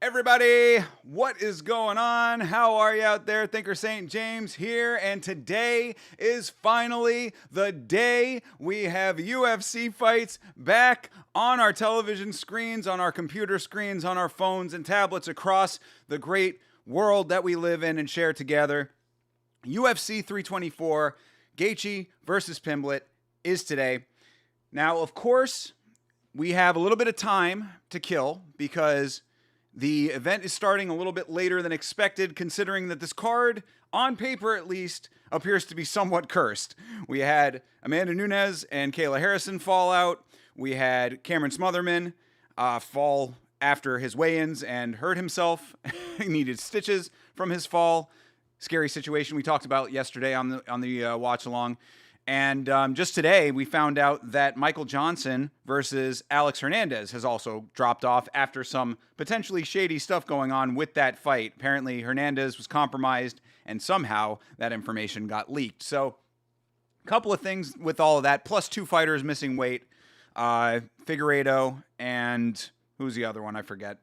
Everybody, what is going on? How are you out there? Thinker St. James here, and today is finally the day we have UFC fights back on our television screens, on our computer screens, on our phones and tablets across the great world that we live in and share together. UFC 324, Gaethje versus Pimblett is today. Now, of course, we have a little bit of time to kill because the event is starting a little bit later than expected, considering that this card, on paper at least, appears to be somewhat cursed. We had Amanda Nunes and Kayla Harrison fall out. We had Cameron Smotherman fall after his weigh-ins and hurt himself. He needed stitches from his fall. Scary situation we talked about yesterday on the watch-along. And just today, we found out that Michael Johnson versus Alex Hernandez has also dropped off after some potentially shady stuff going on with that fight. Apparently, Hernandez was compromised, and somehow that information got leaked. So, a couple of things with all of that, plus two fighters missing weight. Figueiredo and who's the other one? I forget.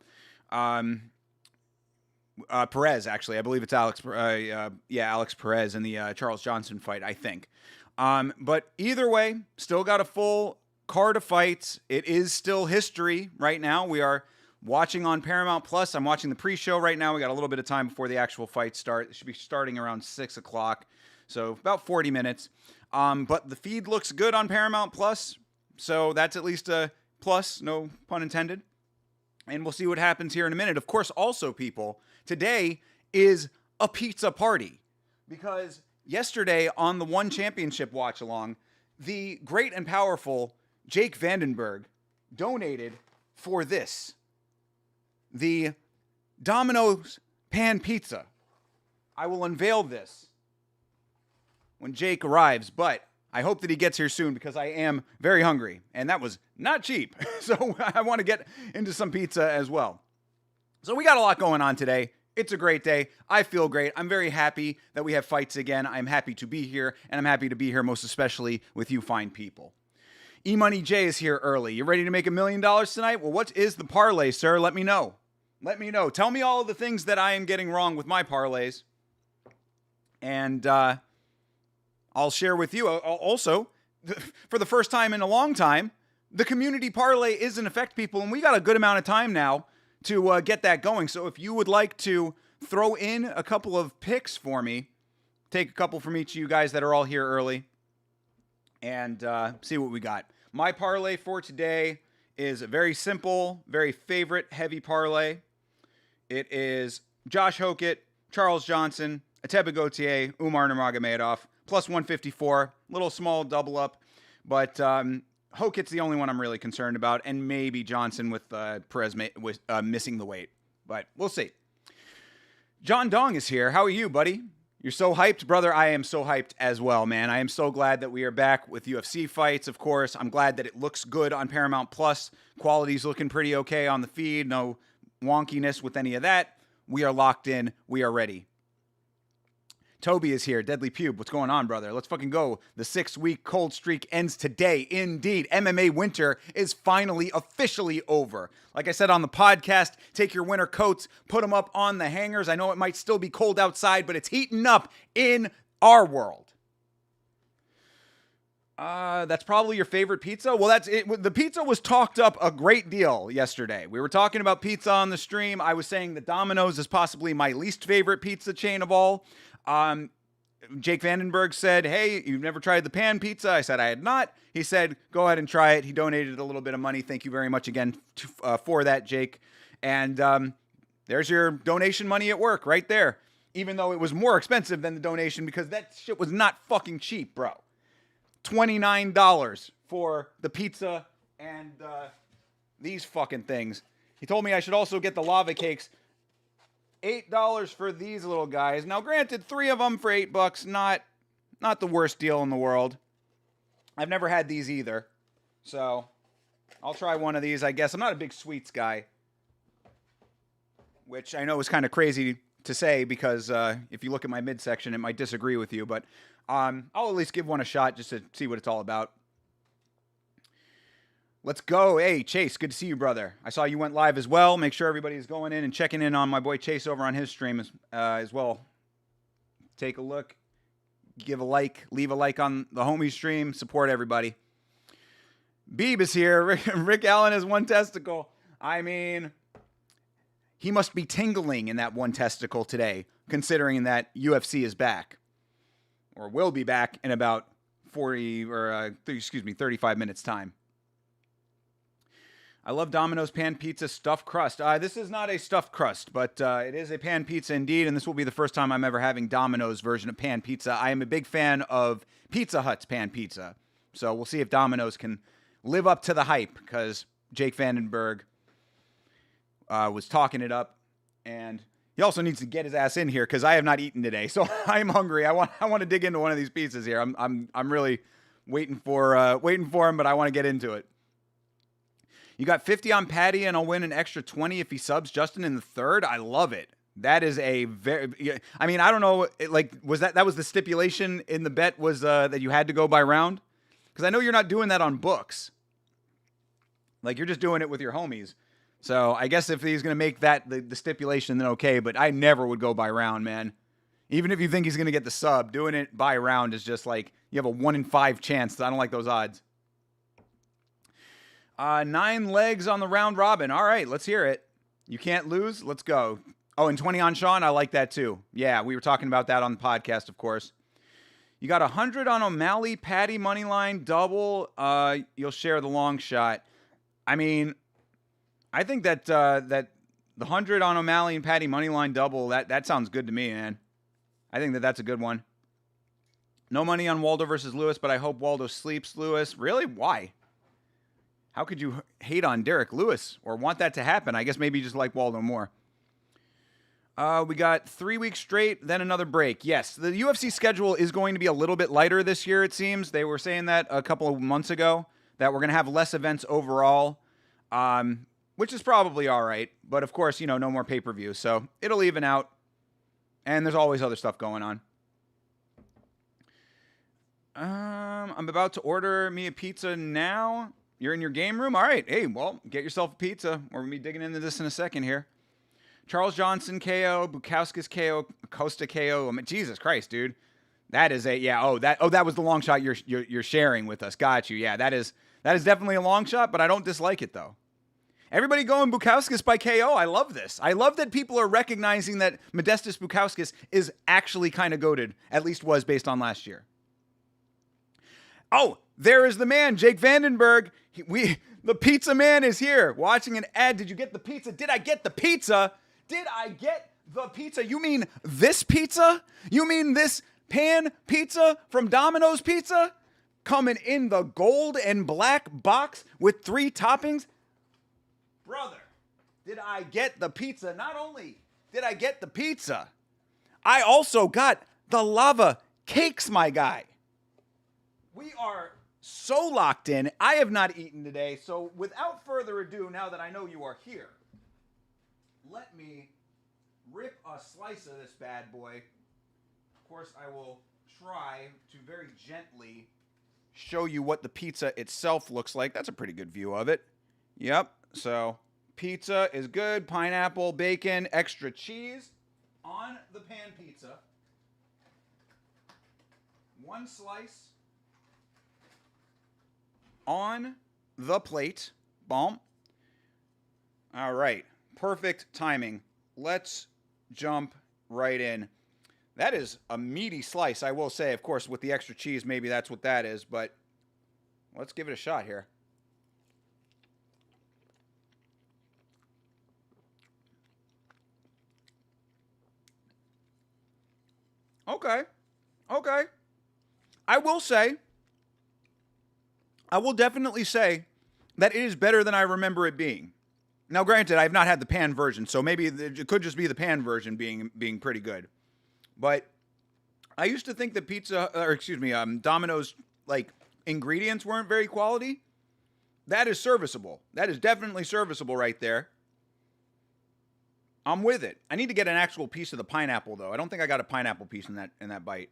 Perez, actually. I believe it's Alex Perez in the Charles Johnson fight, I think. But either way, still got a full card of fights. It is still history right now. We are watching on Paramount Plus. I'm watching the pre-show right now. We got a little bit of time before the actual fights start. It should be starting around 6 o'clock. So about 40 minutes. But the feed looks good on Paramount Plus. So that's at least a plus, no pun intended. And we'll see what happens here in a minute. Of course, also, people, today is a pizza party. Because yesterday on the One Championship watch-along, the great and powerful Jake Vandenberg donated for this. The Domino's Pan Pizza. I will unveil this when Jake arrives, but I hope that he gets here soon because I am very hungry, and that was not cheap. So I want to get into some pizza as well. So we got a lot going on today. It's a great day. I feel great. I'm very happy that we have fights again. I'm happy to be here, and I'm happy to be here most especially with you fine people. E-Money J is here early. You ready to make $1 million tonight? Well, what is the parlay, sir? Let me know. Let me know. Tell me all of the things that I am getting wrong with my parlays, and I'll share with you. Also, for the first time in a long time, the community parlay is in effect, people, and we got a good amount of time now to get that going. So if you would like to throw in a couple of picks for me, take a couple from each of you guys that are all here early, and see what we got. My parlay for today is a very simple, very favorite heavy parlay. It is Josh Hokett, Charles Johnson, Ateba Gauthier, Umar Nurmagomedov, plus 154, little small double up, but Hokett's the only one I'm really concerned about, and maybe Johnson with Perez missing the weight, but we'll see. John Dong is here. How are you, buddy? You're so hyped, brother. I am so hyped as well, man. I am so glad that we are back with UFC fights, of course. I'm glad that it looks good on Paramount Plus. Quality's looking pretty okay on the feed. No wonkiness with any of that. We are locked in. We are ready. Toby is here. Deadly Pube. What's going on, brother? Let's fucking go. The 6-week cold streak ends today. Indeed. MMA Winter is finally officially over. Like I said on the podcast, take your winter coats, put them up on the hangers. I know it might still be cold outside, but it's heating up in our world. That's probably your favorite pizza? Well, that's it. The pizza was talked up a great deal yesterday. We were talking about pizza on the stream. I was saying that Domino's is possibly my least favorite pizza chain of all. Jake Vandenberg said, hey, you've never tried the pan pizza? I said I had not. He said, go ahead and try it. He donated a little bit of money. Thank you very much again for that, Jake. And there's your donation money at work right there. Even though it was more expensive than the donation because that shit was not fucking cheap, bro. $29 for the pizza and these fucking things. He told me I should also get the lava cakes. $8 for these little guys. Now, granted, 3 of them for $8, not the worst deal in the world. I've never had these either, so I'll try one of these, I guess. I'm not a big sweets guy, which I know is kind of crazy to say because if you look at my midsection, it might disagree with you, but I'll at least give one a shot just to see what it's all about. Let's go. Hey, Chase, good to see you, brother. I saw you went live as well. Make sure everybody's going in and checking in on my boy Chase over on his stream as well. Take a look. Give a like. Leave a like on the homie stream. Support everybody. Beeb is here. Rick Allen has one testicle. I mean, he must be tingling in that one testicle today, considering that UFC is back. Or will be back in about 35 minutes time. I love Domino's pan pizza stuffed crust. This is not a stuffed crust, but it is a pan pizza indeed, and this will be the first time I'm ever having Domino's version of pan pizza. I am a big fan of Pizza Hut's pan pizza, so we'll see if Domino's can live up to the hype, because Jake Vandenberg was talking it up, and he also needs to get his ass in here, because I have not eaten today, so I'm hungry. I want to dig into one of these pizzas here. I'm really waiting for him, but I want to get into it. You got 50 on Patty, and I'll win an extra 20 if he subs Justin in the third. I love it. That is a very... I mean, I don't know. Was that was the stipulation in the bet was that you had to go by round? Because I know you're not doing that on books. Like, you're just doing it with your homies. So I guess if he's going to make that the stipulation, then okay. But I never would go by round, man. Even if you think he's going to get the sub, doing it by round is just like you have a 1 in 5 chance. I don't like those odds. 9 legs on the round robin. All right, let's hear it. You can't lose. Let's go. Oh, and 20 on Sean. I like that too. Yeah, we were talking about that on the podcast, of course. You got 100 on O'Malley, Patty money line double. You'll share the long shot. I mean, I think that the 100 on O'Malley and Patty money line double. That sounds good to me, man. I think that's a good one. No money on Waldo versus Lewis, but I hope Waldo sleeps Lewis. Really? Why? How could you hate on Derek Lewis or want that to happen? I guess maybe you just like Waldo more. We got 3 weeks straight, then another break. Yes, the UFC schedule is going to be a little bit lighter this year, it seems. They were saying that a couple of months ago, that we're going to have less events overall, which is probably all right. But, of course, no more pay-per-view, so it'll even out. And there's always other stuff going on. I'm about to order me a pizza now. You're in your game room? All right. Hey, well, get yourself a pizza. We're going to be digging into this in a second here. Charles Johnson KO, Bukowskis KO, Costa KO. I mean, Jesus Christ, dude. That is a, yeah, that was the long shot you're sharing with us. Got you. Yeah, that is definitely a long shot, but I don't dislike it, though. Everybody going Bukowskis by KO. I love this. I love that people are recognizing that Modestas Bukowskis is actually kind of goated, at least was based on last year. Oh, there is the man, Jake Vandenberg. The pizza man is here watching an ad. Did you get the pizza? Did I get the pizza? Did I get the pizza? You mean this pizza? You mean this pan pizza from Domino's Pizza? Coming in the gold and black box with 3 toppings? Brother, did I get the pizza? Not only did I get the pizza, I also got the lava cakes, my guy. We are so locked in. I have not eaten today, so without further ado, now that I know you are here, let me rip a slice of this bad boy. Of course, I will try to very gently show you what the pizza itself looks like. That's a pretty good view of it. Yep, so pizza is good. Pineapple, bacon, extra cheese on the pan pizza. 1 slice on the plate. Boom. All right. Perfect timing. Let's jump right in. That is a meaty slice, I will say. Of course, with the extra cheese, maybe that's what that is. But let's give it a shot here. Okay. I will definitely say that it is better than I remember it being. Now, granted, I've not had the pan version, so maybe it could just be the pan version being pretty good. But I used to think that Domino's like ingredients weren't very quality. That is serviceable. That is definitely serviceable right there. I'm with it. I need to get an actual piece of the pineapple though. I don't think I got a pineapple piece in that bite.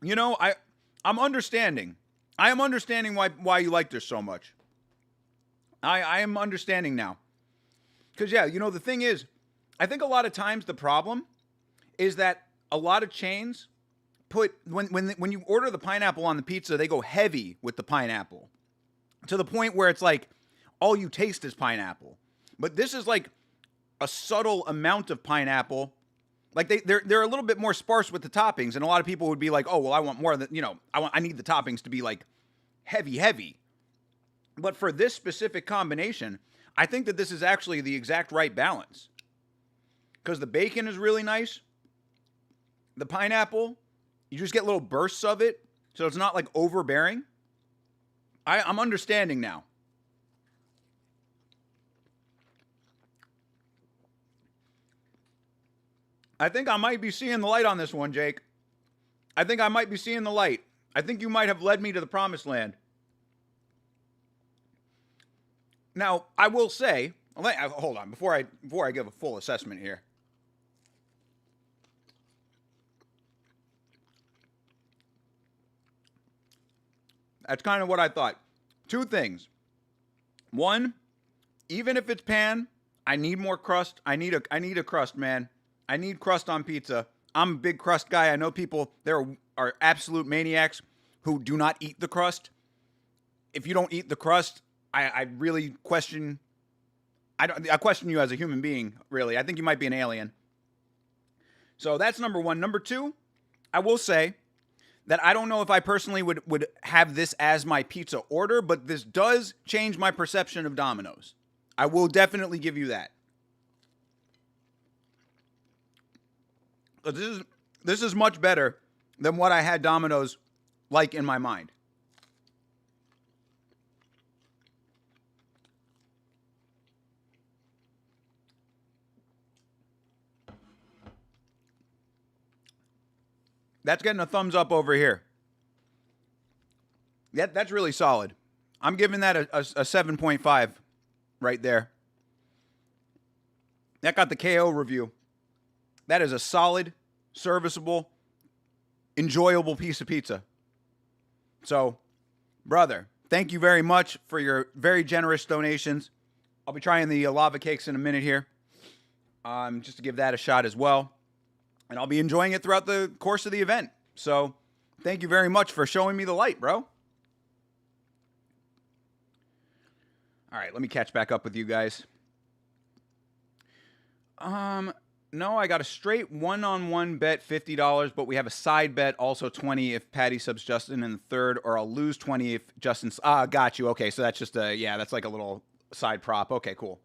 You know, I'm understanding. I am understanding why you like this so much. I am understanding now. Because, yeah, you know, the thing is, I think a lot of times the problem is that a lot of chains put, when you order the pineapple on the pizza, they go heavy with the pineapple. To the point where it's like, all you taste is pineapple. But this is like a subtle amount of pineapple. Like they're a little bit more sparse with the toppings, and a lot of people would be like, "Oh, well, I want more than, you know, I need the toppings to be like heavy." But for this specific combination, I think that this is actually the exact right balance. Because the bacon is really nice. The pineapple, you just get little bursts of it, so it's not like overbearing. I'm understanding now. I think I might be seeing the light on this one, Jake. I think I might be seeing the light. I think you might have led me to the promised land. Now, I will say, hold on, before I give a full assessment here. That's kind of what I thought. Two things. One, even if it's pan, I need more crust. I need a crust, man. I need crust on pizza. I'm a big crust guy. I know people, there are absolute maniacs who do not eat the crust. If you don't eat the crust, I really question, I question you as a human being, really. I think you might be an alien. So that's number one. Number two, I will say that I don't know if I personally would have this as my pizza order, but this does change my perception of Domino's. I will definitely give you that. But this is much better than what I had Domino's like in my mind. That's getting a thumbs up over here. That's really solid. I'm giving that a 7.5 right there. That got the KO review. That is a solid, serviceable, enjoyable piece of pizza. So, brother, thank you very much for your very generous donations. I'll be trying the lava cakes in a minute here, just to give that a shot as well. And I'll be enjoying it throughout the course of the event. So, thank you very much for showing me the light, bro. All right, let me catch back up with you guys. No, I got a straight one-on-one bet, $50, but we have a side bet, also $20 if Patty subs Justin in the third, or I'll lose $20 if Justin's... got you. Okay, so that's just that's like a little side prop. Okay, cool.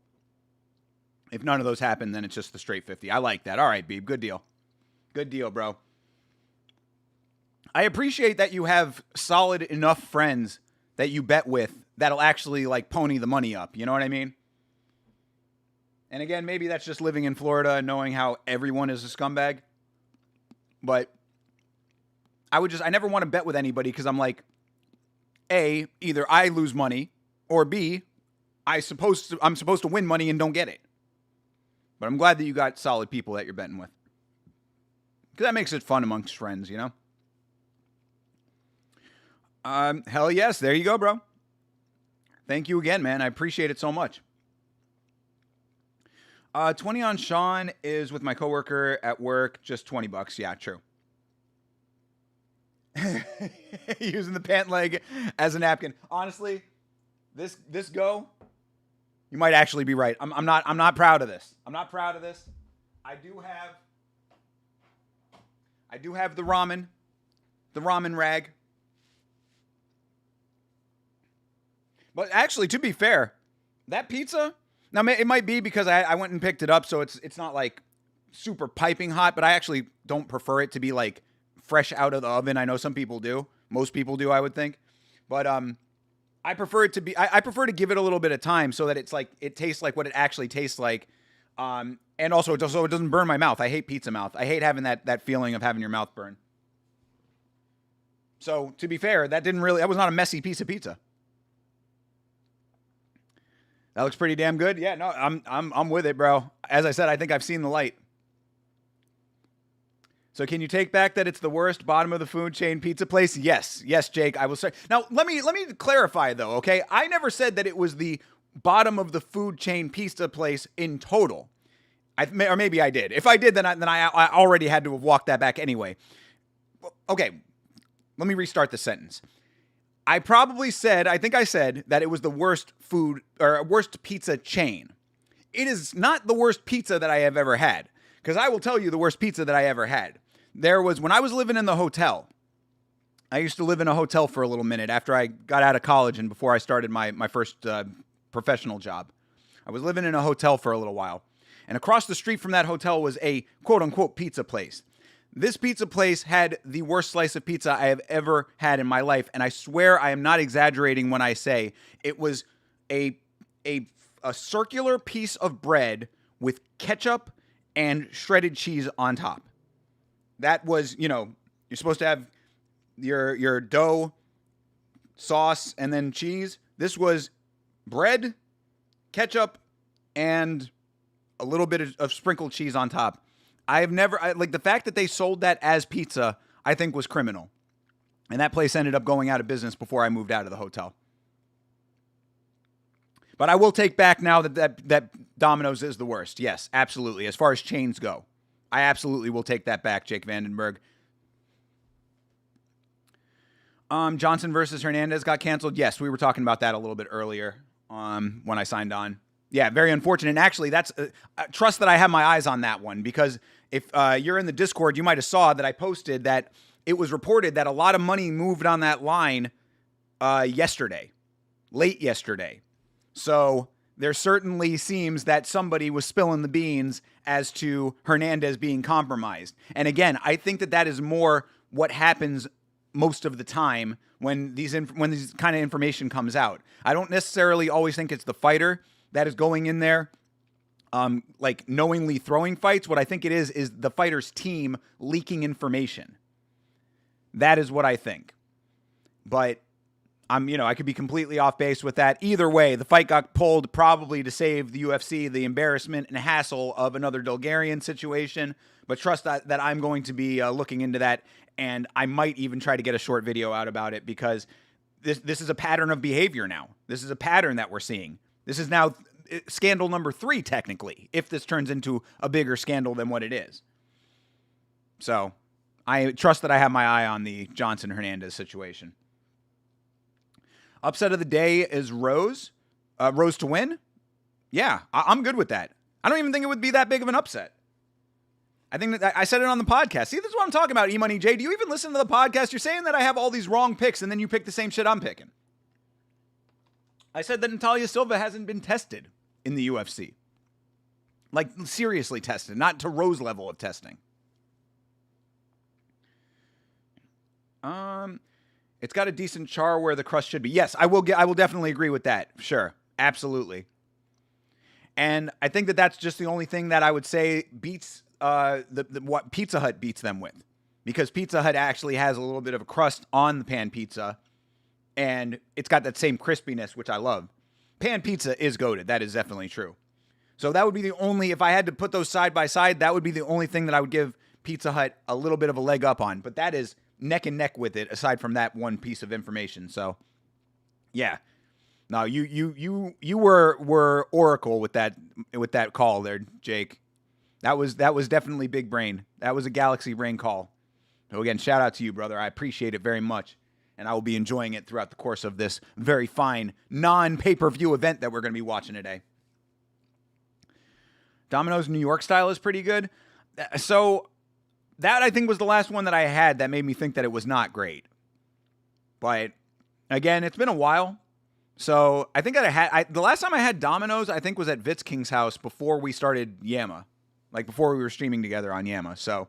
If none of those happen, then it's just the straight 50. I like that. All right, Beeb, good deal. Good deal, bro. I appreciate that you have solid enough friends that you bet with that'll actually, like, pony the money up. You know what I mean? And again, maybe that's just living in Florida and knowing how everyone is a scumbag. But I never want to bet with anybody because I'm like, A, either I lose money, or B, I'm supposed to win money and don't get it. But I'm glad that you got solid people that you're betting with. Because that makes it fun amongst friends, you know? Hell yes, there you go, bro. Thank you again, man. I appreciate it so much. 20 on Sean is with my coworker at work, just $20. Yeah, true. Using the pant leg as a napkin. Honestly, this go, you might actually be right. I'm not proud of this. I'm not proud of this. I do have the ramen rag. But actually, to be fair, that pizza, now it might be because I went and picked it up, so it's not like super piping hot, but I actually don't prefer it to be like fresh out of the oven. I know some people do. Most people do, I would think. But I prefer it to be. I prefer to give it a little bit of time so that it's like it tastes like what it actually tastes like. And also so it doesn't burn my mouth. I hate pizza mouth. I hate having that feeling of having your mouth burn. So to be fair, that was not a messy piece of pizza. That looks pretty damn good. Yeah, no, I'm with it, bro. As I said, I think I've seen the light. So can you take back that it's the worst bottom of the food chain pizza place? Yes, Jake. I will say. Now let me clarify though. Okay, I never said that it was the bottom of the food chain pizza place in total. Or maybe I did. If I did, then I already had to have walked that back anyway. Okay, let me restart the sentence. I think I said that it was the worst food or worst pizza chain. It is not the worst pizza that I have ever had, because I will tell you the worst pizza that I ever had. There was, when I was living in the hotel, I used to live in a hotel for a little minute after I got out of college and before I started my first professional job. I was living in a hotel for a little while. And across the street from that hotel was a quote-unquote pizza place. This pizza place had the worst slice of pizza I have ever had in my life. And I swear I am not exaggerating when I say it was a circular piece of bread with ketchup and shredded cheese on top. That was, you're supposed to have your dough, sauce, and then cheese. This was bread, ketchup, and a little bit of sprinkled cheese on top. The fact that they sold that as pizza, I think was criminal. And that place ended up going out of business before I moved out of the hotel. But I will take back now that Domino's is the worst. Yes, absolutely. As far as chains go, I absolutely will take that back, Jake Vandenberg. Johnson versus Hernandez got canceled. Yes, we were talking about that a little bit earlier when I signed on. Yeah, very unfortunate. And actually, that's trust that I have my eyes on that one, because if you're in the Discord, you might have saw that I posted that it was reported that a lot of money moved on that line late yesterday. So there certainly seems that somebody was spilling the beans as to Hernandez being compromised. And again, I think that is more what happens most of the time when these kind of information comes out. I don't necessarily always think it's the fighter that is going in there, knowingly throwing fights. What I think it is the fighter's team leaking information. That is what I think. But I could be completely off base with that. Either way, the fight got pulled probably to save the UFC the embarrassment and hassle of another Bulgarian situation. But trust that I'm going to be looking into that, and I might even try to get a short video out about it, because this is a pattern of behavior now. This is a pattern that we're seeing. This is now scandal number 3, technically, if this turns into a bigger scandal than what it is. So I trust that I have my eye on the Johnson-Hernandez situation. Upset of the day is Rose. Rose to win? Yeah, I'm good with that. I don't even think it would be that big of an upset. I think that I said it on the podcast. See, this is what I'm talking about, E-Money J. Do you even listen to the podcast? You're saying that I have all these wrong picks, and then you pick the same shit I'm picking. I said that Natalia Silva hasn't been tested in the UFC. Like, seriously tested, not to Rose level of testing. It's got a decent char where the crust should be. Yes, I will definitely agree with that. Sure. Absolutely. And I think that that's just the only thing that I would say beats what Pizza Hut beats them with. Because Pizza Hut actually has a little bit of a crust on the pan pizza, and it's got that same crispiness, which I love. Pan pizza is goated. That is definitely true. So that would be the only, if I had to put those side by side, that would be the only thing that I would give Pizza Hut a little bit of a leg up on. But that is neck and neck with it, aside from that one piece of information. So, yeah. No, you were oracle with that call there, Jake. That was definitely big brain. That was a galaxy brain call. So again, shout out to you, brother. I appreciate it very much. And I will be enjoying it throughout the course of this very fine non-pay-per-view event that we're going to be watching today. Domino's New York style is pretty good. So that, I think, was the last one that I had that made me think that it was not great. But again, it's been a while. So I think that the last time I had Domino's, I think, was at Vitz King's house before we started Yamma. Like before we were streaming together on Yamma. So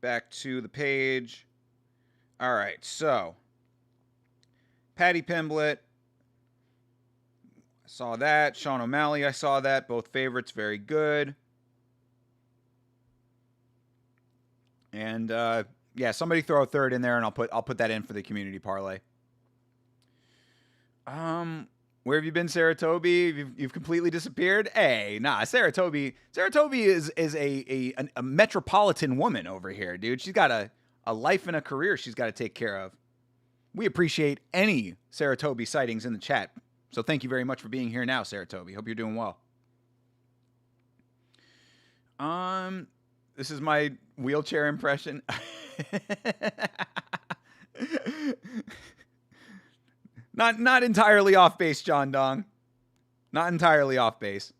back to the page. All right, so Paddy Pimblett, I saw that. Sean O'Malley, I saw that. Both favorites, very good. And yeah, somebody throw a third in there, and I'll put that in for the community parlay. Where have you been, Saratobi? You've completely disappeared. Hey, nah, Saratobi is a metropolitan woman over here, dude. She's got a life and a career she's got to take care of. We appreciate any Saratobi sightings in the chat. So thank you very much for being here now, Saratobi. Hope you're doing well. This is my wheelchair impression. Not entirely off base, John Dong. Not entirely off base.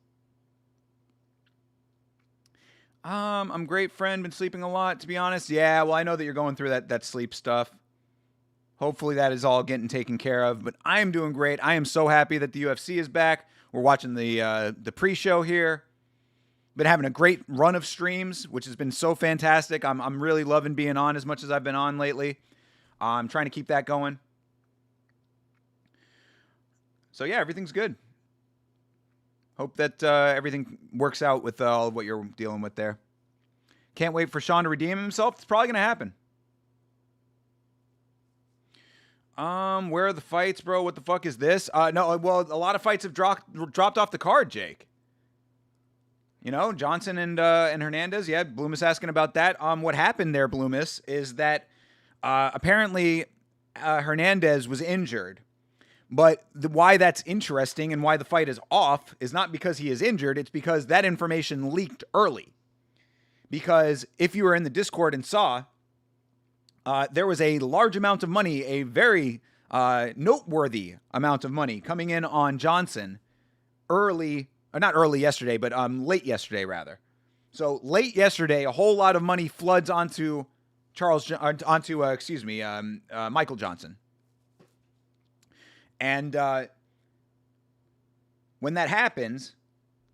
I'm great, friend. Been sleeping a lot, to be honest. Yeah, well, I know that you're going through that sleep stuff. Hopefully that is all getting taken care of. But I am doing great. I am so happy that the UFC is back. We're watching the pre-show here. Been having a great run of streams, which has been so fantastic. I'm really loving being on as much as I've been on lately. I'm trying to keep that going. So yeah, everything's good. Hope that everything works out with all of what you're dealing with there. Can't wait for Sean to redeem himself. It's probably going to happen. Where are the fights, bro? What the fuck is this? No, well, a lot of fights have dropped off the card, Jake. You know, Johnson and Hernandez. Yeah, Bloomis asking about that. What happened there, Bloomis, is that apparently Hernandez was injured. But why that's interesting and why the fight is off is not because he is injured. It's because that information leaked early. Because if you were in the Discord and saw, there was a large amount of money, a very noteworthy amount of money coming in on Johnson not early yesterday, but late yesterday, rather. So late yesterday, a whole lot of money floods onto Michael Johnson. And when that happens,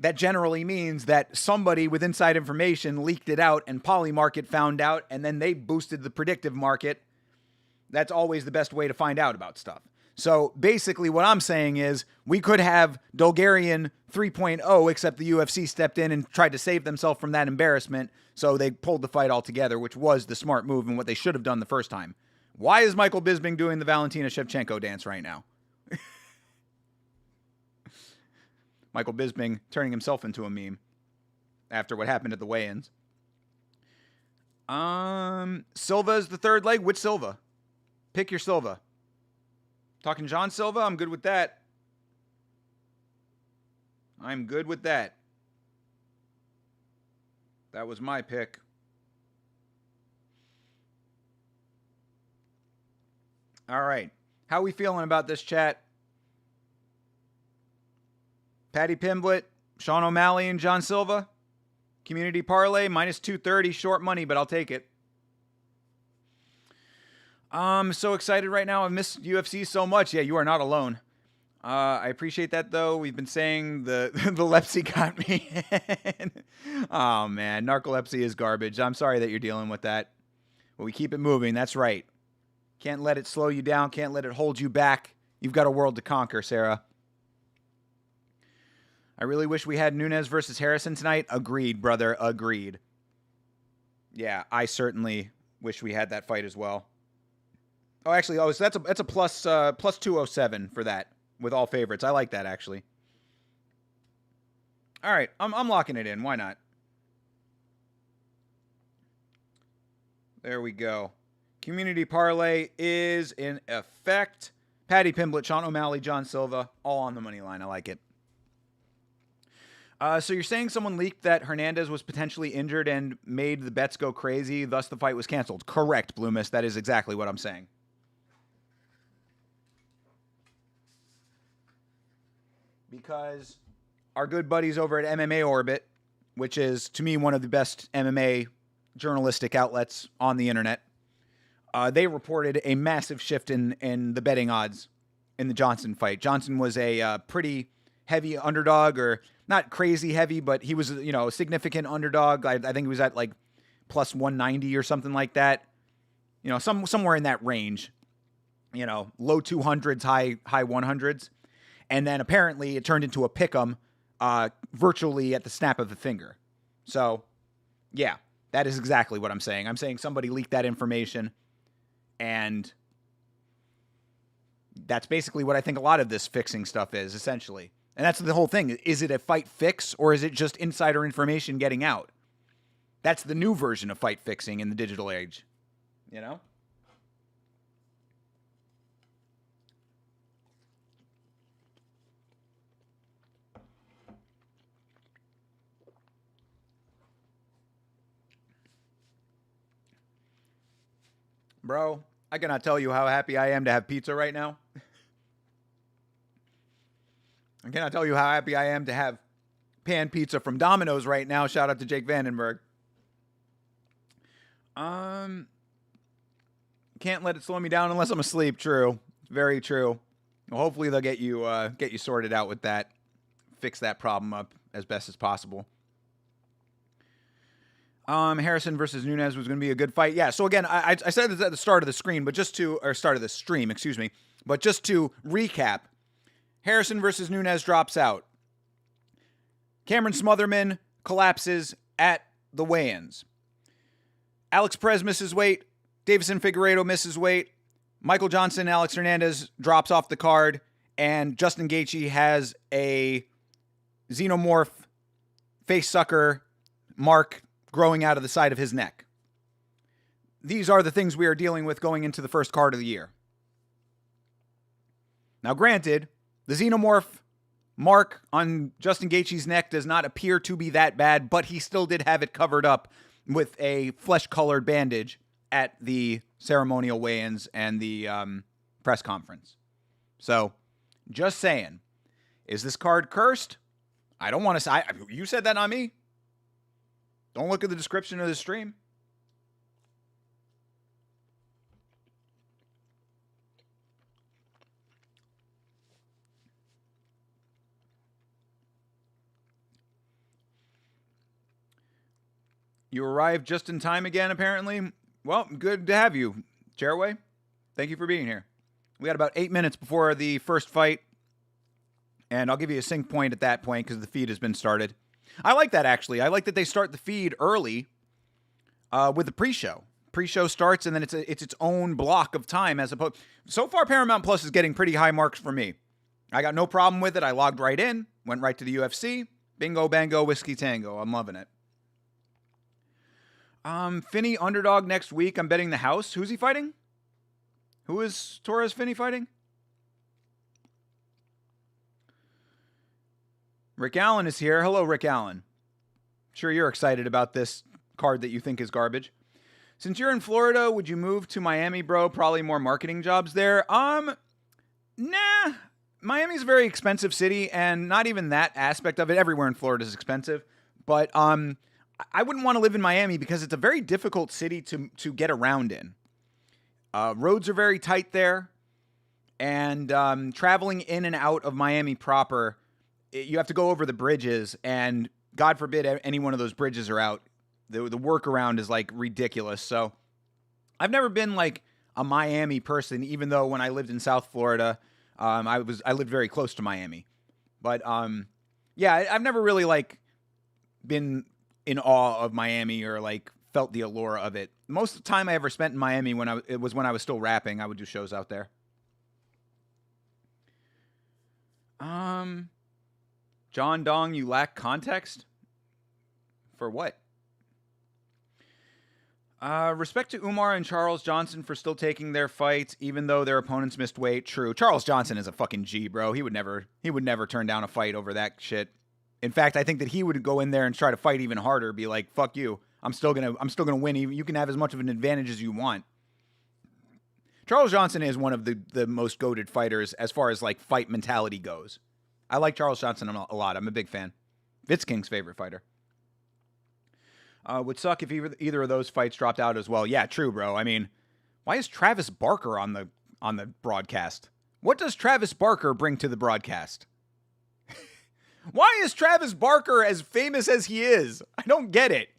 that generally means that somebody with inside information leaked it out and Polymarket found out, and then they boosted the predictive market. That's always the best way to find out about stuff. So basically what I'm saying is we could have Dolgarian 3.0, except the UFC stepped in and tried to save themselves from that embarrassment, so they pulled the fight altogether, which was the smart move and what they should have done the first time. Why is Michael Bisping doing the Valentina Shevchenko dance right now? Michael Bisping turning himself into a meme after what happened at the weigh-ins. Silva's the third leg. Which Silva? Pick your Silva. Talking John Silva? I'm good with that. I'm good with that. That was my pick. All right. How we feeling about this, chat? Paddy Pimblett, Sean O'Malley, and John Silva. Community parlay, minus 230. Short money, but I'll take it. I'm so excited right now. I miss UFC so much. Yeah, you are not alone. I appreciate that, though. We've been saying the lepsy got me. Oh, man. Narcolepsy is garbage. I'm sorry that you're dealing with that. But we keep it moving. That's right. Can't let it slow you down. Can't let it hold you back. You've got a world to conquer, Sarah. I really wish we had Nunes versus Harrison tonight. Agreed, brother. Agreed. Yeah, I certainly wish we had that fight as well. Oh, actually, so that's a plus 207 for that with all favorites. I like that, actually. All right, I'm locking it in. Why not? There we go. Community parlay is in effect. Paddy Pimblett, Sean O'Malley, John Silva, all on the money line. I like it. So you're saying someone leaked that Hernandez was potentially injured and made the bets go crazy, thus the fight was canceled. Correct, Bloomis. That is exactly what I'm saying. Because our good buddies over at MMA Orbit, which is, to me, one of the best MMA journalistic outlets on the internet, they reported a massive shift in the betting odds in the Johnson fight. Johnson was a pretty heavy underdog, or not crazy heavy, but he was, a significant underdog. I think he was at like plus 190 or something like that. You know, somewhere in that range. You know, low 200s, high 100s. And then apparently it turned into a pick'em virtually at the snap of the finger. So, yeah, that is exactly what I'm saying. I'm saying somebody leaked that information, and that's basically what I think a lot of this fixing stuff is, essentially. And that's the whole thing. Is it a fight fix, or is it just insider information getting out? That's the new version of fight fixing in the digital age, you know? Bro, I cannot tell you how happy I am to have pizza right now. I cannot tell you how happy I am to have pan pizza from Domino's right now. Shout out to Jake Vandenberg. Can't let it slow me down unless I'm asleep. True. Very true. Well, hopefully they'll get you sorted out with that. Fix that problem up as best as possible. Harrison versus Nunes was going to be a good fight. Yeah. So again, I said this at the start of the stream, but just to recap, Harrison versus Nunes drops out. Cameron Smotherman collapses at the weigh-ins. Alex Perez misses weight. Davison Figueiredo misses weight. Michael Johnson, Alex Hernandez drops off the card, and Justin Gaethje has a xenomorph face sucker mark growing out of the side of his neck. These are the things we are dealing with going into the first card of the year. Now, granted, the xenomorph mark on Justin Gaethje's neck does not appear to be that bad, but he still did have it covered up with a flesh-colored bandage at the ceremonial weigh-ins and the press conference. So, just saying, is this card cursed? I don't want to say. You said that, not me. Don't look at the description of the stream. You arrived just in time again, apparently. Well, good to have you, Chairway. Thank you for being here. We got about 8 minutes before the first fight, and I'll give you a sync point at that point because the feed has been started. I like that, actually. I like that they start the feed early with the pre-show. Pre-show starts, and then it's its own block of time as opposed. So far, Paramount Plus is getting pretty high marks for me. I got no problem with it. I logged right in, went right to the UFC. Bingo, bango, whiskey tango. I'm loving it. Finney underdog next week. I'm betting the house. Who's he fighting? Who is Torres Finney fighting? Rick Allen is here. Hello, Rick Allen. Sure you're excited about this card that you think is garbage. Since you're in Florida, would you move to Miami, bro? Probably more marketing jobs there. Nah. Miami's a very expensive city, and not even that aspect of it. Everywhere in Florida is expensive. But I wouldn't want to live in Miami because it's a very difficult city to get around in. Roads are very tight there, and traveling in and out of Miami proper, you have to go over the bridges, and God forbid any one of those bridges are out. The workaround is like ridiculous. So I've never been like a Miami person, even though when I lived in South Florida, I lived very close to Miami. But yeah, I've never really like been in awe of Miami or like felt the allure of it. Most of the time I ever spent in Miami when I was still rapping. I would do shows out there. John Dong, you lack context? For what? Respect to Umar and Charles Johnson for still taking their fights, even though their opponents missed weight. True. Charles Johnson is a fucking G, bro. He would never turn down a fight over that shit. In fact, I think that he would go in there and try to fight even harder, be like, fuck you. I'm still gonna win. You can have as much of an advantage as you want. Charles Johnson is one of the most goated fighters as far as like fight mentality goes. I like Charles Johnson a lot. I'm a big fan. Vitz King's favorite fighter. Would suck if either of those fights dropped out as well. Yeah, true, bro. I mean, why is Travis Barker on the broadcast? What does Travis Barker bring to the broadcast? Why is Travis Barker as famous as he is? I don't get it.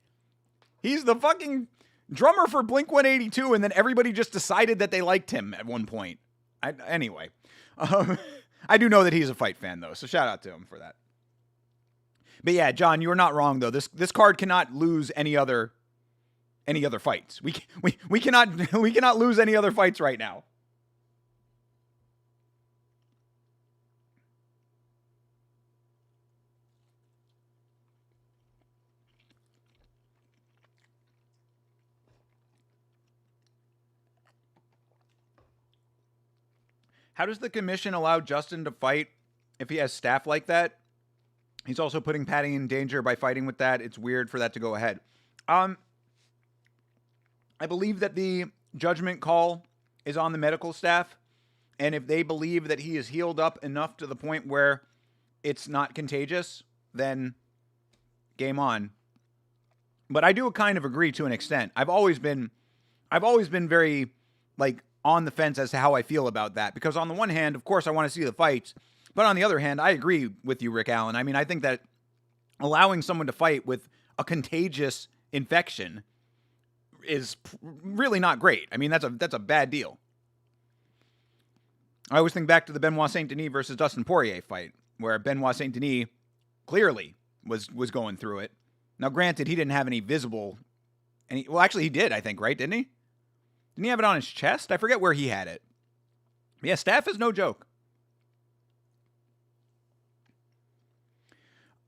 He's the fucking drummer for Blink-182, and then everybody just decided that they liked him at one point. Anyway, I do know that he's a fight fan, though, so shout out to him for that. But yeah, John, you are not wrong, though. This card cannot lose any other fights. We cannot lose any other fights right now. How does the commission allow Justin to fight if he has staff like that? He's also putting Patty in danger by fighting with that. It's weird for that to go ahead. I believe that the judgment call is on the medical staff, and if they believe that he is healed up enough to the point where it's not contagious, then game on. But I do kind of agree to an extent. I've always been very on the fence as to how I feel about that, because on the one hand, of course, I want to see the fights, but on the other hand, I agree with you, Rick Allen. I mean, I think that allowing someone to fight with a contagious infection is really not great. I mean, that's a bad deal. I always think back to the Benoit Saint Denis versus Dustin Poirier fight, where Benoit Saint Denis clearly was going through it. Now, granted, he didn't have any visible, well, actually, he did, I think, right? Didn't he? Didn't he have it on his chest? I forget where he had it. But yeah, staff is no joke.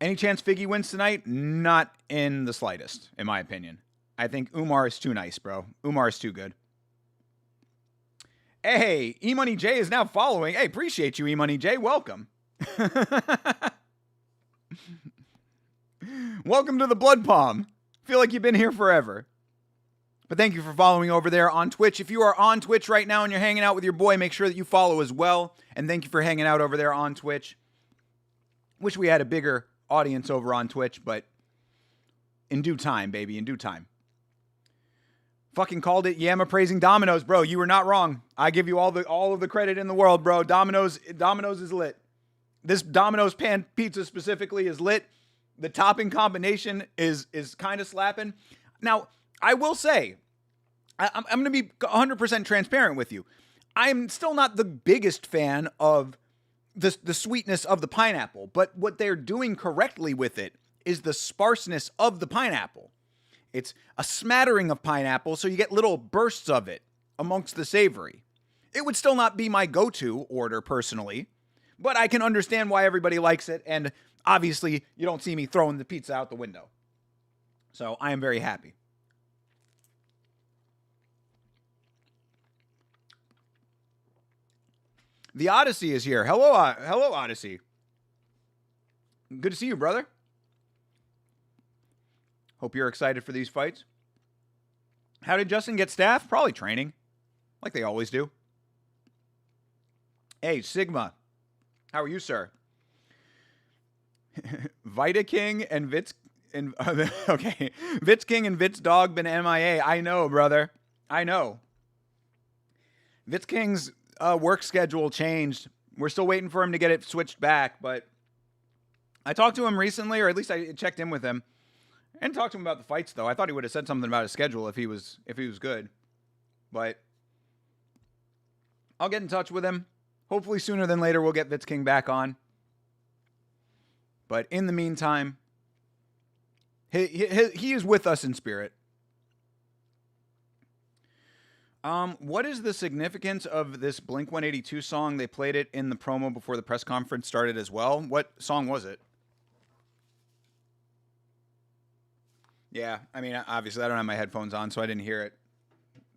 Any chance Figgy wins tonight? Not in the slightest, in my opinion. I think Umar is too nice, bro. Umar is too good. Hey, E-Money J is now following. Hey, appreciate you, E-Money J. Welcome. Welcome to the Blood Palm. Feel like you've been here forever. But thank you for following over there on Twitch. If you are on Twitch right now and you're hanging out with your boy, make sure that you follow as well. And thank you for hanging out over there on Twitch. Wish we had a bigger audience over on Twitch, but in due time, baby, in due time. Fucking called it. Yama praising Domino's, bro. You were not wrong. I give you all of the credit in the world, bro. Domino's is lit. This Domino's pan pizza specifically is lit. The topping combination is kind of slapping. Now, I will say, I'm going to be 100% transparent with you. I'm still not the biggest fan of the sweetness of the pineapple, but what they're doing correctly with it is the sparseness of the pineapple. It's a smattering of pineapple, so you get little bursts of it amongst the savory. It would still not be my go-to order personally, but I can understand why everybody likes it, and obviously you don't see me throwing the pizza out the window. So I am very happy. The Odyssey is here. Hello, Odyssey. Good to see you, brother. Hope you're excited for these fights. How did Justin get staff? Probably training, like they always do. Hey, Sigma. How are you, sir? Vita King and Vitz... okay. Vitz King and Vitz Dog been MIA. I know, brother. I know. Vitz King's work schedule changed. We're still waiting for him to get it switched back, but I talked to him recently, or at least I checked in with him. I didn't talk to him about the fights, though. I thought he would have said something about his schedule if he was good. But I'll get in touch with him. Hopefully sooner than later we'll get Vitz King back on. But in the meantime, he is with us in spirit. What is the significance of this Blink-182 song? They played it in the promo before the press conference started as well. What song was it? Yeah, I mean, obviously I don't have my headphones on, so I didn't hear it.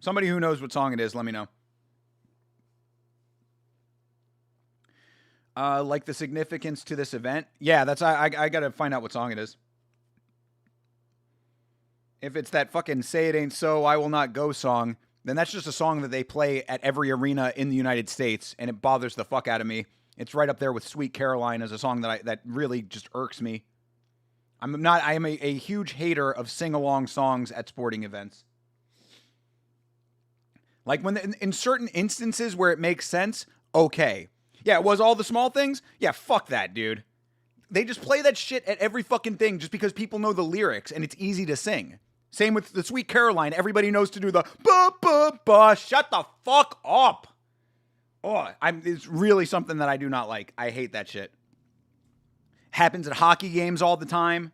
Somebody who knows what song it is, let me know. Like the significance to this event? Yeah, that's I gotta find out what song it is. If it's that fucking Say It Ain't So, I Will Not Go song, then that's just a song that they play at every arena in the United States, and it bothers the fuck out of me. It's right up there with Sweet Caroline as a song that really just irks me. I am a huge hater of sing-along songs at sporting events. Like when in certain instances where it makes sense, okay. Yeah, it was all the small things? Yeah, fuck that, dude. They just play that shit at every fucking thing just because people know the lyrics and it's easy to sing. Same with the Sweet Caroline. Everybody knows to do the ba. Shut the fuck up. Oh, it's really something that I do not like. I hate that shit. Happens at hockey games all the time.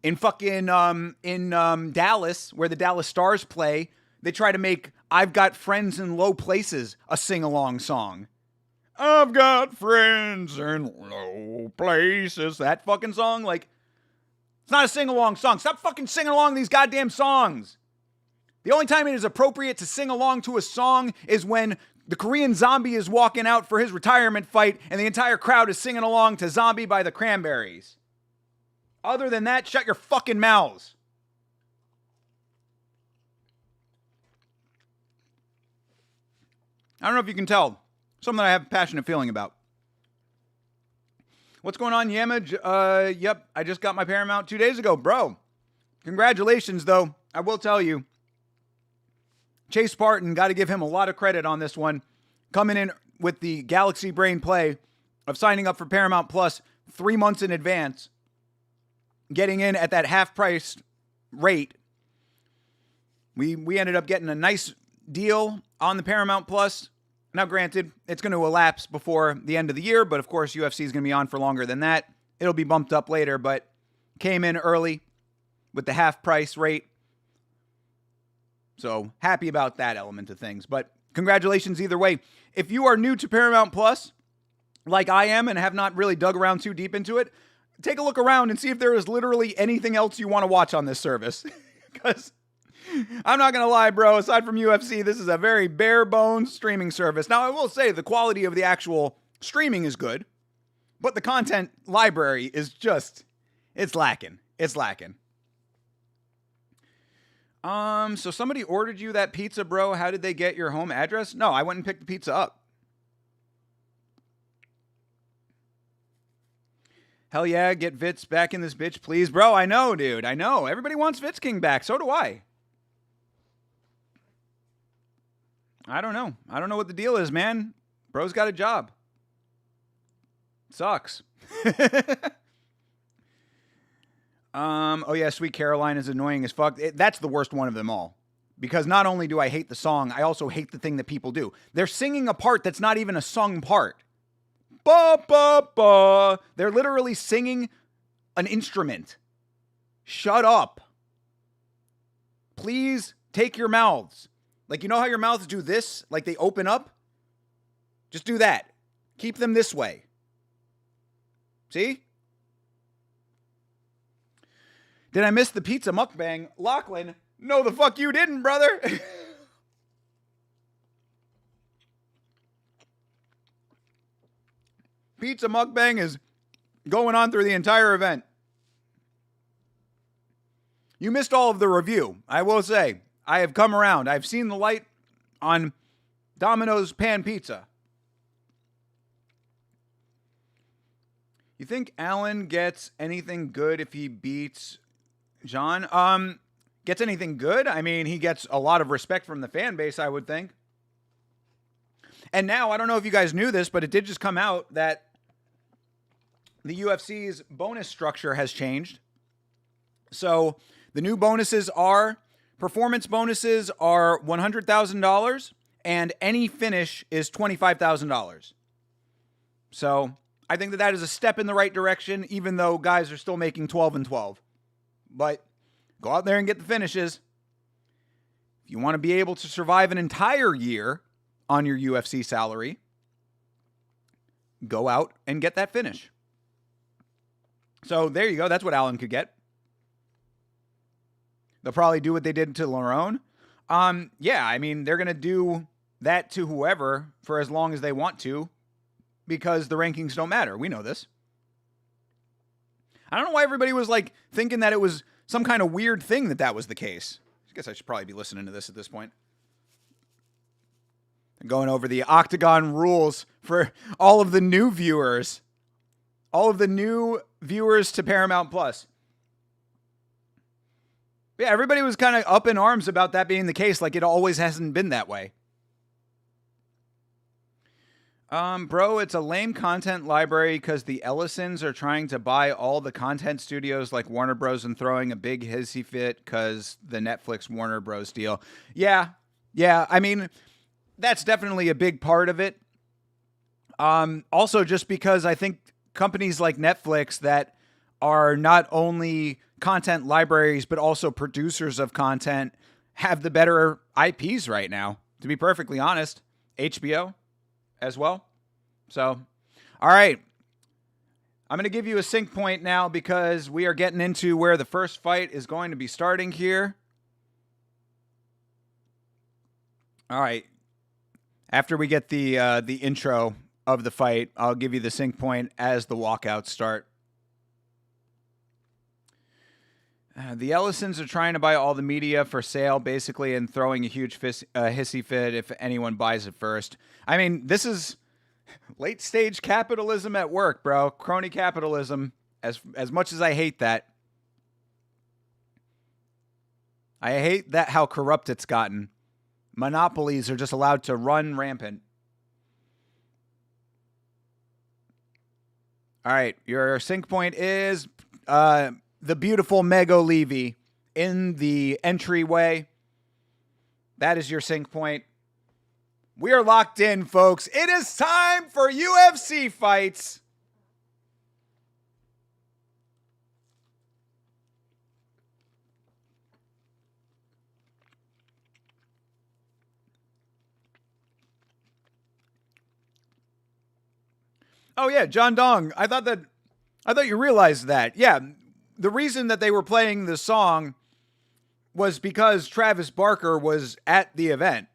In fucking Dallas, where the Dallas Stars play, they try to make "I've Got Friends in Low Places" a sing-along song. I've got friends in low places. That fucking song, like, it's not a sing-along song. Stop fucking singing along these goddamn songs. The only time it is appropriate to sing along to a song is when the Korean Zombie is walking out for his retirement fight and the entire crowd is singing along to Zombie by the Cranberries. Other than that, shut your fucking mouths. I don't know if you can tell. Something that I have a passionate feeling about. What's going on, Yamage? Yep, I just got my Paramount 2 days ago. Bro, congratulations, though. I will tell you. Chase Spartan, got to give him a lot of credit on this one. Coming in with the Galaxy Brain play of signing up for Paramount Plus 3 months in advance. Getting in at that half-price rate. We ended up getting a nice deal on the Paramount Plus. Now, granted, it's going to elapse before the end of the year, but of course, UFC is going to be on for longer than that. It'll be bumped up later, but came in early with the half-price rate. So, happy about that element of things. But congratulations either way. If you are new to Paramount Plus, like I am, and have not really dug around too deep into it, take a look around and see if there is literally anything else you want to watch on this service. Because I'm not going to lie, bro. Aside from UFC, this is a very bare bones streaming service. Now, I will say the quality of the actual streaming is good, but the content library is just, it's lacking. It's lacking. So somebody ordered you that pizza, bro. How did they get your home address? No, I went and picked the pizza up. Hell yeah, get Vitz back in this bitch, please. Bro, I know, dude. I know. Everybody wants Vitz King back. So do I. I don't know. I don't know what the deal is, man. Bro's got a job. Sucks. Oh yeah, Sweet Caroline is annoying as fuck. That's the worst one of them all. Because not only do I hate the song, I also hate the thing that people do. They're singing a part that's not even a sung part. Ba, ba, ba. They're literally singing an instrument. Shut up. Please take your mouths. Like, you know how your mouths do this? Like they open up? Just do that. Keep them this way. See? Did I miss the pizza mukbang? Lachlan, no the fuck you didn't, brother. Pizza mukbang is going on through the entire event. You missed all of the review. I will say, I have come around. I've seen the light on Domino's Pan Pizza. You think Alan gets anything good if he beats John? Gets anything good? I mean, he gets a lot of respect from the fan base, I would think. And now, I don't know if you guys knew this, but it did just come out that the UFC's bonus structure has changed. So the new bonuses are, performance bonuses are $100,000 and any finish is $25,000. So I think that that is a step in the right direction, even though guys are still making 12 and 12. But go out there and get the finishes. If you want to be able to survive an entire year on your UFC salary, go out and get that finish. So there you go. That's what Alan could get. They'll probably do what they did to Lerone. Yeah, I mean, they're going to do that to whoever for as long as they want to because the rankings don't matter. We know this. I don't know why everybody was like thinking that it was some kind of weird thing that was the case. I guess I should probably be listening to this at this point. I'm going over the Octagon rules for all of the new viewers. All of the new viewers to Paramount Plus. Yeah, everybody was kind of up in arms about that being the case, like it always hasn't been that way. Bro, it's a lame content library because the Ellisons are trying to buy all the content studios like Warner Bros. And throwing a big hissy fit because the Netflix Warner Bros. Deal. Yeah, yeah. I mean, that's definitely a big part of it. Also, just because I think companies like Netflix that are not only content libraries but also producers of content have the better IPs right now. To be perfectly honest, HBO as well. So, all right. I'm going to give you a sync point now because we are getting into where the first fight is going to be starting here. All right. After we get the intro of the fight, I'll give you the sync point as the walkouts start. The Ellisons are trying to buy all the media for sale, basically, and throwing a huge hissy fit if anyone buys it first. I mean, this is late stage capitalism at work, bro. Crony capitalism. As much as I hate that, I hate that how corrupt it's gotten. Monopolies are just allowed to run rampant. All right, your sync point is the beautiful Mego Levy in the entryway. That is your sync point. We are locked in, folks. It is time for UFC fights. Oh yeah, John Dong. I thought you realized that. Yeah, the reason that they were playing the song was because Travis Barker was at the event.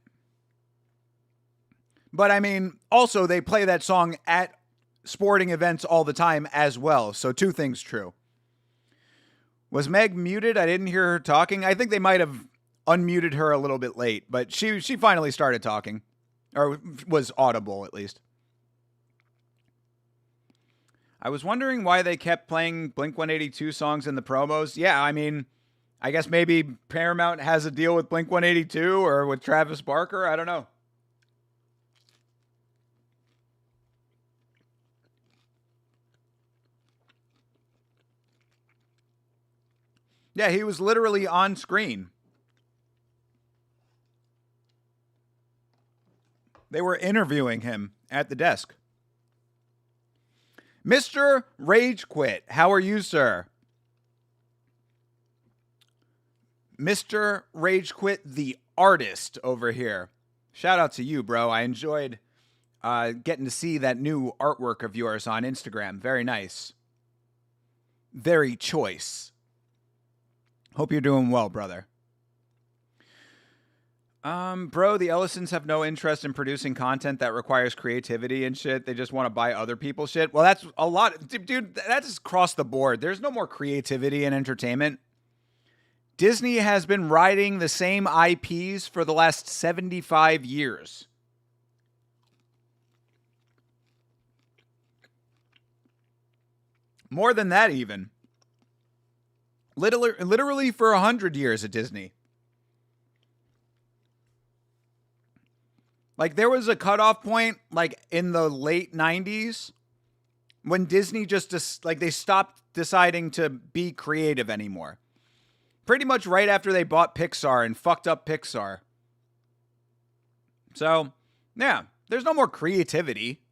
But I mean, also they play that song at sporting events all the time as well. So two things true. Was Meg muted? I didn't hear her talking. I think they might have unmuted her a little bit late, but she finally started talking, or was audible at least. I was wondering why they kept playing Blink-182 songs in the promos. Yeah, I mean, I guess maybe Paramount has a deal with Blink-182 or with Travis Barker. I don't know. Yeah, he was literally on screen. They were interviewing him at the desk. Mr. Rage Quit, how are you, sir? Mr. Rage Quit, the artist over here. Shout out to you, bro. I enjoyed getting to see that new artwork of yours on Instagram. Very nice. Very choice. Hope you're doing well, brother. Bro, the Ellisons have no interest in producing content that requires creativity and shit. They just want to buy other people's shit. Well, that's a lot. Dude, that's across the board. There's no more creativity in entertainment. Disney has been riding the same IPs for the last 75 years. More than that, even. Literally for 100 years at Disney. Like, there was a cutoff point, like, in the late 90s when Disney just they stopped deciding to be creative anymore. Pretty much right after they bought Pixar and fucked up Pixar. So, yeah, there's no more creativity.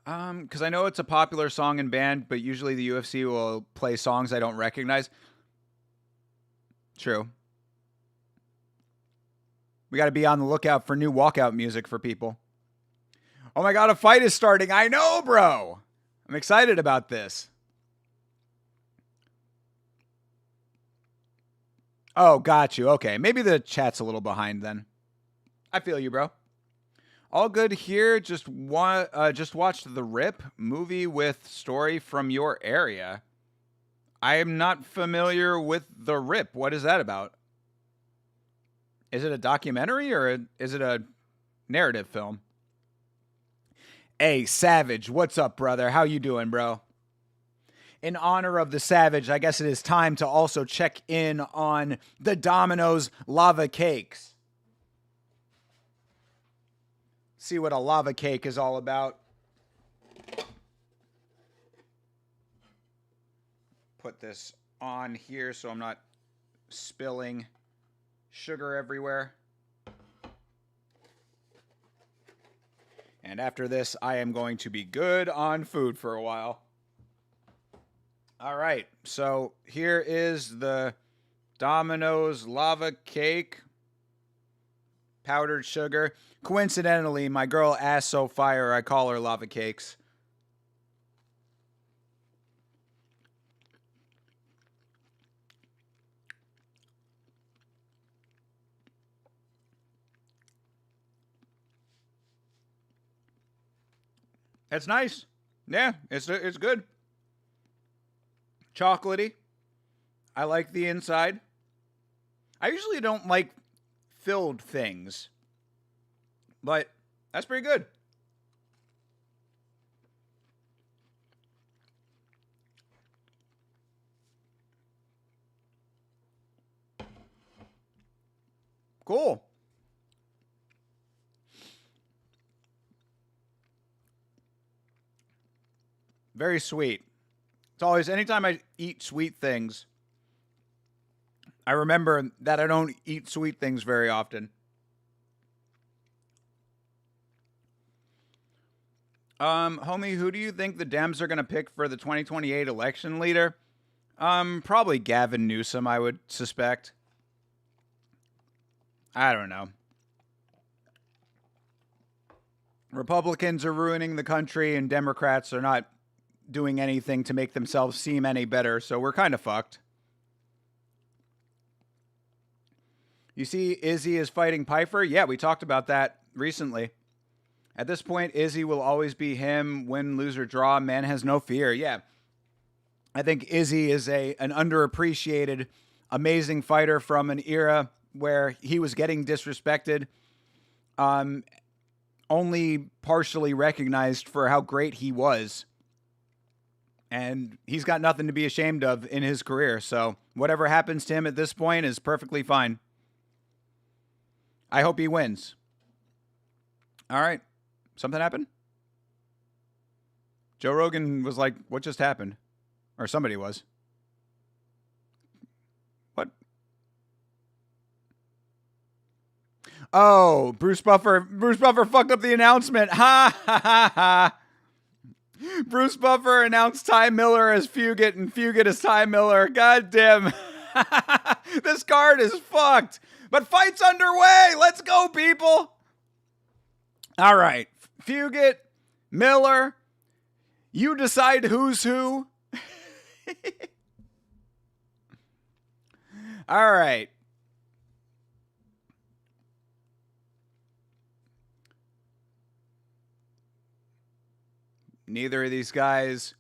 Because I know it's a popular song and band, but usually the UFC will play songs I don't recognize. True. We got to be on the lookout for new walkout music for people. Oh my God, a fight is starting. I know, bro. I'm excited about this. Oh, got you. Okay, maybe the chat's a little behind then. I feel you, bro. All good here. Just watched The Rip movie with story from your area. I am not familiar with The Rip. What is that about? Is it a documentary or is it a narrative film? Hey, Savage, what's up, brother? How you doing, bro? In honor of the Savage, I guess it is time to also check in on the Domino's lava cakes. see what a lava cake is all about. Put this on here so I'm not spilling sugar everywhere. And after this, I am going to be good on food for a while. All right, so here is the Domino's lava cake. Powdered sugar. Coincidentally, my girl ass so fire, I call her lava cakes. It's nice. Yeah, it's good. Chocolatey. I like the inside. I usually don't like filled things, but that's pretty good. Cool. Very sweet. It's always, anytime I eat sweet things, I remember that I don't eat sweet things very often. Homie, who do you think the Dems are going to pick for the 2028 election leader? Probably Gavin Newsom, I would suspect. I don't know. Republicans are ruining the country and Democrats are not doing anything to make themselves seem any better, so we're kind of fucked. You see, Izzy is fighting Piper? Yeah, we talked about that recently. At this point, Izzy will always be him. Win, lose, or draw. Man has no fear. Yeah. I think Izzy is an underappreciated, amazing fighter from an era where he was getting disrespected. Only partially recognized for how great he was. And he's got nothing to be ashamed of in his career. So whatever happens to him at this point is perfectly fine. I hope he wins. All right. Something happened? Joe Rogan was like, what just happened? Or somebody was. What? Oh, Bruce Buffer fucked up the announcement. Ha ha ha ha. Bruce Buffer announced Ty Miller as Fugit and Fugit as Ty Miller. God damn. This card is fucked. But fight's underway. Let's go, people. All right. Fugit, Miller, you decide who's who. All right. Neither of these guys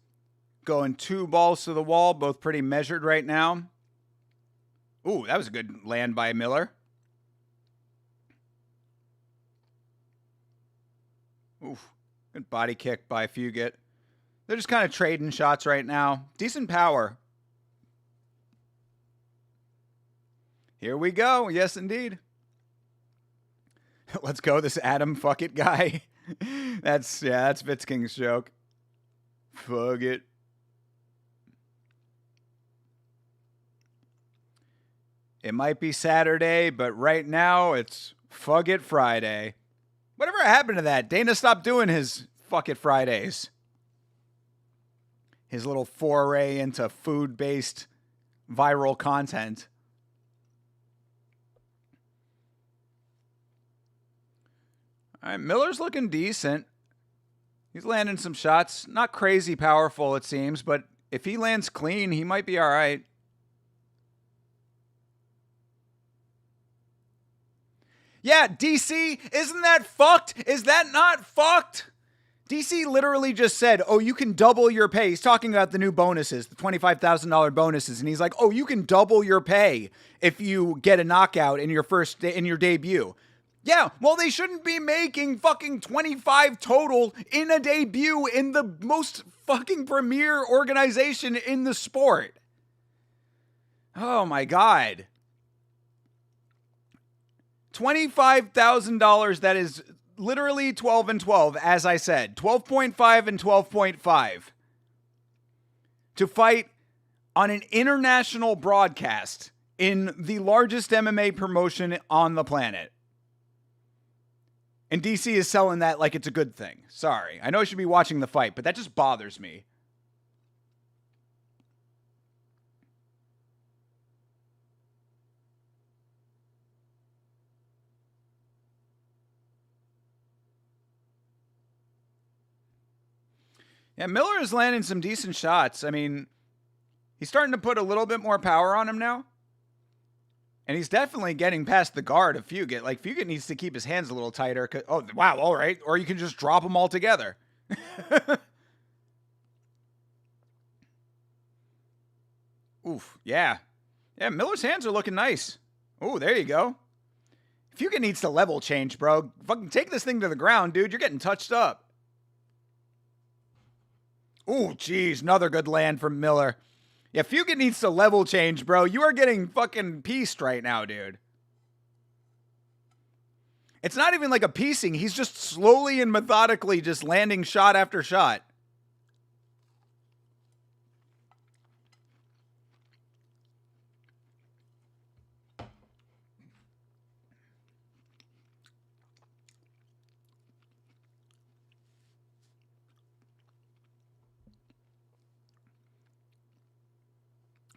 going 2 balls to the wall, both pretty measured right now. Ooh, that was a good land by Miller. Oof, good body kick by Fugit. They're just kind of trading shots right now. Decent power. Here we go. Yes, indeed. Let's go, this Adam fuck it guy. That's Fitz King's joke. Fuck it. It might be Saturday, but right now it's Fuck It Friday. Whatever happened to that? Dana stopped doing his Fuck It Fridays. His little foray into food-based viral content. All right, Miller's looking decent. He's landing some shots. Not crazy powerful, it seems, but if he lands clean, he might be all right. Yeah, DC, isn't that fucked? Is that not fucked? DC literally just said, oh, you can double your pay. He's talking about the new bonuses, the $25,000 bonuses. And he's like, oh, you can double your pay if you get a knockout in your in your debut. Yeah, well, they shouldn't be making fucking 25 total in a debut in the most fucking premier organization in the sport. Oh my God. $25,000, that is literally 12 and 12, as I said, 12.5 and 12.5 to fight on an international broadcast in the largest MMA promotion on the planet. And DC is selling that like it's a good thing. Sorry. I know I should be watching the fight, but that just bothers me. Yeah, Miller is landing some decent shots. I mean, he's starting to put a little bit more power on him now. And he's definitely getting past the guard of Fugit. Like, Fugit needs to keep his hands a little tighter. Oh, wow, all right. Or you can just drop them all together. Oof, yeah. Yeah, Miller's hands are looking nice. Oh, there you go. Fugit needs to level change, bro. Fucking take this thing to the ground, dude. You're getting touched up. Ooh, geez, another good land from Miller. Yeah, Fugit needs to level change, bro. You are getting fucking pieced right now, dude. It's not even like a piecing. He's just slowly and methodically just landing shot after shot.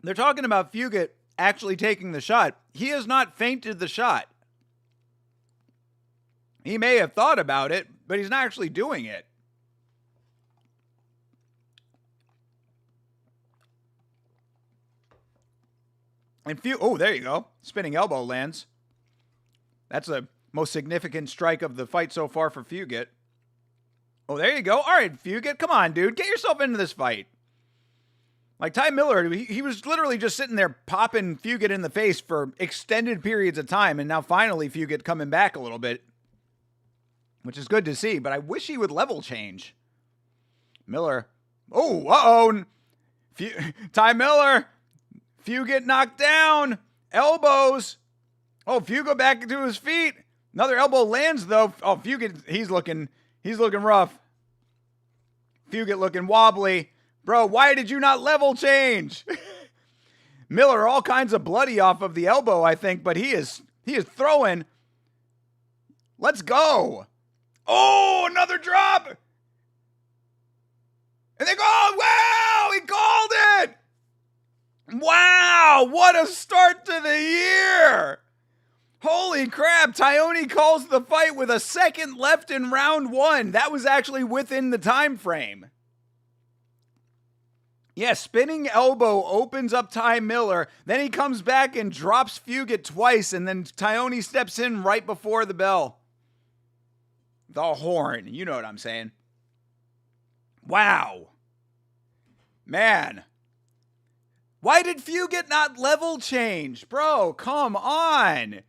They're talking about Fugit actually taking the shot. He has not feinted the shot. He may have thought about it, but he's not actually doing it. And oh, there you go. Spinning elbow lands. That's the most significant strike of the fight so far for Fugit. Oh, there you go. All right, Fugit, come on, dude. Get yourself into this fight. Like Ty Miller, he was literally just sitting there popping Fugit in the face for extended periods of time, and now finally Fugit coming back a little bit, which is good to see, but I wish he would level change. Miller. Oh, uh-oh. Ty Miller. Fugit knocked down. Elbows. Oh, Fugit back to his feet. Another elbow lands, though. Oh, Fugit, he's looking rough. Fugit looking wobbly. Bro, why did you not level change? Miller all kinds of bloody off of the elbow, I think, but he is throwing. Let's go. Oh, another drop. And they go, oh, wow, he called it. Wow, what a start to the year. Holy crap, Tyone calls the fight with a second left in round one. That was actually within the time frame. Yeah, spinning elbow opens up Ty Miller. Then he comes back and drops Fugit twice, and then Tyone steps in right before the bell. The horn. You know what I'm saying. Wow. Man. Why did Fugit not level change? Bro, come on.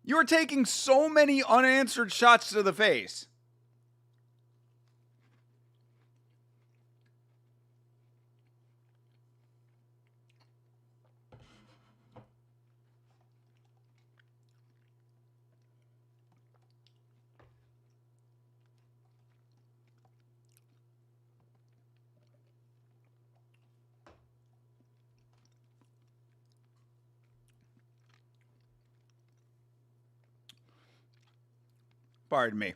You are taking so many unanswered shots to the face. Pardon me.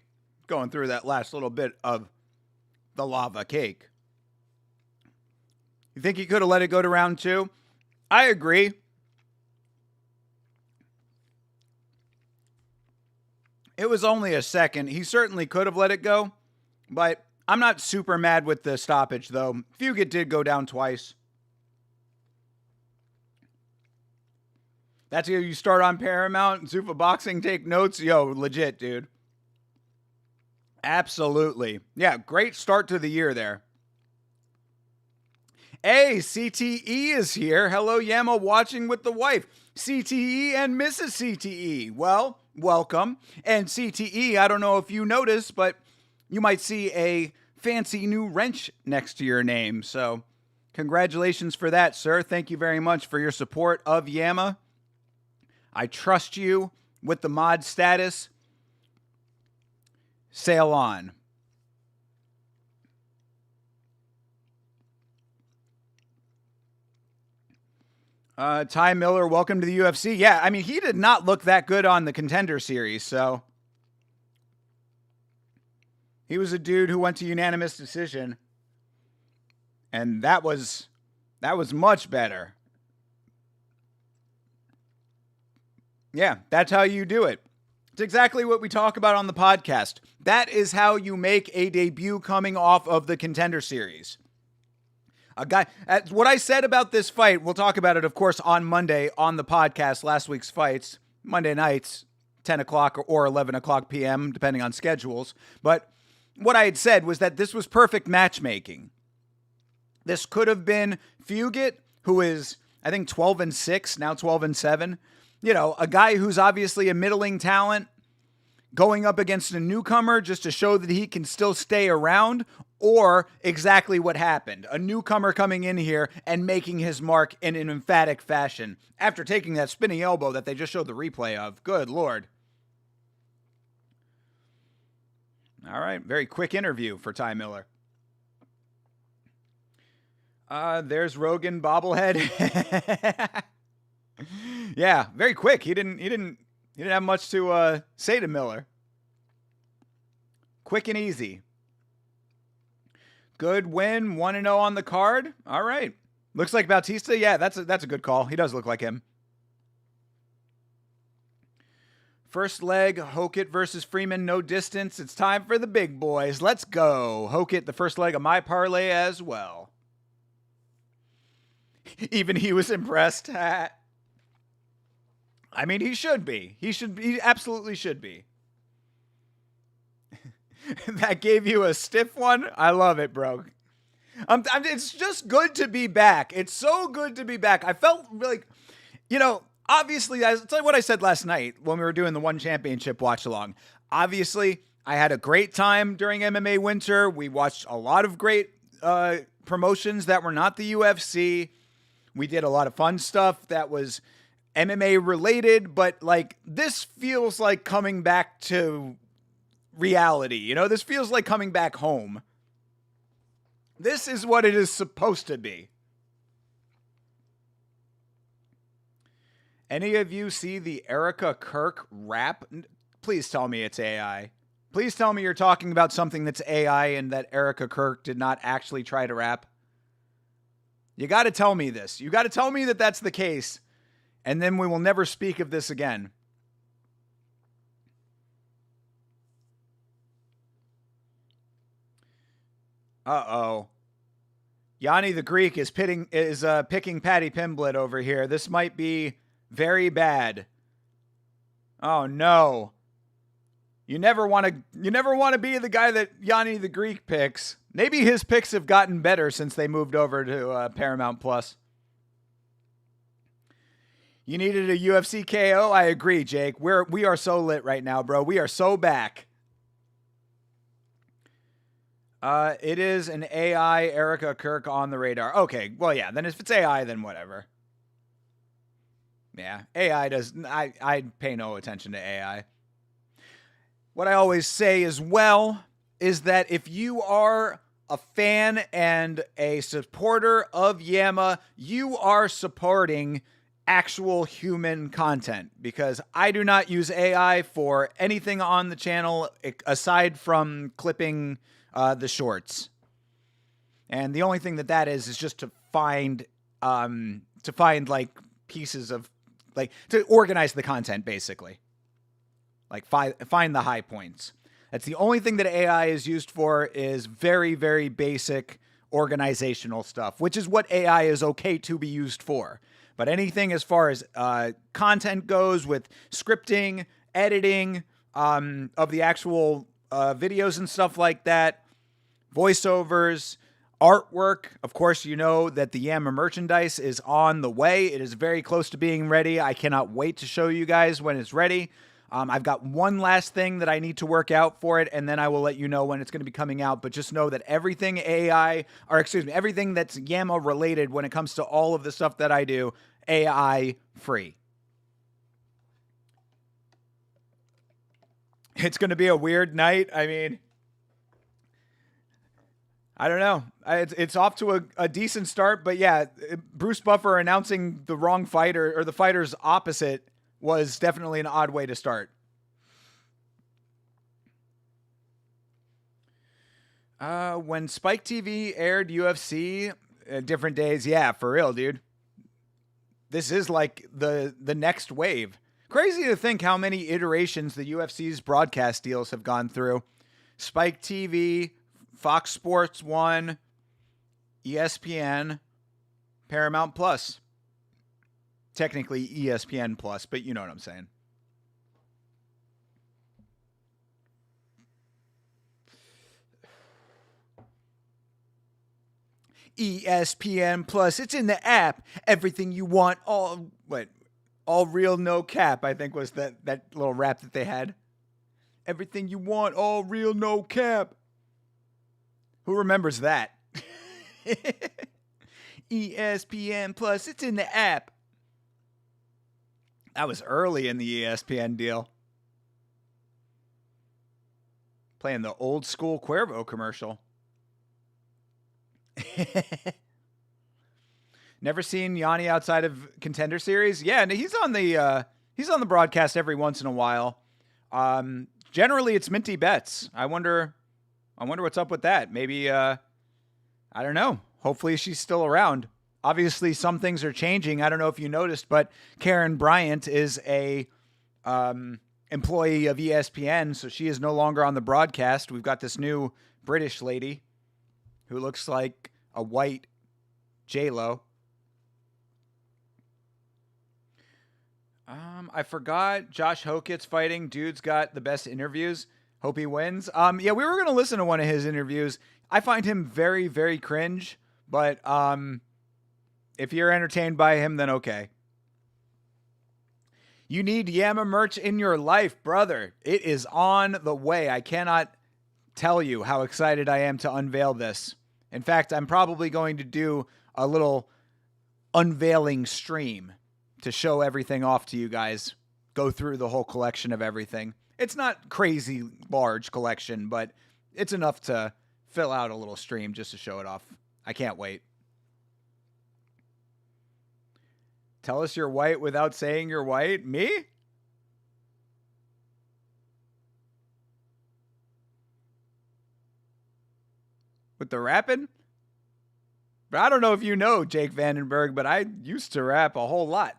Going through that last little bit of the lava cake. You think he could have let it go to round two? I agree. It was only a second. He certainly could have let it go, but I'm not super mad with the stoppage, though. Fugit did go down twice. That's how you start on Paramount and Zuffa Boxing, take notes. Yo, legit, dude. Absolutely. Yeah, great start to the year there. Hey, CTE is here. Hello, Yama, watching with the wife. CTE and Mrs. CTE. Well, welcome. And CTE, I don't know if you noticed, but you might see a fancy new wrench next to your name. So congratulations for that, sir. Thank you very much for your support of Yama. I trust you with the mod status. sail on. Ty Miller, welcome to the UFC. Yeah, I mean, he did not look that good on the Contender Series, so he was a dude who went to unanimous decision, and that was much better. Yeah, that's how you do it. It's exactly what we talk about on the podcast. That is how you make a debut coming off of the Contender Series. A guy, what I said about this fight, we'll talk about it, of course, on Monday on the podcast, last week's fights, Monday nights, 10 o'clock or 11 o'clock p.m., depending on schedules. But what I had said was that this was perfect matchmaking. This could have been Fugit, who is, I think, 12-6, now 12-7. You know, a guy who's obviously a middling talent going up against a newcomer just to show that he can still stay around, or exactly what happened. A newcomer coming in here and making his mark in an emphatic fashion after taking that spinning elbow that they just showed the replay of. Good Lord. All right, very quick interview for Ty Miller. There's Rogan bobblehead. Yeah, very quick. He didn't have much to say to Miller. Quick and easy. Good win, 1-0 on the card. All right. Looks like Bautista. Yeah, that's a good call. He does look like him. First leg, Hokit versus Freeman, no distance. It's time for the big boys. Let's go. Hokit, the first leg of my parlay as well. Even he was impressed. I mean, he should be. He absolutely should be. That gave you a stiff one? I love it, bro. It's just good to be back. It's so good to be back. I felt like, obviously, I'll tell you what I said last night when we were doing the One Championship watch along. Obviously, I had a great time during MMA Winter. We watched a lot of great promotions that were not the UFC. We did a lot of fun stuff that was MMA related, but like this feels like coming back to reality. This feels like coming back home. This is what it is supposed to be. Any of you see the Erica Kirk rap? Please tell me it's AI. Please tell me you're talking about something that's AI and that Erica Kirk did not actually try to rap. You got to tell me this. You got to tell me that that's the case, and then we will never speak of this again. Uh-oh. Yanni the Greek is picking Patty Pimblett over here. This might be very bad. Oh no. You never want to be the guy that Yanni the Greek picks. Maybe his picks have gotten better since they moved over to Paramount Plus. You needed a UFC KO? I agree, Jake. We are so lit right now, bro. We are so back. It is an AI Erica Kirk on the radar. Okay, well, yeah, then if it's AI, then whatever. Yeah, AI does... I pay no attention to AI. What I always say as well is that if you are a fan and a supporter of Yama, you are supporting actual human content, because I do not use AI for anything on the channel aside from clipping the shorts. And the only thing that is just to find like pieces of, like, to organize the content, basically. Like find the high points. That's the only thing that AI is used for, is very, very basic organizational stuff, which is what AI is okay to be used for. But anything as far as content goes, with scripting, editing of the actual videos and stuff like that, voiceovers, artwork. Of course, you know that the Yama merchandise is on the way. It is very close to being ready. I cannot wait to show you guys when it's ready. I've got one last thing that I need to work out for it, and then I will let you know when it's going to be coming out. But just know that everything everything that's Yama related when it comes to all of the stuff that I do, AI free. It's going to be a weird night. I mean, I don't know. It's off to a decent start, but yeah, Bruce Buffer announcing the wrong fighter or the fighter's opposite was definitely an odd way to start. When Spike TV aired UFC, different days, yeah, for real, dude. This is like the next wave. Crazy to think how many iterations the UFC's broadcast deals have gone through. Spike TV, Fox Sports 1, ESPN, Paramount Plus. Technically ESPN Plus, but you know what I'm saying. ESPN Plus. It's in the app. Everything you want, all real, no cap, I think was that little rap that they had. Everything you want, all real, no cap. Who remembers that? ESPN Plus. It's in the app. That was early in the ESPN deal. Playing the old school Cuervo commercial. Never seen Yanni outside of Contender Series. Yeah, he's on the broadcast every once in a while. Generally, it's Minty Bets. I wonder what's up with that. Maybe I don't know. Hopefully, she's still around. Obviously, some things are changing. I don't know if you noticed, but Karen Bryant is a employee of ESPN, so she is no longer on the broadcast. We've got this new British lady who looks like a white J-Lo. I forgot Josh Hokett's fighting. Dude's got the best interviews. Hope he wins. Yeah, we were going to listen to one of his interviews. I find him very, very cringe, but if you're entertained by him, then okay. You need Yama merch in your life, brother. It is on the way. I cannot tell you how excited I am to unveil this. In fact, I'm probably going to do a little unveiling stream to show everything off to you guys. Go through the whole collection of everything. It's not crazy large collection, but it's enough to fill out a little stream just to show it off. I can't wait. Tell us you're white without saying you're white? Me? With the rapping? But I don't know if you know, Jake Vandenberg, but I used to rap a whole lot.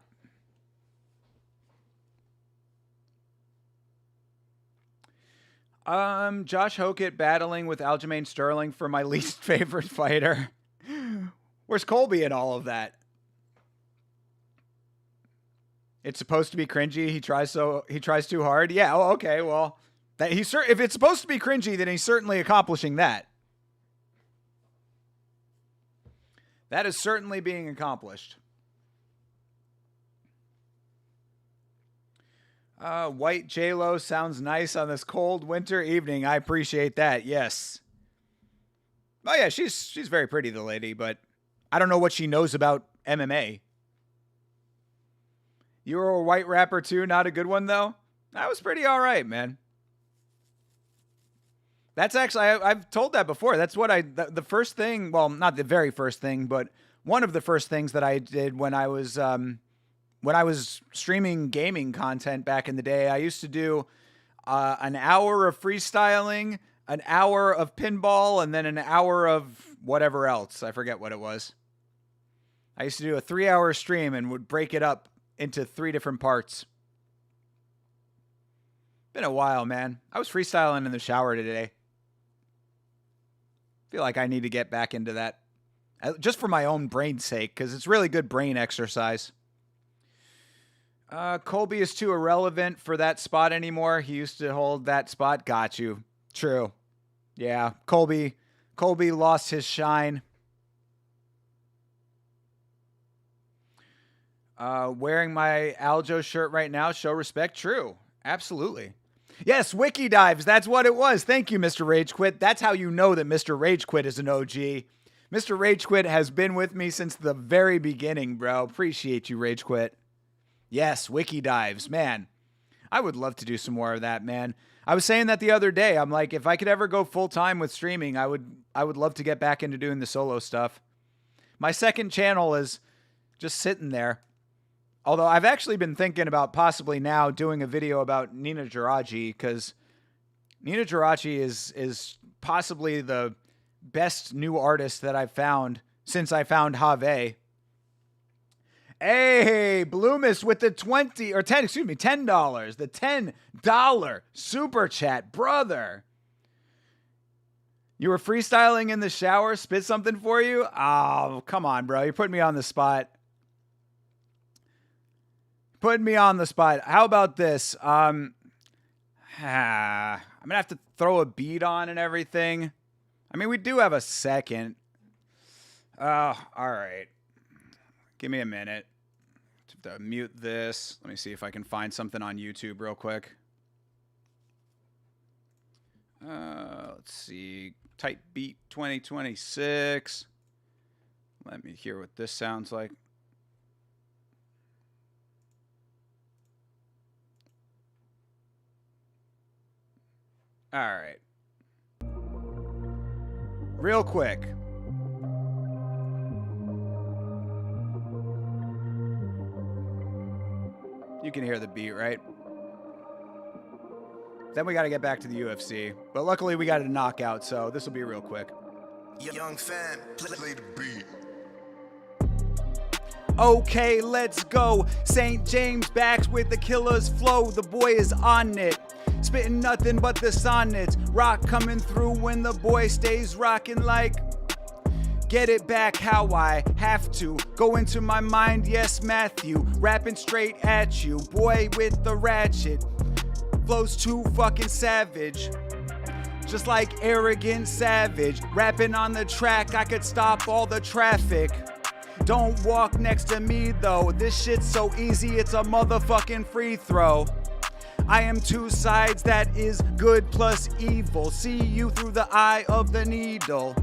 Josh Hokett battling with Aljamain Sterling for my least favorite fighter. Where's Colby in all of that? It's supposed to be cringy. He tries too hard. Yeah. Oh, okay. Well, if it's supposed to be cringy, then he's certainly accomplishing that. That is certainly being accomplished. White J-Lo sounds nice on this cold winter evening. I appreciate that. Yes. Oh yeah, she's very pretty, the lady, but I don't know what she knows about MMA. You were a white rapper too, not a good one though? That was pretty all right, man. That's actually, I've told that before. That's what the first thing, well, not the very first thing, but one of the first things that I did when I was streaming gaming content back in the day. I used to do an hour of freestyling, an hour of pinball, and then an hour of whatever else. I forget what it was. I used to do a 3-hour stream and would break it up into 3 different parts. Been a while, man. I was freestyling in the shower today. Feel like I need to get back into that. Just for my own brain's sake, because it's really good brain exercise. Colby is too irrelevant for that spot anymore. He used to hold that spot. Got you. True. Yeah, Colby lost his shine. Wearing my Aljo shirt right now. Show respect. True. Absolutely. Yes, Wiki Dives. That's what it was. Thank you, Mr. Rage Quit. That's how you know that Mr. Rage Quit is an OG. Mr. Rage Quit has been with me since the very beginning, bro. Appreciate you, Rage Quit. Yes, Wiki Dives. Man, I would love to do some more of that, man. I was saying that the other day. I'm like, if I could ever go full time with streaming, I would love to get back into doing the solo stuff. My second channel is just sitting there. Although I've actually been thinking about possibly now doing a video about Nina Girachi, because Nina Girachi is possibly the best new artist that I've found since I found Have. Hey, Bloomis with the $10, the $10 super chat, brother. You were freestyling in the shower, spit something for you? Oh, come on, bro. You're putting me on the spot. How about this? I'm gonna have to throw a beat on and everything. I mean, we do have a second. All right. Give me a minute to mute this. Let me see if I can find something on YouTube real quick. Let's see. Type beat 2026. Let me hear what this sounds like. All right. Real quick. You can hear the beat, right? Then we got to get back to the UFC. But luckily we got a knockout, so this will be real quick. Young fam, play the beat. Okay, let's go. St. James backs with the killer's flow. The boy is on it. Spitting nothing but the sonnets. Rock coming through when the boy stays rocking like. Get it back how I have to. Go into my mind, yes, Matthew. Rapping straight at you. Boy with the ratchet. Flows too fucking savage. Just like arrogant savage. Rapping on the track, I could stop all the traffic. Don't walk next to me though. This shit's so easy, it's a motherfucking free throw. I am two sides, that is good plus evil. See you through the eye of the needle.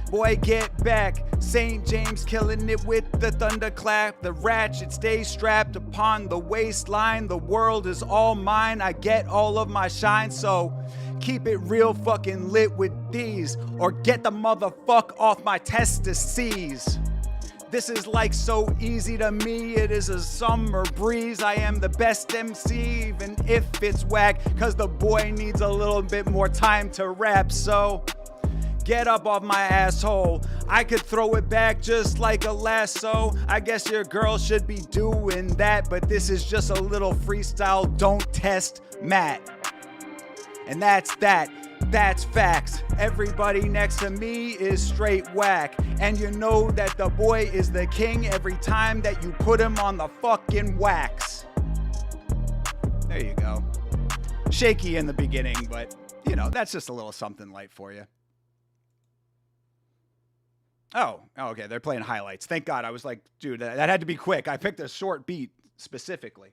Boy, get back. St. James killing it with the thunderclap. The ratchet stays strapped upon the waistline. The world is all mine. I get all of my shine, so keep it real fucking lit with these, or get the motherfuck off my testices. This is like so easy to me, it is a summer breeze. I am the best MC, even if it's whack, cause the boy needs a little bit more time to rap, so get up off my asshole. I could throw it back just like a lasso. I guess your girl should be doing that, but this is just a little freestyle, don't test Matt. And that's that. That's facts. Everybody next to me is straight whack. And you know that the boy is the king every time that you put him on the fucking wax. There you go. Shaky in the beginning, but, you know, that's just a little something light for you. Oh, okay. They're playing highlights. Thank God. I was like, dude, that had to be quick. I picked a short beat specifically.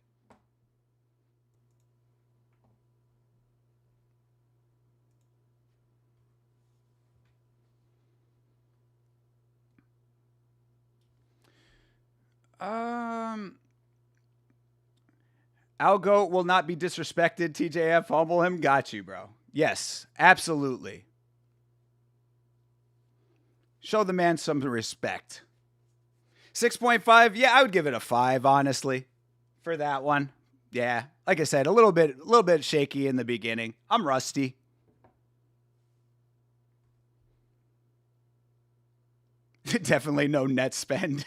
Algo will not be disrespected. TJF, humble him. Got you, bro. Yes, absolutely. Show the man some respect. 6.5. Yeah, I would give it a 5, honestly, for that one. Yeah, like I said, a little bit shaky in the beginning. I'm rusty. Definitely no net spend.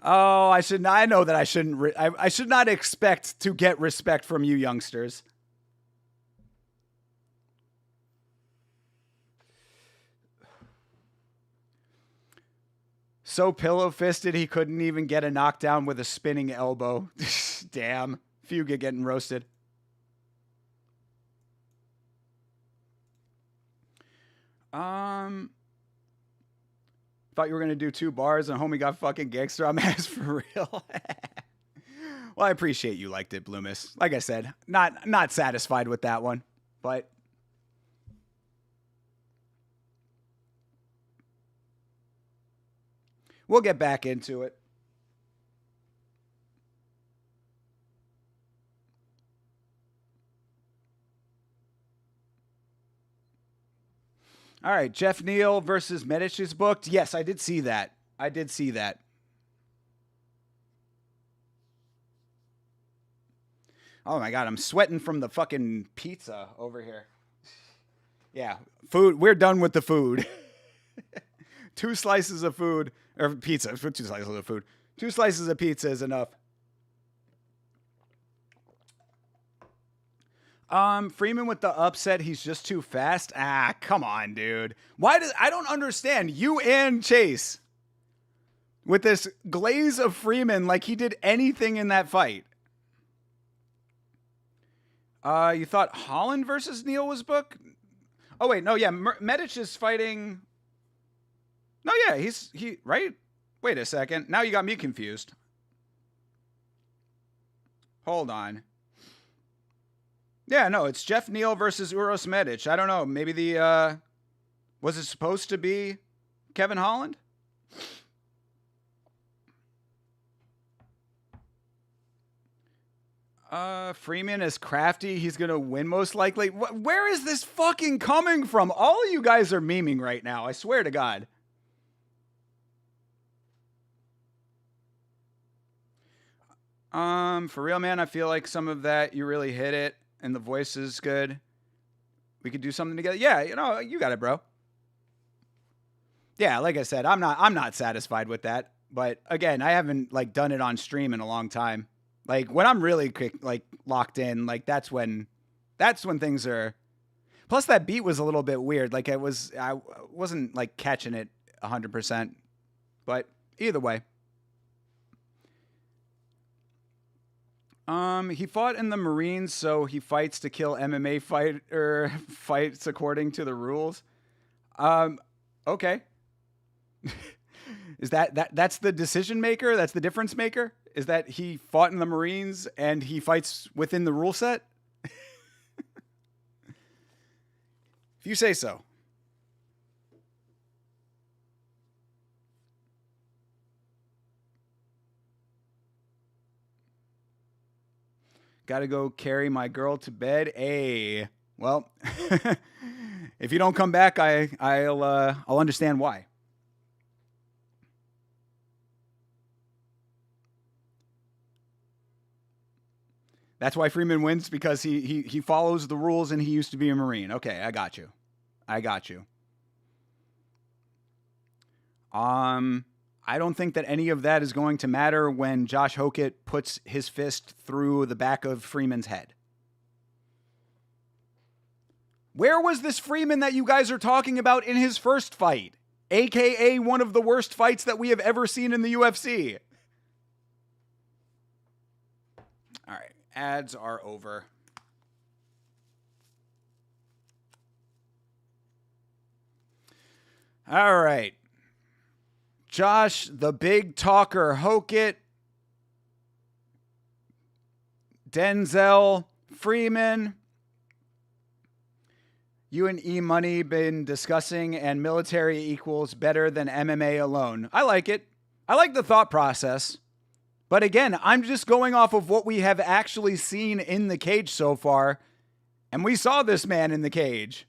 Oh, I should not. I know that I shouldn't. I should not expect to get respect from you youngsters. So pillow-fisted he couldn't even get a knockdown with a spinning elbow. Damn, Fuga getting roasted. Thought you were going to do 2 bars and homie got fucking gangster on my ass for real. Well, I appreciate you liked it, Bloomis. Like I said, not satisfied with that one, but we'll get back into it. All right, Jeff Neal versus Medic is booked. Yes, I did see that. I did see that. Oh my God, I'm sweating from the fucking pizza over here. Yeah, food. We're done with the food. 2 slices of food, or pizza. 2 slices of food. 2 slices of pizza is enough. Freeman with the upset. He's just too fast. Ah, come on, dude. I don't understand you and Chase with this glaze of Freeman like he did anything in that fight. You thought Holland versus Neal was booked? Oh wait, no, yeah, Medic is fighting. No, yeah, he right. Wait a second. Now you got me confused. Hold on. Yeah, no, it's Jeff Neal versus Uros Medic. I don't know. Maybe was it supposed to be Kevin Holland? Freeman is crafty. He's going to win most likely. Where is this fucking coming from? All of you guys are memeing right now. I swear to God. For real, man, I feel like some of that, you really hit it. And the voice is good. We could do something together. Yeah, you got it, bro. Yeah, like I said, I'm not satisfied with that. But again, I haven't done it on stream in a long time. Like when I'm really locked in, that's when things are. Plus that beat was a little bit weird. I wasn't catching it 100%. But either way. He fought in the Marines, so he fights to kill MMA fights according to the rules. Okay. Is that's the decision maker? That's the difference maker? Is that he fought in the Marines and he fights within the rule set? If you say so. Got to go carry my girl to bed. Hey, well, if you don't come back, I'll understand why. That's why Freeman wins, because he follows the rules and he used to be a Marine. Okay, I got you. I don't think that any of that is going to matter when Josh Hokett puts his fist through the back of Freeman's head. Where was this Freeman that you guys are talking about in his first fight? AKA one of the worst fights that we have ever seen in the UFC. All right, ads are over. All right. Josh, the big talker, Hokett, Denzel, Freeman. You and E-Money been discussing, and military equals better than MMA alone. I like it. I like the thought process. But again, I'm just going off of what we have actually seen in the cage so far. And we saw this man in the cage.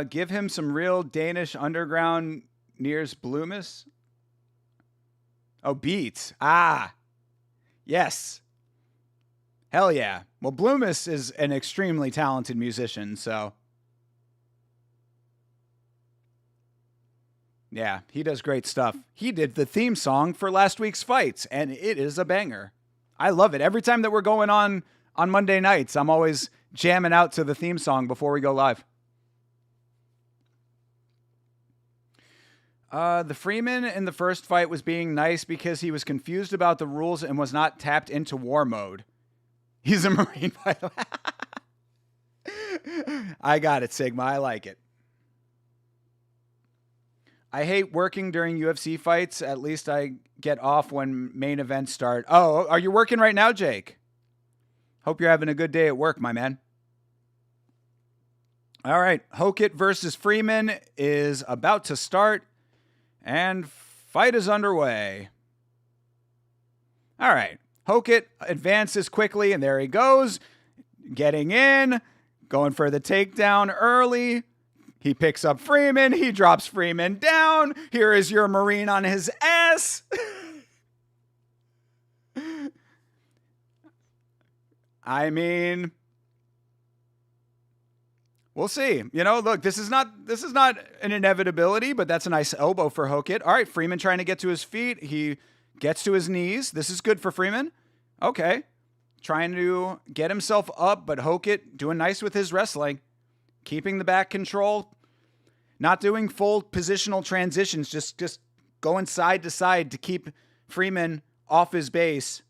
Give him some real Danish underground Nears Bloomis. Oh, beats. Ah, yes. Hell yeah. Well, Bloomis is an extremely talented musician, so. Yeah, he does great stuff. He did the theme song for last week's fights, and it is a banger. I love it. Every time that we're going on Monday nights, I'm always jamming out to the theme song before we go live. The Freeman in the first fight was being nice because he was confused about the rules and was not tapped into war mode. He's a Marine pilot. I got it, Sigma. I like it. I hate working during UFC fights. At least I get off when main events start. Oh, are you working right now, Jake? Hope you're having a good day at work, my man. All right. Hokett versus Freeman is about to start. And fight is underway. All right. Hokit advances quickly, and there he goes. Getting in, going for the takedown early. He picks up Freeman. He drops Freeman down. Here is your Marine on his ass. I mean, we'll see. You know, look, this is not an inevitability, but that's a nice elbow for Hokit. All right, Freeman trying to get to his feet. He gets to his knees. This is good for Freeman. Okay. Trying to get himself up, but Hokit doing nice with his wrestling. Keeping the back control. Not doing full positional transitions, just going side to side to keep Freeman off his base.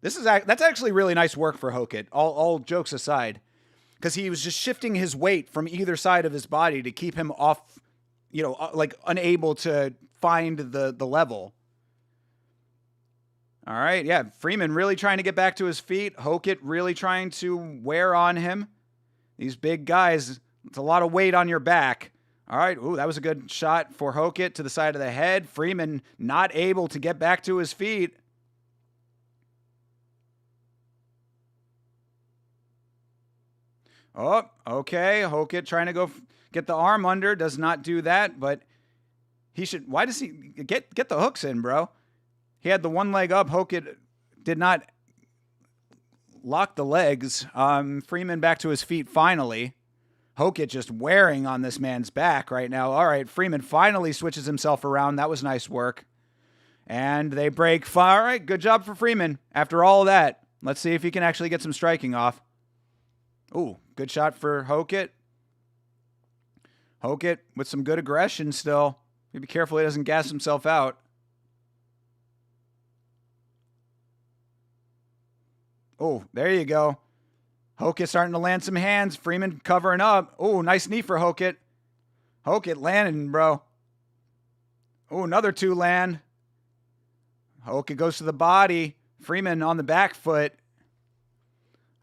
That's actually really nice work for Hokit, all jokes aside. Because he was just shifting his weight from either side of his body to keep him off, like unable to find the level. All right, yeah, Freeman really trying to get back to his feet. Hokit really trying to wear on him. These big guys, it's a lot of weight on your back. All right, ooh, that was a good shot for Hokit to the side of the head. Freeman not able to get back to his feet. Oh, okay. Hokit trying to go get the arm under. Does not do that, but he should. Why does he get the hooks in, bro? He had the one leg up. Hokit did not lock the legs. Freeman back to his feet finally. Hokit just wearing on this man's back right now. All right, Freeman finally switches himself around. That was nice work. And they break. All right, good job for Freeman. After all of that, let's see if he can actually get some striking off. Ooh, good shot for Hokit. Hokit with some good aggression still. Be careful he doesn't gas himself out. Oh, there you go. Hokit starting to land some hands. Freeman covering up. Oh, nice knee for Hokit. Hokit landing, bro. Oh, another two land. Hokit goes to the body. Freeman on the back foot.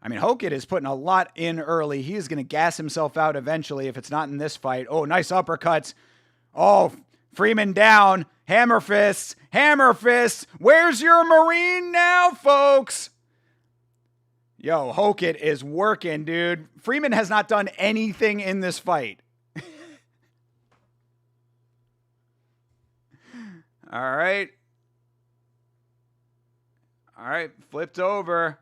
I mean, Hokit is putting a lot in early. He is going to gas himself out eventually if it's not in this fight. Oh, nice uppercuts. Oh, Freeman down. Hammer fists. Hammer fists. Where's your Marine now, folks? Yo, Hokit is working, dude. Freeman has not done anything in this fight. All right. All right, flipped over.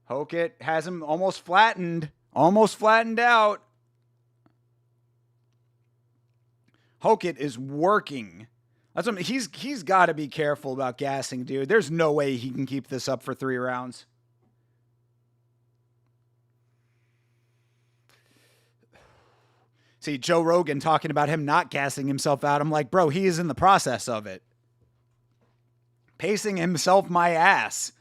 Hokit has him almost flattened out. Hokit is working. That's what he's got to be careful about gassing, dude. There's no way he can keep this up for 3 rounds. See, Joe Rogan talking about him not gassing himself out. I'm like, bro, he is in the process of it. Pacing himself my ass.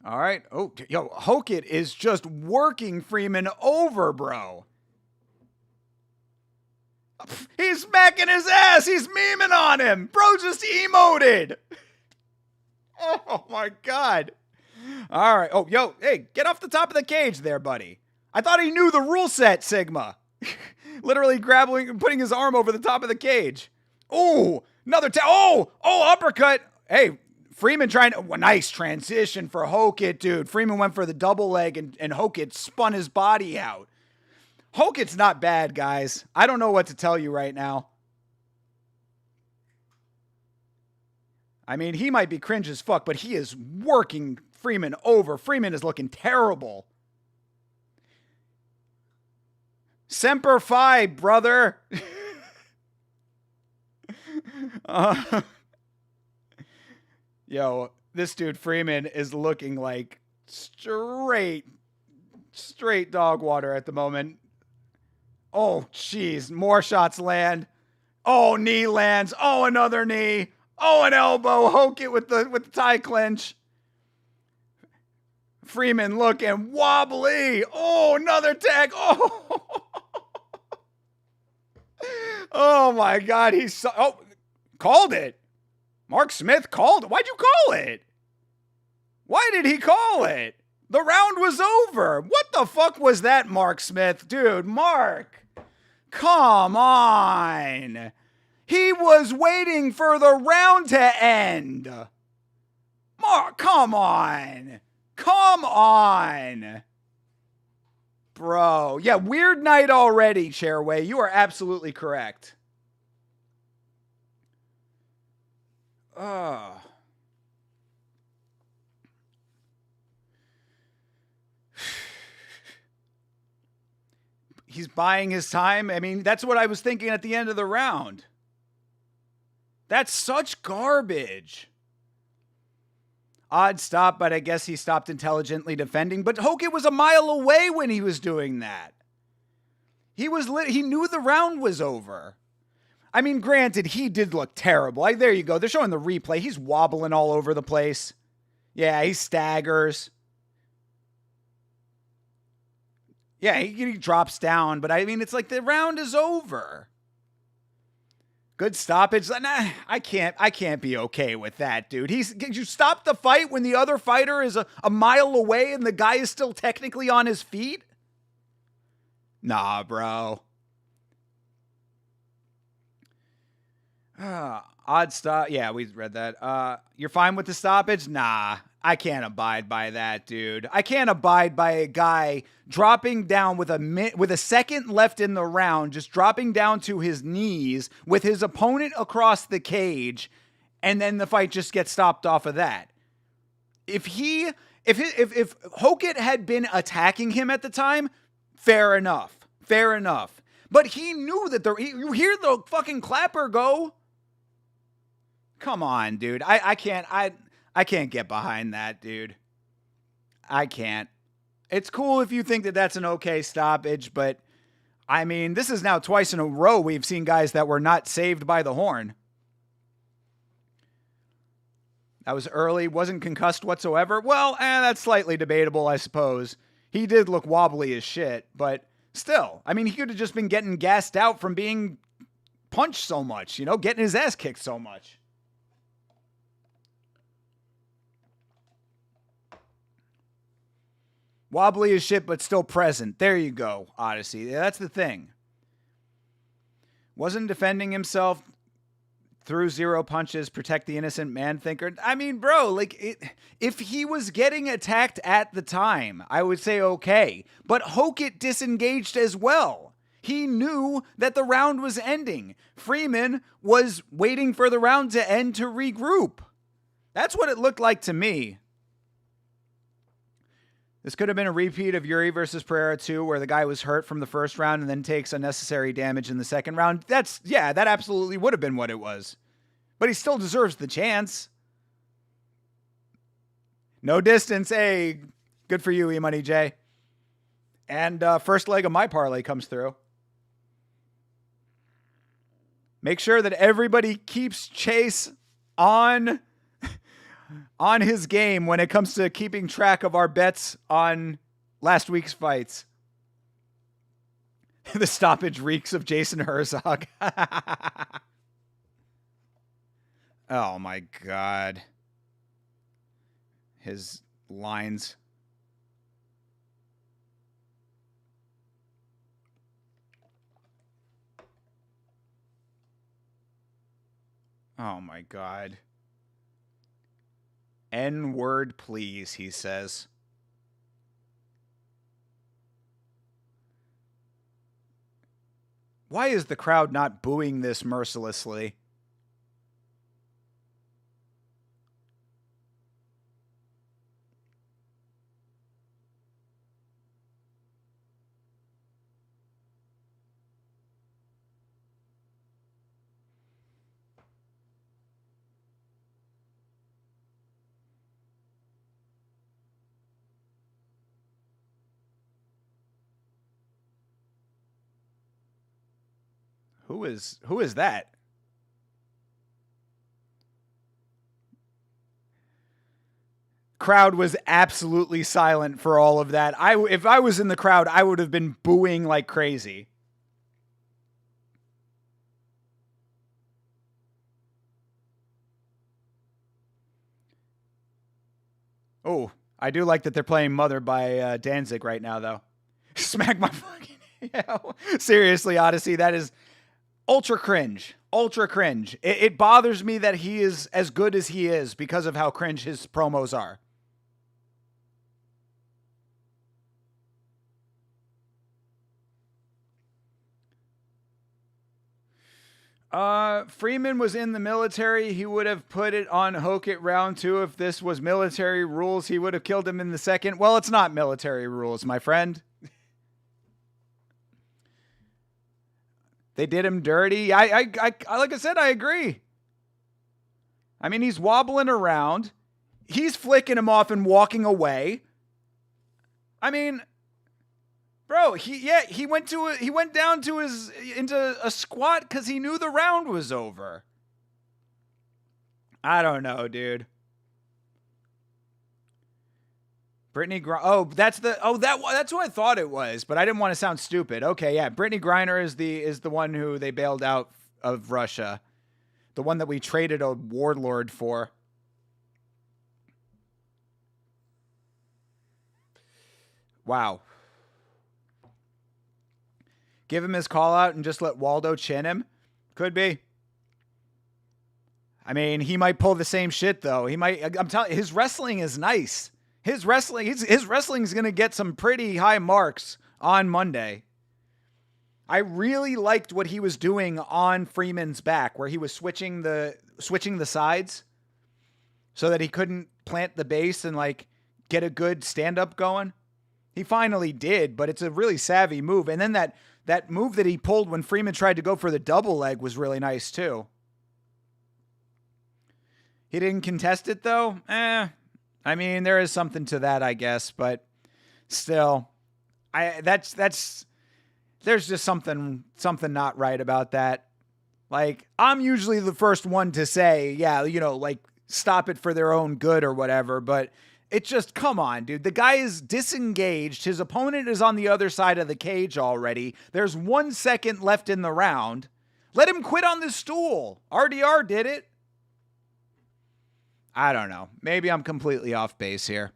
All right. Oh, yo, Hokit is just working Freeman over, bro. He's smacking his ass. He's memeing on him. Bro just emoted. Oh, my God. All right. Oh, yo, hey, get off the top of the cage there, buddy. I thought he knew the rule set, Sigma. Literally grabbing, putting his arm over the top of the cage. Oh, another uppercut. Hey, Freeman trying to, nice transition for Hokit, dude. Freeman went for the double leg and Hokit spun his body out. Hokit's not bad, guys. I don't know what to tell you right now. I mean, he might be cringe as fuck, but he is working Freeman over. Freeman is looking terrible. Semper Fi, brother. Yo, this dude Freeman is looking like straight dog water at the moment. Oh, jeez. More shots land. Oh, knee lands. Oh, another knee. Oh, an elbow. Hokit with the tie clinch. Freeman looking wobbly. Oh, another tag. Oh. Oh, my God. Called it. Mark Smith called. Why'd you call it? Why did he call it? The round was over. What the fuck was that, Mark Smith? Dude, Mark, come on. He was waiting for the round to end. Mark, come on. Come on. Bro. Yeah, weird night already, Chairway. You are absolutely correct. He's buying his time. I mean, that's what I was thinking at the end of the round. That's such garbage. Odd stop, but I guess he stopped intelligently defending. But Hoke was a mile away when he was doing that. He knew the round was over. I mean, granted, he did look terrible. There you go. They're showing the replay. He's wobbling all over the place. Yeah, he staggers. Yeah, he drops down, but I mean, it's like the round is over. Good stoppage. Nah, I can't be okay with that, dude. You stop the fight when the other fighter is a mile away and the guy is still technically on his feet? Nah, bro. Odd stop. Yeah, we read that. You're fine with the stoppage? Nah, I can't abide by that, dude. I can't abide by a guy dropping down with a second left in the round, just dropping down to his knees with his opponent across the cage, and then the fight just gets stopped off of that. If Hoke had been attacking him at the time, fair enough. But he knew that you hear the fucking clapper go. Come on, dude. I can't get behind that, dude. I can't. It's cool if you think that that's an okay stoppage, but I mean, this is now twice in a row we've seen guys that were not saved by the horn. That was early, wasn't concussed whatsoever. Well, that's slightly debatable, I suppose. He did look wobbly as shit, but still, I mean, he could have just been getting gassed out from being punched so much, getting his ass kicked so much. Wobbly as shit, but still present. There you go, Odyssey. Yeah, that's the thing. Wasn't defending himself, threw 0 punches, protect the innocent man thinker. I mean, bro, if he was getting attacked at the time, I would say okay. But Hoke disengaged as well. He knew that the round was ending. Freeman was waiting for the round to end to regroup. That's what it looked like to me. This could have been a repeat of Yuri versus Pereira 2, where the guy was hurt from the first round and then takes unnecessary damage in the second round. That absolutely would have been what it was. But he still deserves the chance. No distance. Hey, good for you, E-Money J. And first leg of my parlay comes through. Make sure that everybody keeps Chase on his game when it comes to keeping track of our bets on last week's fights. The stoppage reeks of Jason Herzog. Oh my God. His lines. Oh my God. N-word, please, he says. Why is the crowd not booing this mercilessly? Who is that? Crowd was absolutely silent for all of that. If I was in the crowd, I would have been booing like crazy. Oh, I do like that they're playing Mother by Danzig right now, though. Smack my fucking... Yeah. Seriously, Odyssey, that is ultra cringe. Ultra cringe. It bothers me that he is as good as he is because of how cringe his promos are. Freeman was in the military. He would have put it on Hokit round 2. If this was military rules, he would have killed him in the second. Well, it's not military rules, my friend. They did him dirty. I like I said, I agree. I mean, he's wobbling around. He's flicking him off and walking away. I mean, bro, he went down to into a squat because he knew the round was over. I don't know, dude. Brittany Griner. That's who I thought it was, but I didn't want to sound stupid. Okay, yeah, Brittany Griner is the one who they bailed out of Russia, the one that we traded a warlord for. Wow. Give him his call out and just let Waldo chin him? Could be. I mean, he might pull the same shit though. He might. I'm telling you, his wrestling is nice. His wrestling is going to get some pretty high marks on Monday. I really liked what he was doing on Freeman's back, where he was switching the sides so that he couldn't plant the base and like get a good stand up going. He finally did, but it's a really savvy move. And then that move that he pulled when Freeman tried to go for the double leg was really nice too. He didn't contest it though. I mean, there is something to that, I guess, but still, there's just something not right about that. Like, I'm usually the first one to say, yeah, like stop it for their own good or whatever, but it's just, come on, dude. The guy is disengaged. His opponent is on the other side of the cage already. There's 1 second left in the round. Let him quit on the stool. RDR did it. I don't know. Maybe I'm completely off base here.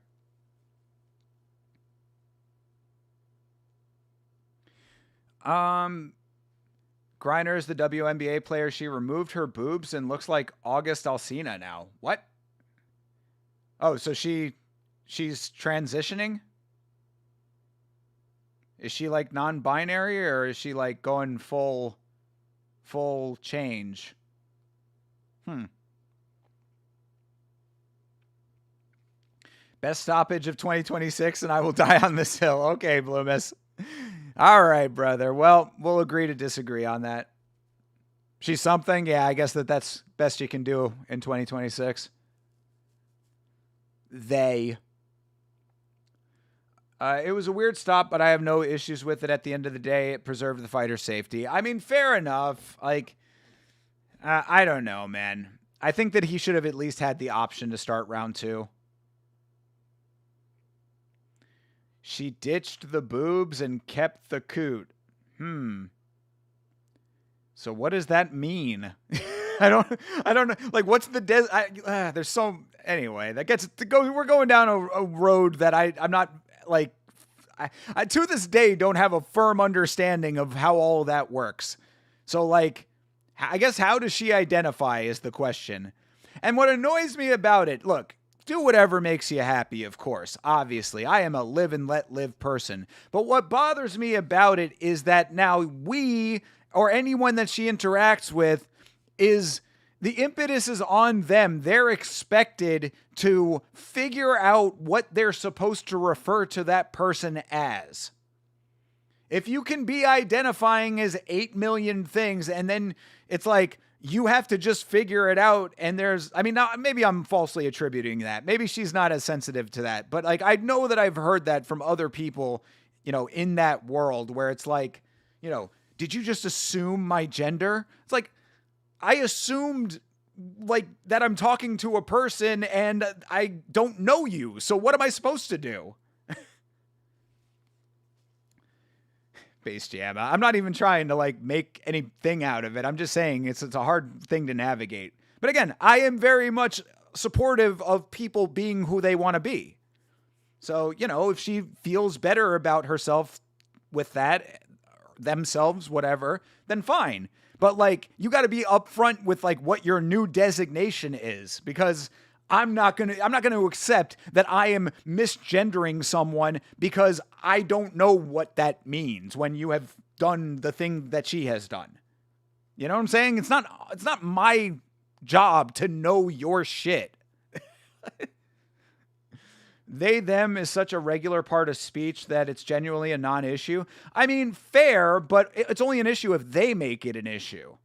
Griner is the WNBA player. She removed her boobs and looks like August Alsina now. What? Oh, so she's transitioning? Is she like non-binary or is she like going full change? Best stoppage of 2026, and I will die on this hill. Okay, Bloomis. All right, brother. Well, we'll agree to disagree on that. She's something. Yeah, I guess that's best you can do in 2026. It was a weird stop, but I have no issues with it. At the end of the day, it preserved the fighter's safety. I mean, fair enough. Like, I don't know, man. I think that he should have at least had the option to start round 2. She ditched the boobs and kept the coot. So what does that mean? I don't know. Like, what's the there's so anyway. That gets to go. We're going down a road that I'm not like. I to this day don't have a firm understanding of how all that works. So like, I guess how does she identify is the question. And what annoys me about it, look. Do whatever makes you happy, of course. Obviously, I am a live and let live person. But what bothers me about it is that now we, or anyone that she interacts with, is the impetus is on them. They're expected to figure out what they're supposed to refer to that person as. If you can be identifying as 8 million things and then it's like, you have to just figure it out. And maybe I'm falsely attributing that. Maybe she's not as sensitive to that. But like, I know that I've heard that from other people, in that world where it's like, did you just assume my gender? It's like, I assumed like that I'm talking to a person and I don't know you. So what am I supposed to do? Base Jam. I'm not even trying to like make anything out of it. I'm just saying it's a hard thing to navigate. But again, I am very much supportive of people being who they want to be. So, you know, if she feels better about herself with that, themselves, whatever, then fine. But like, you got to be upfront with like what your new designation is, because I'm not going to accept that I am misgendering someone because I don't know what that means when you have done the thing that she has done. You know what I'm saying? It's not my job to know your shit. They, them is such a regular part of speech that it's genuinely a non-issue. I mean, fair, but it's only an issue if they make it an issue.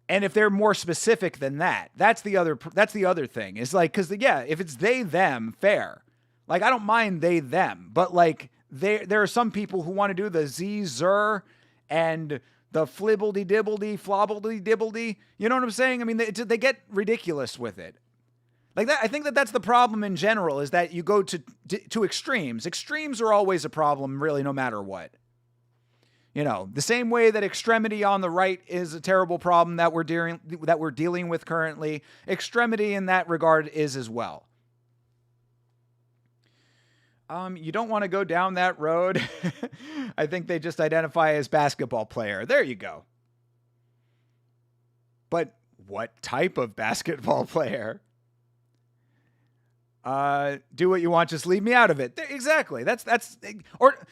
And if they're more specific than that, that's the other thing. Is like, because yeah, if it's they, them, fair. Like, I don't mind they, them, but like there are some people who want to do the z, zer, and the flibbledy dibbledy, flobbledy dibbledy. You know what I'm saying? I mean, they get ridiculous with it. Like that, I think that's the problem in general, is that you go to extremes. Extremes are always a problem, really, no matter what. You know, the same way that extremity on the right is a terrible problem that we're dealing with currently, extremity in that regard is as well. You don't want to go down that road. I think they just identify as basketball player. There you go. But what type of basketball player? Do what you want, just leave me out of it. Exactly. Or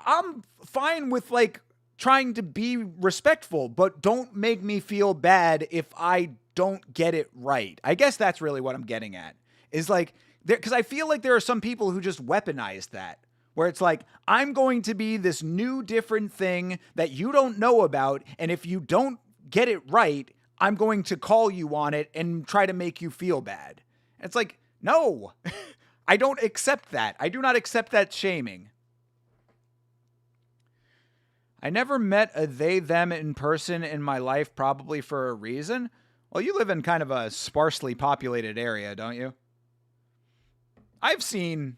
I'm fine with like trying to be respectful, but don't make me feel bad if I don't get it right. I guess that's really what I'm getting at, is like, because I feel like there are some people who just weaponize that, where it's like, I'm going to be this new different thing that you don't know about, and if you don't get it right, I'm going to call you on it and try to make you feel bad. And it's like, no, I don't accept that. I do not accept that shaming. I never met a they, them in person in my life, probably for a reason. Well, you live in kind of a sparsely populated area, don't you? I've seen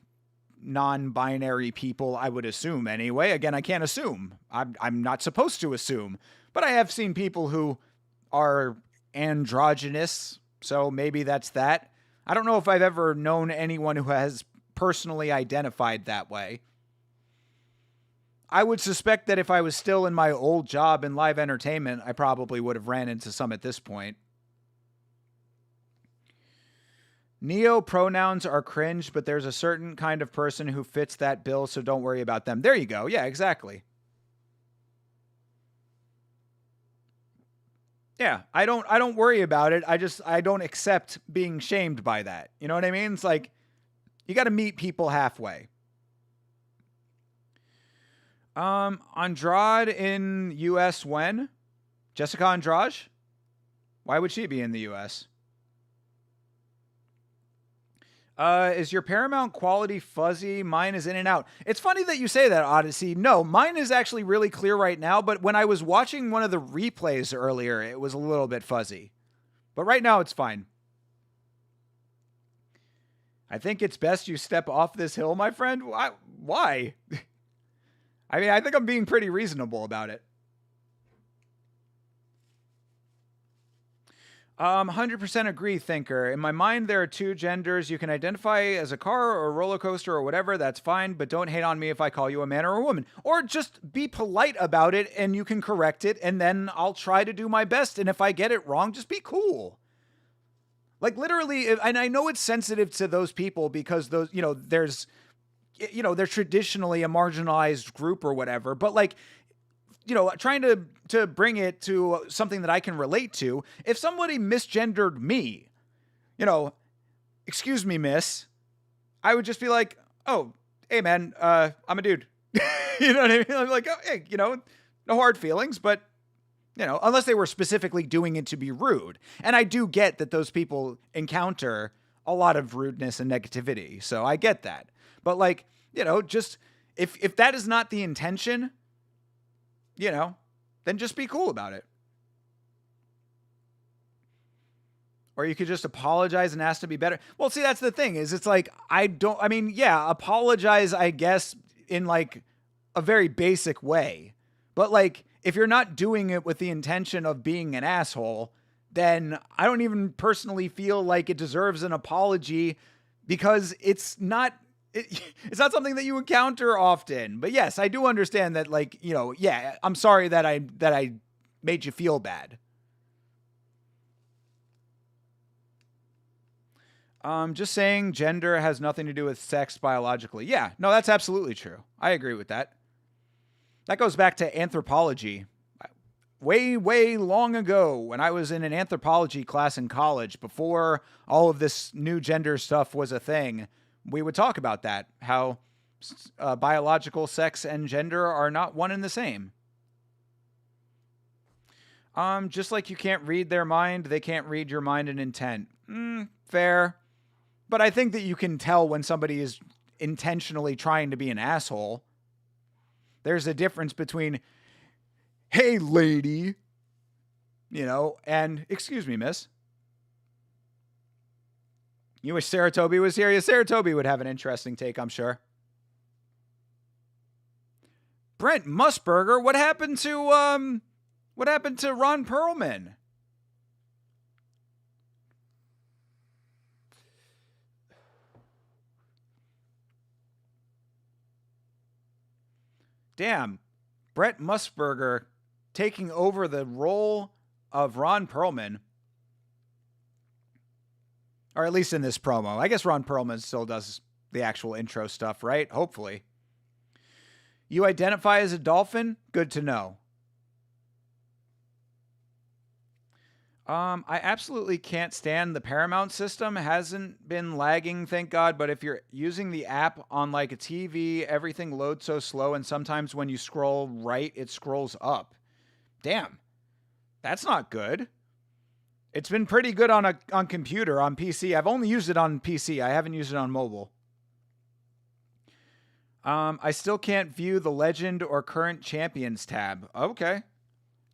non-binary people, I would assume anyway. Again, I can't assume. I'm not supposed to assume. But I have seen people who are androgynous, so maybe that's that. I don't know if I've ever known anyone who has personally identified that way. I would suspect that if I was still in my old job in live entertainment, I probably would have ran into some at this point. Neo pronouns are cringe, but there's a certain kind of person who fits that bill, so don't worry about them. There you go. Yeah, exactly. Yeah, I don't worry about it. I don't accept being shamed by that. You know what I mean? It's like, you got to meet people halfway. Andrade in US when? Jessica Andrade? Why would she be in the US? Is your Paramount quality fuzzy? Mine is in and out. It's funny that you say that, Odyssey. No, mine is actually really clear right now, but when I was watching one of the replays earlier, it was a little bit fuzzy. But right now, it's fine. I think it's best you step off this hill, my friend. Why? I mean, I think I'm being pretty reasonable about it. 100% agree, Thinker. In my mind, there are two genders. You can identify as a car or a roller coaster or whatever. That's fine, but don't hate on me if I call you a man or a woman. Or just be polite about it and you can correct it, and then I'll try to do my best. And if I get it wrong, just be cool. Like, literally, and I know it's sensitive to those people because those, they're traditionally a marginalized group or whatever, but like, trying to bring it to something that I can relate to. If somebody misgendered me, excuse me, miss, I would just be like, oh, hey man, I'm a dude. You know what I mean? I'm like, oh, hey, no hard feelings, but unless they were specifically doing it to be rude. And I do get that those people encounter a lot of rudeness and negativity. So I get that. But like, just if that is not the intention, then just be cool about it. Or you could just apologize and ask to be better. Well, see, that's the thing is it's like, apologize, I guess, in like a very basic way. But like, if you're not doing it with the intention of being an asshole, then I don't even personally feel like it deserves an apology, because it's not something that you encounter often. But yes, I do understand that, like, yeah, I'm sorry that I made you feel bad. Just saying gender has nothing to do with sex biologically. Yeah, no, that's absolutely true. I agree with that. That goes back to anthropology. Way, way long ago, when I was in an anthropology class in college, before all of this new gender stuff was a thing, we would talk about that, how biological sex and gender are not one and the same. Just like you can't read their mind, they can't read your mind and intent. Fair. But I think that you can tell when somebody is intentionally trying to be an asshole. There's a difference between, hey, lady, and excuse me, miss. You wish Sarah Toby was here? Yeah, Sarah Toby would have an interesting take, I'm sure. Brent Musburger, what happened to Ron Perlman? Damn, Brett Musburger taking over the role of Ron Perlman. Or at least in this promo. I guess Ron Perlman still does the actual intro stuff, right? Hopefully. You identify as a dolphin? Good to know. I absolutely can't stand the Paramount system. Hasn't been lagging, thank God. But if you're using the app on like a TV, everything loads so slow. And sometimes when you scroll right, it scrolls up. Damn. That's not good. It's been pretty good on computer, on PC. I've only used it on PC. I haven't used it on mobile. I still can't view the Legend or Current Champions tab. Okay.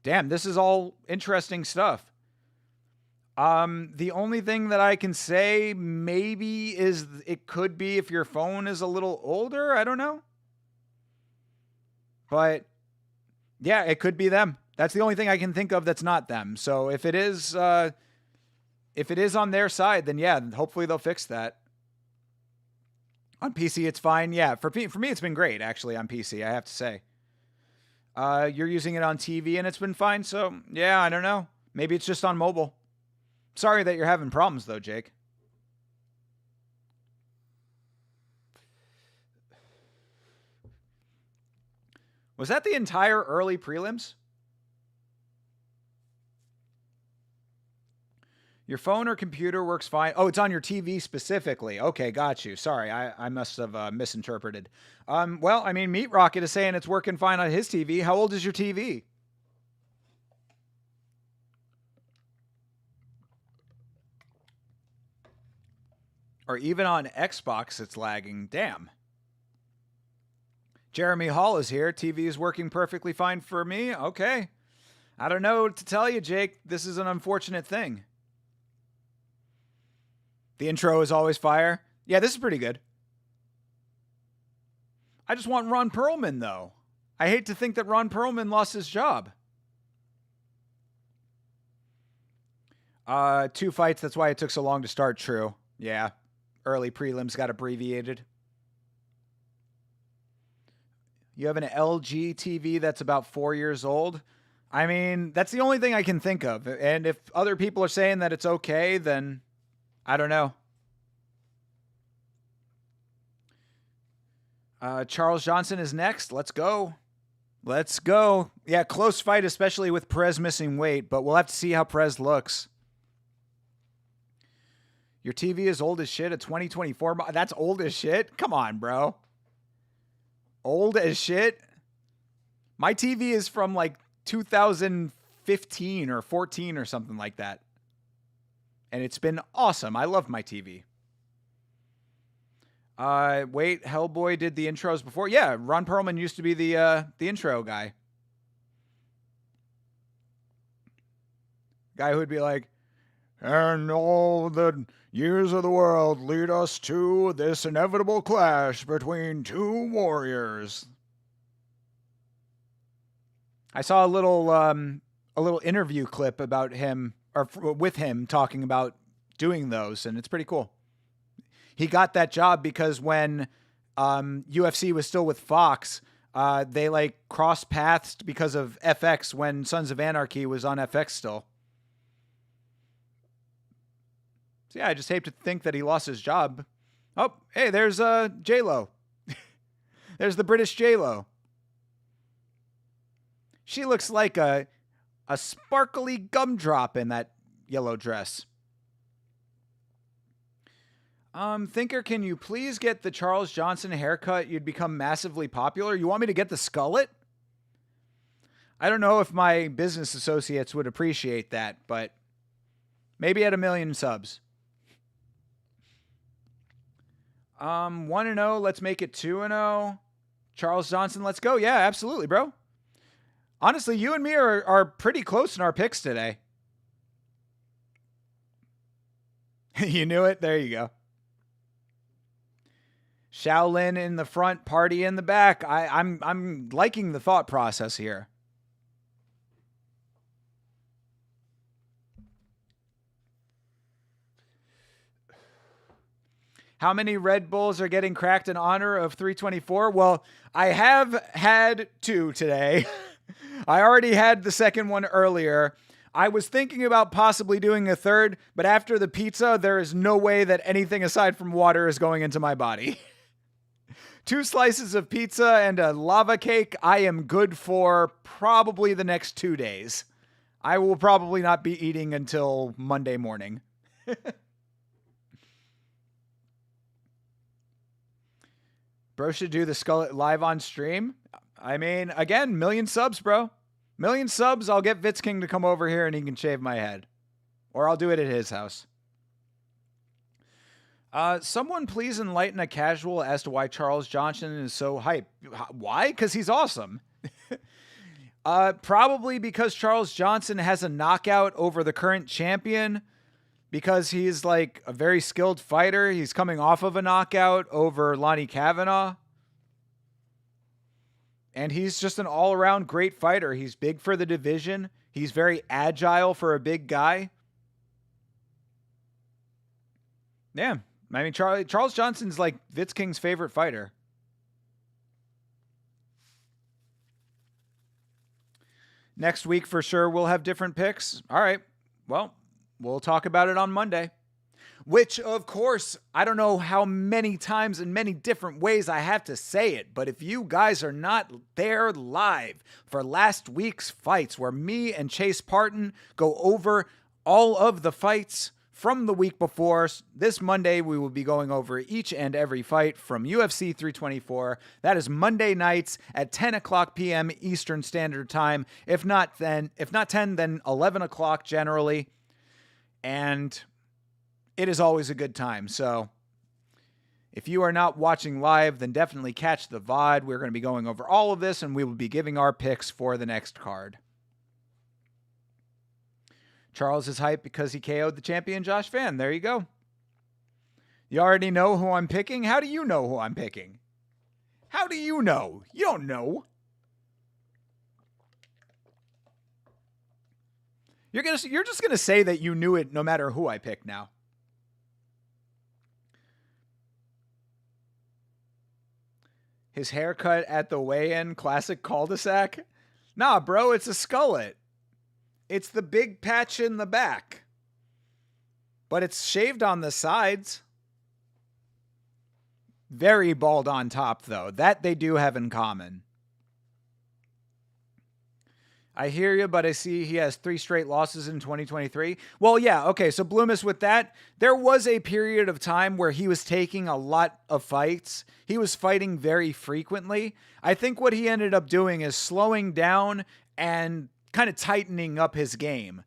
Damn, this is all interesting stuff. The only thing that I can say maybe is it could be if your phone is a little older. I don't know. But yeah, it could be them. That's the only thing I can think of that's not them. So if it is on their side, then yeah, hopefully they'll fix that. On PC, it's fine. Yeah, for me, it's been great, actually, on PC, I have to say. You're using it on TV and it's been fine, so yeah, I don't know. Maybe it's just on mobile. Sorry that you're having problems, though, Jake. Was that the entire early prelims? Your phone or computer works fine. Oh, it's on your TV specifically. Okay, got you. Sorry, I must have misinterpreted. Well, I mean, Meat Rocket is saying it's working fine on his TV. How old is your TV? Or even on Xbox, it's lagging. Damn. Jeremy Hall is here. TV is working perfectly fine for me. Okay. I don't know what to tell you, Jake. This is an unfortunate thing. The intro is always fire. Yeah, this is pretty good. I just want Ron Perlman, though. I hate to think that Ron Perlman lost his job. 2 fights, that's why it took so long to start. True. Yeah. Early prelims got abbreviated. You have an LG TV that's about 4 years old. I mean, that's the only thing I can think of. And if other people are saying that it's okay, then I don't know. Charles Johnson is next. Let's go. Let's go. Yeah, close fight, especially with Perez missing weight, but we'll have to see how Perez looks. Your TV is old as shit, a 2024. That's old as shit? Come on, bro. Old as shit? My TV is from like 2015 or 14 or something like that. And it's been awesome. I love my TV. Wait, Hellboy did the intros before? Yeah, Ron Perlman used to be the intro guy. Guy who would be like, and all the years of the world lead us to this inevitable clash between two warriors. I saw a little interview clip about him, with him talking about doing those, and it's pretty cool. He got that job because when UFC was still with Fox, they like crossed paths because of FX when Sons of Anarchy was on FX still. So yeah, I just hate to think that he lost his job. Oh, hey, there's J-Lo. There's the British J-Lo. She looks like a sparkly gumdrop in that yellow dress. Thinker, can you please get the Charles Johnson haircut? You'd become massively popular. You want me to get the skullet? I don't know if my business associates would appreciate that, but maybe at 1 million subs. 1-0. Let's make it 2-0. Charles Johnson, let's go. Yeah, absolutely, bro. Honestly, you and me are pretty close in our picks today. You knew it? There you go. Shaolin in the front, party in the back. I'm liking the thought process here. How many Red Bulls are getting cracked in honor of 324? Well, I have had 2 today. I already had the second one earlier. I was thinking about possibly doing a third, but after the pizza, there is no way that anything aside from water is going into my body. 2 slices of pizza and a lava cake, I am good for probably the next 2 days. I will probably not be eating until Monday morning. Bro should do the Skullet live on stream. I mean, again, 1 million subs, bro. 1 million subs, I'll get Vitz King to come over here and he can shave my head. Or I'll do it at his house. Someone please enlighten a casual as to why Charles Johnson is so hype. Why? Because he's awesome. Probably because Charles Johnson has a knockout over the current champion. Because he's like a very skilled fighter. He's coming off of a knockout over Lonnie Kavanaugh. And he's just an all-around great fighter. He's big for the division. He's very agile for a big guy. Yeah. I mean, Charles Johnson's like Vitz King's favorite fighter. Next week, for sure, we'll have different picks. All right. Well, we'll talk about it on Monday. Which, of course, I don't know how many times in many different ways I have to say it, but if you guys are not there live for last week's fights, where me and Chase Parton go over all of the fights from the week before, this Monday we will be going over each and every fight from UFC 324. That is Monday nights at 10 o'clock p.m. Eastern Standard Time. If not 10, then 11 o'clock generally. And it is always a good time. So if you are not watching live, then definitely catch the VOD. We're going to be going over all of this, and we will be giving our picks for the next card. Charles is hyped because he KO'd the champion Josh Fan. There you go. You already know who I'm picking? How do you know who I'm picking? How do you know? You don't know. You're just going to say that you knew it no matter who I pick now. His haircut at the weigh-in, classic cul-de-sac. Nah, bro, it's a skullet. It's the big patch in the back. But it's shaved on the sides. Very bald on top, though. That they do have in common. I hear you, but I see he has 3 straight losses in 2023. Well, yeah, okay, so Bloomis with that, there was a period of time where he was taking a lot of fights. He was fighting very frequently. I think what he ended up doing is slowing down and kind of tightening up his game.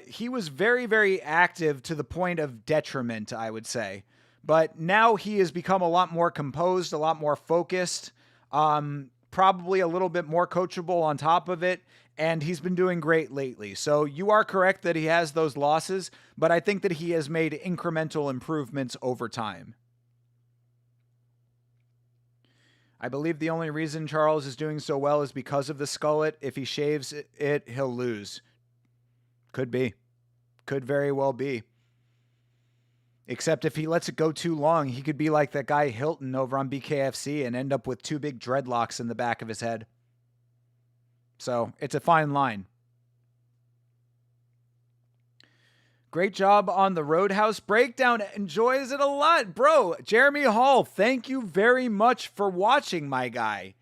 He was very, very active to the point of detriment, I would say. But now he has become a lot more composed, a lot more focused, probably a little bit more coachable on top of it. And he's been doing great lately. So you are correct that he has those losses, but I think that he has made incremental improvements over time. I believe the only reason Charles is doing so well is because of the skullet. If he shaves it, he'll lose. Could be. could very well be. Except if he lets it go too long, he could be like that guy Hilton over on BKFC and end up with 2 big dreadlocks in the back of his head. So it's a fine line. Great job on the Roadhouse breakdown. Enjoys it a lot. Bro, Jeremy Hall, thank you very much for watching, my guy.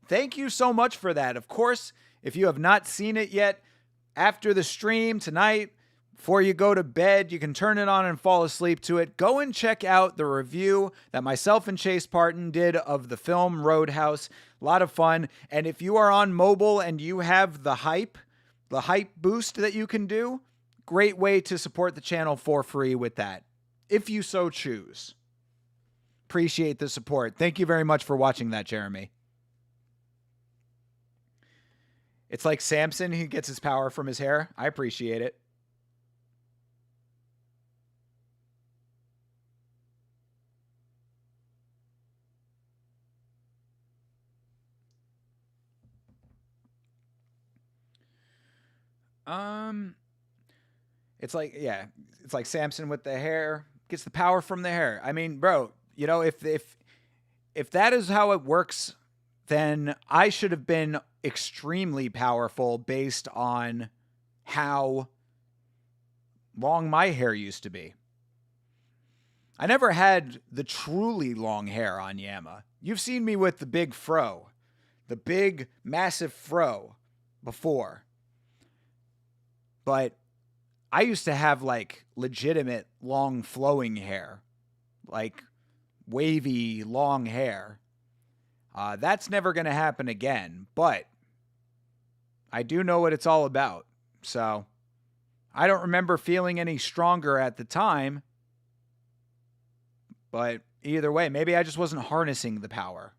Thank you so much for that. Of course, if you have not seen it yet, after the stream tonight, before you go to bed, you can turn it on and fall asleep to it. Go and check out the review that myself and Chase Parton did of the film Roadhouse. A lot of fun. And if you are on mobile and you have the hype boost that you can do, great way to support the channel for free with that, if you so choose. Appreciate the support. Thank you very much for watching that, Jeremy. It's like Samson, he gets his power from his hair. I appreciate it. It's like, yeah, it's like Samson with the hair, gets the power from the hair. I mean, bro, you know, if that is how it works, then I should have been extremely powerful based on how long my hair used to be. I never had the truly long hair on Yama. You've seen me with the big fro, the big, massive fro before. But I used to have like legitimate long flowing hair, like wavy long hair. That's never going to happen again, but I do know what it's all about. So I don't remember feeling any stronger at the time, but either way, maybe I just wasn't harnessing the power.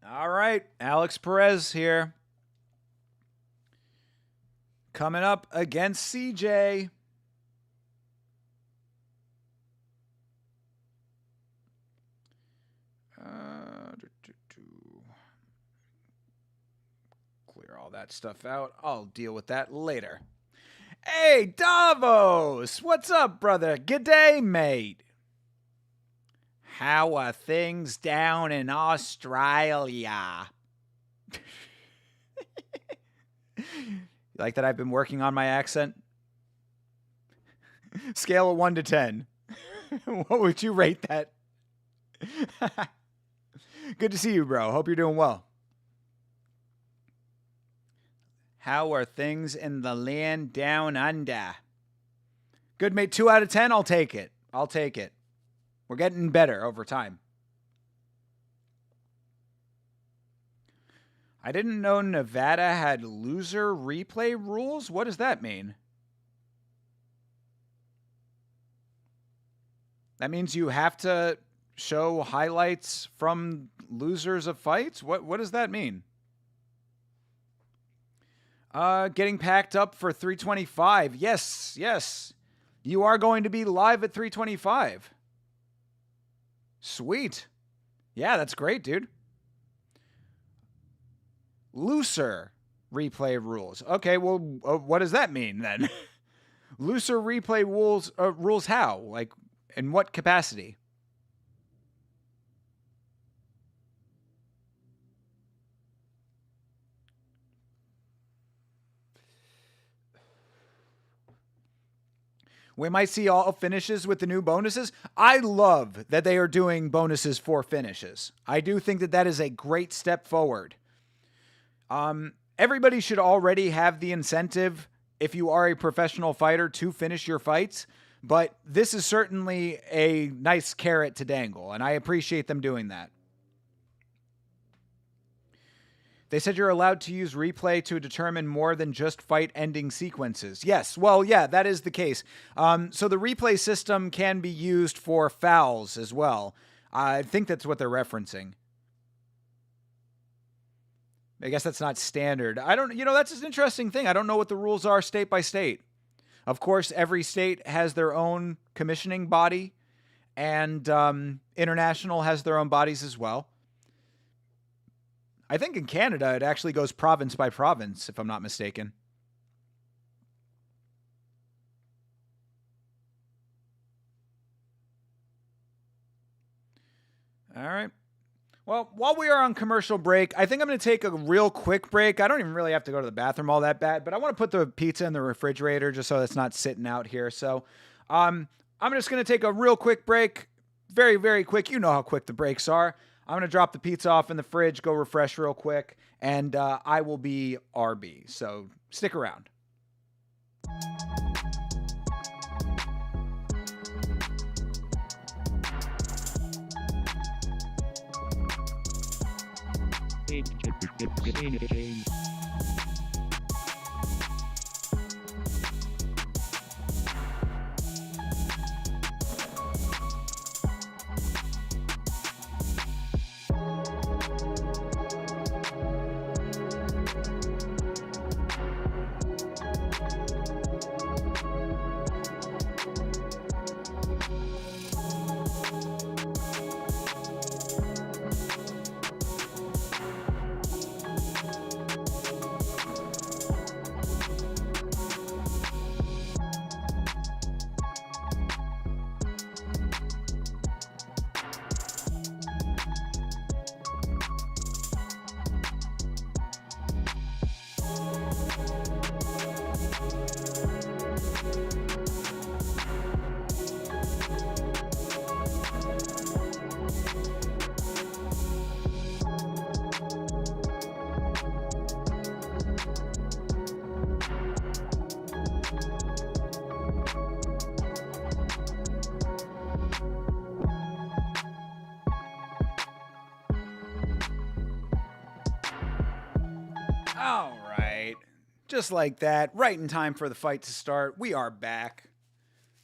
All right, Alex Perez here. Coming up against CJ. Clear all that stuff out. I'll deal with that later. Hey, Davos! What's up, brother? G'day, mate. How are things down in Australia? You like that I've been working on my accent? Scale of 1 to 10. What would you rate that? Good to see you, bro. Hope you're doing well. How are things in the land down under? Good, mate. 2 out of 10. I'll take it. I'll take it. We're getting better over time. I didn't know Nevada had loser replay rules. What does that mean? That means you have to show highlights from losers of fights? What does that mean? Getting packed up for 325. Yes. You are going to be live at 325. Sweet. Yeah, that's great, dude. Looser replay rules. Okay, well, what does that mean then? Looser replay rules how? Like, in what capacity? We might see all finishes with the new bonuses. I love that they are doing bonuses for finishes. I do think that that is a great step forward. Everybody should already have the incentive, if you are a professional fighter, to finish your fights. But this is certainly a nice carrot to dangle, and I appreciate them doing that. They said you're allowed to use replay to determine more than just fight-ending sequences. Yes, well, yeah, that is the case. So the replay system can be used for fouls as well. I think that's what they're referencing. I guess that's not standard. That's an interesting thing. I don't know what the rules are state by state. Of course, every state has their own commissioning body, and international has their own bodies as well. I think in Canada, it actually goes province by province, if I'm not mistaken. All right. Well, while we are on commercial break, I think I'm going to take a real quick break. I don't even really have to go to the bathroom all that bad, but I want to put the pizza in the refrigerator just so it's not sitting out here. So I'm just going to take a real quick break. Very, very quick. You know how quick the breaks are. I'm going to drop the pizza off in the fridge, go refresh real quick, and I will be RB. So stick around. All right. Just like that, right in time for the fight to start, we are back.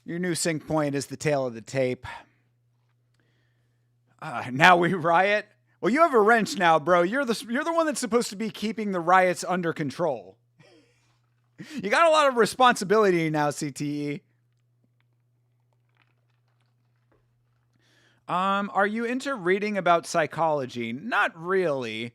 Your new sync point is the tail of the tape. Now we riot. Well, you have a wrench now, bro. You're the one that's supposed to be keeping the riots under control. You got a lot of responsibility now, CTE. Are you into reading about psychology? Not really.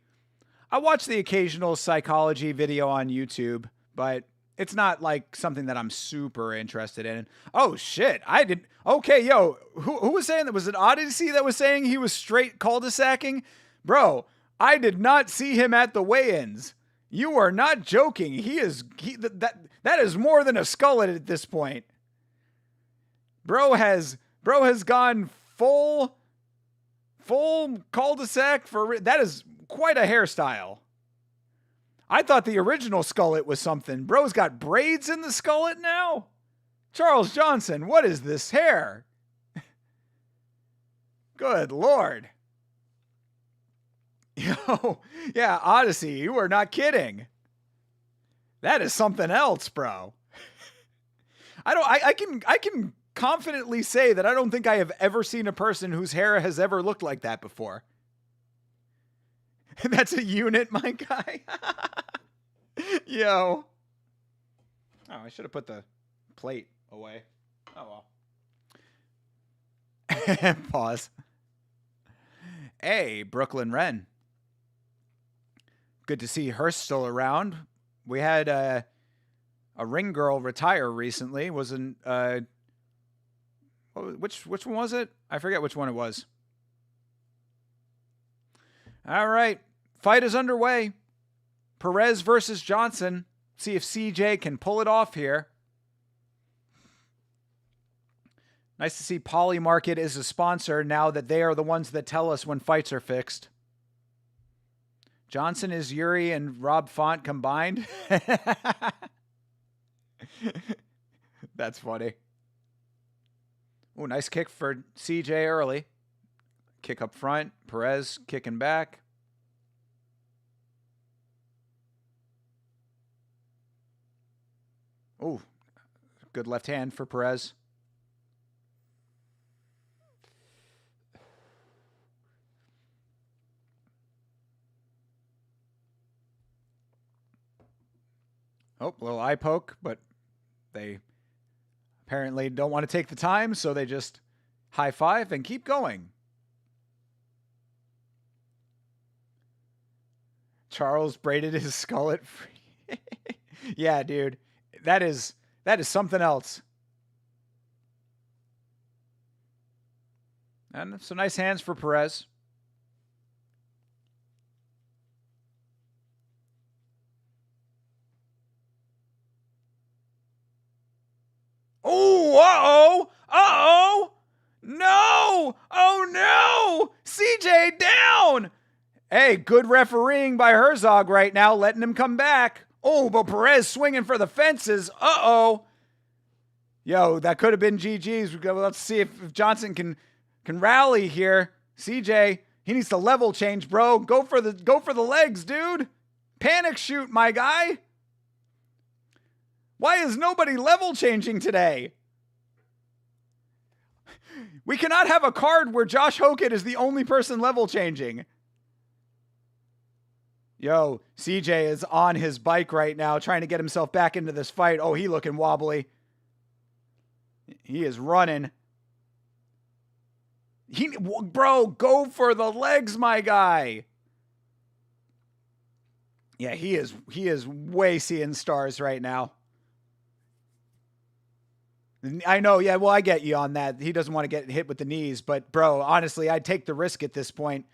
I watch the occasional psychology video on YouTube, but it's not like something that I'm super interested in. Oh shit, I did. Okay, yo, who was saying that? Was it Odyssey that was saying he was straight cul-de-sacking? Bro, I did not see him at the weigh-ins. You are not joking. That is more than a skull at this point. Bro has gone full cul-de-sac for that is quite a hairstyle. I thought the original skullet was something. Bro's got braids in the skullet now? Charles Johnson, what is this hair? Good Lord. Yo, yeah, Odyssey, you are not kidding. That is something else, bro. I can confidently say that I don't think I have ever seen a person whose hair has ever looked like that before. That's a unit, my guy. Yo. Oh, I should have put the plate away. Oh, well. Pause. Hey, Brooklyn Wren. Good to see her still around. We had a ring girl retire recently. Wasn't which one was it? I forget which one it was. All right. Fight is underway. Perez versus Johnson. See if CJ can pull it off here. Nice to see Polymarket is a sponsor now that they are the ones that tell us when fights are fixed. Johnson is Yuri and Rob Font combined. That's funny. Oh, nice kick for CJ early. Kick up front. Perez kicking back. Oh, good left hand for Perez. Oh, little eye poke, but they apparently don't want to take the time, so they just high five and keep going. Charles braided his skull at free. Yeah, dude. That is something else. And some nice hands for Perez. Oh, uh-oh. Uh-oh. No. Oh, no. CJ down. Hey, good refereeing by Herzog right now, letting him come back. Oh, but Perez swinging for the fences. Uh-oh. Yo, that could have been GG's. Let's see if Johnson can rally here. CJ, he needs to level change, bro. Go for the legs, dude. Panic shoot, my guy. Why is nobody level changing today? We cannot have a card where Josh Hokett is the only person level changing. Yo, CJ is on his bike right now, trying to get himself back into this fight. Oh, he looking wobbly. He is running. Bro, go for the legs, my guy. Yeah, he is way seeing stars right now. I know, yeah, well, I get you on that. He doesn't want to get hit with the knees, but bro, honestly, I'd take the risk at this point.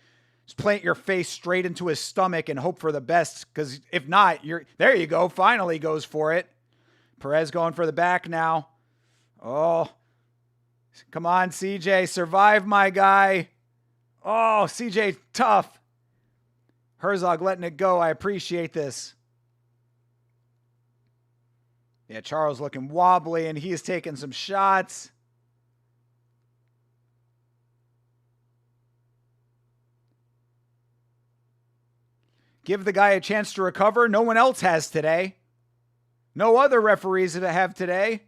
Just plant your face straight into his stomach and hope for the best, because if not, there you go, finally goes for it. Perez going for the back now. Oh, come on, CJ, survive, my guy. Oh, CJ, tough. Herzog letting it go. I appreciate this. Yeah, Charles looking wobbly, and he's taking some shots. Give the guy a chance to recover. No one else has today. No other referees that have today.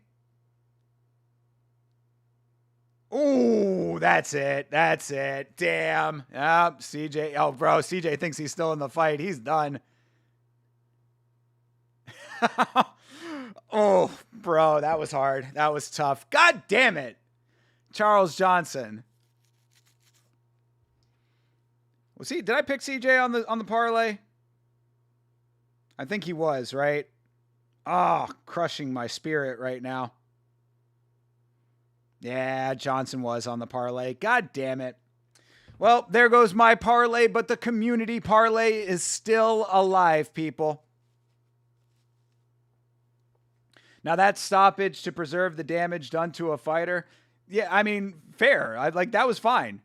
Ooh, that's it. That's it. Damn. CJ. Oh, bro, CJ thinks he's still in the fight. He's done. Oh, bro, that was hard. That was tough. God damn it. Charles Johnson. Was he? Did I pick CJ on the parlay? I think he was, right? Oh, crushing my spirit right now. Yeah, Johnson was on the parlay. God damn it. Well, there goes my parlay, but the community parlay is still alive, people. Now, that stoppage to preserve the damage done to a fighter, yeah, I mean, fair. That was fine.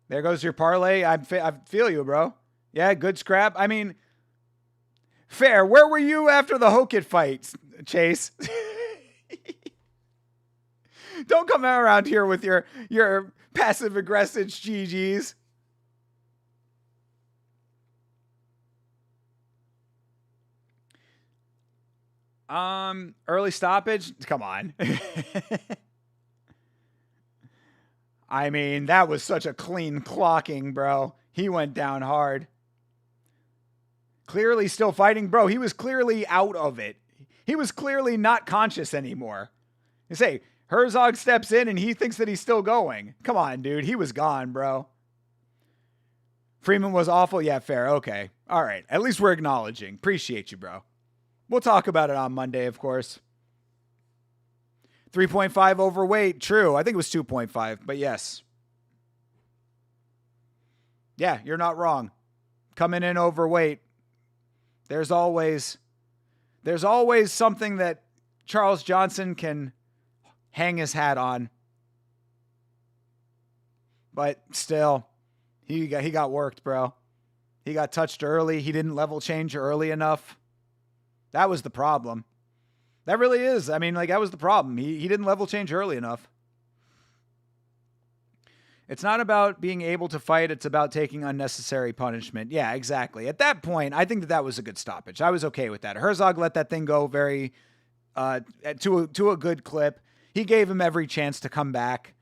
There goes your parlay. I feel you, bro. Yeah, good scrap. I mean, fair. Where were you after the Hokett fight, Chase? Don't come around here with your passive-aggressive GGs. Early stoppage? Come on. I mean, that was such a clean clocking, bro. He went down hard. Clearly still fighting. Bro, he was clearly out of it. He was clearly not conscious anymore. You say, Herzog steps in and he thinks that he's still going. Come on, dude. He was gone, bro. Freeman was awful. Yeah, fair. Okay. All right. At least we're acknowledging. Appreciate you, bro. We'll talk about it on Monday, of course. 3.5 overweight. True. I think it was 2.5, but yes. Yeah, you're not wrong. Coming in overweight. There's always something that Charles Johnson can hang his hat on. But still, he got worked, bro. He got touched early. He didn't level change early enough. That was the problem. That really is. I mean, that was the problem. He didn't level change early enough. It's not about being able to fight. It's about taking unnecessary punishment. Yeah, exactly. At that point, I think that was a good stoppage. I was okay with that. Herzog let that thing go very to a good clip. He gave him every chance to come back.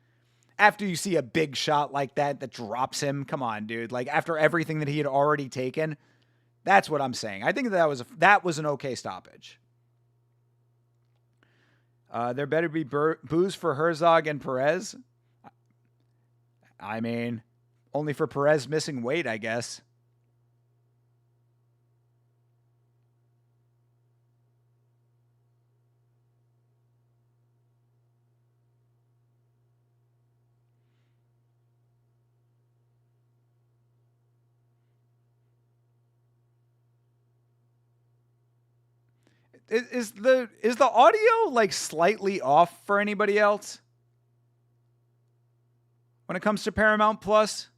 After you see a big shot like that drops him, come on, dude. After everything that he had already taken, that's what I'm saying. I think that was an okay stoppage. There better be booze for Herzog and Perez. I mean, only for Perez missing weight, I guess. Is the audio like slightly off for anybody else when it comes to Paramount Plus?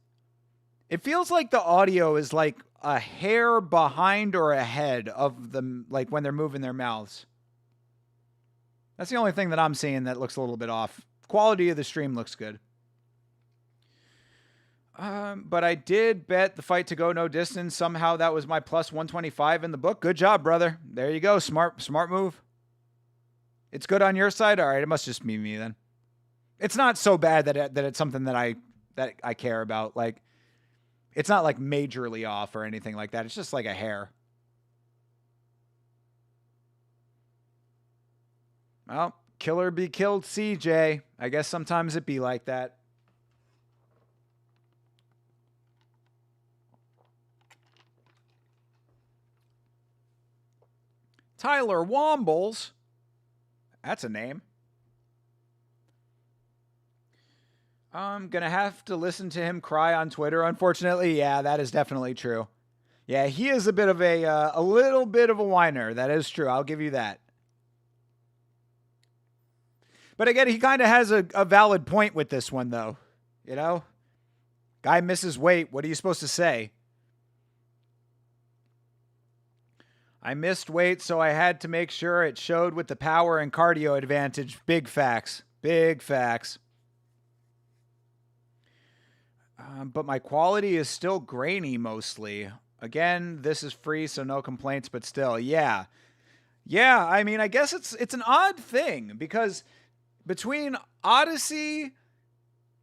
It feels like the audio is like a hair behind or ahead of them, like when they're moving their mouths. That's the only thing that I'm seeing that looks a little bit off. Quality of the stream looks good. But I did bet the fight to go no distance. Somehow that was my plus 125 in the book. Good job, brother. There you go. Smart move. It's good on your side. All right, it must just be me then. It's not so bad that it's something that I care about. Like, it's not like majorly off or anything like that. It's just like a hair. Well, killer be killed, CJ. I guess sometimes it be like that. Tyler Wombles. That's a name. I'm going to have to listen to him cry on Twitter, unfortunately. Yeah, that is definitely true. Yeah, he is a bit of a little bit of a whiner. That is true. I'll give you that. But again, he kind of has a valid point with this one, though. You know? Guy misses weight. What are you supposed to say? I missed weight, so I had to make sure it showed with the power and cardio advantage. Big facts. Big facts. But my quality is still grainy mostly. Again, this is free, so no complaints, but still, yeah. Yeah, I mean, I guess it's an odd thing, because between Odyssey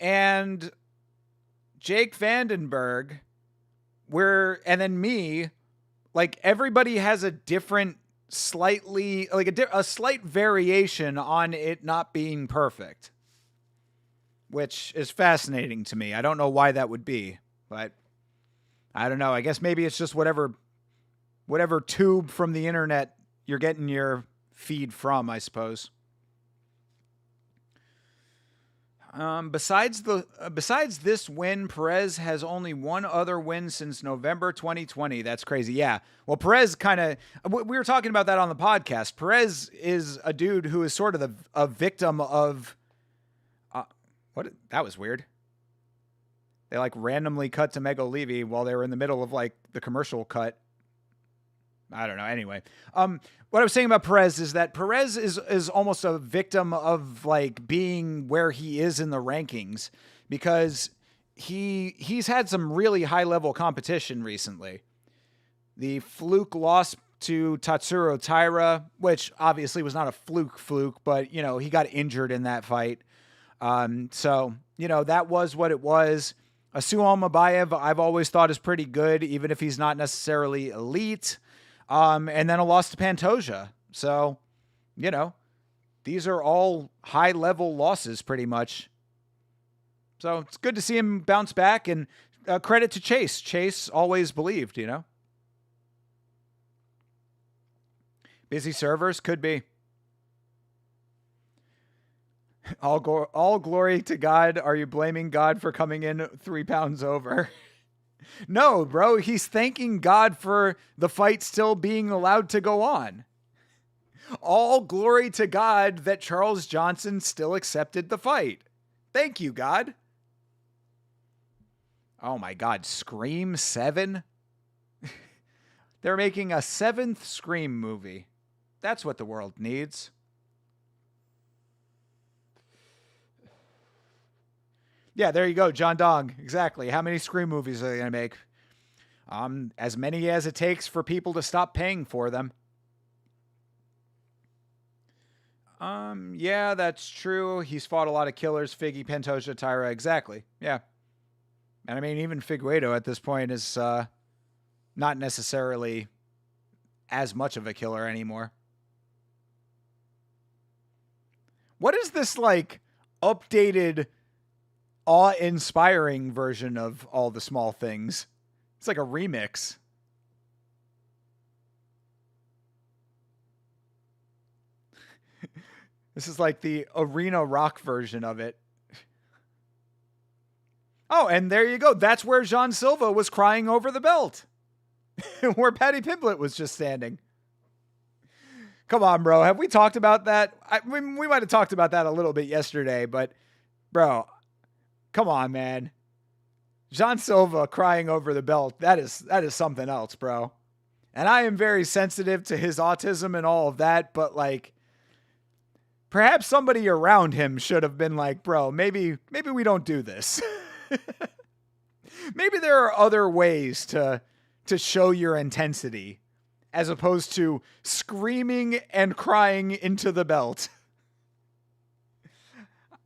and Jake Vandenberg, and then me, like, everybody has a different, slightly, like a slight variation on it not being perfect, which is fascinating to me. I don't know why that would be, but I don't know. I guess maybe it's just whatever tube from the internet you're getting your feed from, I suppose. Besides this win, Perez has only one other win since November 2020. That's crazy. Yeah. Well, Perez we were talking about that on the podcast. Perez is a dude who is sort of a victim of, what? That was weird. They like randomly cut to Mego Levy while they were in the middle of like the commercial cut. I don't know. Anyway, what I was saying about Perez is that Perez is almost a victim of like being where he is in the rankings, because he's had some really high level competition recently. The fluke loss to Tatsuro Taira, which obviously was not a fluke, but you know, he got injured in that fight. So you know, that was what it was. Asual Mabayev, I've always thought is pretty good, even if he's not necessarily elite. And then a loss to Pantoja. So, you know, these are all high level losses pretty much. So it's good to see him bounce back, and credit to Chase. Chase always believed, you know. Busy servers could be. All glory to God. Are you blaming God for coming in 3 pounds over? No, bro, he's thanking God for the fight still being allowed to go on. All glory to God that Charles Johnson still accepted the fight. Thank you, God. Oh my God, Scream 7? They're making a 7th Scream movie. That's what the world needs. Yeah, there you go, John Dong. Exactly. How many Scream movies are they going to make? As many as it takes for people to stop paying for them. Yeah, that's true. He's fought a lot of killers. Figgy, Pantoja, Taira. Exactly. Yeah. And I mean, even Figueiredo at this point is not necessarily as much of a killer anymore. What is this, like, updated awe-inspiring version of All the Small Things. It's like a remix. This is like the arena rock version of it. Oh, and there you go. That's where Jean Silva was crying over the belt. Where Paddy Pimblett was just standing. Come on, bro. Have we talked about that? We might have talked about that a little bit yesterday, but bro, come on, man. Jean Silva crying over the belt. That is something else, bro. And I am very sensitive to his autism and all of that, but like, perhaps somebody around him should have been like, bro, maybe we don't do this. Maybe there are other ways to show your intensity as opposed to screaming and crying into the belt.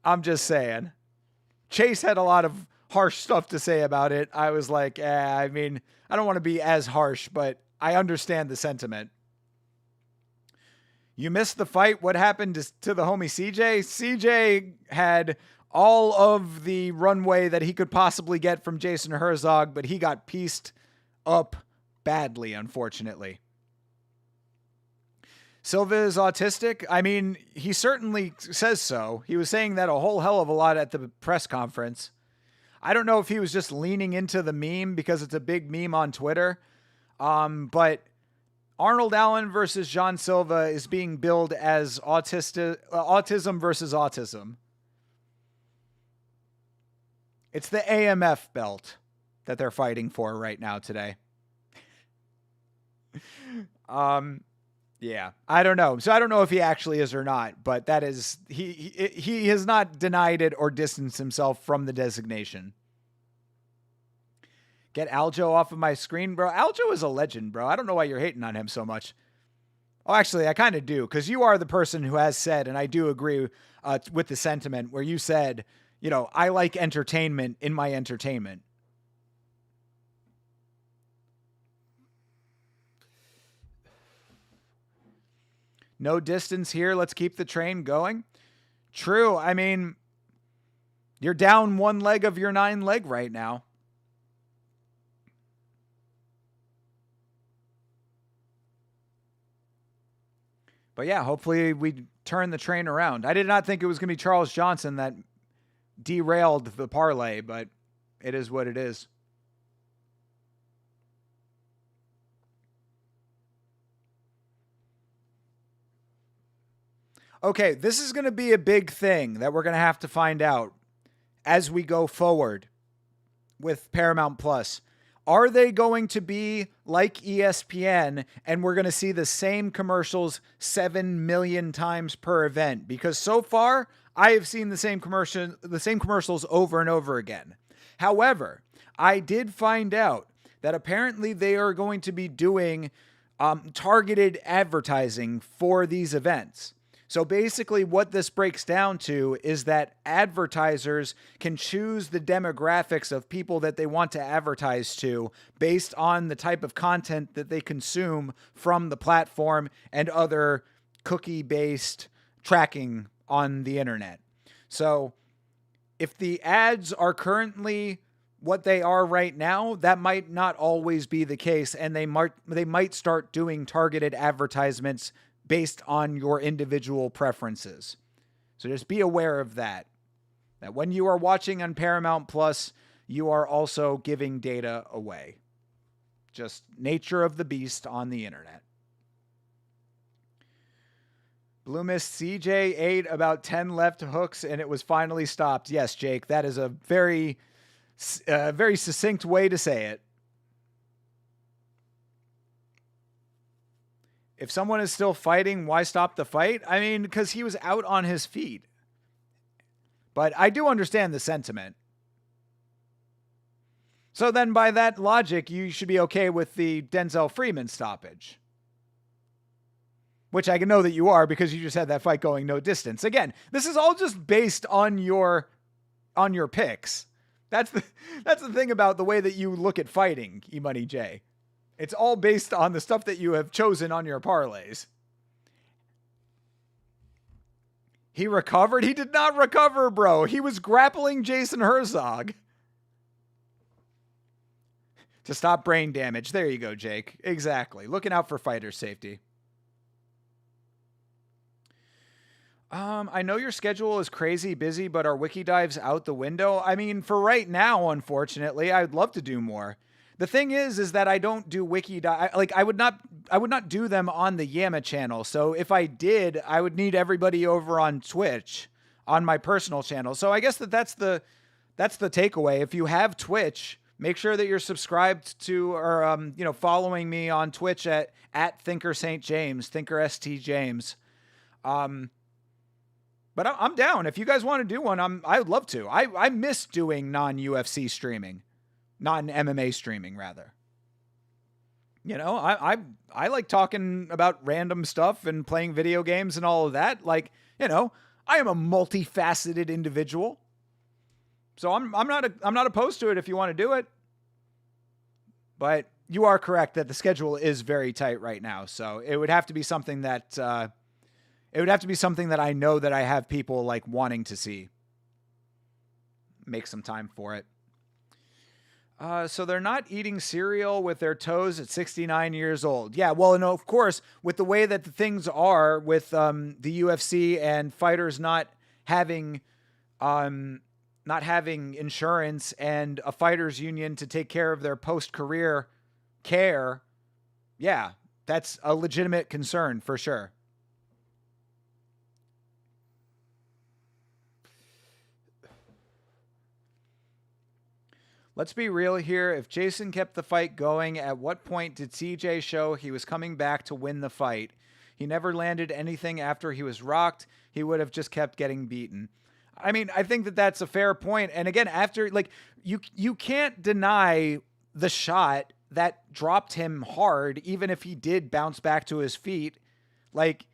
I'm just saying. Chase had a lot of harsh stuff to say about it. I was like, I mean, I don't want to be as harsh, but I understand the sentiment. You missed the fight. What happened to the homie CJ? CJ had all of the runway that he could possibly get from Jason Herzog, but he got pieced up badly, unfortunately. Silva is autistic. I mean, he certainly says so. He was saying that a whole hell of a lot at the press conference. I don't know if he was just leaning into the meme because it's a big meme on Twitter. But Arnold Allen versus Jean Silva is being billed as autism versus autism. It's the AMF belt that they're fighting for right now today. Yeah, I don't know. So I don't know if he actually is or not, but that is, he has not denied it or distanced himself from the designation. Get Aljo off of my screen, bro. Aljo is a legend, bro. I don't know why you're hating on him so much. Oh, actually, I kind of do, because you are the person who has said, and I do agree with the sentiment where you said, you know, I like entertainment in my entertainment. No distance here. Let's keep the train going. True. I mean, you're down one leg of your 9 leg right now. But yeah, hopefully we turn the train around. I did not think it was going to be Charles Johnson that derailed the parlay, but it is what it is. Okay, this is going to be a big thing that we're going to have to find out as we go forward with Paramount Plus. Are they going to be like ESPN and we're going to see the same commercials 7 million times per event? Because so far, I have seen the same commercials over and over again. However, I did find out that apparently they are going to be doing targeted advertising for these events. So basically what this breaks down to is that advertisers can choose the demographics of people that they want to advertise to based on the type of content that they consume from the platform and other cookie-based tracking on the internet. So if the ads are currently what they are right now, that might not always be the case, and they might start doing targeted advertisements based on your individual preferences. So just be aware of that. That when you are watching on Paramount Plus, you are also giving data away. Just nature of the beast on the internet. Blue Mist CJ ate about 10 left hooks and it was finally stopped. Yes, Jake, that is a very succinct way to say it. If someone is still fighting, why stop the fight? I mean, because he was out on his feet. But I do understand the sentiment. So then by that logic, you should be okay with the Denzel Freeman stoppage. Which I can know that you are because you just had that fight going no distance. Again, this is all just based on your picks. That's the thing about the way that you look at fighting, E-Money J. It's all based on the stuff that you have chosen on your parlays. He recovered? He did not recover, bro. He was grappling Jason Herzog. To stop brain damage. There you go, Jake. Exactly. Looking out for fighter safety. I know your schedule is crazy busy, but are wiki dives out the window? I mean, for right now, unfortunately, I'd love to do more. The thing is that I don't do wiki dive. Like, I would not do them on the Yama channel. So if I did, I would need everybody over on Twitch, on my personal channel. So I guess that's the takeaway. If you have Twitch, make sure that you're subscribed to or following me on Twitch at Thinker St. James, Thinker ST James. But I'm down. If you guys want to do one, I would love to. I miss doing non-UFC streaming, non-MMA streaming rather. You know, I like talking about random stuff and playing video games and all of that. Like, you know, I am a multifaceted individual. So I'm not opposed to it if you want to do it. But you are correct that the schedule is very tight right now. So it would have to be something that I know that I have people like wanting to see. Make some time for it. So they're not eating cereal with their toes at 69 years old. Yeah, well, and of course, with the way that the things are with the UFC and fighters not having insurance and a fighters union to take care of their post-career care, yeah, that's a legitimate concern for sure. Let's be real here. If Jason kept the fight going, at what point did CJ show he was coming back to win the fight? He never landed anything after he was rocked. He would have just kept getting beaten. I mean, I think that that's a fair point. And again, after, like, you can't deny the shot that dropped him hard, even if he did bounce back to his feet. Like,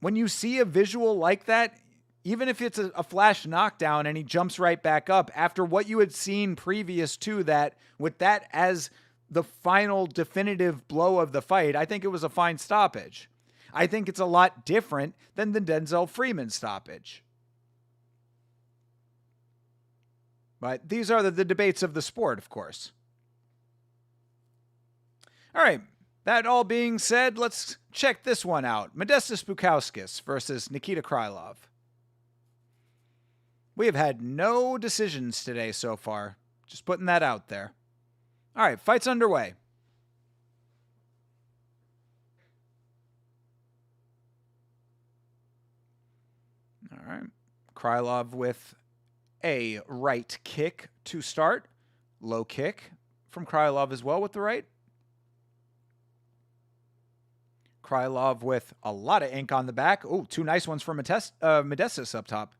when you see a visual like that, even if it's a flash knockdown and he jumps right back up after what you had seen previous to that, with that as the final definitive blow of the fight, I think it was a fine stoppage. I think it's a lot different than the Denzel Freeman stoppage. But these are the debates of the sport, of course. All right. That all being said, let's check this one out. Modestas Bukauskas versus Nikita Krylov. We have had no decisions today so far. Just putting that out there. All right, fight's underway. All right. Krylov with a right kick to start. Low kick from Krylov as well with the right. Krylov with a lot of ink on the back. Oh, two nice ones from Modestas up top.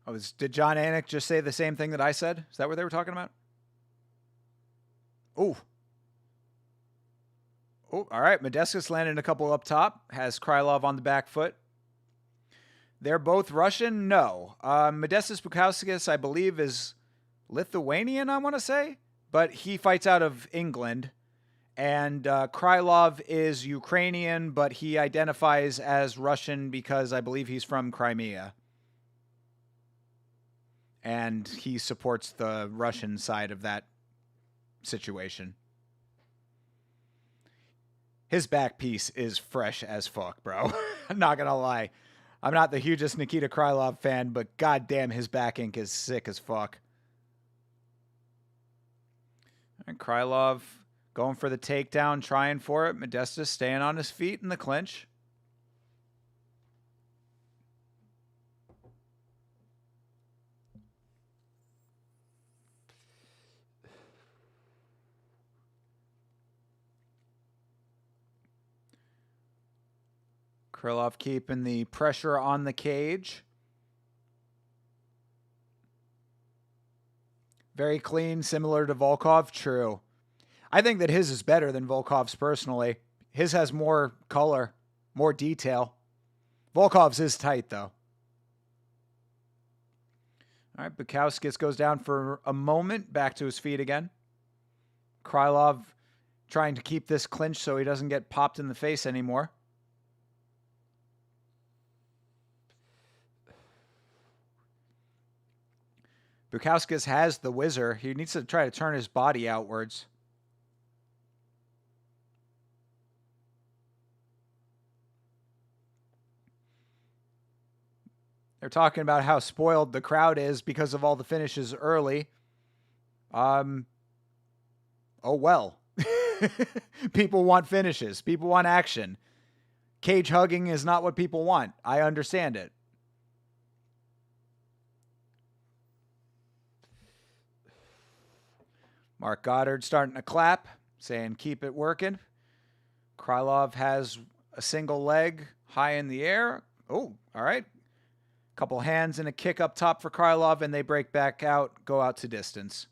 Oh, did John Anik just say the same thing that I said? Is that what they were talking about? Oh. Oh, all right. Modestas landed a couple up top. Has Krylov on the back foot. They're both Russian? No. Modestas Bukauskas, I believe, is Lithuanian, I want to say. But he fights out of England. And Krylov is Ukrainian, but he identifies as Russian because I believe he's from Crimea. And he supports the Russian side of that situation. His back piece is fresh as fuck, bro. I'm not going to lie. I'm not the hugest Nikita Krylov fan, but goddamn, his back ink is sick as fuck. And Krylov going for the takedown, trying for it. Modestas staying on his feet in the clinch. Krylov keeping the pressure on the cage. Very clean, similar to Volkov. True. I think that his is better than Volkov's personally. His has more color. more detail. Volkov's is tight, though. All right, Bukauskas goes down for a moment, back to his feet again. Krylov trying to keep this clinch so he doesn't get popped in the face anymore. Bukauskas has the whizzer. He needs to try to turn his body outwards. They're talking about how spoiled the crowd is because of all the finishes early. Oh well. People want finishes. People want action. Cage hugging is not what people want. I understand it. Mark Goddard starting to clap, saying keep it working. Krylov has a single leg high in the air. Oh, all right. Couple hands and a kick up top for Krylov, and they break back out, go out to distance.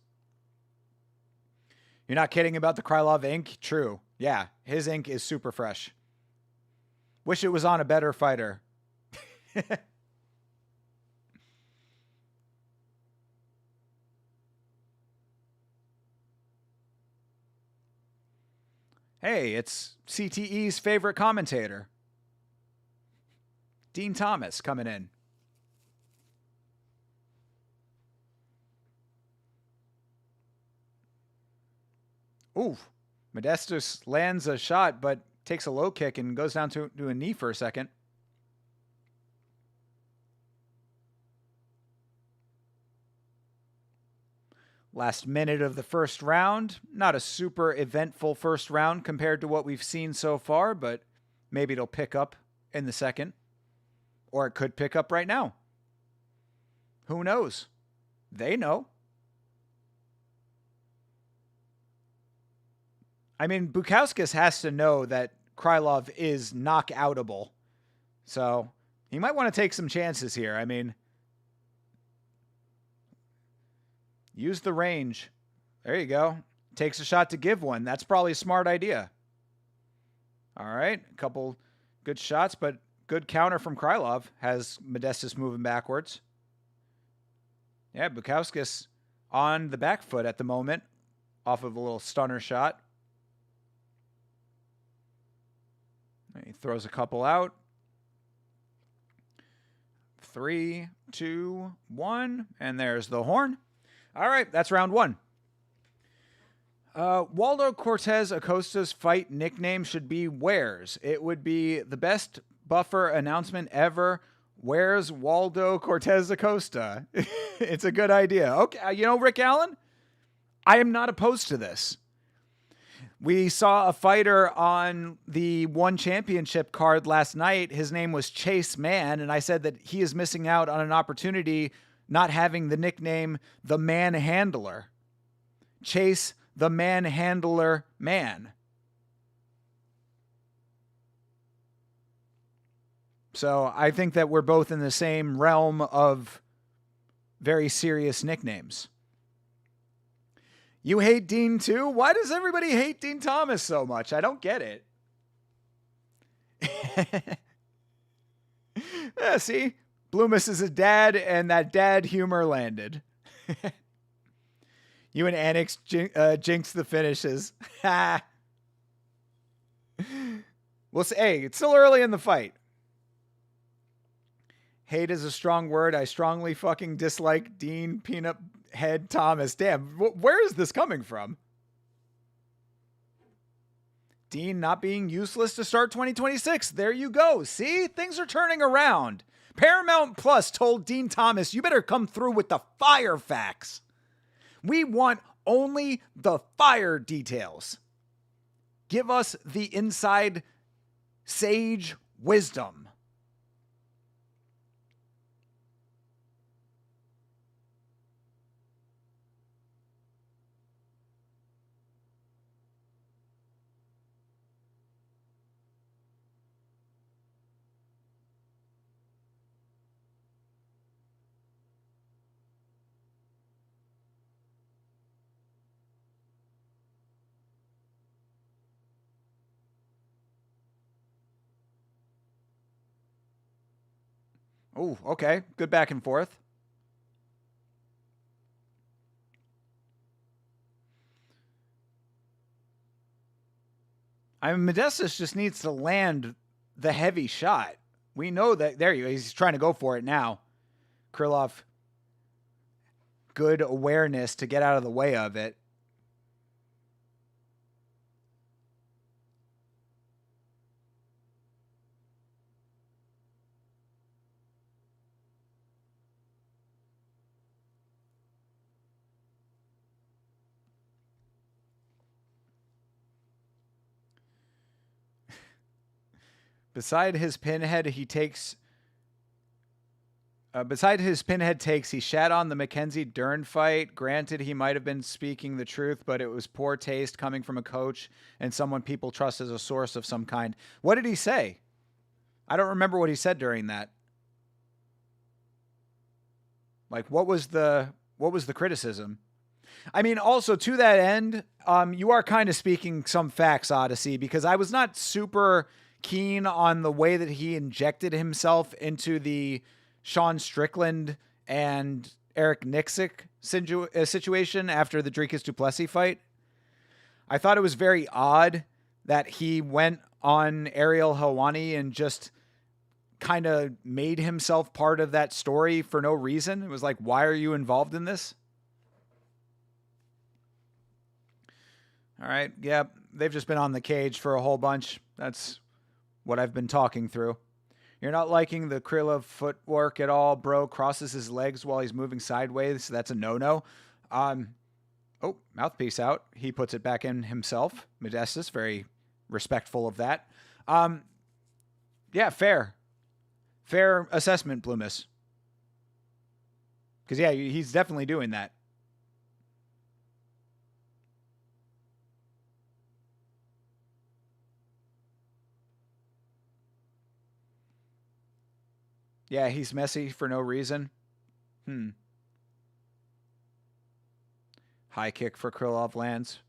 You're not kidding about the Krylov ink? True. Yeah, his ink is super fresh. Wish it was on a better fighter. Hey, it's CTE's favorite commentator, Dean Thomas, coming in. Ooh, Modestus lands a shot, but takes a low kick and goes down to a knee for a second. Last minute of the first round. Not a super eventful first round compared to what we've seen so far, but maybe it'll pick up in the second. Or it could pick up right now. Who knows? They know. I mean, Bukauskas has to know that Krylov is knockoutable. So he might want to take some chances here. I mean, use the range. There you go. Takes a shot to give one. That's probably a smart idea. All right. A couple good shots, but good counter from Krylov. Has Modestus moving backwards. Yeah, Bukauskas on the back foot at the moment. Off of a little stunner shot. He throws a couple out. 3, 2, 1. And there's the horn. All right, that's round one. Waldo Cortez Acosta's fight nickname should be Where's. It would be the best buffer announcement ever. Where's Waldo Cortez Acosta? It's a good idea. Okay, you know, Rick Allen, I am not opposed to this. We saw a fighter on the One Championship card last night. His name was Chase Mann, and I said that he is missing out on an opportunity not having the nickname the Manhandler. Chase the Manhandler Man. So I think that we're both in the same realm of very serious nicknames. You hate Dean too? Why does everybody hate Dean Thomas so much? I don't get it. Yeah, see? Bloomis is a dad, and that dad humor landed. You and Annex jinx the finishes. We'll say, hey, it's still early in the fight. Hate is a strong word. I strongly fucking dislike Dean Peanut Head Thomas. Damn, where is this coming from? Dean not being useless to start 2026. There you go. See? Things are turning around. Paramount Plus told Dean Thomas, you better come through with the fire facts. We want only the fire details. Give us the inside sage wisdom. Oh, okay. Good back and forth. I mean, Modestas just needs to land the heavy shot. We know that. There you go. He's trying to go for it now. Krylov, good awareness to get out of the way of it. Beside his pinhead, he takes. Beside his pinhead takes, he shat on the Mackenzie Dern fight. Granted, he might have been speaking the truth, but it was poor taste coming from a coach and someone people trust as a source of some kind. What did he say? I don't remember what he said during that. Like, what was the criticism? I mean, also to that end, you are kind of speaking some facts, Odyssey, because I was not super keen on the way that he injected himself into the Sean Strickland and Eric Nixick situation after the Dricus du Plessis fight. I thought it was very odd that he went on Ariel Helwani and just kind of made himself part of that story for no reason. It was like, why are you involved in this? All right. Yeah, they've just been on the cage for a whole bunch. That's what I've been talking through. You're not liking the Krylov footwork at all, bro. Crosses his legs while he's moving sideways. That's a no-no. Oh, mouthpiece out. He puts it back in himself. Modestas, very respectful of that. Yeah, fair. Fair assessment, Bloomis. Because, yeah, he's definitely doing that. Yeah, he's messy for no reason. High kick for Krylov lands.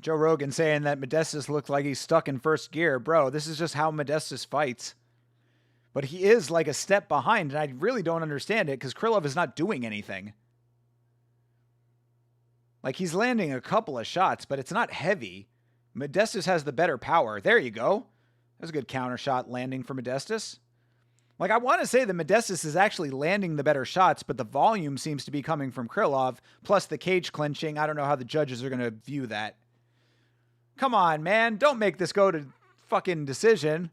Joe Rogan saying that Modestas looked like he's stuck in first gear. Bro, this is just how Modestas fights. But he is like a step behind, and I really don't understand it because Krylov is not doing anything. Like, he's landing a couple of shots, but it's not heavy. Modestas has the better power. There you go. That's a good counter shot landing for Modestas. Like, I want to say that Modestas is actually landing the better shots, but the volume seems to be coming from Krylov, plus the cage clinching. I don't know how the judges are going to view that. Come on, man. Don't make this go to fucking decision.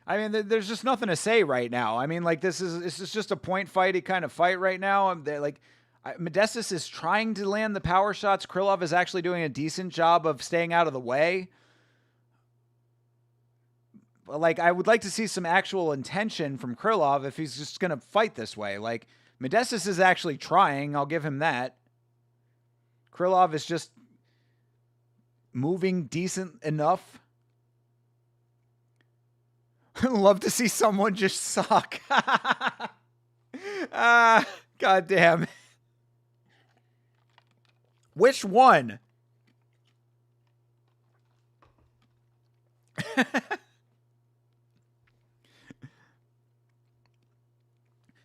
I mean, there's just nothing to say right now. I mean, like, this is just a point fighty kind of fight right now. Modestas is trying to land the power shots. Krylov is actually doing a decent job of staying out of the way. But, like, I would like to see some actual intention from Krylov if he's just going to fight this way. Like, Modestas is actually trying. I'll give him that. Krylov is just moving decent enough. Love to see someone just suck. God damn. Which one?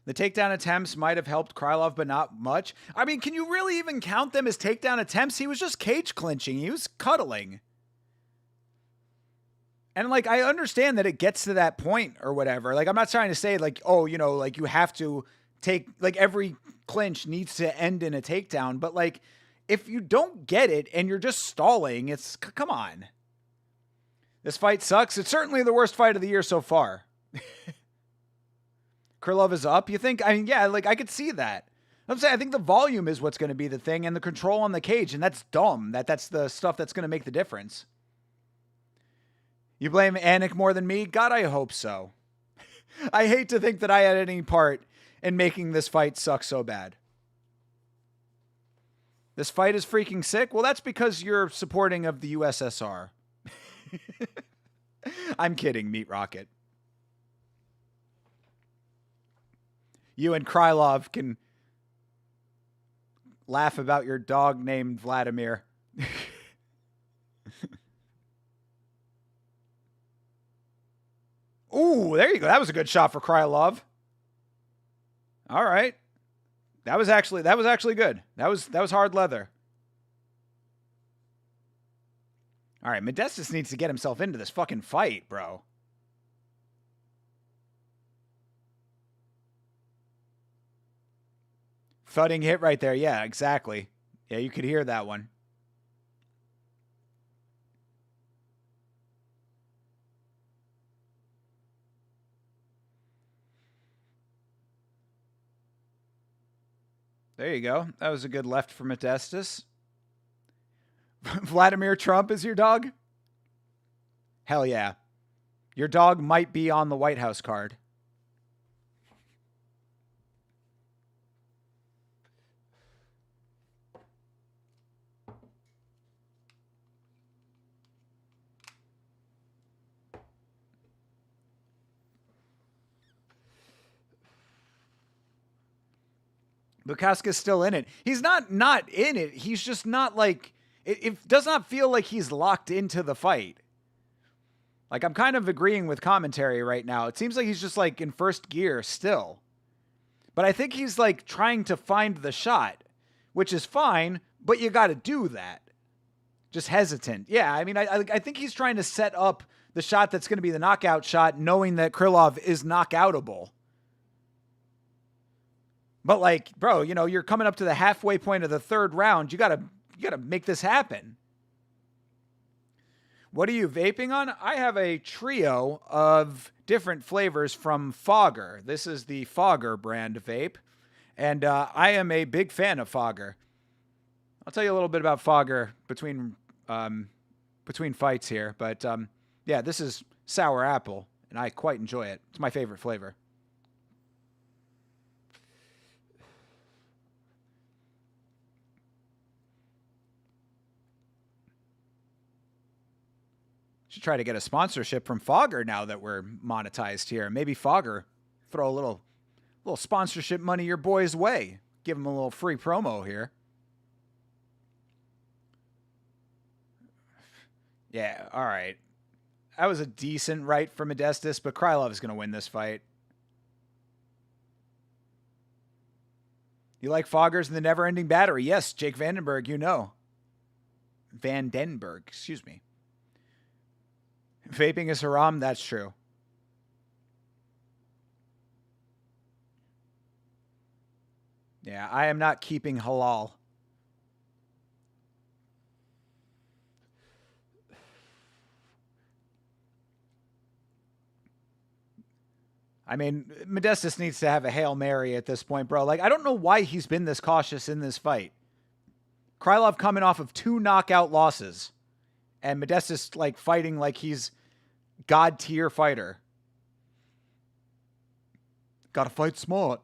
The takedown attempts might have helped Krylov, but not much. I mean, can you really even count them as takedown attempts? He was just cage clinching. He was cuddling. And, like, I understand that it gets to that point or whatever. Like, I'm not trying to say, like, oh, you know, like, you have to take, like, every clinch needs to end in a takedown. But, like, if you don't get it and you're just stalling, come on. This fight sucks. It's certainly the worst fight of the year so far. Krylov is up, you think? I mean, yeah, like I could see that. I'm saying I think the volume is what's going to be the thing and the control on the cage, and that's dumb. That's the stuff that's going to make the difference. You blame Anik more than me? God, I hope so. I hate to think that I had any part in making this fight suck so bad. This fight is freaking sick? Well, that's because you're supporting of the USSR. I'm kidding, Meat Rocket. You and Krylov can laugh about your dog named Vladimir. Ooh, there you go. That was a good shot for Krylov. All right. That was actually good. That was hard leather. All right, Modestas needs to get himself into this fucking fight, bro. Thudding hit right there. Yeah, exactly. Yeah, you could hear that one. There you go. That was a good left for Modestas. Vladimir Trump is your dog? Hell yeah. Your dog might be on the White House card. Bukowski's still in it. He's not in it. He's just not like... It does not feel like he's locked into the fight. Like, I'm kind of agreeing with commentary right now. It seems like he's just, like, in first gear still. But I think he's, like, trying to find the shot, which is fine, but you got to do that. Just hesitant. Yeah, I mean, I think he's trying to set up the shot that's going to be the knockout shot, knowing that Krylov is knockoutable. But, like, bro, you know, you're coming up to the halfway point of the third round. You got to make this happen. What are you vaping on? I have a trio of different flavors from Fogger. This is the Fogger brand vape, and I am a big fan of Fogger. I'll tell you a little bit about Fogger between fights here, but yeah, this is sour apple, and I quite enjoy it. It's my favorite flavor. Should try to get a sponsorship from Fogger now that we're monetized here. Maybe Fogger throw a little sponsorship money your boy's way. Give him a little free promo here. Yeah, all right. That was a decent right for Modestas, but Krylov is going to win this fight. You like Foggers and the Never-Ending Battery? Yes, Jake Vandenberg, you know. Vandenberg, excuse me. Vaping is haram, that's true. Yeah, I am not keeping halal. I mean, Modestas needs to have a Hail Mary at this point, bro. Like, I don't know why he's been this cautious in this fight. Krylov coming off of 2 knockout losses. And Modestas, like, fighting like he's God-tier fighter. Gotta fight smart.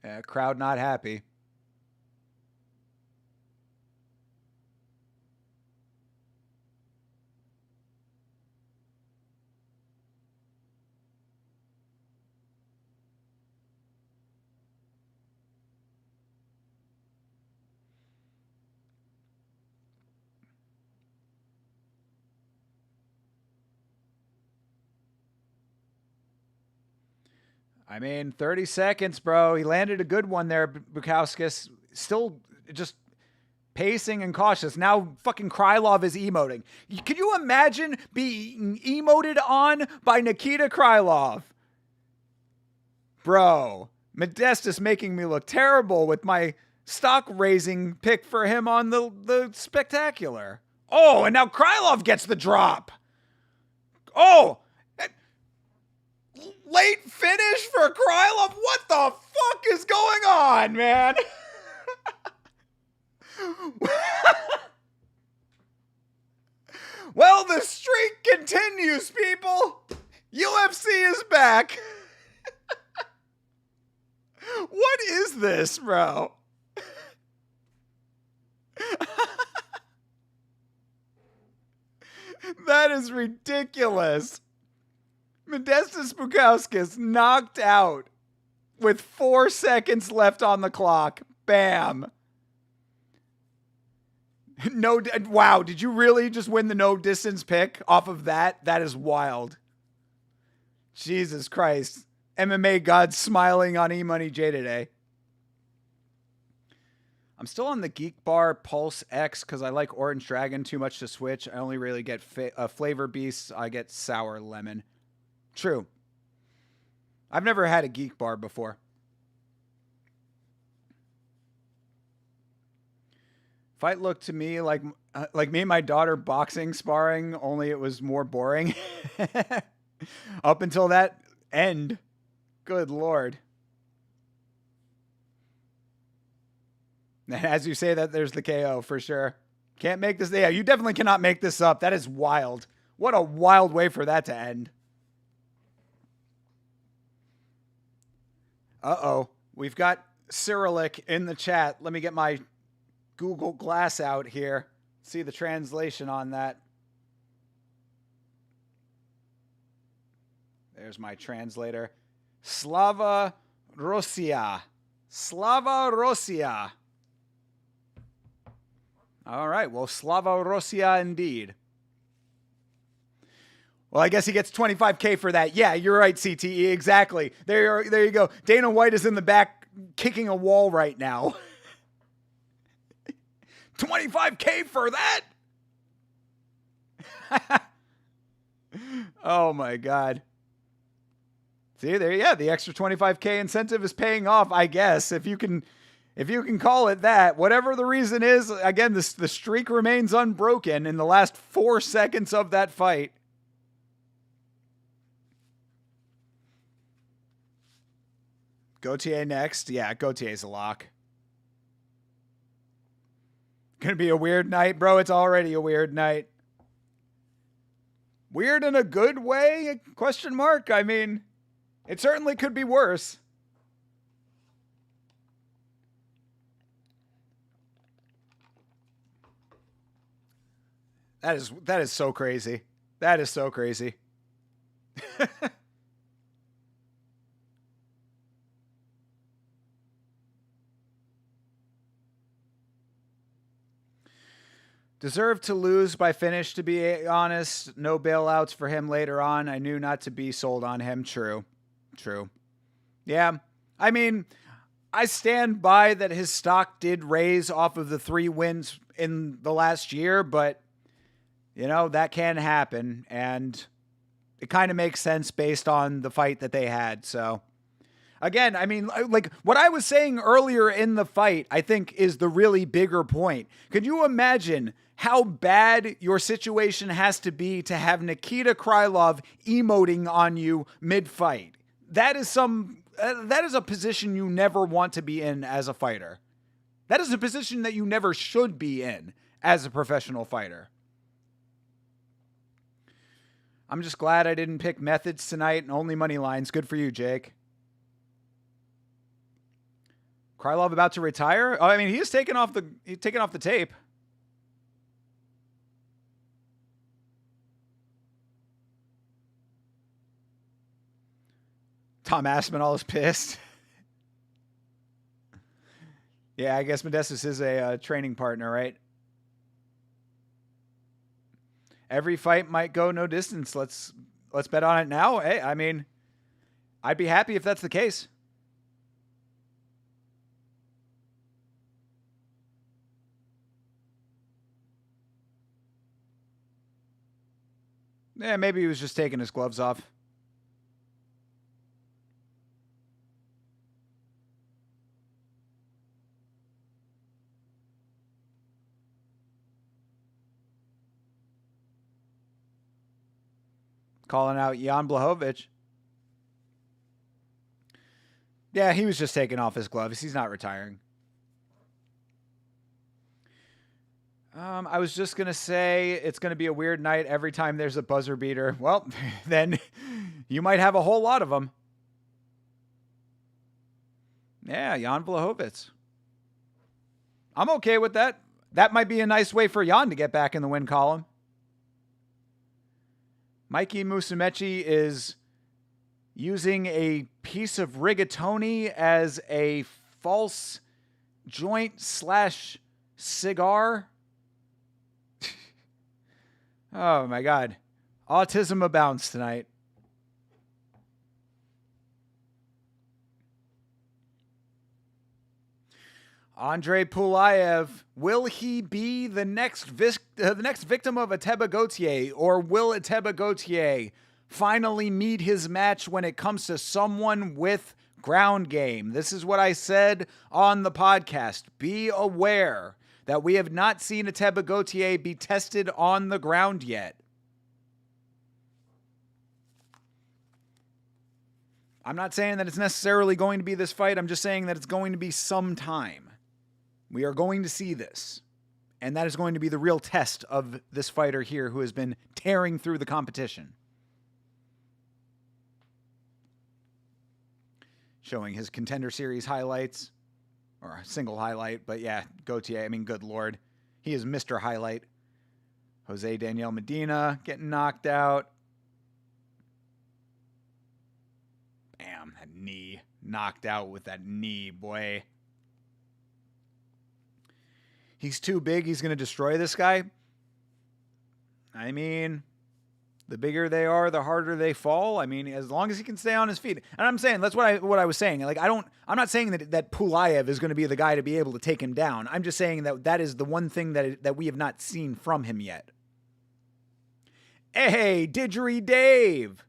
Yeah, crowd not happy. I mean, 30 seconds, bro. He landed a good one there, Bukowskis. Still just pacing and cautious. Now fucking Krylov is emoting. Can you imagine being emoted on by Nikita Krylov? Bro, Modestus making me look terrible with my stock raising pick for him on the spectacular. Oh, and now Krylov gets the drop. Oh, late finish for Krylov. What the fuck is going on, man? Well, the streak continues, people. UFC is back. What is this, bro? That is ridiculous. Modestus Bukauskas knocked out with 4 seconds left on the clock. Bam. No, wow, did you really just win the no distance pick off of that? That is wild. Jesus Christ. MMA God smiling on E-Money J today. I'm still on the Geek Bar Pulse X because I like Orange Dragon too much to switch. I only really get Flavor Beasts. I get Sour Lemon. True. I've never had a Geek Bar before. Fight looked to me like me and my daughter boxing sparring, only it was more boring. Up until that end. Good Lord. And as you say that, there's the KO for sure. Can't make this. Yeah, you definitely cannot make this up. That is wild. What a wild way for that to end. Uh-oh. We've got Cyrillic in the chat. Let me get my Google Glass out here. See the translation on that. There's my translator. Slava Rosia. Slava Rosia. All right. Well, Slava Rosia indeed. Well, I guess he gets $25K for that. Yeah, you're right, CTE. Exactly. There you go. Dana White is in the back kicking a wall right now. $25K for that? Oh, my God. See, there, yeah, the extra $25K incentive is paying off, I guess, if you can call it that. Whatever the reason is, again, the streak remains unbroken in the last 4 seconds of that fight. Gaethje next. Yeah, Gaethje's a lock. Gonna be a weird night, bro. It's already a weird night. Weird in a good way? Question mark. I mean, it certainly could be worse. That is so crazy. That is so crazy. Deserved to lose by finish, to be honest. No bailouts for him later on. I knew not to be sold on him. True. Yeah. I mean, I stand by that his stock did raise off of the 3 wins in the last year, but, you know, that can happen. And it kind of makes sense based on the fight that they had. So, again, I mean, like what I was saying earlier in the fight, I think is the really bigger point. Could you imagine how bad your situation has to be to have Nikita Krylov emoting on you mid-fight? That is a position you never want to be in as a fighter. That is a position that you never should be in as a professional fighter. I'm just glad I didn't pick methods tonight and only money lines. Good for you, Jake. Krylov about to retire? Oh, I mean, he's taken off the tape. Tom Aspinall is pissed. Yeah, I guess Modestus is a training partner, right? Every fight might go no distance. Let's bet on it now. Hey, I mean, I'd be happy if that's the case. Yeah, maybe he was just taking his gloves off. calling out Jan Blachowicz. Yeah, he was just taking off his gloves. He's not retiring. I was just going to say it's going to be a weird night every time there's a buzzer beater. Well, then you might have a whole lot of them. Yeah, Jan Blachowicz. I'm okay with that. That might be a nice way for Jan to get back in the win column. Mikey Musumeci is using a piece of rigatoni as a false joint / cigar. Oh my God. Autism abounds tonight. Andre Pulayev, will he be the next victim of Ateba Gauthier, or will Ateba Gauthier finally meet his match when it comes to someone with ground game? This is what I said on the podcast. Be aware that we have not seen Ateba Gauthier be tested on the ground yet. I'm not saying that it's necessarily going to be this fight. I'm just saying that it's going to be some time. We are going to see this. And that is going to be the real test of this fighter here who has been tearing through the competition. Showing his Contender Series highlights. Or a single highlight. But yeah, Gauthier, I mean, good Lord. He is Mr. Highlight. Jose Daniel Medina getting knocked out. Bam, that knee. Knocked out with that knee, boy. He's too big. He's going to destroy this guy. I mean, the bigger they are, the harder they fall. I mean, as long as he can stay on his feet. And I'm saying, that's what I was saying. Like, I'm not saying that Pulayev is going to be the guy to be able to take him down. I'm just saying that is the one thing that we have not seen from him yet. Hey, Didgeridoo Dave.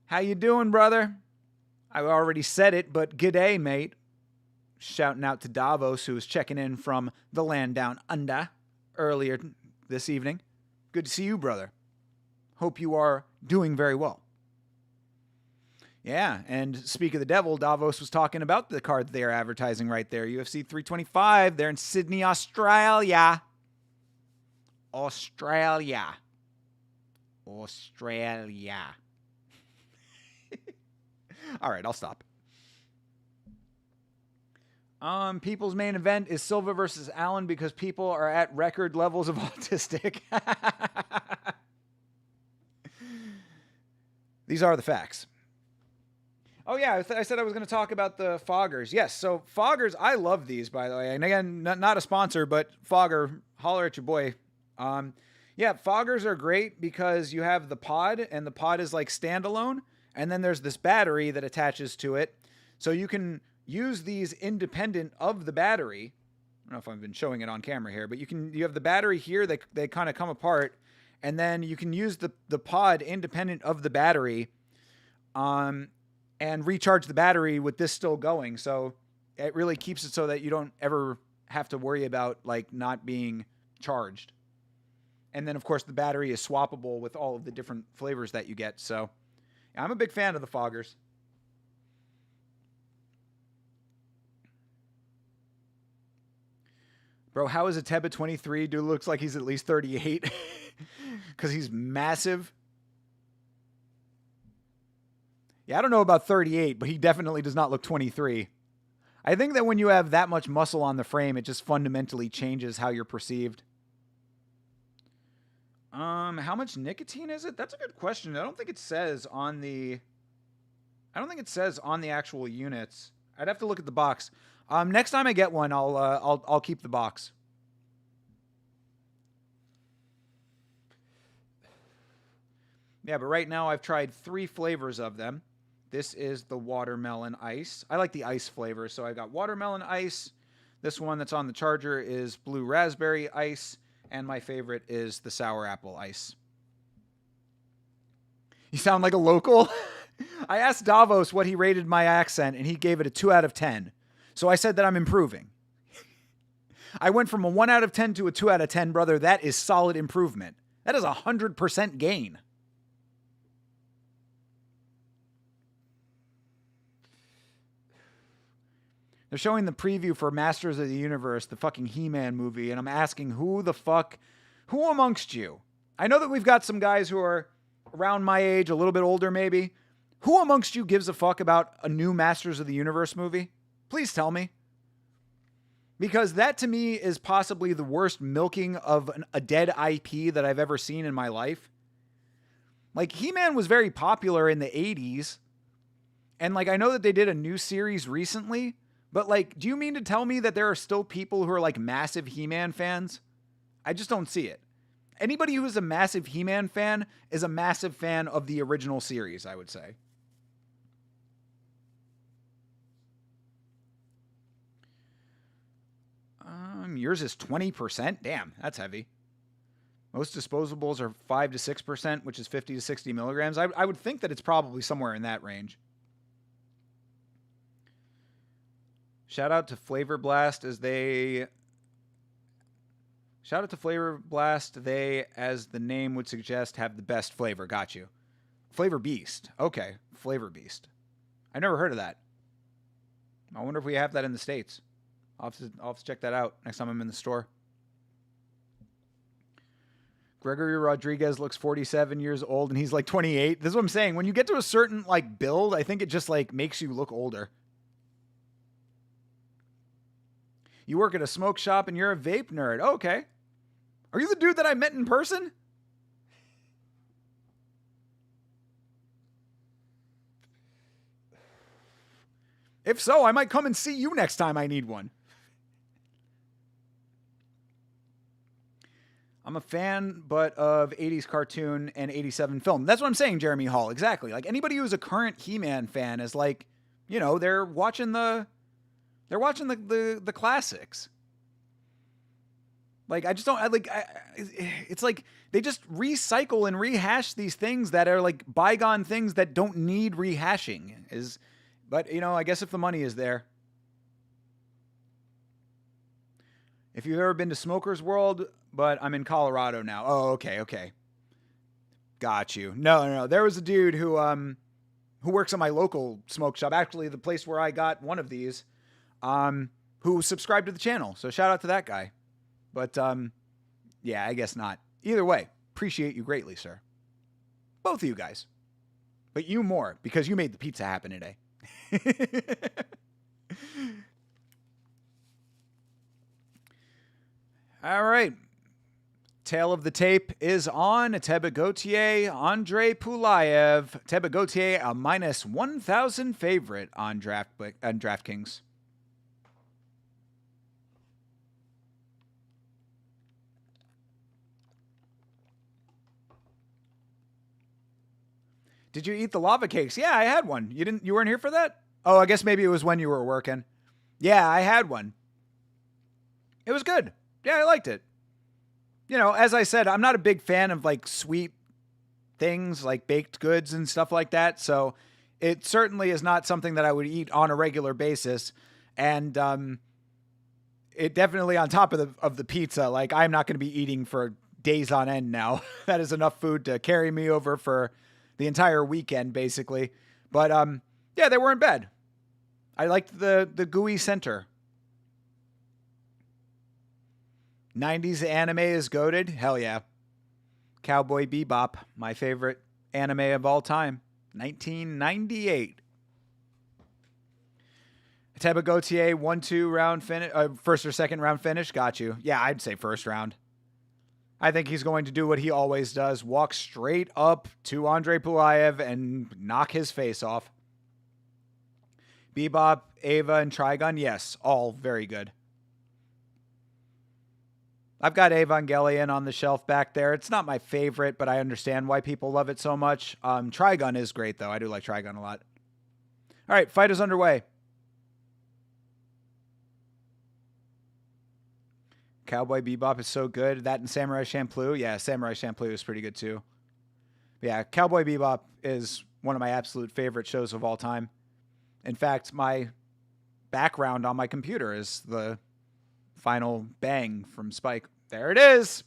How you doing, brother? I already said it, but g'day, mate. Shouting out to Davos, who was checking in from the land down under earlier this evening. Good to see you, brother. Hope you are doing very well. Yeah, and speak of the devil, Davos was talking about the card they're advertising right there. UFC 325. They're in Sydney, Australia. Australia. All right, I'll stop. People's main event is Silva versus Allen because people are at record levels of autistic. These are the facts. Oh, yeah, I said I was going to talk about the Foggers. Yes, so Foggers, I love these, by the way. And again, not a sponsor, but Fogger, holler at your boy. Yeah, Foggers are great because you have the pod, and the pod is like standalone. And then there's this battery that attaches to it. So you can use these independent of the battery. I don't know if I've been showing it on camera here, but you have the battery here. They kind of come apart, and then you can use the pod independent of the battery, and recharge the battery with this still going. So it really keeps it so that you don't ever have to worry about like not being charged. And then of course the battery is swappable with all of the different flavors that you get. So yeah, I'm a big fan of the Foggers. Bro, how is Ateba 23? Dude looks like he's at least 38 because he's massive. Yeah, I don't know about 38, but he definitely does not look 23. I think that when you have that much muscle on the frame, it just fundamentally changes how you're perceived. How much nicotine is it? That's a good question. I don't think it says on the actual units. I'd have to look at the box. Next time I get one, I'll keep the box. Yeah, but right now I've tried 3 flavors of them. This is the watermelon ice. I like the ice flavor, so I got watermelon ice. This one that's on the charger is blue raspberry ice, and my favorite is the sour apple ice. You sound like a local? I asked Davos what he rated my accent, and he gave it a 2 out of 10. So I said that I'm improving. I went from a 1 out of 10 to a 2 out of 10, brother. That is solid improvement. That is 100% gain. They're showing the preview for Masters of the Universe, the fucking He-Man movie, and I'm asking who amongst you? I know that we've got some guys who are around my age, a little bit older maybe. Who amongst you gives a fuck about a new Masters of the Universe movie? Please tell me. Because that to me is possibly the worst milking of a dead IP that I've ever seen in my life. Like, He-Man was very popular in the 80s. And, like, I know that they did a new series recently. But, like, do you mean to tell me that there are still people who are, like, massive He-Man fans? I just don't see it. Anybody who is a massive He-Man fan is a massive fan of the original series, I would say. Yours is 20%? Damn, that's heavy. Most disposables are 5 to 6%, which is 50 to 60 milligrams. I would think that it's probably somewhere in that range. Shout out to Flavor Blast as they, as the name would suggest, have the best flavor. Got you. Flavor Beast. Okay, Flavor Beast. I never heard of that. I wonder if we have that in the States. I'll have to check that out next time I'm in the store. Gregory Rodriguez looks 47 years old and he's like 28. This is what I'm saying. When you get to a certain like build, I think it just like makes you look older. You work at a smoke shop and you're a vape nerd. Okay. Are you the dude that I met in person? If so, I might come and see you next time I need one. I'm a fan, but of 80s cartoon and 87 film. That's what I'm saying, Jeremy Hall. Exactly. Like, anybody who's a current He-Man fan is like, you know, they're watching the classics. Like, I just don't, it's like they just recycle and rehash these things that are like bygone things that don't need rehashing. But, you know, I guess if the money is there. If you've ever been to Smoker's World, but I'm in Colorado now. Oh, okay. Got you. No. There was a dude who works at my local smoke shop, actually the place where I got one of these, who subscribed to the channel. So shout out to that guy. But, yeah, I guess not. Either way, appreciate you greatly, sir. Both of you guys. But you more, because you made the pizza happen today. All right. Tail of the tape is on. Teba Gauthier, Andre Pulayev. Teba Gauthier, a minus 1,000 favorite on DraftKings. Did you eat the lava cakes? Yeah, I had one. You weren't here for that? Oh, I guess maybe it was when you were working. Yeah, I had one. It was good. Yeah, I liked it. You know, as I said, I'm not a big fan of like sweet things like baked goods and stuff like that. So it certainly is not something that I would eat on a regular basis. And it definitely on top of the pizza, like I'm not going to be eating for days on end now. That is enough food to carry me over for the entire weekend, basically. But yeah, they weren't bad. I liked the gooey center. 90s anime is goated. Hell yeah. Cowboy Bebop, my favorite anime of all time. 1998. Teba Gauthier, 1-2 round finish, first or second round finish. Got you. Yeah, I'd say first round. I think he's going to do what he always does. Walk straight up to Andre Pulayev and knock his face off. Bebop, Ava, and Trigun. Yes, all very good. I've got Evangelion on the shelf back there. It's not my favorite, but I understand why people love it so much. Trigun is great, though. I do like Trigun a lot. All right, fight is underway. Cowboy Bebop is so good. That and Samurai Champloo. Yeah, Samurai Champloo is pretty good, too. Yeah, Cowboy Bebop is one of my absolute favorite shows of all time. In fact, my background on my computer is the final bang from Spike. There it is.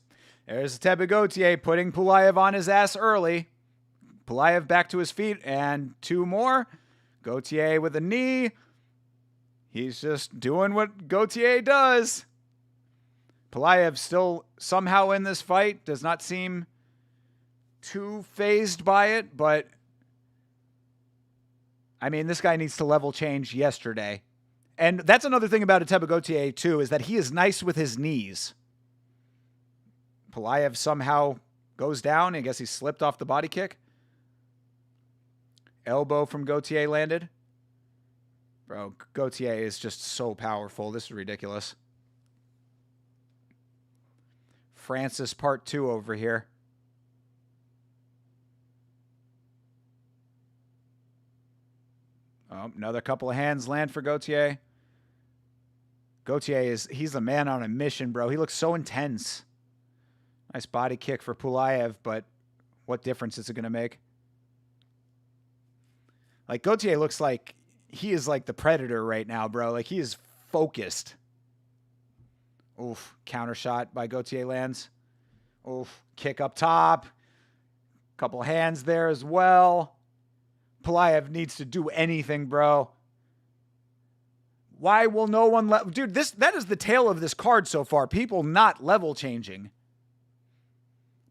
There's Teba Gauthier putting Pulayev on his ass early. Pulayev back to his feet and two more. Gauthier with a knee. He's just doing what Gaethje does. Pulaev still somehow in this fight. Does not seem too phased by it, but I mean, this guy needs to level change yesterday. And that's another thing about Ateba Gaethje, too, is that he is nice with his knees. Pulaev somehow goes down. I guess he slipped off the body kick. Elbow from Gaethje landed. Bro, Gaethje is just so powerful. This is ridiculous. Francis part 2 over here. Oh, another couple of hands land for Gaethje. Gaethje he's a man on a mission, bro. He looks so intense. Nice body kick for Pulaev, but what difference is it going to make? Like, Gaethje looks like he is like the Predator right now, bro. Like, he is focused. Oof, counter shot by Gaethje lands. Oof, kick up top. Couple hands there as well. Pulaev needs to do anything, bro. Why will no one dude, that is the tale of this card so far. People not level changing.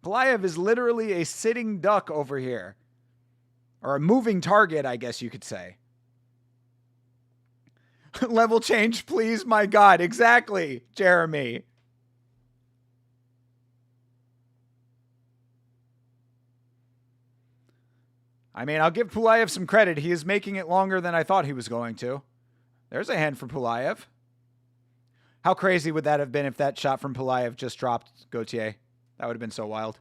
Pulaev is literally a sitting duck over here. Or a moving target, I guess you could say. Level change, please. My God. Exactly, Jeremy. I mean, I'll give Pulaev some credit. He is making it longer than I thought he was going to. There's a hand for Pulaev. How crazy would that have been if that shot from Pulaev just dropped Gaethje? That would have been so wild.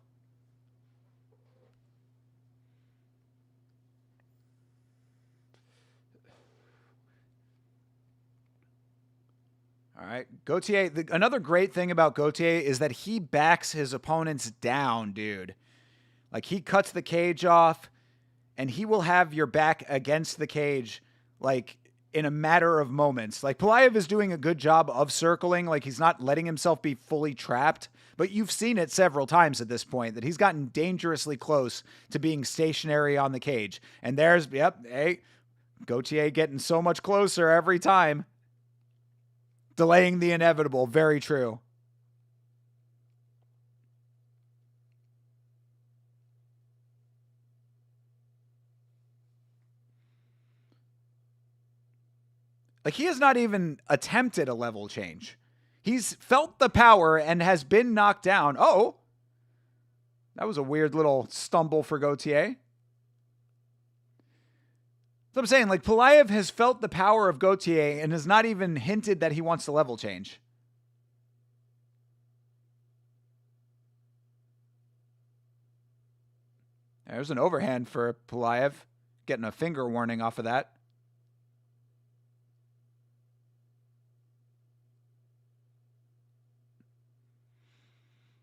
All right, Gaethje. Another great thing about Gaethje is that he backs his opponents down, dude. Like, he cuts the cage off, and he will have your back against the cage, like, in a matter of moments. Like, Pulaev is doing a good job of circling. Like, he's not letting himself be fully trapped. But you've seen it several times at this point that he's gotten dangerously close to being stationary on the cage. And there's, yep, hey, Gaethje getting so much closer every time. Delaying the inevitable. Very true. Like, he has not even attempted a level change. He's felt the power and has been knocked down. Oh, that was a weird little stumble for Gaethje. So I'm saying, like, Pulaev has felt the power of Gaethje and has not even hinted that he wants to level change. There's an overhand for Pulaev. Getting a finger warning off of that.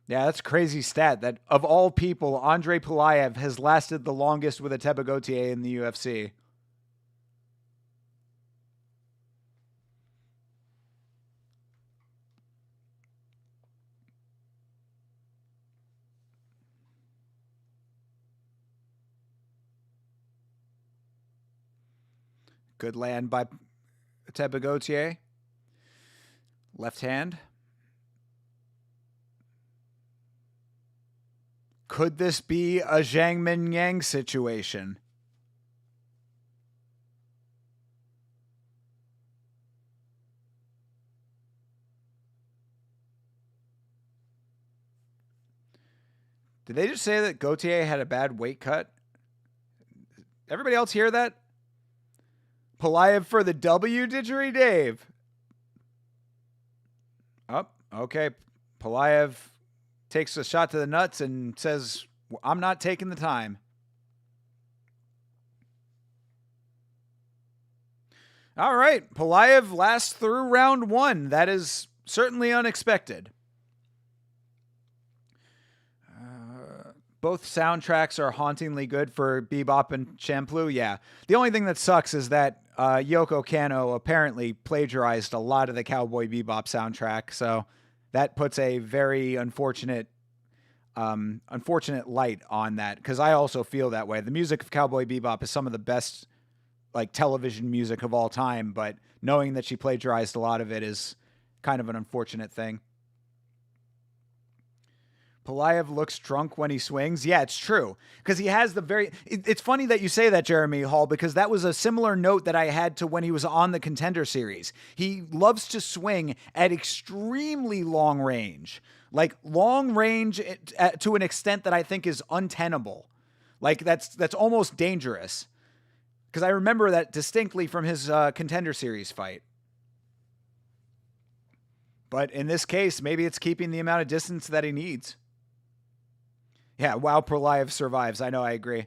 Yeah, that's a crazy stat that of all people, Andre Pulaev has lasted the longest with Ateba Gaethje in the UFC. Good land by Ateba Gaethje. Left hand. Could this be a Zhang Min Yang situation? Did they just say that Gaethje had a bad weight cut? Everybody else hear that? Pulaev for the W, Didgeridoo Dave. Oh, okay. Pulaev takes a shot to the nuts and says, I'm not taking the time. All right. Pulaev lasts through round 1. That is certainly unexpected. Both soundtracks are hauntingly good for Bebop and Champloo. Yeah. The only thing that sucks is that Yoko Kanno apparently plagiarized a lot of the Cowboy Bebop soundtrack. So that puts a very unfortunate light on that, because I also feel that way. The music of Cowboy Bebop is some of the best like television music of all time, but knowing that she plagiarized a lot of it is kind of an unfortunate thing. Pulayev looks drunk when he swings. Yeah, it's true. Because he has the very... It's funny that you say that, Jeremy Hall, because that was a similar note that I had to when he was on the Contender Series. He loves to swing at extremely long range. Like, long range to an extent that I think is untenable. Like, that's almost dangerous. Because I remember that distinctly from his Contender Series fight. But in this case, maybe it's keeping the amount of distance that he needs. Yeah, wow, Pulayev survives. I know, I agree.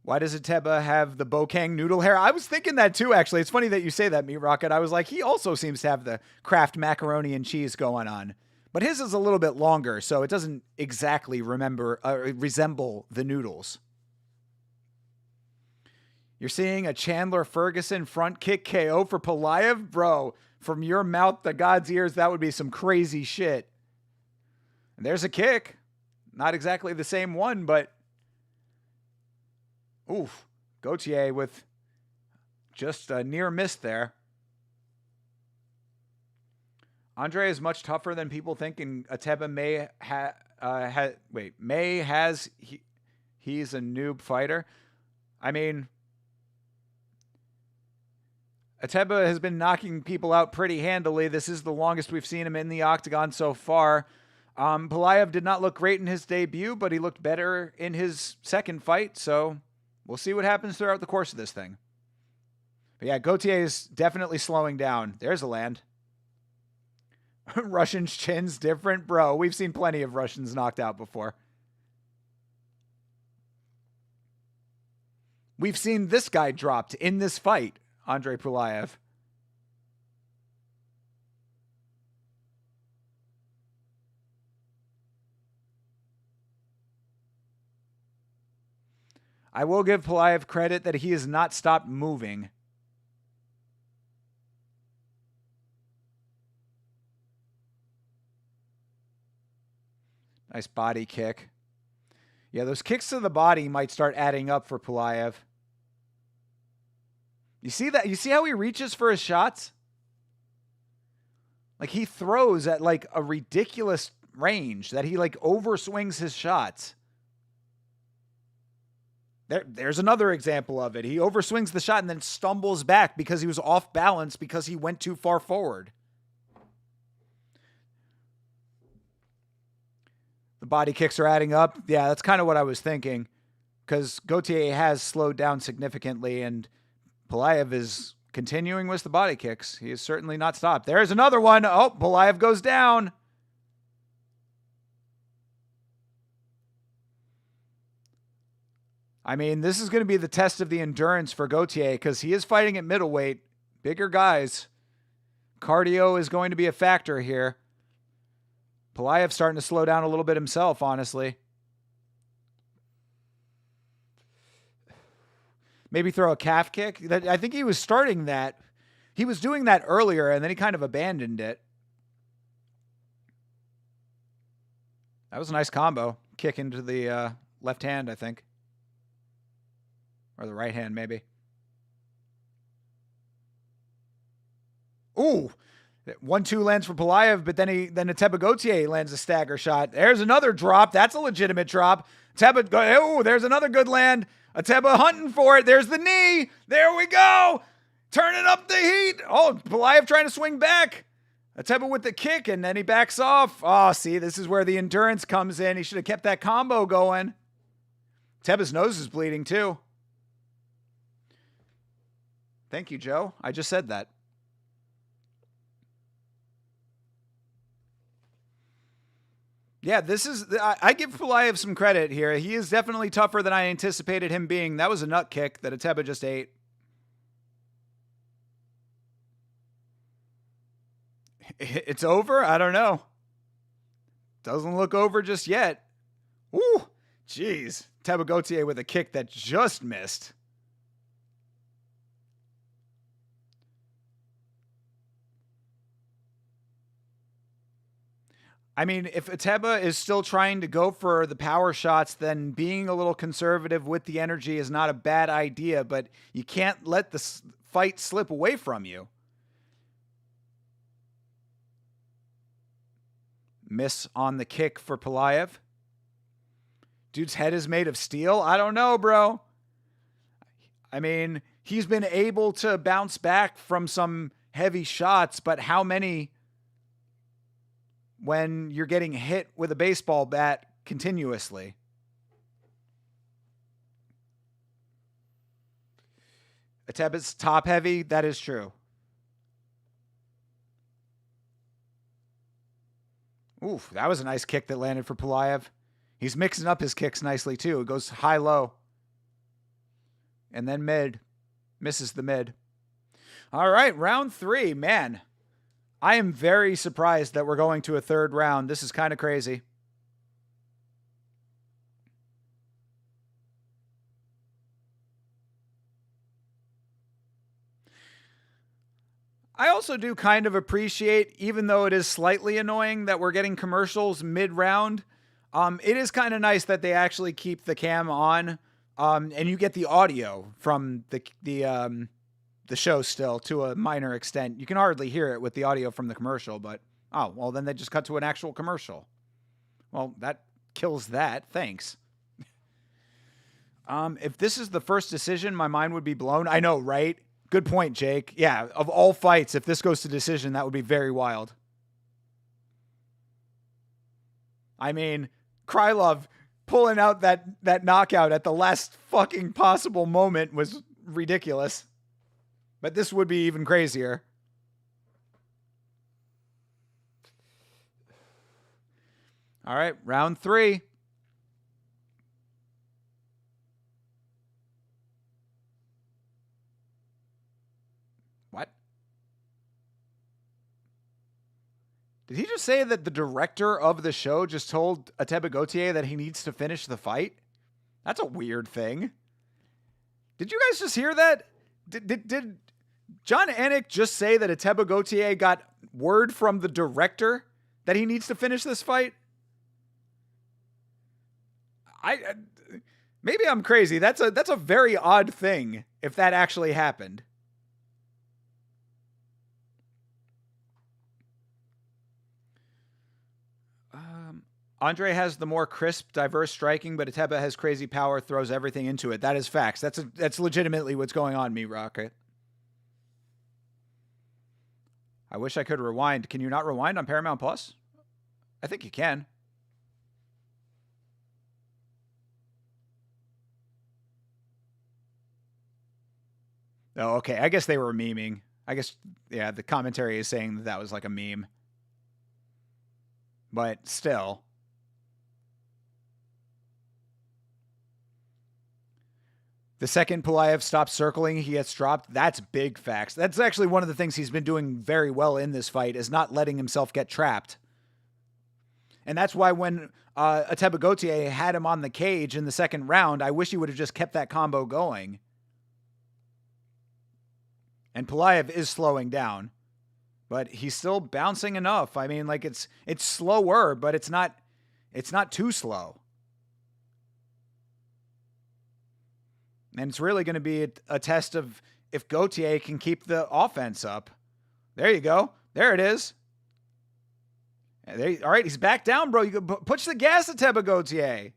Why does Ateba have the Bokang noodle hair? I was thinking that too, actually. It's funny that you say that, Meat Rocket. I was like, he also seems to have the Kraft macaroni and cheese going on. But his is a little bit longer, so it doesn't exactly resemble the noodles. You're seeing a Chandler Ferguson front kick KO for Pulayev? Bro, from your mouth to God's ears, that would be some crazy shit. And there's a kick. Not exactly the same one, but... Oof. Gaethje with just a near miss there. Andre is much tougher than people think, and Ateba he's a noob fighter. I mean... Ateba has been knocking people out pretty handily. This is the longest we've seen him in the octagon so far. Pulayev did not look great in his debut, but he looked better in his second fight, so we'll see what happens throughout the course of this thing. But yeah, Gaethje is definitely slowing down. There's a land. Russian's chin's different? Bro, we've seen plenty of Russians knocked out before. We've seen this guy dropped in this fight, Andre Pulayev. I will give Pulayev credit that he has not stopped moving. Nice body kick. Yeah, those kicks to the body might start adding up for Pulayev. You see that? You see how he reaches for his shots? Like, he throws at like a ridiculous range that he like overswings his shots. There's another example of it. He overswings the shot and then stumbles back because he was off balance because he went too far forward. The body kicks are adding up. Yeah, that's kind of what I was thinking. Because Gaethje has slowed down significantly and Pulayev is continuing with the body kicks. He is certainly not stopped. There's another one. Oh, Pulayev goes down. I mean, this is going to be the test of the endurance for Gaethje because he is fighting at middleweight. Bigger guys. Cardio is going to be a factor here. Pulayev starting to slow down a little bit himself, honestly. Maybe throw a calf kick. I think he was starting that. He was doing that earlier, and then he kind of abandoned it. That was a nice combo. Kick into the left hand, I think. Or the right hand, maybe. Ooh. 1-2 lands for Pulayev, but then Ateba Gaethje lands a stagger shot. There's another drop. That's a legitimate drop. Oh, there's another good land. Ateba hunting for it. There's the knee. There we go. Turning up the heat. Oh, Pulayev trying to swing back. Ateba with the kick, and then he backs off. Oh, see, this is where the endurance comes in. He should have kept that combo going. Ateba's nose is bleeding, too. Thank you, Joe. I just said that. Yeah, this is... I give Pulayev some credit here. He is definitely tougher than I anticipated him being. That was a nut kick that Ateba just ate. It's over? I don't know. Doesn't look over just yet. Woo! Jeez. Ateba Gaethje with a kick that just missed. I mean, if Ateba is still trying to go for the power shots, then being a little conservative with the energy is not a bad idea, but you can't let the fight slip away from you. Miss on the kick for Pulaev. Dude's head is made of steel. I don't know, bro. I mean, he's been able to bounce back from some heavy shots, but how many when you're getting hit with a baseball bat continuously? Ateba's top heavy. That is true. Oof, that was a nice kick that landed for Pulaev. He's mixing up his kicks nicely, too. It goes high-low. And then mid. Misses the mid. All right, round 3. Man, I am very surprised that we're going to a third round. This is kind of crazy. I also do kind of appreciate, even though it is slightly annoying that we're getting commercials mid-round, it is kind of nice that they actually keep the cam on, and you get the audio from the show still to a minor extent. You can hardly hear it with the audio from the commercial, but, oh, well, then they just cut to an actual commercial. Well, that kills that. Thanks. If this is the first decision, my mind would be blown. I know, right? Good point, Jake. Yeah, of all fights, if this goes to decision, that would be very wild. I mean, Krylov pulling out that knockout at the last fucking possible moment was ridiculous. But this would be even crazier. All right, round 3. What? Did he just say that the director of the show just told Ateba Gauthier that he needs to finish the fight? That's a weird thing. Did you guys just hear that? Did John Anik just say that Ateba Gauthier got word from the director that he needs to finish this fight? Maybe I'm crazy. That's a very odd thing if that actually happened. Andre has the more crisp, diverse striking, but Ateba has crazy power, throws everything into it. That is facts. That's legitimately what's going on, me Rocket. I wish I could rewind. Can you not rewind on Paramount Plus? I think you can. Oh, okay. I guess they were memeing. I guess, yeah, the commentary is saying that was like a meme. But still. The second Pulaev stops circling, he gets dropped. That's big facts. That's actually one of the things he's been doing very well in this fight, is not letting himself get trapped. And that's why when Ateba Gauthier had him on the cage in the second round, I wish he would have just kept that combo going. And Pulaev is slowing down, but he's still bouncing enough. I mean, like it's slower, but it's not too slow. And it's really going to be a test of if Gauthier can keep the offense up. There you go. There it is. All right, he's back down, bro. You can push the gas at Ateba Gauthier.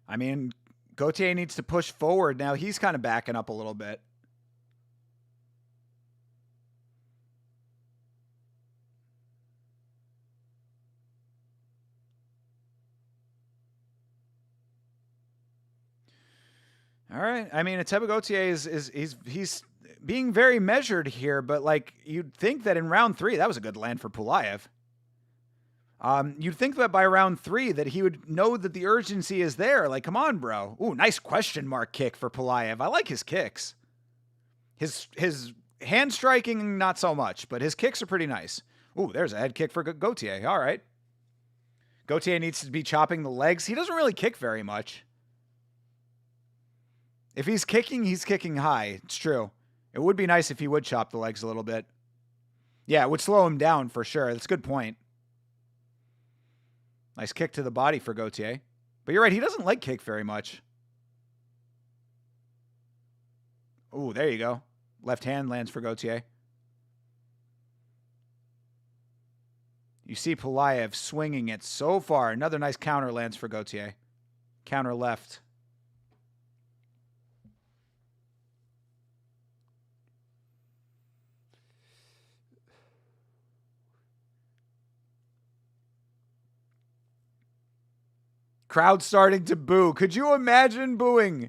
I mean, Gauthier needs to push forward. Now he's kind of backing up a little bit. All right. I mean, Ateba Gauthier he's being very measured here, but like you'd think that in round 3, that was a good land for Pulaev. You'd think that by round 3 that he would know that the urgency is there. Like, come on, bro. Ooh, nice question mark kick for Pulaev. I like his kicks. His hand striking, not so much, but his kicks are pretty nice. Ooh, there's a head kick for Gaethje. All right. Gaethje needs to be chopping the legs. He doesn't really kick very much. If he's kicking high. It's true. It would be nice if he would chop the legs a little bit. Yeah, it would slow him down for sure. That's a good point. Nice kick to the body for Gaethje. But you're right, he doesn't leg kick very much. Ooh, there you go. Left hand lands for Gaethje. You see Pulaev swinging it so far. Another nice counter lands for Gaethje. Counter left. Crowd starting to boo. Could you imagine booing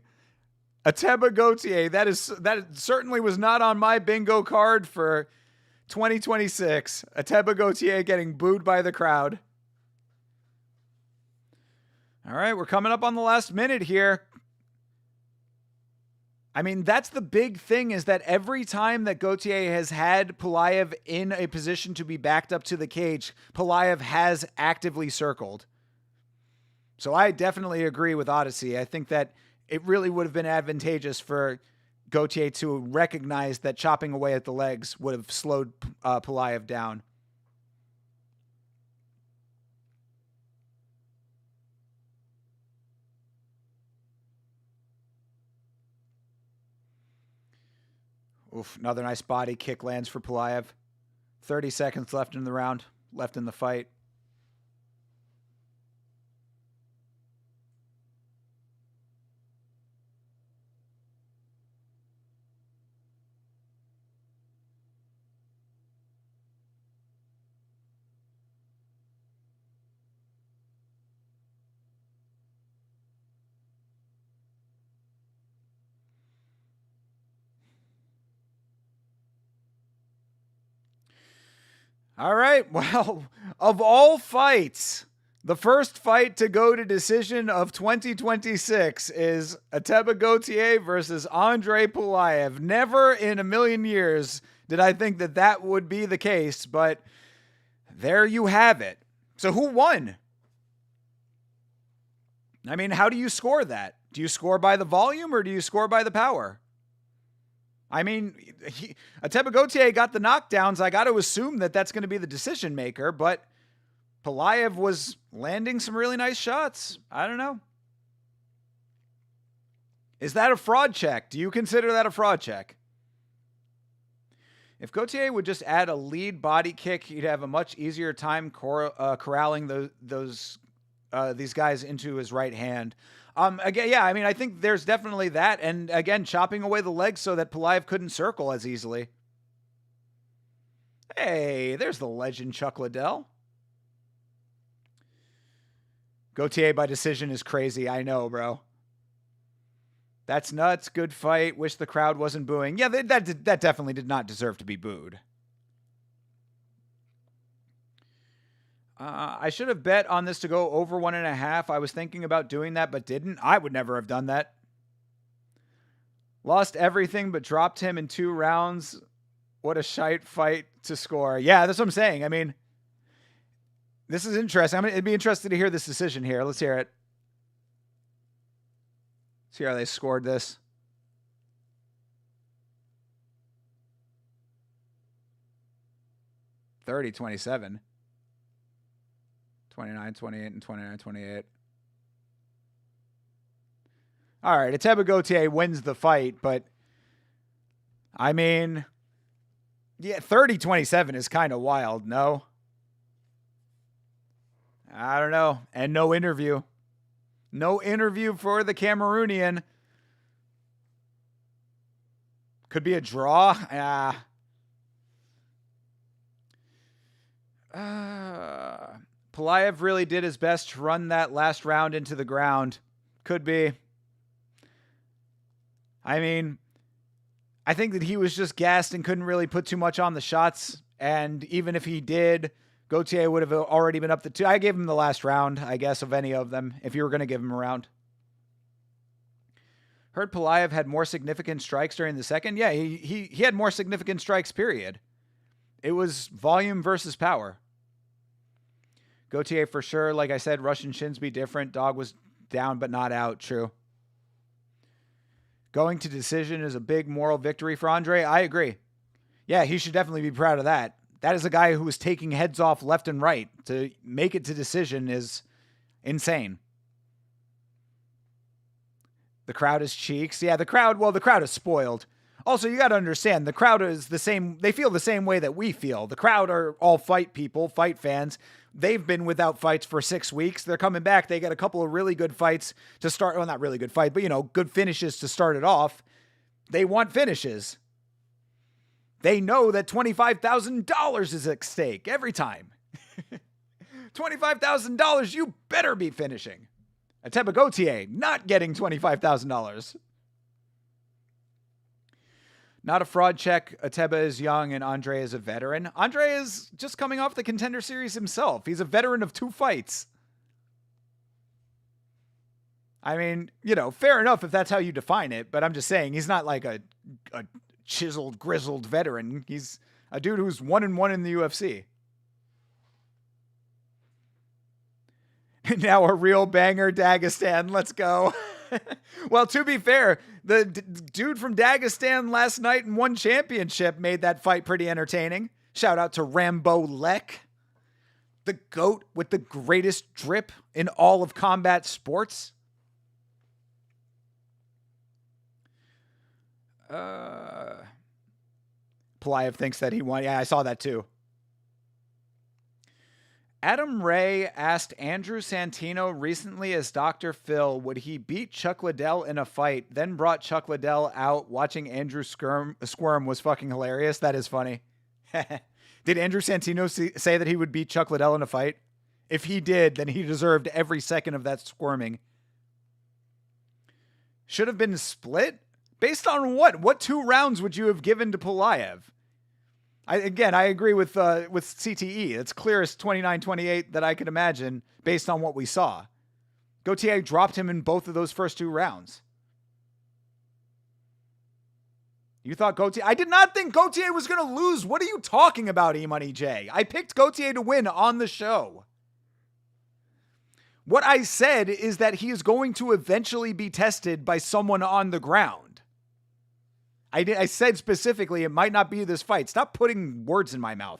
Ateba Gaethje? That certainly was not on my bingo card for 2026. Ateba Gaethje getting booed by the crowd. All right, we're coming up on the last minute here. I mean, that's the big thing, is that every time that Gaethje has had Pulaev in a position to be backed up to the cage, Pulaev has actively circled. So I definitely agree with Odyssey. I think that it really would have been advantageous for Gaethje to recognize that chopping away at the legs would have slowed Pulaev down. Oof, another nice body kick lands for Pulaev. 30 seconds left in the round, left in the fight. All right, well, of all fights, the first fight to go to decision of 2026 is Ateba Gaethje versus Andre Pulaev. Never in a million years did I think that that would be the case, but there you have it. So who won? I mean, how do you score that? Do you score by the volume or do you score by the power? I mean, Ateba Gaethje got the knockdowns. I got to assume that that's going to be the decision maker, but Pulaev was landing some really nice shots. I don't know. Is that a fraud check? Do you consider that a fraud check? If Gaethje would just add a lead body kick, he'd have a much easier time corralling these guys into his right hand. Again, yeah, I mean, I think there's definitely that. And again, chopping away the legs so that Pulaev couldn't circle as easily. Hey, there's the legend Chuck Liddell. Gaethje by decision is crazy. I know, bro. That's nuts. Good fight. Wish the crowd wasn't booing. Yeah, that definitely did not deserve to be booed. I should have bet on this to go over 1.5. I was thinking about doing that, but didn't. I would never have done that. Lost everything, but dropped him in 2 rounds. What a shite fight to score. Yeah, that's what I'm saying. I mean, this is interesting. It'd be interesting to hear this decision here. Let's hear it. See how they scored this. (30-27). 29-28 and 29-28. All right, Ateba Gaethje wins the fight, but I mean, yeah, 30-27 is kind of wild, no? I don't know. And no interview. No interview for the Cameroonian. Could be a draw. Pulaev really did his best to run that last round into the ground. Could be. I mean, I think that he was just gassed and couldn't really put too much on the shots. And even if he did, Gaethje would have already been up the 2. I gave him the last round, I guess, of any of them, if you were going to give him a round. Heard Pulaev had more significant strikes during the second. Yeah, he had more significant strikes, period. it was volume versus power. Gaethje for sure. Like I said, Russian Shinsby different. Dog was down but not out. True. Going to decision is a big moral victory for Andre. I agree. Yeah, he should definitely be proud of that. That is a guy who was taking heads off left and right. To make it to decision is insane. The crowd is cheeks. Yeah, the crowd is spoiled. Also, you got to understand, the crowd is the same. They feel the same way that we feel. The crowd are all fight people, fight fans. They've been without fights for 6 weeks. They're coming back. They got a couple of really good fights to start. Well, not really good fight, but, good finishes to start it off. They want finishes. They know that $25,000 is at stake every time. $25,000, you better be finishing. Ateba Gauthier not getting $25,000. Not a fraud check. Ateba is young and Andre is a veteran. Andre is just coming off the Contender Series himself. He's a veteran of 2 fights. I mean, fair enough if that's how you define it, but I'm just saying he's not like a chiseled, grizzled veteran. He's a dude who's 1-1 in the UFC. Now a real banger, Dagestan. Let's go. Well, to be fair, the dude from Dagestan last night in one championship made that fight pretty entertaining. Shout out to Rambo Lek, the GOAT with the greatest drip in all of combat sports. Pelayev thinks that he won. Yeah, I saw that too. Adam Ray asked Andrew Santino recently as Dr. Phil, would he beat Chuck Liddell in a fight, then brought Chuck Liddell out. Watching Andrew squirm was fucking hilarious. That is funny. Did Andrew Santino say that he would beat Chuck Liddell in a fight? If he did, then he deserved every second of that squirming. Should have been split? Based on what? What 2 rounds would you have given to Pelayev? I agree with CTE. It's clearest 29-28 that I could imagine based on what we saw. Gauthier dropped him in both of those first 2 rounds. You thought Gauthier... I did not think Gauthier was going to lose. What are you talking about, E-Money J? I picked Gauthier to win on the show. What I said is that he is going to eventually be tested by someone on the ground. I said specifically it might not be this fight. Stop putting words in my mouth.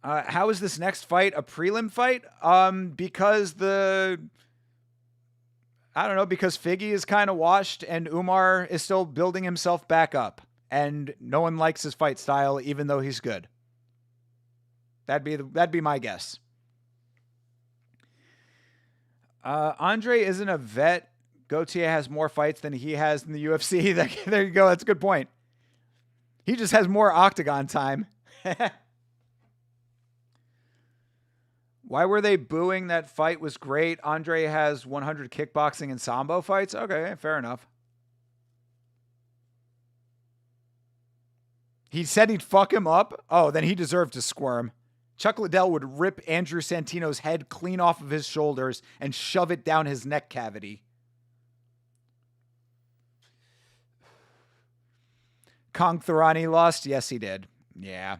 How is this next fight a prelim fight? Because Figgy is kind of washed and Umar is still building himself back up. And no one likes his fight style, even though he's good. That'd be my guess. Andre isn't a vet. Gauthier has more fights than he has in the UFC. There you go. That's a good point. He just has more octagon time. Why were they booing? That fight was great. Andre has 100 kickboxing and sambo fights. Okay, fair enough. He said he'd fuck him up. Oh, then he deserved to squirm. Chuck Liddell would rip Andrew Santino's head clean off of his shoulders and shove it down his neck cavity. Kong Thorani lost? Yes, he did. Yeah.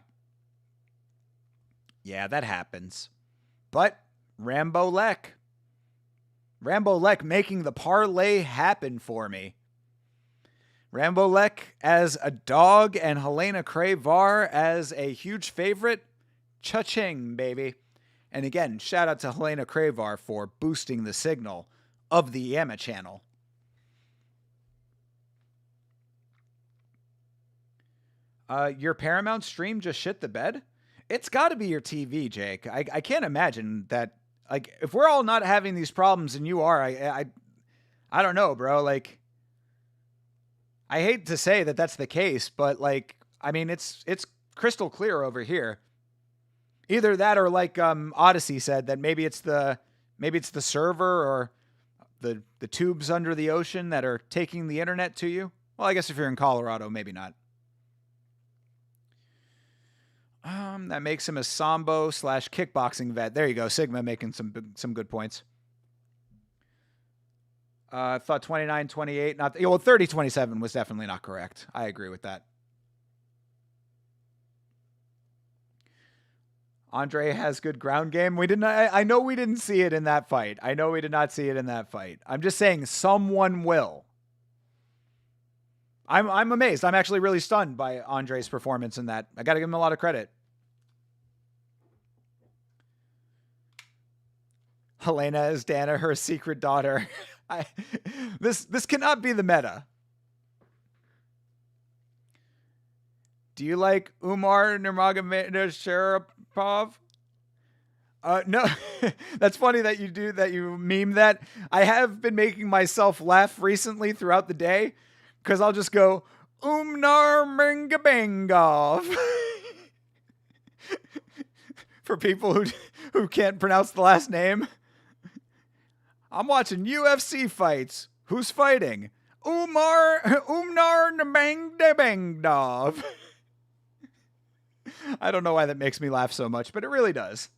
Yeah, that happens. But Rambo Lek making the parlay happen for me. Rambo Lek as a dog and Helena Cravar as a huge favorite. Cha-ching, baby. And again, shout out to Helena Cravar for boosting the signal of the Yama channel. Your Paramount stream just shit the bed? It's got to be your TV, Jake. I can't imagine that. Like, if we're all not having these problems and you are, I don't know, bro. Like, I hate to say that that's the case, but like, I mean, it's crystal clear over here. Either that or like Odyssey said that maybe it's the server or the tubes under the ocean that are taking the internet to you. Well, I guess if you're in Colorado, maybe not. That makes him a sambo / kickboxing vet. There you go. Sigma making some good points. I thought 29-28, not 30-27 was definitely not correct. I agree with that. Andre has good ground game. We didn't. I know we didn't see it in that fight. I know we did not see it in that fight. I'm just saying someone will. I'm amazed. I'm actually really stunned by Andre's performance in that. I got to give him a lot of credit. Helena is Dana, her secret daughter. This cannot be the meta. Do you like Umar Nurmagomedov? No, that's funny that you do that. You meme that. I have been making myself laugh recently throughout the day because I'll just go Umnar Mingabangov for people who can't pronounce the last name. I'm watching UFC fights. Who's fighting? Umnar Nurmagomedov. I don't know why that makes me laugh so much, but it really does.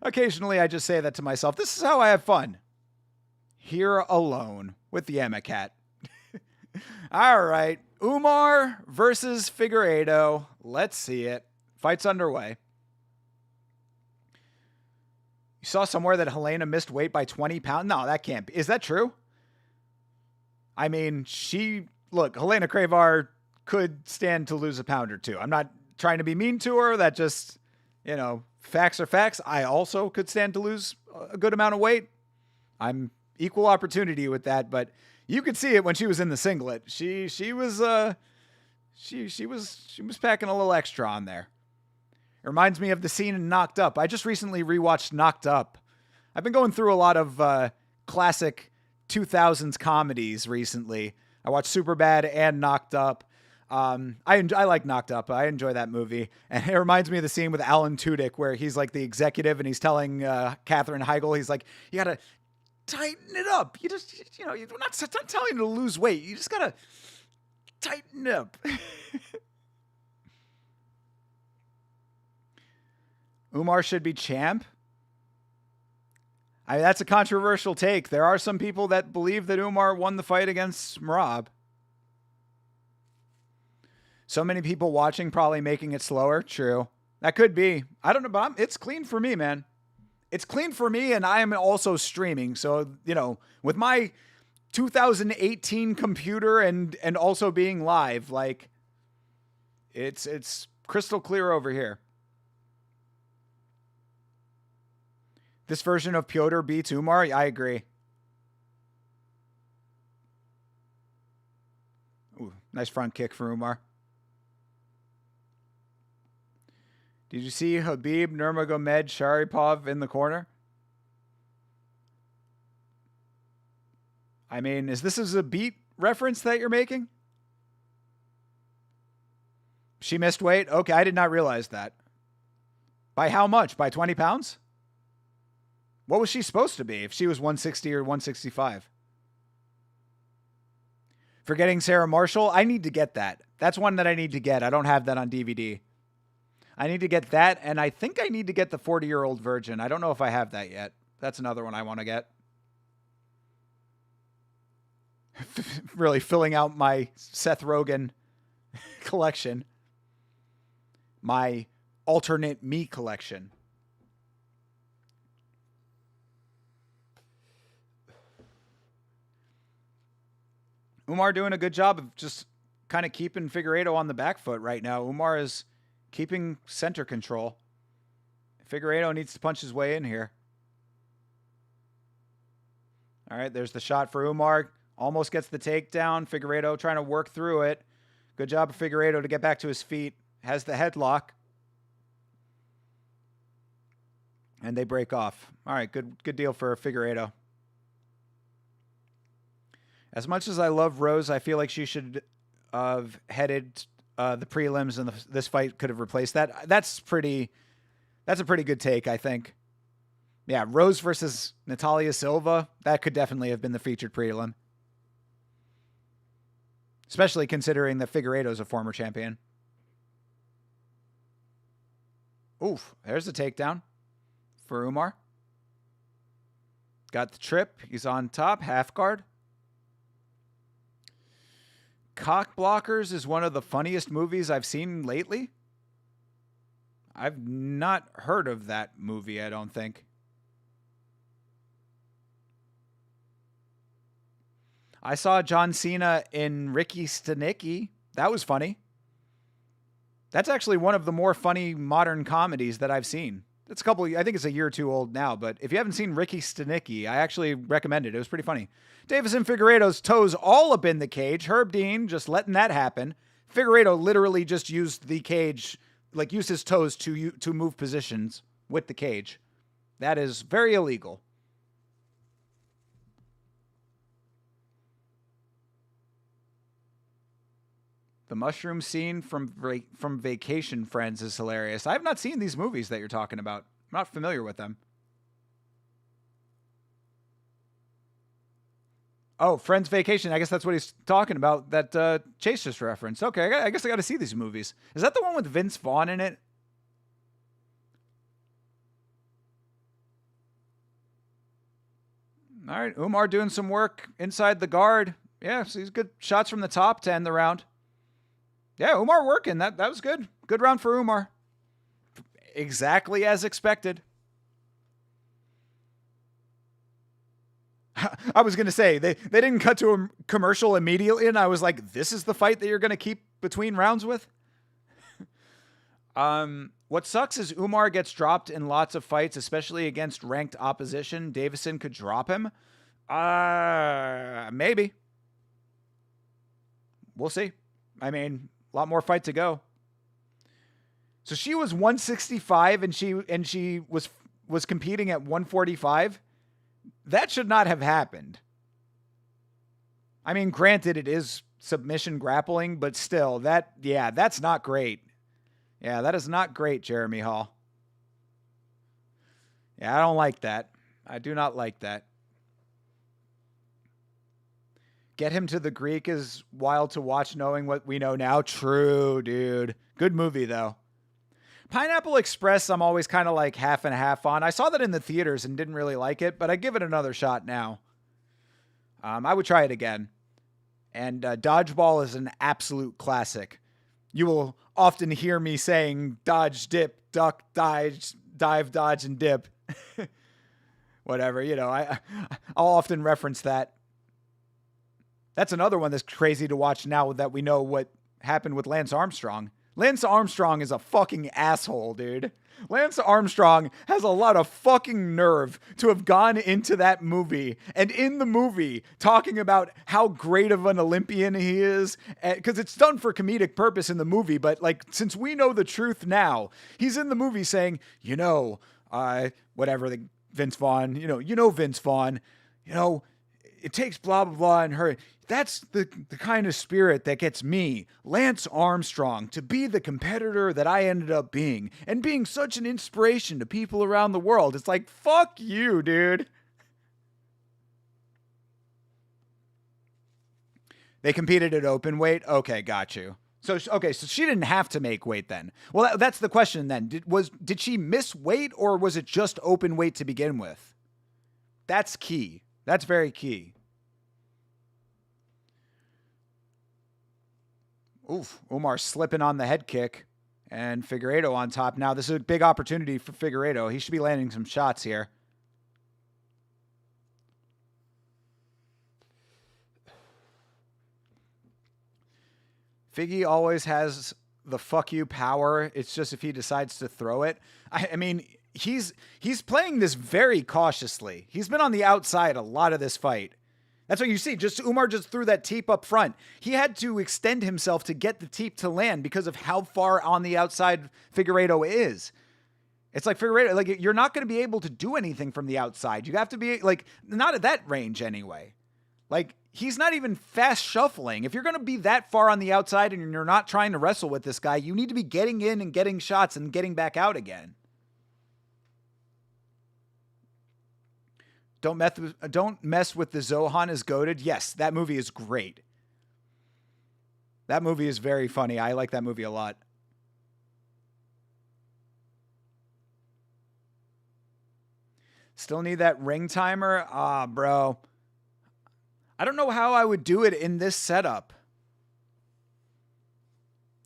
Occasionally, I just say that to myself. This is how I have fun. Here alone with the Emma Cat. All right. Umar versus Figueiredo. Let's see it. Fight's underway. You saw somewhere that Helena missed weight by 20 pounds? No, that can't be. Is that true? I mean, look, Helena Cravar could stand to lose a pound or two. I'm not trying to be mean to her. That just, facts are facts. I also could stand to lose a good amount of weight. I'm equal opportunity with that, but you could see it when she was in the singlet. She was packing a little extra on there. It reminds me of the scene in Knocked Up. I just recently rewatched Knocked Up. I've been going through a lot of classic 2000s comedies recently. I watched Superbad and Knocked Up. I like Knocked Up. I enjoy that movie. And it reminds me of the scene with Alan Tudyk where he's like the executive and he's telling Katherine Heigl, he's like, you got to tighten it up. You just, you're not telling you to lose weight. You just got to tighten it up. Umar should be champ. That's a controversial take. There are some people that believe that Umar won the fight against Merab. So many people watching, probably making it slower. True. That could be. I don't know, but it's clean for me, man. It's clean for me, and I am also streaming. So, with my 2018 computer and also being live, like, it's crystal clear over here. This version of Piotr beats Umar? I agree. Ooh, nice front kick for Umar. Did you see Habib Nurmagomedov Sharipov in the corner? I mean, is this a beat reference that you're making? She missed weight? Okay, I did not realize that. By how much? By 20 pounds? What was she supposed to be if she was 160 or 165? Forgetting Sarah Marshall? I need to get that. That's one that I need to get. I don't have that on DVD. I need to get that, and I think I need to get the 40-year-old virgin. I don't know if I have that yet. That's another one I want to get. Really filling out my Seth Rogen collection. My alternate me collection. Umar doing a good job of just kind of keeping Figueiredo on the back foot right now. Umar is keeping center control. Figueiredo needs to punch his way in here. All right, there's the shot for Umar. Almost gets the takedown. Figueiredo trying to work through it. Good job of Figueiredo to get back to his feet. Has the headlock. And they break off. All right, good deal for Figueiredo. As much as I love Rose, I feel like she should have headed the prelims, and this fight could have replaced that. That's a pretty good take, I think. Yeah, Rose versus Natalia Silva, that could definitely have been the featured prelim. Especially considering that Figueiredo's a former champion. Oof, there's the takedown for Umar. Got the trip. He's on top, half guard. Cock Blockers is one of the funniest movies I've seen lately. I've not heard of that movie, I don't think. I saw John Cena in Ricky Stenicki. That was funny. That's actually one of the more funny modern comedies that I've seen. It's I think it's a year or two old now, but if you haven't seen Ricky Stenicki, I actually recommend it. It was pretty funny. Davison Figueiredo's toes all up in the cage. Herb Dean just letting that happen. Figueiredo literally just used the cage, like used his toes to move positions with the cage. That is very illegal. The mushroom scene from Vacation Friends is hilarious. I have not seen these movies that you're talking about. I'm not familiar with them. Oh, Friends Vacation. I guess that's what he's talking about, that Chase just referenced. Okay, I guess I got to see these movies. Is that the one with Vince Vaughn in it? All right, Umar doing some work inside the guard. Yeah, so he's good shots from the top to end the round. Yeah, Umar working. That was good. Good round for Umar. Exactly as expected. I was going to say, they didn't cut to a commercial immediately, and I was like, this is the fight that you're going to keep between rounds with? What sucks is Umar gets dropped in lots of fights, especially against ranked opposition. Davison could drop him. Maybe. We'll see. I mean, a lot more fight to go. So she was 165 and she was competing at 145. That should not have happened. I mean, granted, it is submission grappling, but still, that's not great. Yeah, that is not great, Jeremy Hall. Yeah, I don't like that. I do not like that. Get Him to the Greek is wild to watch, knowing what we know now. True, dude. Good movie, though. Pineapple Express, I'm always kind of like half and half on. I saw that in the theaters and didn't really like it, but I give it another shot now. I would try it again. And Dodgeball is an absolute classic. You will often hear me saying dodge, dip, duck, dive, dodge, and dip. Whatever, I'll often reference that. That's another one that's crazy to watch now that we know what happened with Lance Armstrong. Lance Armstrong is a fucking asshole, dude. Lance Armstrong has a lot of fucking nerve to have gone into that movie and in the movie talking about how great of an Olympian he is, because it's done for comedic purpose in the movie, but like, since we know the truth now, he's in the movie saying, whatever, the Vince Vaughn, Vince Vaughn, it takes blah, blah, blah, and her. That's the kind of spirit that gets me, Lance Armstrong, to be the competitor that I ended up being and being such an inspiration to people around the world. It's like, fuck you, dude. They competed at open weight? Okay, got you. So she didn't have to make weight then. Well, that's the question then. Did she miss weight, or was it just open weight to begin with? That's key. That's very key. Oof, Umar slipping on the head kick, and Figueiredo on top. Now, this is a big opportunity for Figueiredo. He should be landing some shots here. Figgy always has the fuck you power. It's just if he decides to throw it. I mean, he's playing this very cautiously. He's been on the outside a lot of this fight. That's what you see. Umar just threw that teep up front. He had to extend himself to get the teep to land because of how far on the outside Figueiredo is. It's like Figueiredo, like, you're not going to be able to do anything from the outside. You have to be like, not at that range anyway. Like, he's not even fast shuffling. If you're going to be that far on the outside and you're not trying to wrestle with this guy, you need to be getting in and getting shots and getting back out again. Don't mess with the Zohan is goated. Yes, that movie is great. That movie is very funny. I like that movie a lot. Still need that ring timer? Bro. I don't know how I would do it in this setup.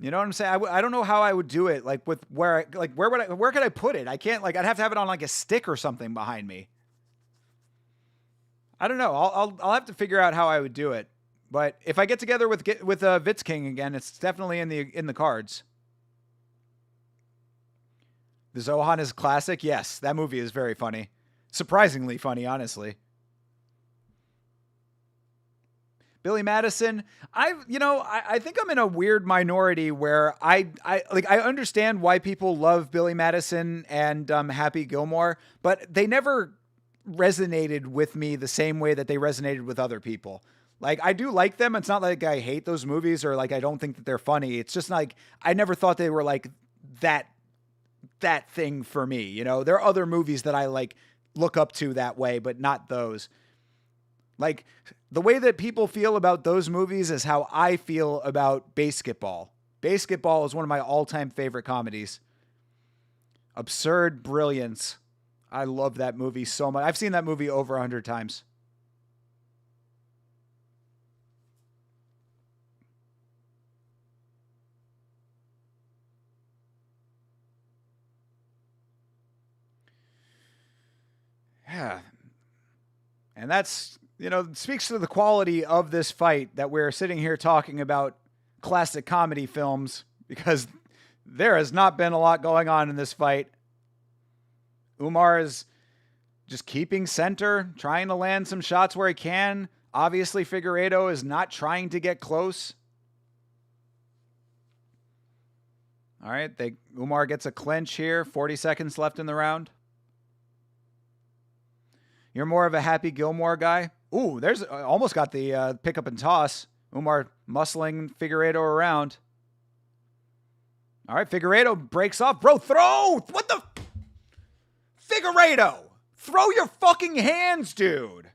You know what I'm saying? I don't know how I would do it. Like with where could I put it? I can't, like, I'd have to have it on like a stick or something behind me. I don't know. I'll have to figure out how I would do it. But if I get together with Vitz King again, it's definitely in the cards. The Zohan is a classic. Yes, that movie is very funny. Surprisingly funny, honestly. Billy Madison, I think I'm in a weird minority where I understand why people love Billy Madison and Happy Gilmore, but they never resonated with me the same way that they resonated with other people. Like, I do like them. It's not like I hate those movies or like I don't think that they're funny. It's just like I never thought they were like that thing for me. You know, there are other movies that I like look up to that way, but not those. Like, the way that people feel about those movies is how I feel about Basketball. Basketball is one of my all-time favorite comedies. Absurd brilliance. I love that movie so much. I've seen that movie over 100 times. Yeah. And that's, speaks to the quality of this fight that we're sitting here talking about classic comedy films, because there has not been a lot going on in this fight. Umar is just keeping center, trying to land some shots where he can. Obviously, Figueiredo is not trying to get close. All right, Umar gets a clinch here. 40 seconds left in the round. You're more of a Happy Gilmore guy? Ooh, there's almost got the pickup and toss. Umar muscling Figueiredo around. All right, Figueiredo breaks off. Bro, throw! What the? Figueiredo! Throw your fucking hands, dude!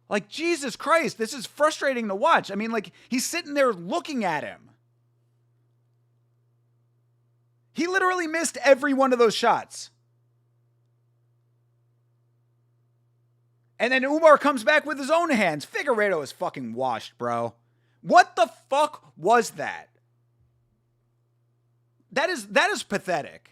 Like, Jesus Christ, this is frustrating to watch. I mean, like, he's sitting there looking at him. He literally missed every one of those shots. And then Umar comes back with his own hands. Figueiredo is fucking washed, bro. What the fuck was that? That is pathetic.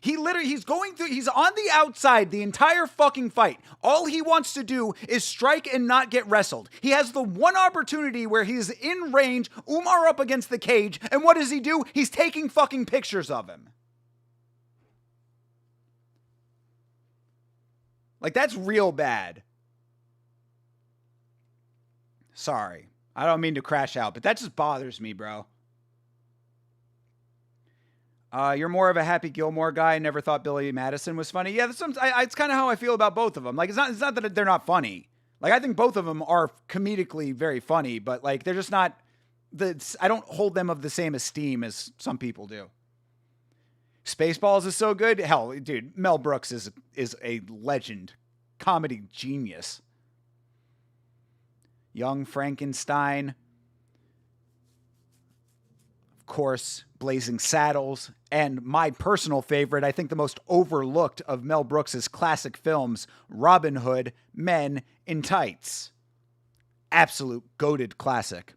He's on the outside the entire fucking fight. All he wants to do is strike and not get wrestled. He has the one opportunity where he's in range, Umar up against the cage, and what does he do? He's taking fucking pictures of him. Like, that's real bad. Sorry. I don't mean to crash out, but that just bothers me, bro. You're more of a Happy Gilmore guy. Never thought Billy Madison was funny. Yeah, it's kind of how I feel about both of them. Like, it's not that they're not funny. Like, I think both of them are comedically very funny, but like, they're just not I don't hold them of the same esteem as some people do. Spaceballs is so good. Hell, dude, Mel Brooks is a legend. Comedy genius. Young Frankenstein. Of course, Blazing Saddles. And my personal favorite, I think the most overlooked of Mel Brooks' classic films, Robin Hood, Men in Tights. Absolute goated classic.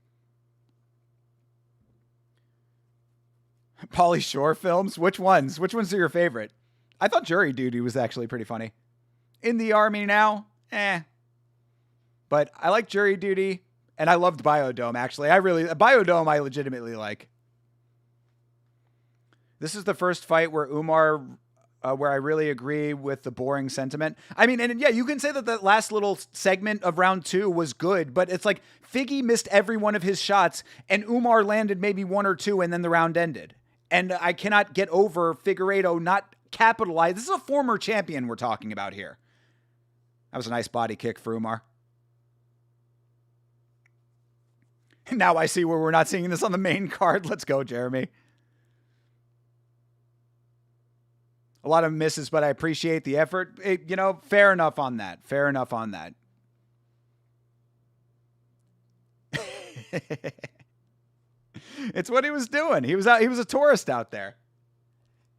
Pauly Shore films? Which ones? Which ones are your favorite? I thought Jury Duty was actually pretty funny. In the Army Now? But I like Jury Duty, and I loved Biodome, actually. Biodome I legitimately like. This is the first fight where Umar, where I really agree with the boring sentiment. I mean, and yeah, you can say that the last little segment of round 2 was good, but it's like Figgy missed every one of his shots, and Umar landed maybe 1 or 2, and then the round ended. And I cannot get over Figueiredo not capitalize. This is a former champion we're talking about here. That was a nice body kick for Umar. Now I see where we're not seeing this on the main card. Let's go, Jeremy. A lot of misses, but I appreciate the effort. Fair enough on that. Fair enough on that. It's what he was doing. He was a tourist out there.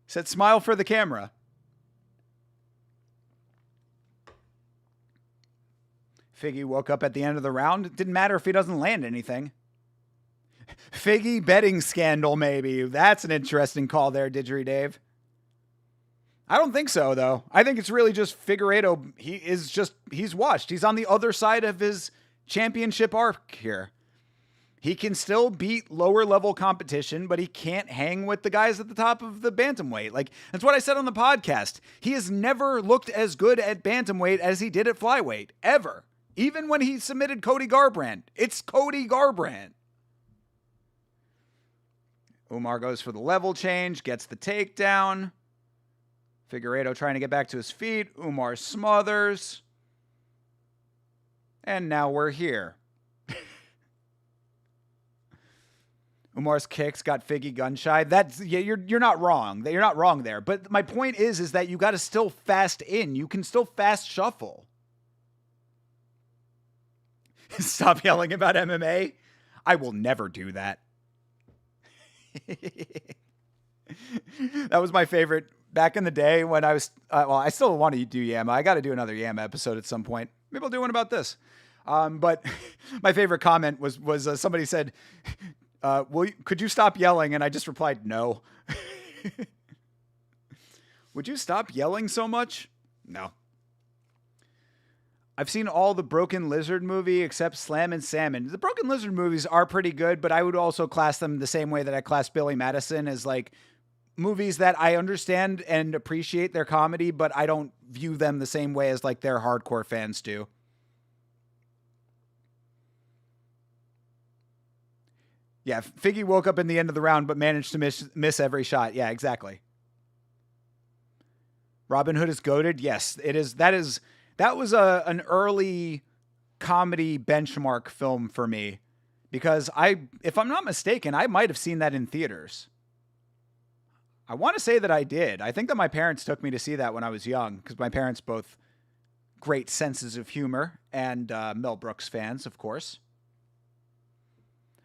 He said, smile for the camera. Figgy woke up at the end of the round. It didn't matter if he doesn't land anything. Figgy betting scandal, maybe. That's an interesting call there, Didgeridoo Dave. I don't think so, though. I think it's really just Figueiredo. He's washed. He's on the other side of his championship arc here. He can still beat lower level competition, but he can't hang with the guys at the top of the bantamweight. Like, that's what I said on the podcast. He has never looked as good at bantamweight as he did at flyweight, ever. Even when he submitted Cody Garbrandt. It's Cody Garbrandt. Umar goes for the level change, gets the takedown. Figueiredo trying to get back to his feet. Umar smothers. And now we're here. Umar's kicks got Figgy gun shy. That's, yeah, you're not wrong. You're not wrong there. But my point is that you got to still fast in. You can still fast shuffle. Stop yelling about MMA. I will never do that. That was my favorite back in the day when I was, I still want to do Yama. I got to do another Yama episode at some point. Maybe I'll do one about this. But my favorite comment was somebody said, could you stop yelling? And I just replied, no. Would you stop yelling so much? No. I've seen all the Broken Lizard movie except Slam and Salmon. The Broken Lizard movies are pretty good, but I would also class them the same way that I class Billy Madison as like movies that I understand and appreciate their comedy, but I don't view them the same way as like their hardcore fans do. Yeah, Figgy woke up in the end of the round, but managed to miss every shot. Yeah, exactly. Robin Hood is goated. Yes, it is. That was an early comedy benchmark film for me because if I'm not mistaken, I might have seen that in theaters. I want to say that I did. I think that my parents took me to see that when I was young because my parents both great senses of humor and Mel Brooks fans, of course.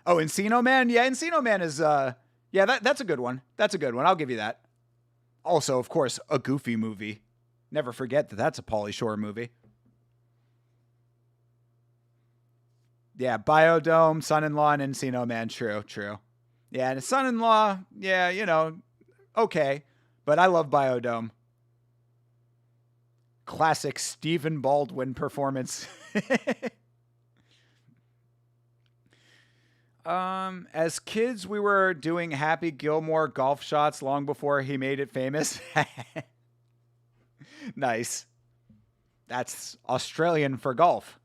Oh, Encino Man? Yeah, Encino Man is, that's a good one. That's a good one. I'll give you that. Also, of course, a Goofy movie. Never forget that that's a Pauly Shore movie. Yeah, Biodome, Son-in-Law, and Encino Man. True. Yeah, and Son-in-Law, yeah, okay. But I love Biodome. Classic Stephen Baldwin performance. As kids, we were doing Happy Gilmore golf shots long before he made it famous. Nice. That's Australian for golf.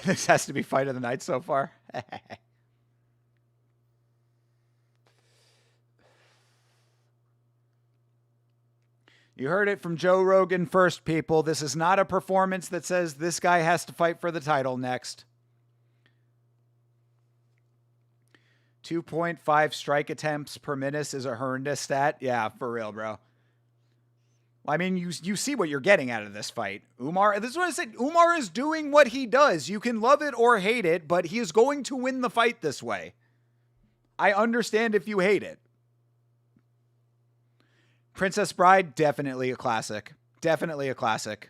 This has to be fight of the night so far. You heard it from Joe Rogan first, people. This is not a performance that says this guy has to fight for the title next. 2.5 strike attempts per minute is a horrendous stat. Yeah, for real, bro. I mean, you see what you're getting out of this fight. Umar, this is what I said. Umar is doing what he does. You can love it or hate it, but he is going to win the fight this way. I understand if you hate it. Princess Bride, definitely a classic. Definitely a classic.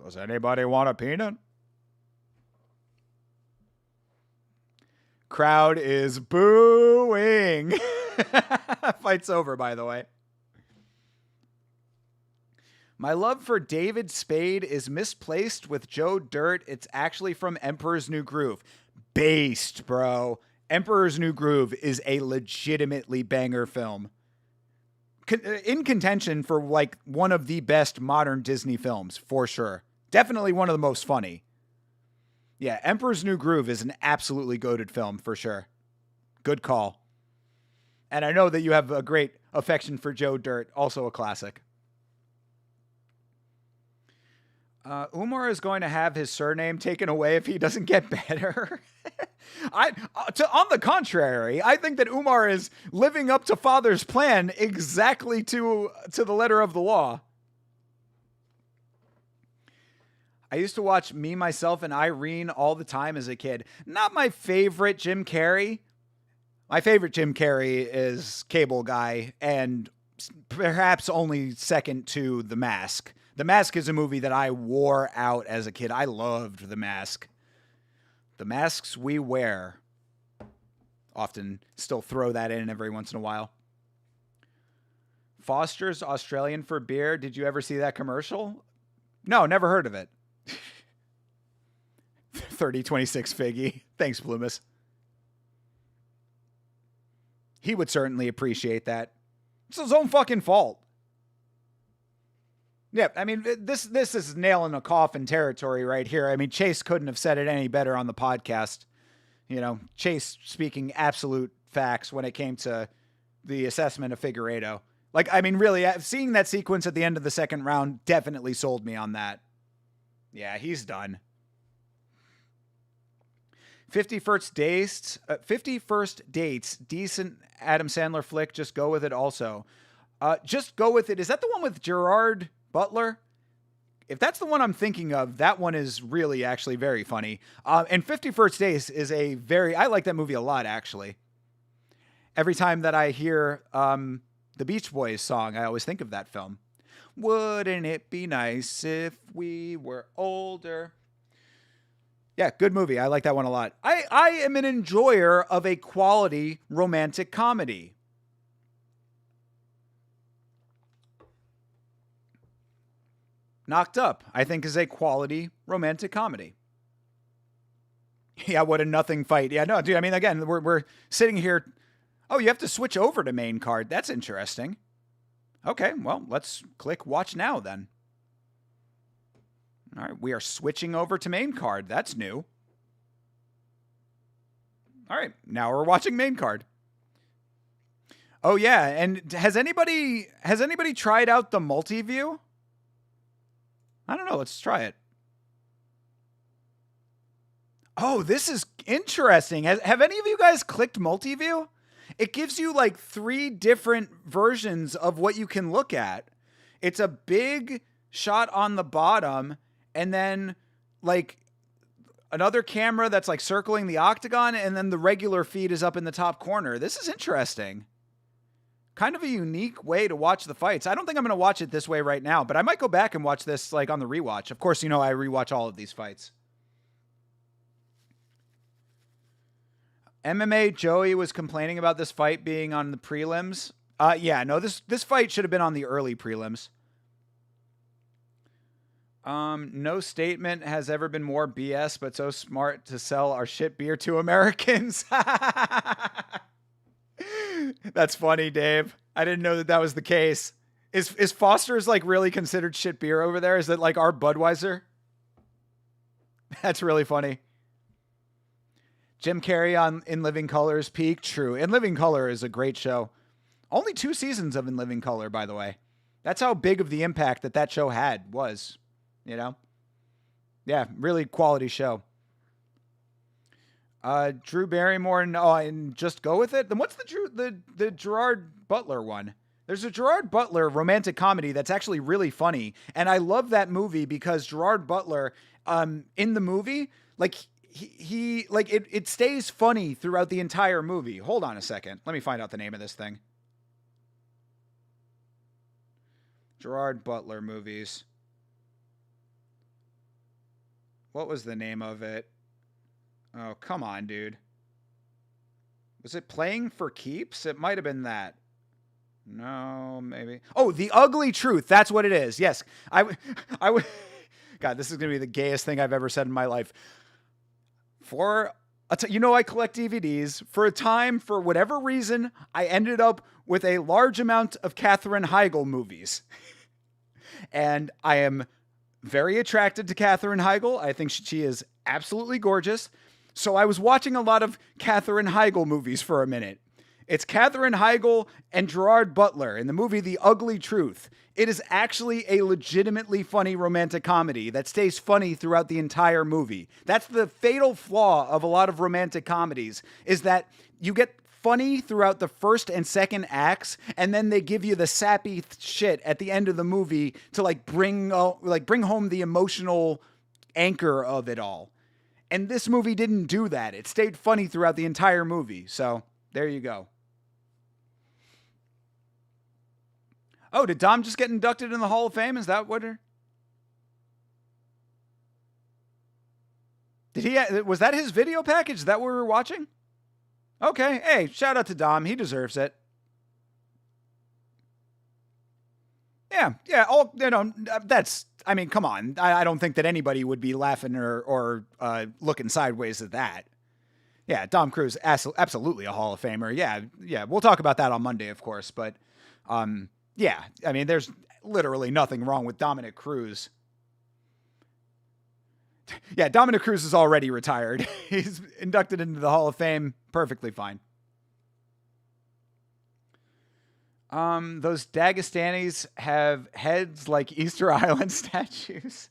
Does anybody want a peanut? Crowd is booing. Fight's over, by the way. My love for David Spade is misplaced with Joe Dirt. It's actually from Emperor's New Groove. Based, bro. Emperor's New Groove is a legitimately banger film. In contention for like one of the best modern Disney films, for sure. Definitely one of the most funny. Yeah, Emperor's New Groove is an absolutely goated film, for sure. Good call. And I know that you have a great affection for Joe Dirt, also a classic. Umar is going to have his surname taken away if he doesn't get better. On the contrary, I think that Umar is living up to Father's plan exactly to the letter of the law. I used to watch Me, Myself, and Irene all the time as a kid. Not my favorite Jim Carrey. My favorite Jim Carrey is Cable Guy, and perhaps only second to The Mask. The Mask is a movie that I wore out as a kid. I loved The Mask. The masks we wear. Often still throw that in every once in a while. Foster's Australian for beer. Did you ever see that commercial? No, never heard of it. 3026 Figgy. Thanks, Bloomis. He would certainly appreciate that. It's his own fucking fault. Yeah, I mean, this is nail in a coffin territory right here. I mean, Chase couldn't have said it any better on the podcast. You know, Chase speaking absolute facts when it came to the assessment of Figueiredo. Like, I mean, really, seeing that sequence at the end of the second round definitely sold me on that. Yeah, he's done. 51st Dates, decent Adam Sandler flick. Just go with it also. Just go with it. Is that the one with Gerard Butler? If that's the one I'm thinking of, that one is really actually very funny. And 51st Dates is I like that movie a lot, actually. Every time that I hear the Beach Boys song, I always think of that film. Wouldn't it be nice if we were older? Yeah, good movie. I like that one a lot. I am an enjoyer of a quality romantic comedy. Knocked Up, I think, is a quality romantic comedy. Yeah, what a nothing fight. Yeah, no, dude, I mean, again, we're sitting here. Oh, you have to switch over to main card. That's interesting. Okay, well, let's click watch now then. All right, we are switching over to main card. That's new. All right, now we're watching main card. Oh yeah, and has anybody tried out the multi-view? I don't know, let's try it. Oh, this is interesting. Have any of you guys clicked multi-view? It gives you like 3 different versions of what you can look at. It's a big shot on the bottom, and then like another camera that's like circling the octagon, and then the regular feed is up in the top corner. This is interesting. Kind of a unique way to watch the fights. I don't think I'm going to watch it this way right now, but I might go back and watch this like on the rewatch. Of course, you know I rewatch all of these fights. MMA Joey was complaining about this fight being on the prelims. Yeah, no, this fight should have been on the early prelims. No statement has ever been more BS, but so smart to sell our shit beer to Americans. That's funny, Dave. I didn't know that was the case. Is Foster's like really considered shit beer over there? Is it like our Budweiser? That's really funny. Jim Carrey on In Living Color's peak. True. In Living Color is a great show. Only 2 seasons of In Living Color, by the way. That's how big of the impact that show was, you know? Yeah, really quality show. Drew Barrymore, and just go with it. Then what's the Gerard Butler one? There's a Gerard Butler romantic comedy that's actually really funny, and I love that movie because Gerard Butler, in the movie, like he like it stays funny throughout the entire movie. Hold on a second, let me find out the name of this thing. Gerard Butler movies. What was the name of it? Oh, come on, dude. Was it Playing for Keeps? It might have been that. No, maybe. Oh, The Ugly Truth. That's what it is. Yes. I would. God, this is going to be the gayest thing I've ever said in my life. I collect DVDs. For a time, for whatever reason, I ended up with a large amount of Katherine Heigl movies. And I am very attracted to Katherine Heigl. I think she is absolutely gorgeous. So I was watching a lot of Katherine Heigl movies for a minute. It's Katherine Heigl and Gerard Butler in the movie The Ugly Truth. It is actually a legitimately funny romantic comedy that stays funny throughout the entire movie. That's the fatal flaw of a lot of romantic comedies, is that you get funny throughout the first and second acts, and then they give you the sappy shit at the end of the movie to bring home the emotional anchor of it all. And this movie didn't do that. It stayed funny throughout the entire movie. So there you go. Oh, did Dom just get inducted in the Hall of Fame? Is that what? Was that his video package that we were watching? Okay. Hey, shout out to Dom. He deserves it. Yeah. I mean, come on. I don't think that anybody would be laughing or looking sideways at that. Yeah, Dom Cruz, absolutely a Hall of Famer. Yeah. We'll talk about that on Monday, of course. But, yeah, I mean, there's literally nothing wrong with Dominic Cruz. Yeah, Dominic Cruz is already retired. He's inducted into the Hall of Fame. Perfectly fine. Those Dagestanis have heads like Easter Island statues.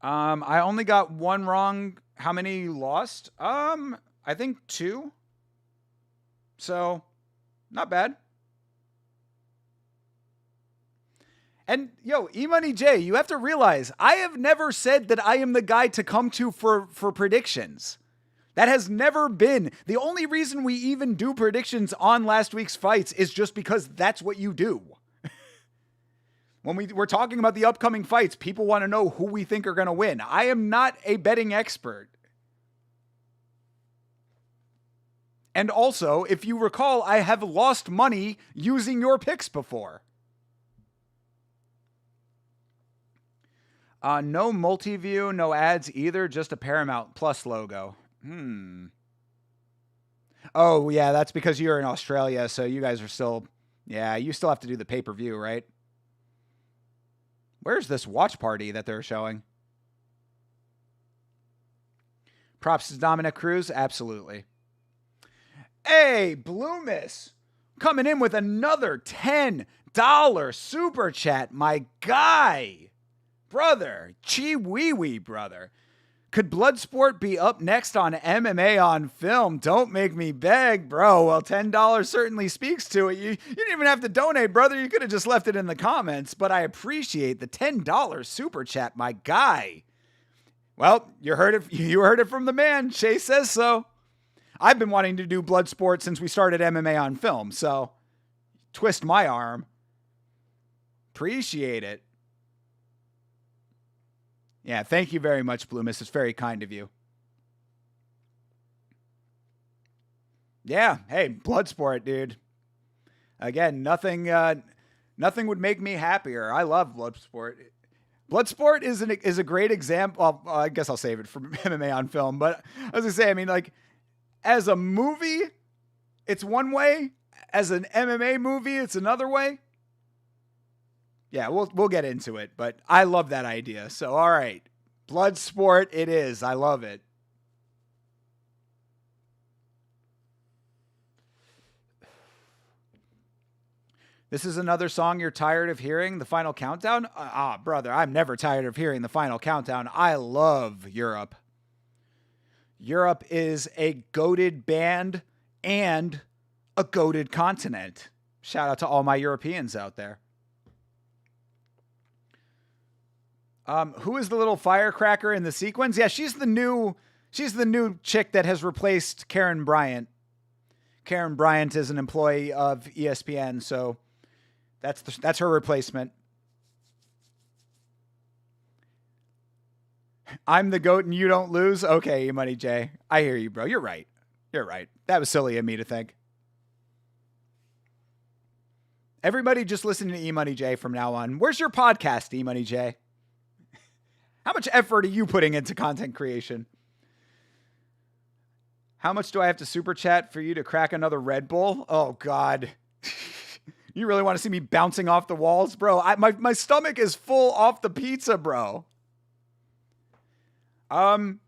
I only got one wrong. How many lost? I think 2. So, not bad. And yo, E-Money J, you have to realize, I have never said that I am the guy to come to for predictions. That has never been. The only reason we even do predictions on last week's fights is just because that's what you do. When we're talking about the upcoming fights, people want to know who we think are going to win. I am not a betting expert. And also, if you recall, I have lost money using your picks before. No multi-view, no ads either, just a Paramount Plus logo. Oh, yeah, that's because you're in Australia, so you guys are still... Yeah, you still have to do the pay-per-view, right? Where's this watch party that they're showing? Props to Dominic Cruz? Absolutely. Hey, Bloomis, coming in with another $10 super chat, my guy. Brother, Chi-wee-wee, brother. Could Bloodsport be up next on MMA on film? Don't make me beg, bro. Well, $10 certainly speaks to it. You didn't even have to donate, brother. You could have just left it in the comments, but I appreciate the $10 super chat, my guy. Well, you heard it from the man. Shay says so. I've been wanting to do Bloodsport since we started MMA on film, so twist my arm. Appreciate it. Yeah, thank you very much, Bloomis. It's very kind of you. Yeah, hey, Bloodsport, dude. Again, nothing would make me happier. I love Bloodsport. Bloodsport is a great example. Well, I guess I'll save it for MMA on film. But as I say, I mean, like, as a movie, it's one way. As an MMA movie, it's another way. Yeah, we'll get into it, but I love that idea. So, all right, Bloodsport it is. I love it. This is another song you're tired of hearing, The Final Countdown? Brother, I'm never tired of hearing The Final Countdown. I love Europe. Europe is a goated band and a goated continent. Shout out to all my Europeans out there. Who is the little firecracker in the sequence? Yeah, she's the new chick that has replaced Karen Bryant. Karen Bryant is an employee of ESPN, so that's her replacement. I'm the GOAT and you don't lose? Okay, E-Money J. I hear you, bro. You're right. That was silly of me to think. Everybody just listen to E-Money J from now on. Where's your podcast, E-Money J? How much effort are you putting into content creation? How much do I have to super chat for you to crack another Red Bull? Oh, God. You really want to see me bouncing off the walls? Bro, my stomach is full off the pizza, bro. I'll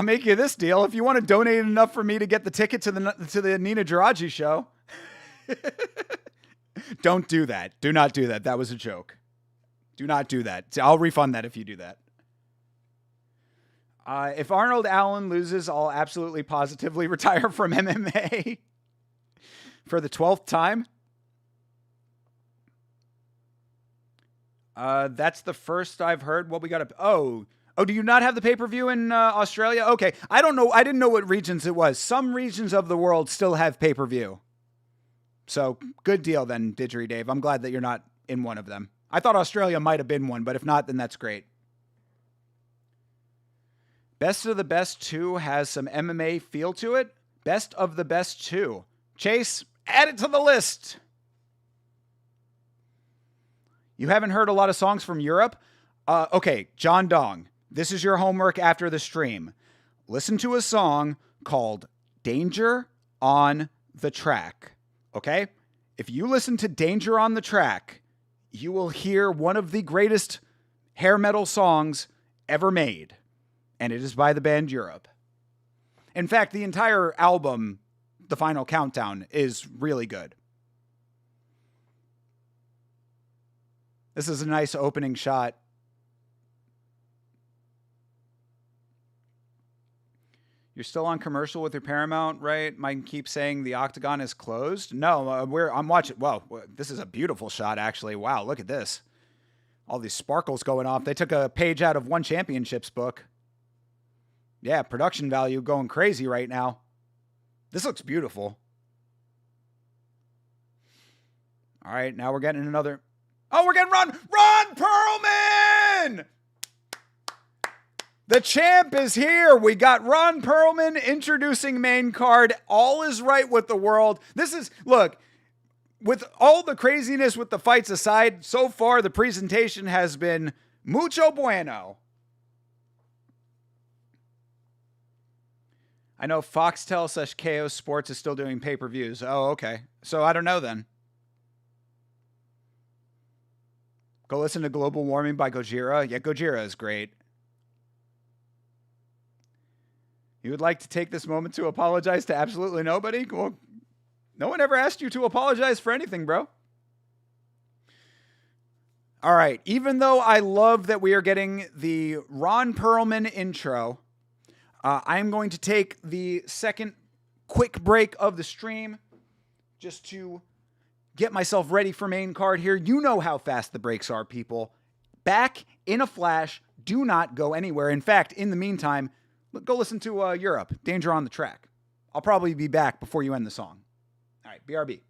make you this deal. If you want to donate enough for me to get the ticket to the Nina Giraji show. Don't do that. Do not do that. That was a joke. Do not do that. I'll refund that if you do that. If Arnold Allen loses, I'll absolutely positively retire from MMA for the 12th time. That's the first I've heard. Well, we got Oh, do you not have the pay-per-view in Australia? Okay. I don't know. I didn't know what regions it was. Some regions of the world still have pay-per-view. So good deal then, Didgeridoo Dave. I'm glad that you're not in one of them. I thought Australia might have been one, but if not, then that's great. Best of the Best 2 has some MMA feel to it. Best of the Best 2. Chase, add it to the list. You haven't heard a lot of songs from Europe? Okay, John Dong, this is your homework after the stream. Listen to a song called Danger on the Track. Okay? If you listen to Danger on the Track, you will hear one of the greatest hair metal songs ever made. And it is by the band Europe. In fact, the entire album, The Final Countdown, is really good. This is a nice opening shot. You're still on commercial with your Paramount, right? Mike keeps saying the octagon is closed. No, I'm watching. Well, this is a beautiful shot, actually. Wow, look at this. All these sparkles going off. They took a page out of One Championship's book. Yeah, production value going crazy right now. This looks beautiful. All right, now we're getting another. Oh, we're getting Ron Perlman! The champ is here. We got Ron Perlman introducing main card. All is right with the world. This is, look, with all the craziness with the fights aside, so far the presentation has been mucho bueno. I know Foxtel/KO Sports is still doing pay-per-views. Oh, okay. So I don't know then. Go listen to Global Warming by Gojira. Yeah, Gojira is great. You would like to take this moment to apologize to absolutely nobody? Well, no one ever asked you to apologize for anything, bro. All right. Even though I love that we are getting the Ron Perlman intro, I'm going to take the second quick break of the stream just to get myself ready for main card here. You know how fast the breaks are, people. Back in a flash. Do not go anywhere. In fact, in the meantime, go listen to Europe, Danger on the Track. I'll probably be back before you end the song. All right, BRB.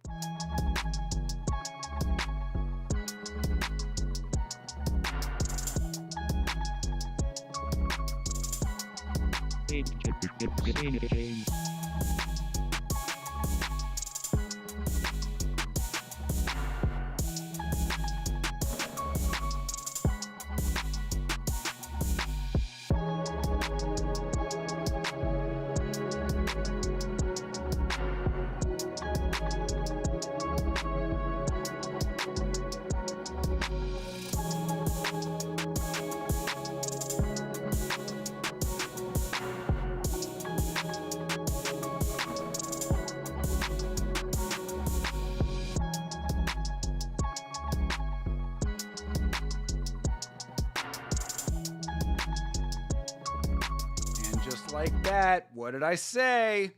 Like that. What did I say?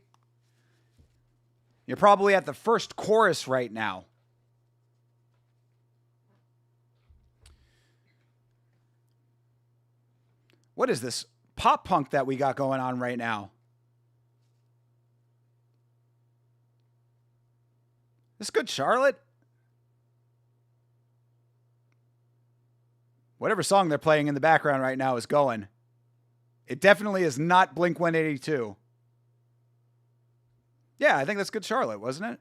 You're probably at the first chorus right now. What is this pop punk that we got going on right now? This good, Charlotte? Whatever song they're playing in the background right now is going. It definitely is not Blink-182. Yeah, I think that's Good Charlotte, wasn't it?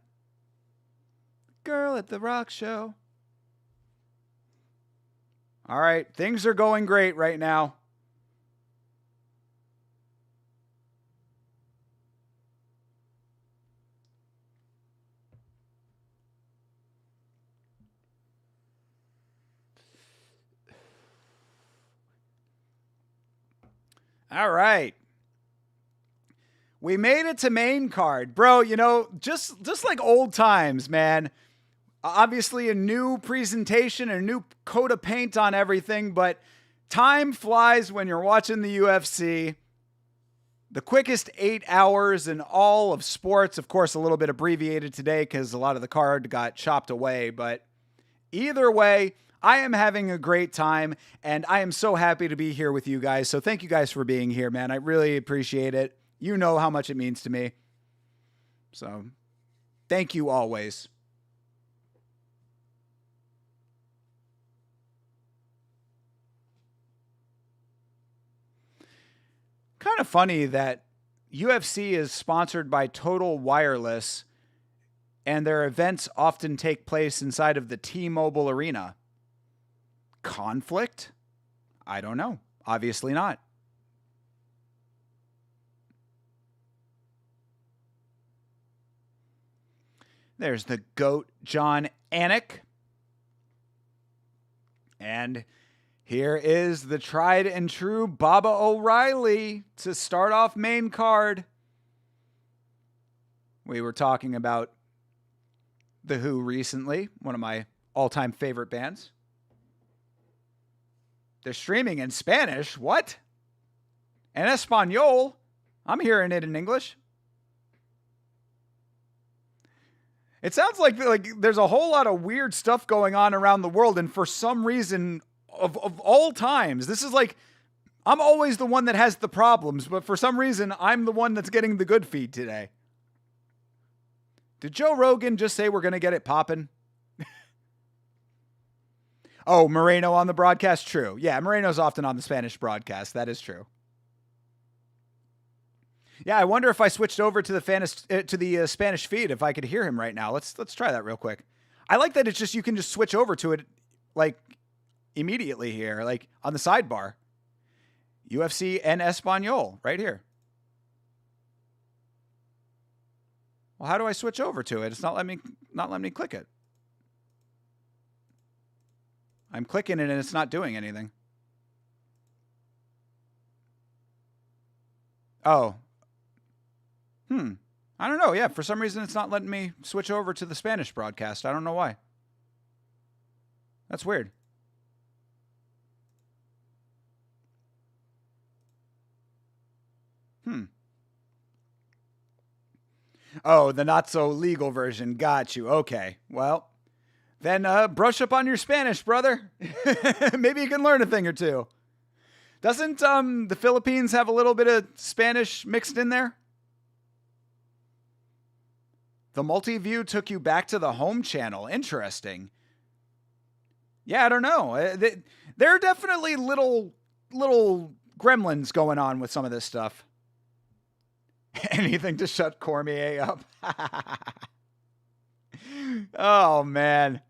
Girl at the rock show. All right, things are going great right now. All right. We made it to main card. Bro, you know, just like old times, man. Obviously a new presentation, a new coat of paint on everything, but time flies when you're watching the UFC. The quickest 8 hours in all of sports. Of course, a little bit abbreviated today because a lot of the card got chopped away, but either way, I am having a great time, and I am so happy to be here with you guys. So thank you guys for being here, man. I really appreciate it. You know how much it means to me. So thank you always. kind of funny that UFC is sponsored by Total Wireless and their events often take place inside of the T-Mobile Arena. Conflict? I don't know. Obviously not. There's the GOAT, John Anik. And here is the tried and true Baba O'Reilly to start off main card. We were talking about The Who recently, one of my all-time favorite bands. They're streaming in Spanish. What? En Espanol? I'm hearing it in English. It sounds like there's a whole lot of weird stuff going on around the world, and for some reason, of all times, this is like, I'm always the one that has the problems, but for some reason, I'm the one that's getting the good feed today. Did Joe Rogan just say we're going to get it popping? Oh, Moreno on the broadcast? True. Yeah, Moreno's often on the Spanish broadcast. That is true. Yeah, I wonder if I switched over to the Spanish feed, if I could hear him right now. Let's try that real quick. I like that it's just, you can just switch over to it like immediately here, like on the sidebar. UFC en Espanol right here. Well, how do I switch over to it? It's not letting me click it. I'm clicking it and it's not doing anything. Oh. I don't know. Yeah, for some reason it's not letting me switch over to the Spanish broadcast. I don't know why. That's weird. Oh, the not so legal version. Got you. Okay. Well, then brush up on your Spanish, brother. Maybe you can learn a thing or two. Doesn't the Philippines have a little bit of Spanish mixed in there? The multi-view took you back to the home channel. Interesting. Yeah, I don't know. There are definitely little gremlins going on with some of this stuff. Anything to shut Cormier up. Oh, man.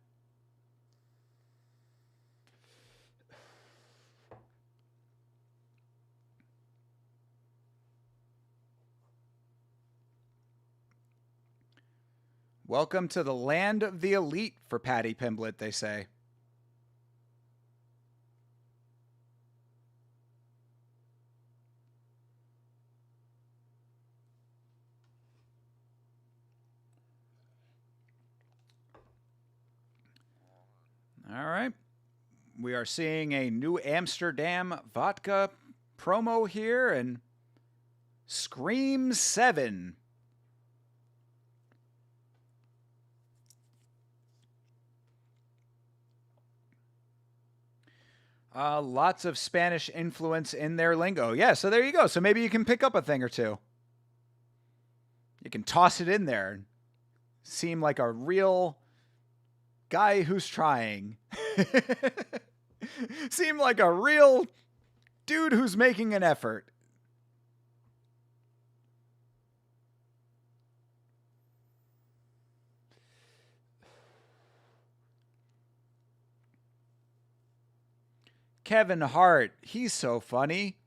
Welcome to the land of the elite for Paddy Pimblett, they say. All right. We are seeing a New Amsterdam vodka promo here, and Scream 7. Lots of Spanish influence in their lingo. Yeah, so there you go. So maybe you can pick up a thing or two. You can toss it in there and seem like a real guy who's trying. Seem like a real dude who's making an effort. Kevin Hart, he's so funny.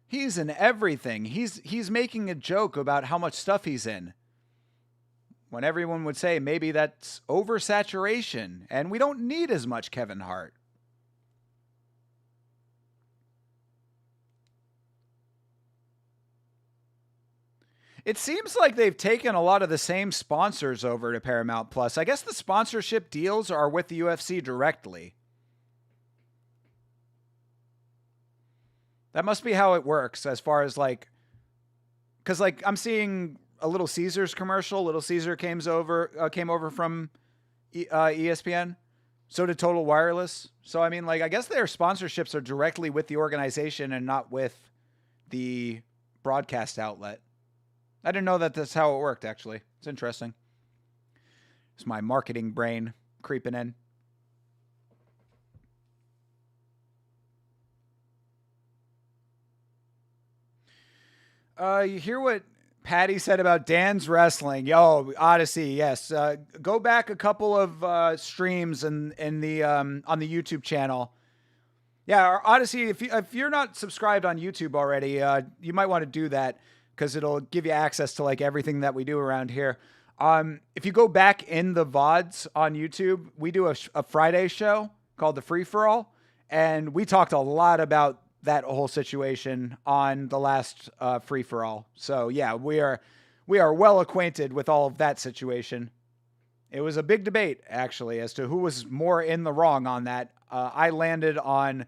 He's in everything. He's making a joke about how much stuff he's in, when everyone would say maybe that's oversaturation and we don't need as much Kevin Hart. It seems like they've taken a lot of the same sponsors over to Paramount Plus. I guess the sponsorship deals are with the UFC directly. That must be how it works, as far as like, because like I'm seeing a Little Caesars commercial. Little Caesar came over from ESPN. So did Total Wireless. So I mean, like, I guess their sponsorships are directly with the organization and not with the broadcast outlet. I didn't know that that's how it worked. Actually, it's interesting. It's my marketing brain creeping in. You hear what Patty said about Dan's wrestling? Yo, Odyssey, yes. Go back a couple of streams in the on the YouTube channel. Yeah, our Odyssey. If you're not subscribed on YouTube already, you might want to do that because it'll give you access to like everything that we do around here. If you go back in the VODs on YouTube, we do a Friday show called the Free for All, and we talked a lot about that whole situation on the last Free for All. So yeah, we are well acquainted with all of that situation. It was a big debate actually as to who was more in the wrong on that. I landed on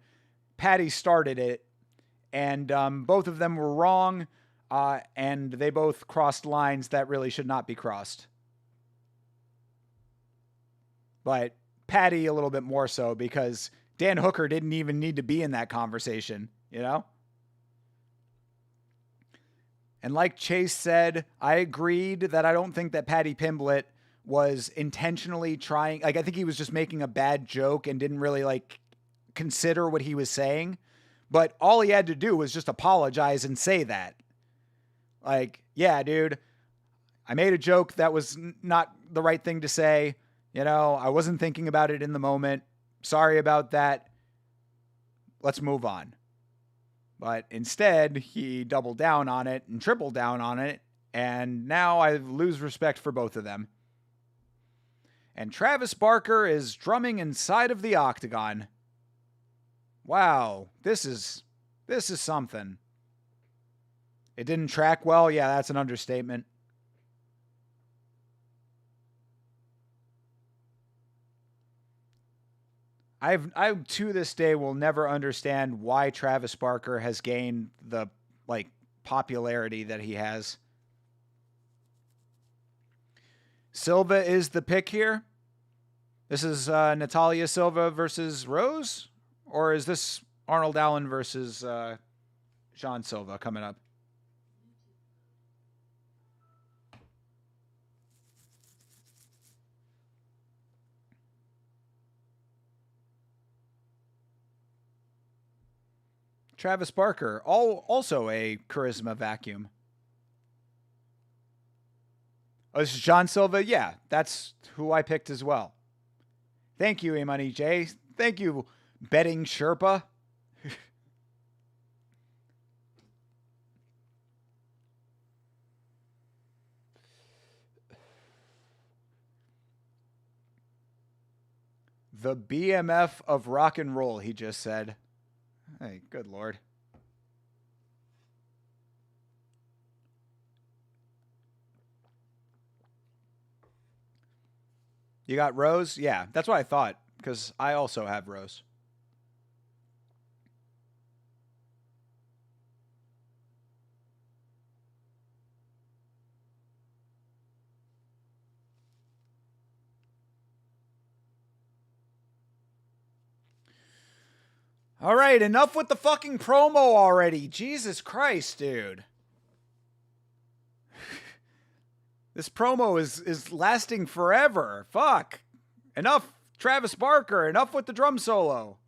Patty started it, and both of them were wrong, and they both crossed lines that really should not be crossed. But Patty a little bit more so because Dan Hooker didn't even need to be in that conversation, you know? And like Chase said, I agreed that I don't think that Patty Pimblett was intentionally trying. Like, I think he was just making a bad joke and didn't really like consider what he was saying. But all he had to do was just apologize and say that. Like, yeah, dude, I made a joke that was not the right thing to say. You know, I wasn't thinking about it in the moment. Sorry about that. Let's move on. But instead, he doubled down on it and tripled down on it. And now I lose respect for both of them. And Travis Barker is drumming inside of the octagon. Wow, this is something. It didn't track well. Yeah, that's an understatement. I to this day will never understand why Travis Barker has gained the like popularity that he has. Silva is the pick here. This is Natalia Silva versus Rose, or is this Arnold Allen versus Jean Silva coming up? Travis Barker, also a charisma vacuum. Oh, this is John Silva? Yeah, that's who I picked as well. Thank you, A-Money J. Thank you, betting Sherpa. The BMF of rock and roll, he just said. Hey, good Lord. You got Rose? Yeah, that's what I thought, because I also have Rose. All right, enough with the fucking promo already. Jesus Christ, dude. This promo is lasting forever. Fuck. Enough Travis Barker. Enough with the drum solo.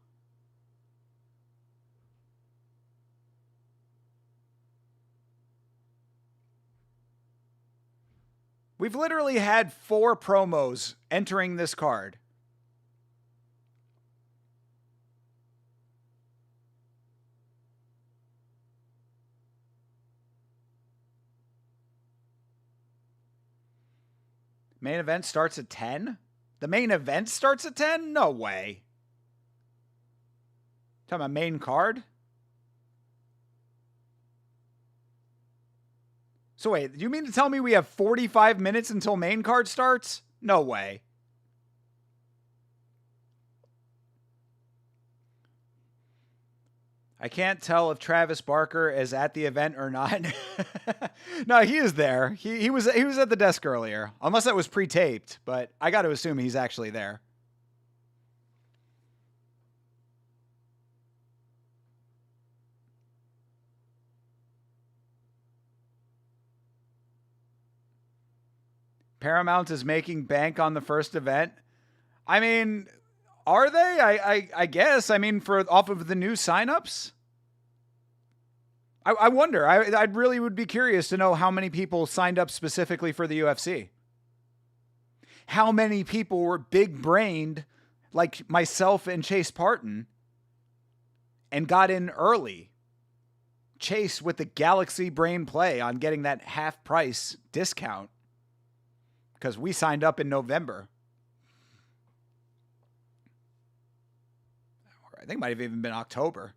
We've literally had 4 promos entering this card. Main event starts at 10? The main event starts at 10? No way. Talking about main card? So wait, you mean to tell me we have 45 minutes until main card starts? No way. I can't tell if Travis Barker is at the event or not. No, he is there. He was at the desk earlier. Unless that was pre-taped, but I got to assume he's actually there. Paramount is making bank on the first event. I mean, are they? I guess. I mean, for off of the new signups. I wonder. I really would be curious to know how many people signed up specifically for the UFC. How many people were big-brained like myself and Chase Parton and got in early. Chase with the Galaxy Brain play on getting that half-price discount because we signed up in November. I think it might have even been October.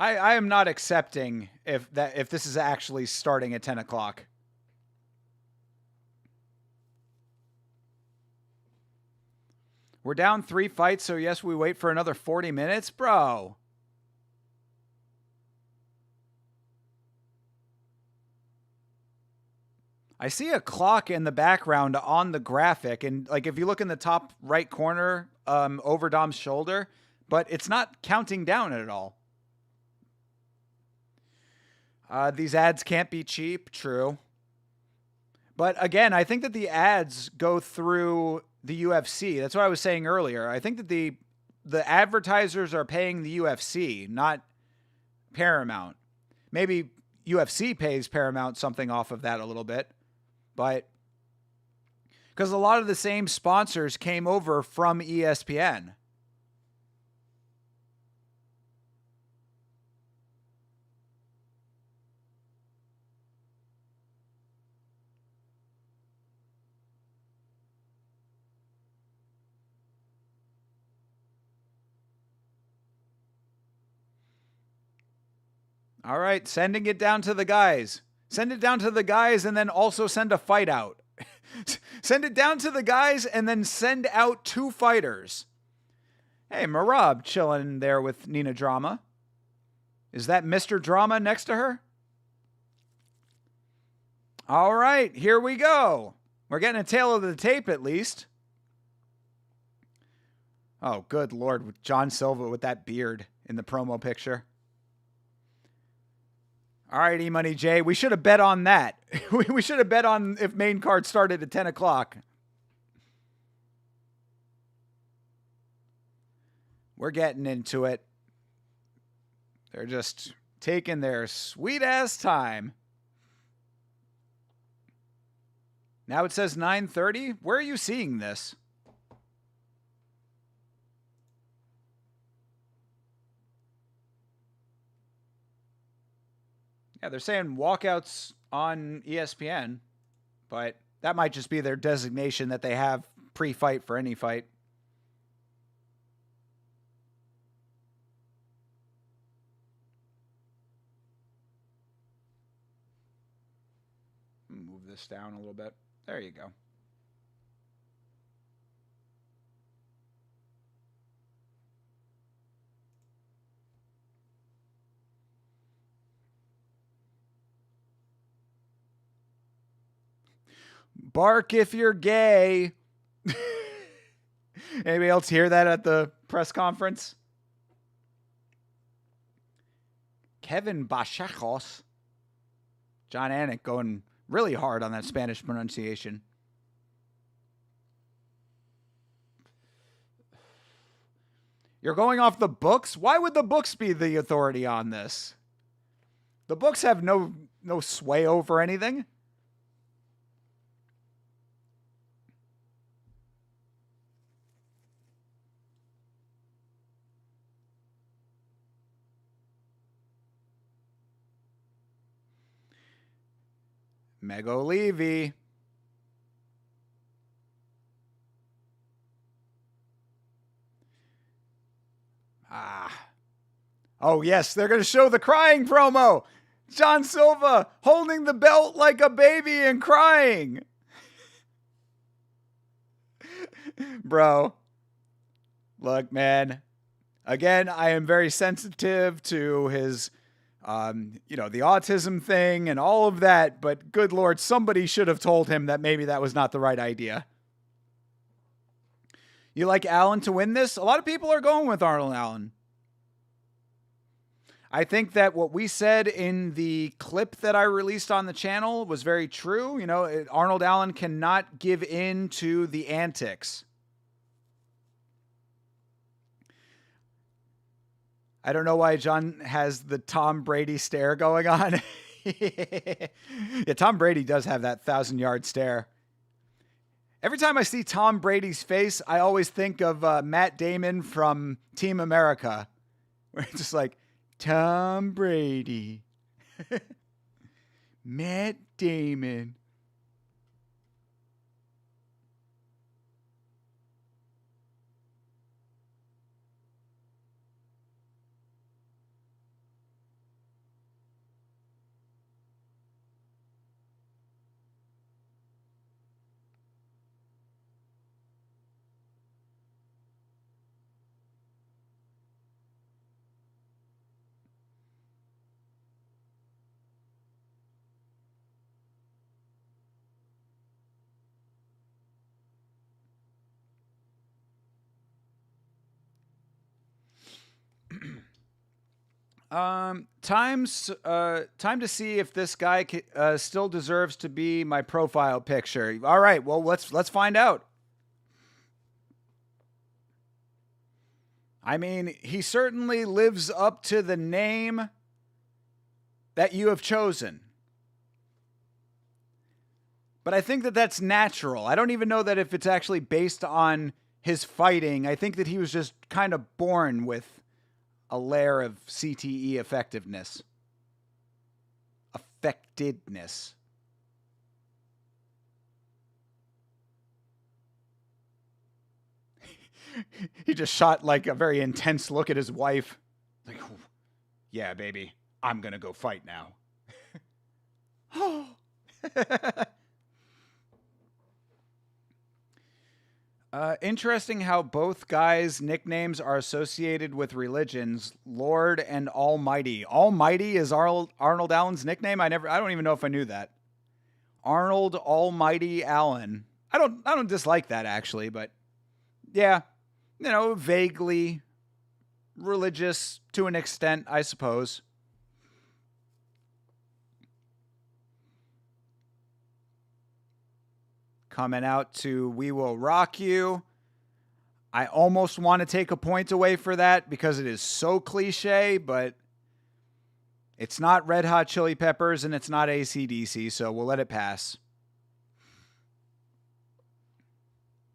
I am not accepting if this is actually starting at 10 o'clock. We're down 3 fights, so yes, we wait for another 40 minutes? Bro. I see a clock in the background on the graphic, and like if you look in the top right corner, over Dom's shoulder, but it's not counting down at all. These ads can't be cheap, true. But again, I think that the ads go through the UFC. That's what I was saying earlier. I think that the advertisers are paying the UFC, not Paramount. Maybe UFC pays Paramount something off of that a little bit, but because a lot of the same sponsors came over from ESPN. All right, sending it down to the guys. Send it down to the guys and then also send a fight out. Send it down to the guys and then send out 2 fighters. Hey, Marab chilling there with Nina Drama. Is that Mr. Drama next to her? All right, here we go. We're getting a tail of the tape at least. Oh, good Lord, with John Silva with that beard in the promo picture. All right, E-Money J, we should have bet on that. We should have bet on if main card started at 10 o'clock. We're getting into it. They're just taking their sweet-ass time. Now it says 9:30. Where are you seeing this? Yeah, they're saying walkouts on ESPN, but that might just be their designation that they have pre-fight for any fight. Move this down a little bit. There you go. Bark if you're gay. Anybody else hear that at the press conference? Kevin Bachajos. John Anik going really hard on that Spanish pronunciation. You're going off the books? Why would the books be the authority on this? The books have no sway over anything. Mego Levy. Oh, yes, they're going to show the crying promo. John Silva holding the belt like a baby and crying. Bro, look, man. Again, I am very sensitive to his the autism thing and all of that, but good Lord, somebody should have told him that maybe that was not the right idea. You like Allen to win this? A lot of people are going with Arnold Allen. I think that what we said in the clip that I released on the channel was very true. You know, Arnold Allen cannot give in to the antics. I don't know why John has the Tom Brady stare going on. Yeah, Tom Brady does have that 1,000-yard stare. Every time I see Tom Brady's face, I always think of Matt Damon from Team America. Where it's just like, Tom Brady. Matt Damon. Time to see if this guy still deserves to be my profile picture. All right, well let's find out. I mean, he certainly lives up to the name that you have chosen. But I think that that's natural. I don't even know that if it's actually based on his fighting. I think that he was just kind of born with a layer of CTE effectiveness. Affectedness. He just shot like a very intense look at his wife. Like, yeah, baby, I'm going to go fight now. Interesting how both guys' nicknames are associated with religions. Lord and Almighty. Almighty is Arnold Allen's nickname. I don't even know if I knew that. Arnold Almighty Allen. I don't dislike that actually, but yeah, you know, vaguely religious to an extent, I suppose. Coming out to We Will Rock You. I almost want to take a point away for that because it is so cliche, but it's not Red Hot Chili Peppers and it's not AC/DC, so we'll let it pass.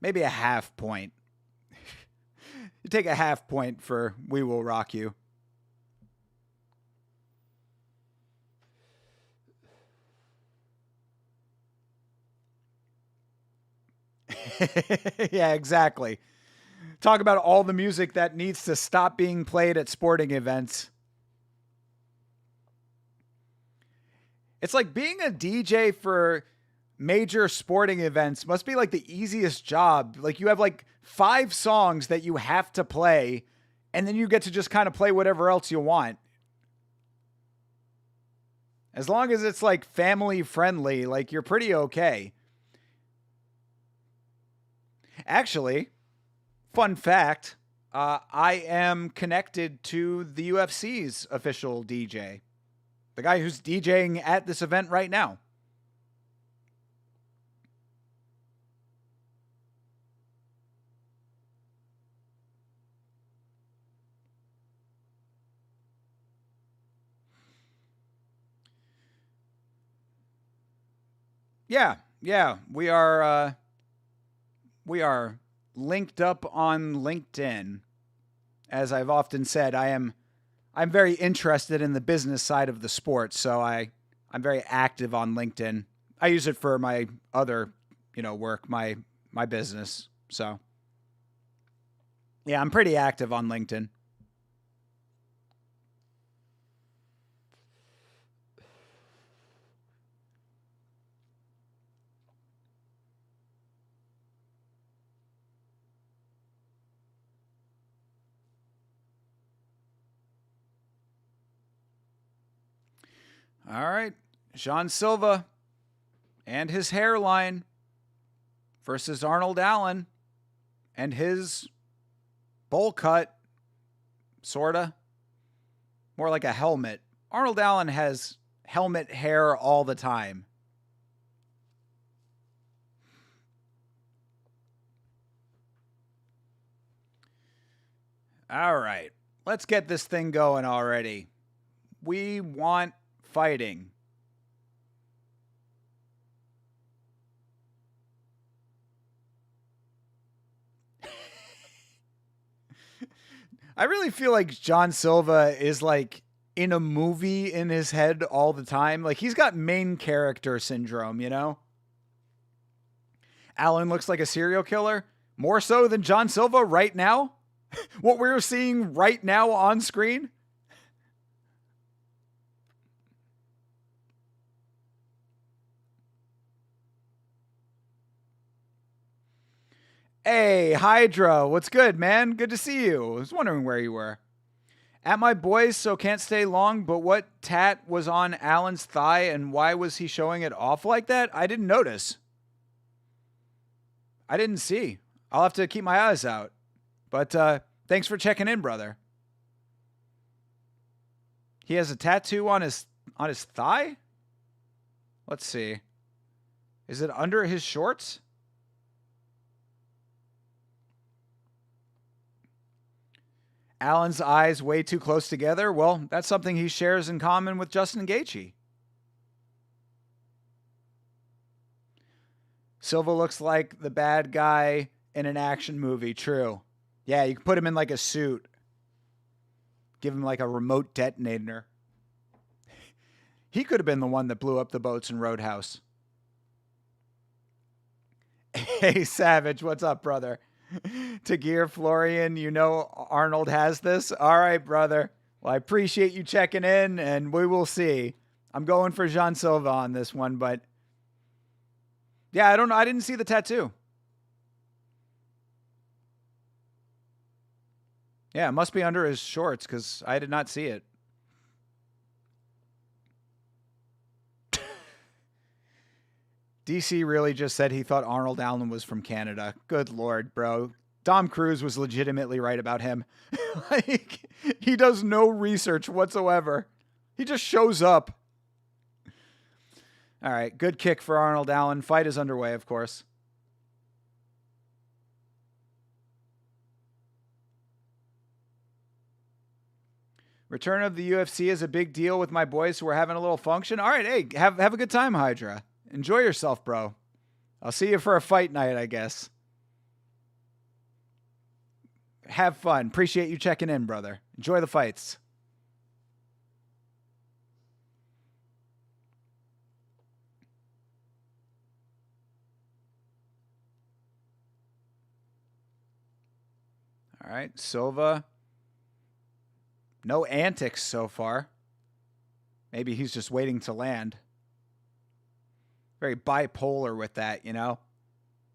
Maybe a half point. You take a half point for We Will Rock You. Yeah, exactly. Talk about all the music that needs to stop being played at sporting events. It's like being a DJ for major sporting events must be like the easiest job. Like you have like 5 songs that you have to play, and then you get to just kind of play whatever else you want. As long as it's like family friendly, like you're pretty okay. Actually, fun fact, I am connected to the UFC's official DJ. The guy who's DJing at this event right now. Yeah, we are linked up on LinkedIn. As I've often said, I'm very interested in the business side of the sport, so I'm very active on LinkedIn. I use it for my other, work, my business. So, yeah, I'm pretty active on LinkedIn. All right, Jean Silva and his hairline versus Arnold Allen and his bowl cut, sorta. More like a helmet. Arnold Allen has helmet hair all the time. All right. Let's get this thing going already. We want fighting. I really feel like John Silva is like in a movie in his head all the time. Like he's got main character syndrome, you know? Allen looks like a serial killer, more so than John Silva right now. What we're seeing right now on screen. Hey, Hydra, what's good, man? Good to see you. I was wondering where you were. At my boys, so can't stay long, but what tat was on Allen's thigh and why was he showing it off like that? I didn't notice. I didn't see. I'll have to keep my eyes out. But thanks for checking in, brother. He has a tattoo on his thigh? Let's see. Is it under his shorts? Allen's eyes way too close together? Well, that's something he shares in common with Justin Gaethje. Silva looks like the bad guy in an action movie. True. Yeah, you can put him in like a suit. Give him like a remote detonator. He could have been the one that blew up the boats in Roadhouse. Hey, Savage, what's up, brother? Tagir Florian, you know Arnold has this? All right, brother. Well, I appreciate you checking in, and we will see. I'm going for Jean Silva on this one, but yeah, I don't know. I didn't see the tattoo. Yeah, it must be under his shorts because I did not see it. DC really just said he thought Arnold Allen was from Canada. Good Lord, bro. Dom Cruise was legitimately right about him. Like, he does no research whatsoever. He just shows up. All right, good kick for Arnold Allen. Fight is underway, of course. Return of the UFC is a big deal with my boys who are having a little function. All right, hey, have a good time, Hydra. Enjoy yourself, bro. I'll see you for a fight night, I guess. Have fun. Appreciate you checking in, brother. Enjoy the fights. All right, Silva. No antics so far. Maybe he's just waiting to land. Very bipolar with that, you know?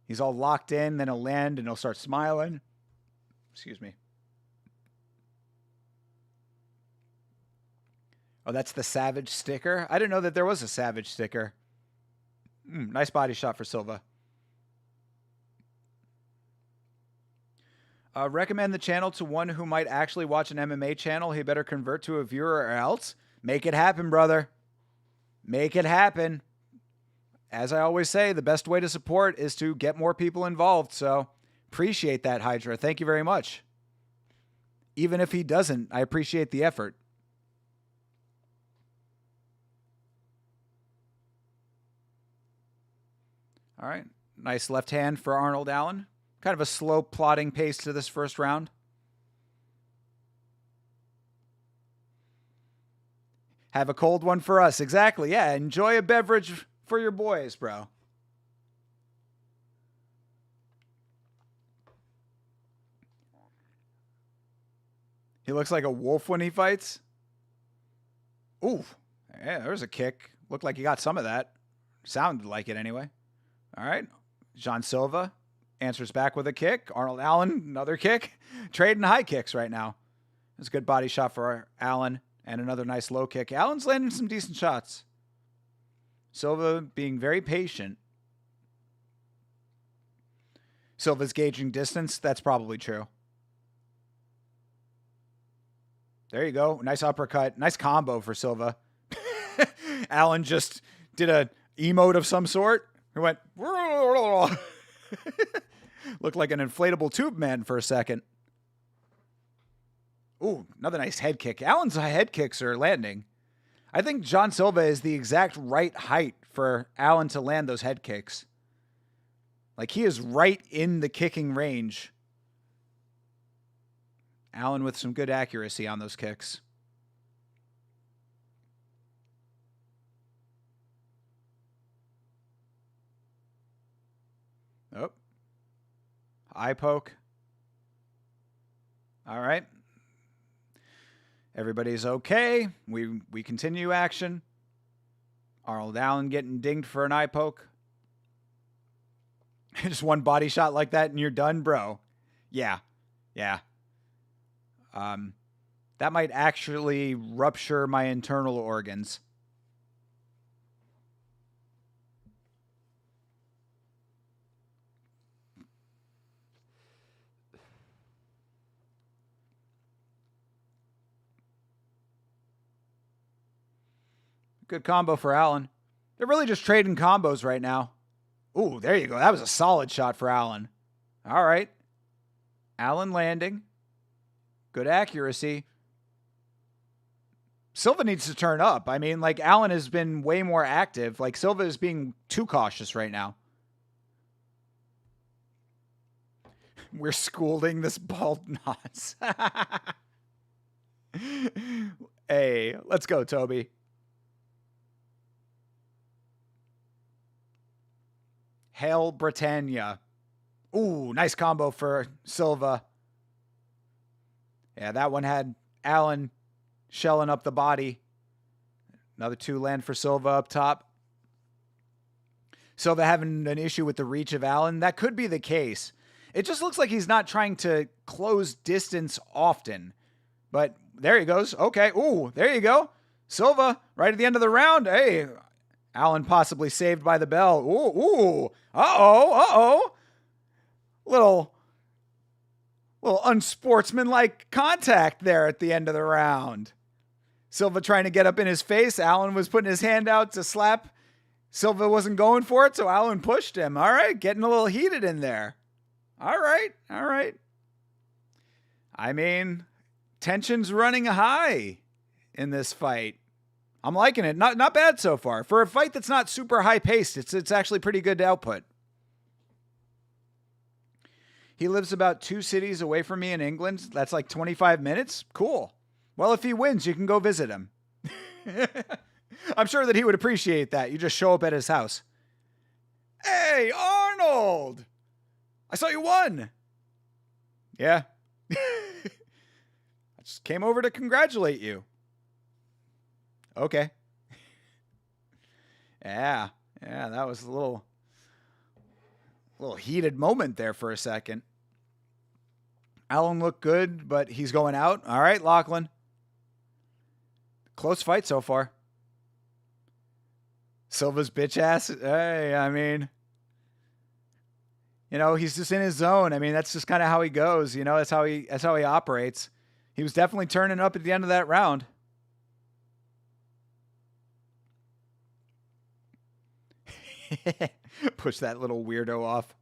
He's all locked in, then he'll land and he'll start smiling. Excuse me. Oh, that's the Savage sticker? I didn't know that there was a Savage sticker. Nice body shot for Silva. Recommend the channel to one who might actually watch an MMA channel. He better convert to a viewer or else. Make it happen, brother. Make it happen. As I always say, the best way to support is to get more people involved. So appreciate that, Hydra. Thank you very much. Even if he doesn't, I appreciate the effort. All right. Nice left hand for Arnold Allen. Kind of a slow plodding pace to this first round. Have a cold one for us. Exactly. Yeah. Enjoy a beverage for your boys, bro. He looks like a wolf when he fights. Ooh. Yeah, there's a kick. Looked like he got some of that. Sounded like it anyway. All right. Jean Silva answers back with a kick. Arnold Allen, another kick. Trading high kicks right now. It's a good body shot for Allen and another nice low kick. Allen's landing some decent shots. Silva being very patient. Silva's gauging distance. That's probably true. There you go. Nice uppercut. Nice combo for Silva. Allen just did a emote of some sort. He went, looked like an inflatable tube man for a second. Ooh, another nice head kick. Allen's head kicks are landing. I think John Silva is the exact right height for Allen to land those head kicks. Like, he is right in the kicking range. Allen with some good accuracy on those kicks. Oh. Eye poke. All right. Everybody's okay. We continue action. Arnold Allen getting dinged for an eye poke. Just one body shot like that and you're done, bro. Yeah. That might actually rupture my internal organs. Good combo for Allen. They're really just trading combos right now. Ooh, there you go. That was a solid shot for Allen. All right. Allen landing. Good accuracy. Silva needs to turn up. I mean, like, Allen has been way more active. Like, Silva is being too cautious right now. We're schooling this bald nonce. Hey, let's go, Toby. Hail Britannia. Ooh, nice combo for Silva. Yeah, that one had Allen shelling up the body. Another 2 land for Silva up top. Silva having an issue with the reach of Allen. That could be the case. It just looks like he's not trying to close distance often. But there he goes. Okay. Ooh, there you go. Silva right at the end of the round. Hey, Allen possibly saved by the bell. Ooh. Uh-oh. Little unsportsmanlike contact there at the end of the round. Silva trying to get up in his face. Allen was putting his hand out to slap. Silva wasn't going for it, so Allen pushed him. All right, getting a little heated in there. All right. I mean, tension's running high in this fight. I'm liking it. Not bad so far. For a fight that's not super high-paced, it's actually pretty good output. He lives about 2 cities away from me in England. That's like 25 minutes? Cool. Well, if he wins, you can go visit him. I'm sure that he would appreciate that. You just show up at his house. Hey, Arnold! I saw you won! Yeah. I just came over to congratulate you. Okay. Yeah, that was a little heated moment there for a second. Allen looked good, but he's going out. All right, Lachlan. Close fight so far. Silva's bitch ass. Hey, I mean, he's just in his zone. I mean, that's just kind of how he goes. That's how he operates. He was definitely turning up at the end of that round. Push that little weirdo off.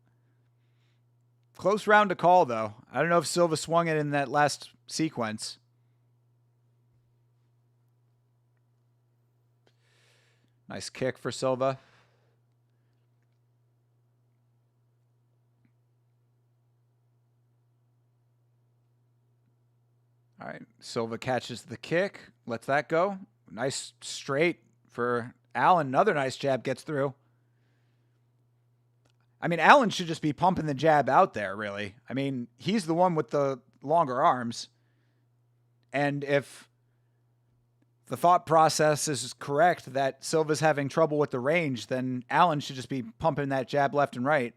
Close round to call, though. I don't know if Silva swung it in that last sequence. Nice kick for Silva. All right, Silva catches the kick. Lets that go. Nice straight for Allen. Another nice jab gets through. I mean, Allen should just be pumping the jab out there, really. I mean, he's the one with the longer arms. And if the thought process is correct that Silva's having trouble with the range, then Allen should just be pumping that jab left and right.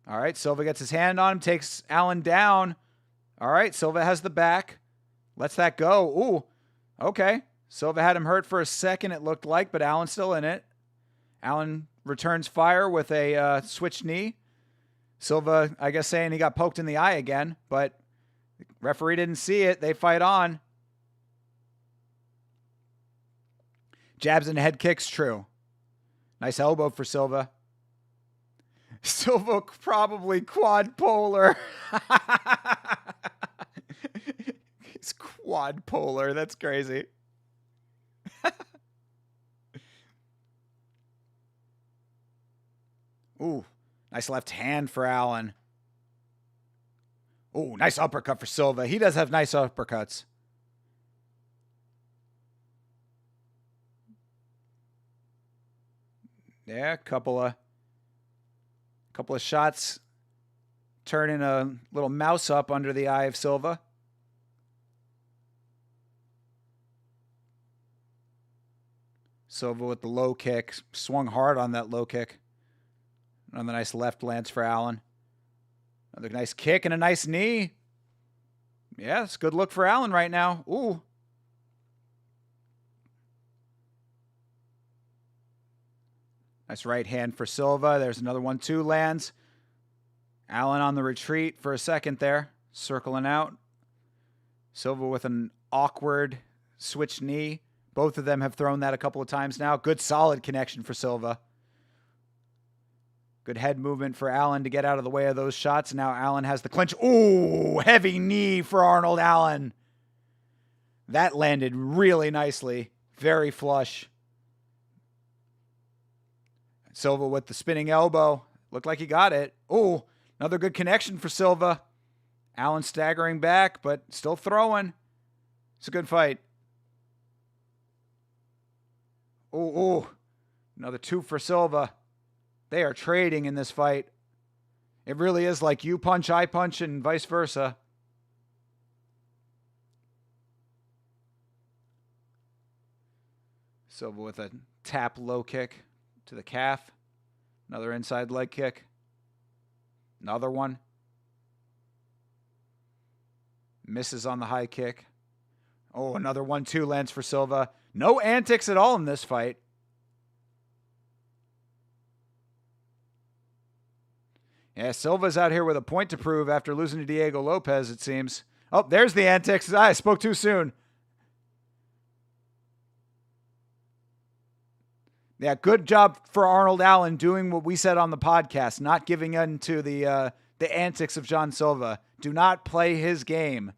All right, Silva gets his hand on him, takes Allen down. All right, Silva has the back. Lets that go. Ooh, okay. Silva had him hurt for a second, it looked like, but Allen's still in it. Allen returns fire with a switch knee. Silva, I guess, saying he got poked in the eye again, but referee didn't see it. They fight on. Jabs and head kicks, true. Nice elbow for Silva. Silva probably quad polar. He's quad polar. That's crazy. Ooh, nice left hand for Allen. Ooh, nice uppercut for Silva. He does have nice uppercuts. Yeah, couple of shots turning a little mouse up under the eye of Silva. Silva with the low kick. Swung hard on that low kick. Another nice left lance for Allen. Another nice kick and a nice knee. Yeah, it's a good look for Allen right now. Ooh. Nice right hand for Silva. There's another 1-2 lands. Allen on the retreat for a second there. Circling out. Silva with an awkward switch knee. Both of them have thrown that a couple of times now. Good solid connection for Silva. Good head movement for Allen to get out of the way of those shots. Now Allen has the clinch. Ooh, heavy knee for Arnold Allen. That landed really nicely. Very flush. Silva with the spinning elbow. Looked like he got it. Ooh, another good connection for Silva. Allen staggering back, but still throwing. It's a good fight. Ooh. Another 2 for Silva. They are trading in this fight. It really is like you punch, I punch, and vice versa. Silva with a tap low kick to the calf. Another inside leg kick. Another one. Misses on the high kick. Oh, another 1-2 lands for Silva. No antics at all in this fight. Yeah, Silva's out here with a point to prove after losing to Diego Lopez, it seems. Oh, there's the antics. I spoke too soon. Yeah, good job for Arnold Allen doing what we said on the podcast, not giving in to the antics of John Silva. Do not play his game.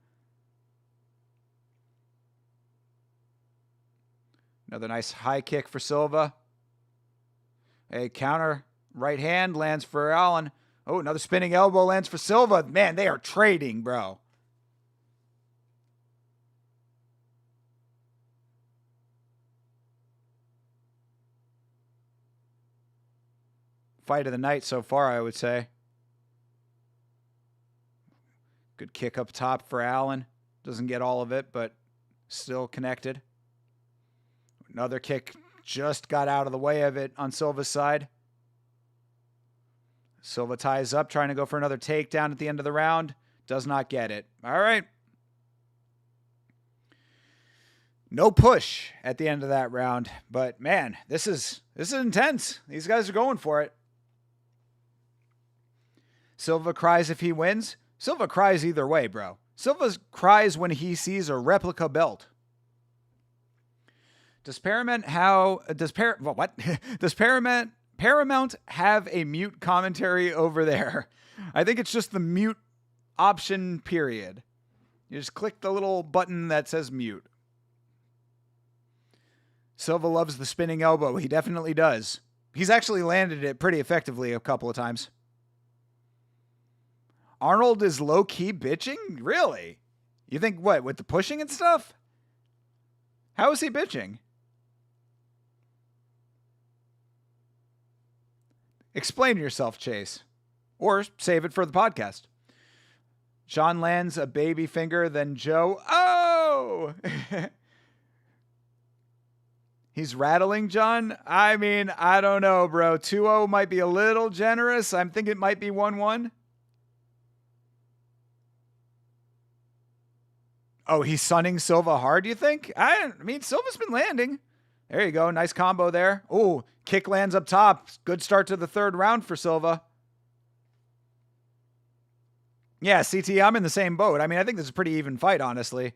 Another nice high kick for Silva. A counter right hand lands for Allen. Oh, another spinning elbow lands for Silva. Man, they are trading, bro. Fight of the night so far, I would say. Good kick up top for Allen. Doesn't get all of it, but still connected. Another kick just got out of the way of it on Silva's side. Silva ties up, trying to go for another takedown at the end of the round. Does not get it. All right. No push at the end of that round. But, man, this is intense. These guys are going for it. Silva cries if he wins. Silva cries either way, bro. Silva cries when he sees a replica belt. Does Paramount have a mute commentary over there? I think it's just the mute option, period. You just click the little button that says mute. Silva loves the spinning elbow. He definitely does. He's actually landed it pretty effectively a couple of times. Arnold is low-key bitching? Really? You think what, with the pushing and stuff? How is he bitching? Explain yourself, Chase. Or save it for the podcast. Sean lands a baby finger, then Joe. Oh! He's rattling John? I mean, I don't know, bro. 2-0 might be a little generous. I'm thinking it might be 1-1. Oh, he's sunning Silva hard, do you think? I mean, Silva's been landing. There you go. Nice combo there. Oh, kick lands up top. Good start to the third round for Silva. Yeah, CT, I'm in the same boat. I mean, I think this is a pretty even fight, honestly.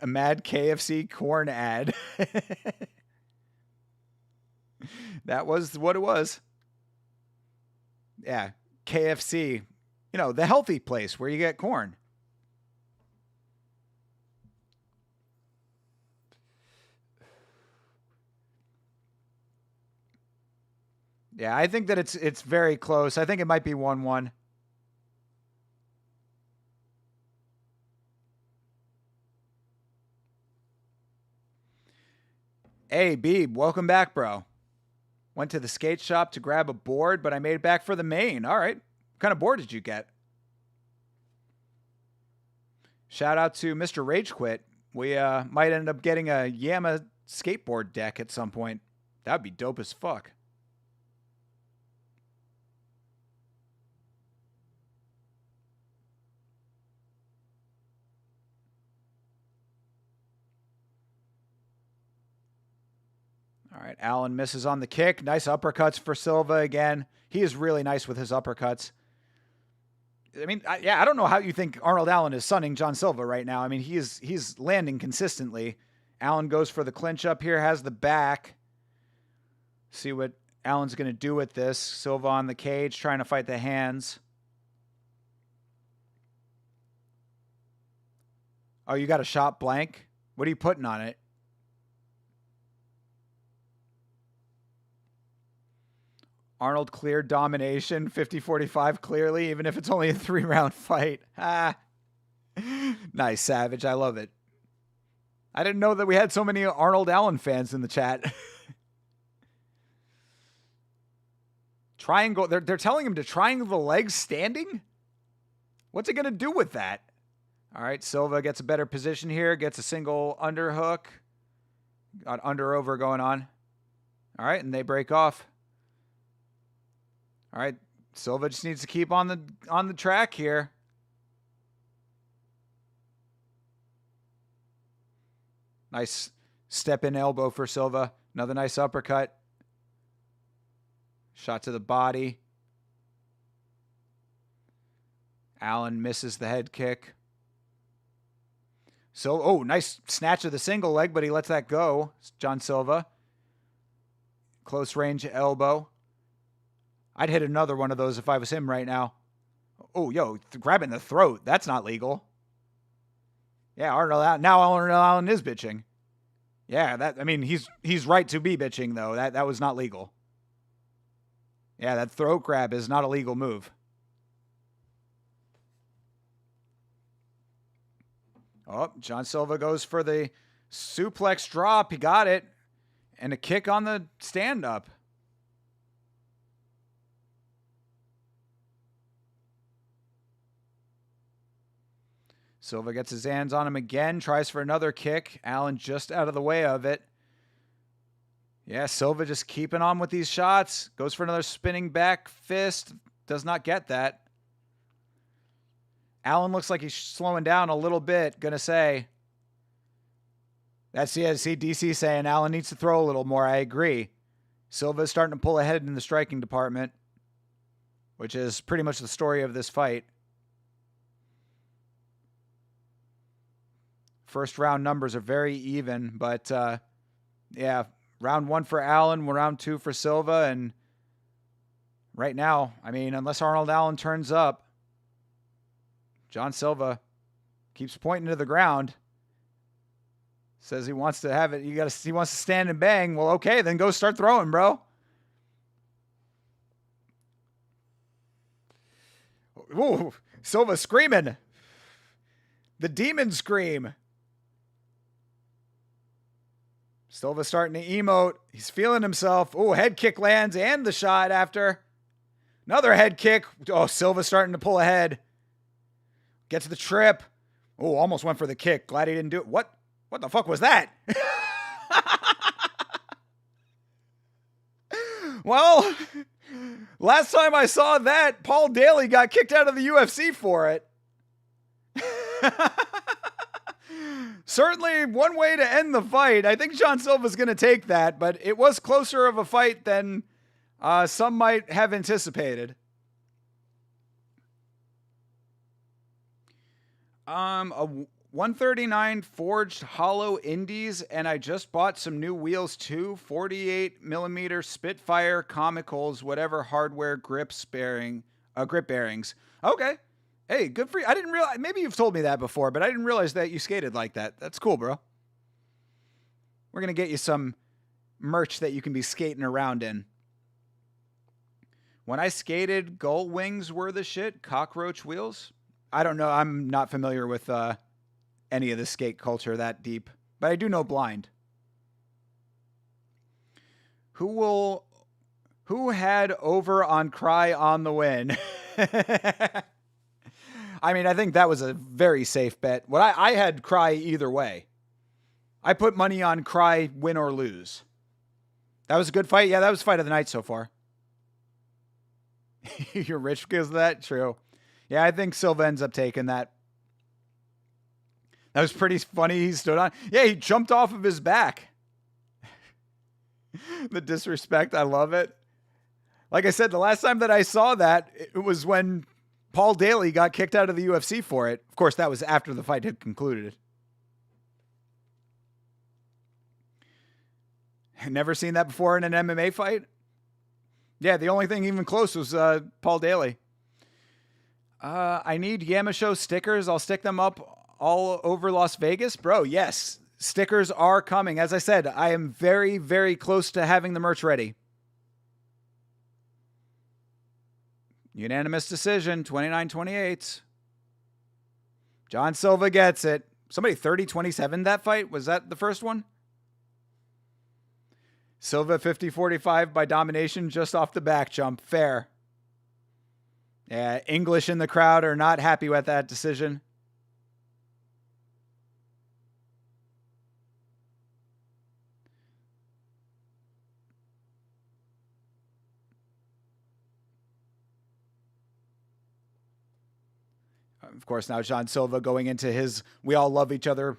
A mad KFC corn ad. That was what it was. Yeah, KFC. You know, the healthy place where you get corn. Yeah, I think that it's very close. I think it might be 1-1. Hey, Beeb, welcome back, bro. Went to the skate shop to grab a board, but I made it back for the main. All right. What kind of board did you get? Shout out to Mr. Rage Quit. We might end up getting a Yama skateboard deck at some point. That'd be dope as fuck. All right, Allen misses on the kick. Nice uppercuts for Silva again. He is really nice with his uppercuts. I mean, I don't know how you think Arnold Allen is sunning John Silva right now. I mean, he's landing consistently. Allen goes for the clinch up here, has the back. See what Allen's going to do with this. Silva on the cage, trying to fight the hands. Oh, you got a shot blank? What are you putting on it? Arnold cleared domination, 50-45 clearly, even if it's only a 3-round fight. Ah. Nice, Savage. I love it. I didn't know that we had so many Arnold Allen fans in the chat. Triangle. They're telling him to triangle the legs standing? What's he going to do with that? All right, Silva gets a better position here, gets a single underhook. Got under-over going on. All right, and they break off. All right, Silva just needs to keep on the track here. Nice step-in elbow for Silva. Another nice uppercut. Shot to the body. Allen misses the head kick. So, oh, nice snatch of the single leg, but he lets that go. John Silva. Close range elbow. I'd hit another one of those if I was him right now. Oh, yo, grabbing the throat. That's not legal. Yeah, Arnold Allen is bitching. Yeah, I mean, he's right to be bitching, though. That was not legal. Yeah, that throat grab is not a legal move. Oh, John Silva goes for the suplex drop. He got it. And a kick on the stand-up. Silva gets his hands on him again, tries for another kick. Allen just out of the way of it. Yeah, Silva just keeping on with these shots. Goes for another spinning back fist. Does not get that. Allen looks like he's slowing down a little bit. Gonna say. See, DC saying Allen needs to throw a little more. I agree. Silva's starting to pull ahead in the striking department, which is pretty much the story of this fight. First round numbers are very even, but yeah, round 1 for Allen, round 2 for Silva, and right now, I mean, unless Arnold Allen turns up, John Silva keeps pointing to the ground. Says he wants to have it. He wants to stand and bang. Well, okay, then go start throwing, bro. Ooh, Silva screaming. The demon scream. Silva starting to emote. He's feeling himself. Oh, head kick lands and the shot after. Another head kick. Oh, Silva starting to pull ahead. Gets the trip. Oh, almost went for the kick. Glad he didn't do it. What the fuck was that? Well, last time I saw that, Paul Daly got kicked out of the UFC for it. Certainly one way to end the fight. I think John Silva's going to take that, but it was closer of a fight than some might have anticipated. A 139 forged hollow indies, and I just bought some new wheels too. 48 millimeter Spitfire Comicals, whatever hardware grip bearings. Okay. Hey, good for you. I didn't realize, maybe you've told me that before, but I didn't realize that you skated like that. That's cool, bro. We're going to get you some merch that you can be skating around in. When I skated, gull wings were the shit. Cockroach wheels. I don't know. I'm not familiar with any of the skate culture that deep, but I do know blind. Who had over on Cry on the win? I mean, I think that was a very safe bet. I had Cry either way. I put money on Cry, win or lose. That was a good fight. Yeah, that was fight of the night so far. You're rich because of that? True. Yeah, I think Silva ends up taking that. That was pretty funny. He stood on. Yeah, he jumped off of his back. The disrespect. I love it. Like I said, the last time that I saw that, it was when Paul Daly got kicked out of the UFC for it. Of course, that was after the fight had concluded. Never seen that before in an MMA fight. Yeah, the only thing even close was Paul Daly. I need Yamasho stickers. I'll stick them up all over Las Vegas. Bro, yes. Stickers are coming. As I said, I am very, very close to having the merch ready. Unanimous decision, 29-28. John Silva gets it. Somebody 30-27 that fight? Was that the first one? Silva 50-45 by domination just off the back jump. Fair. Yeah, English in the crowd are not happy with that decision. Of course, now John Silva going into his we all love each other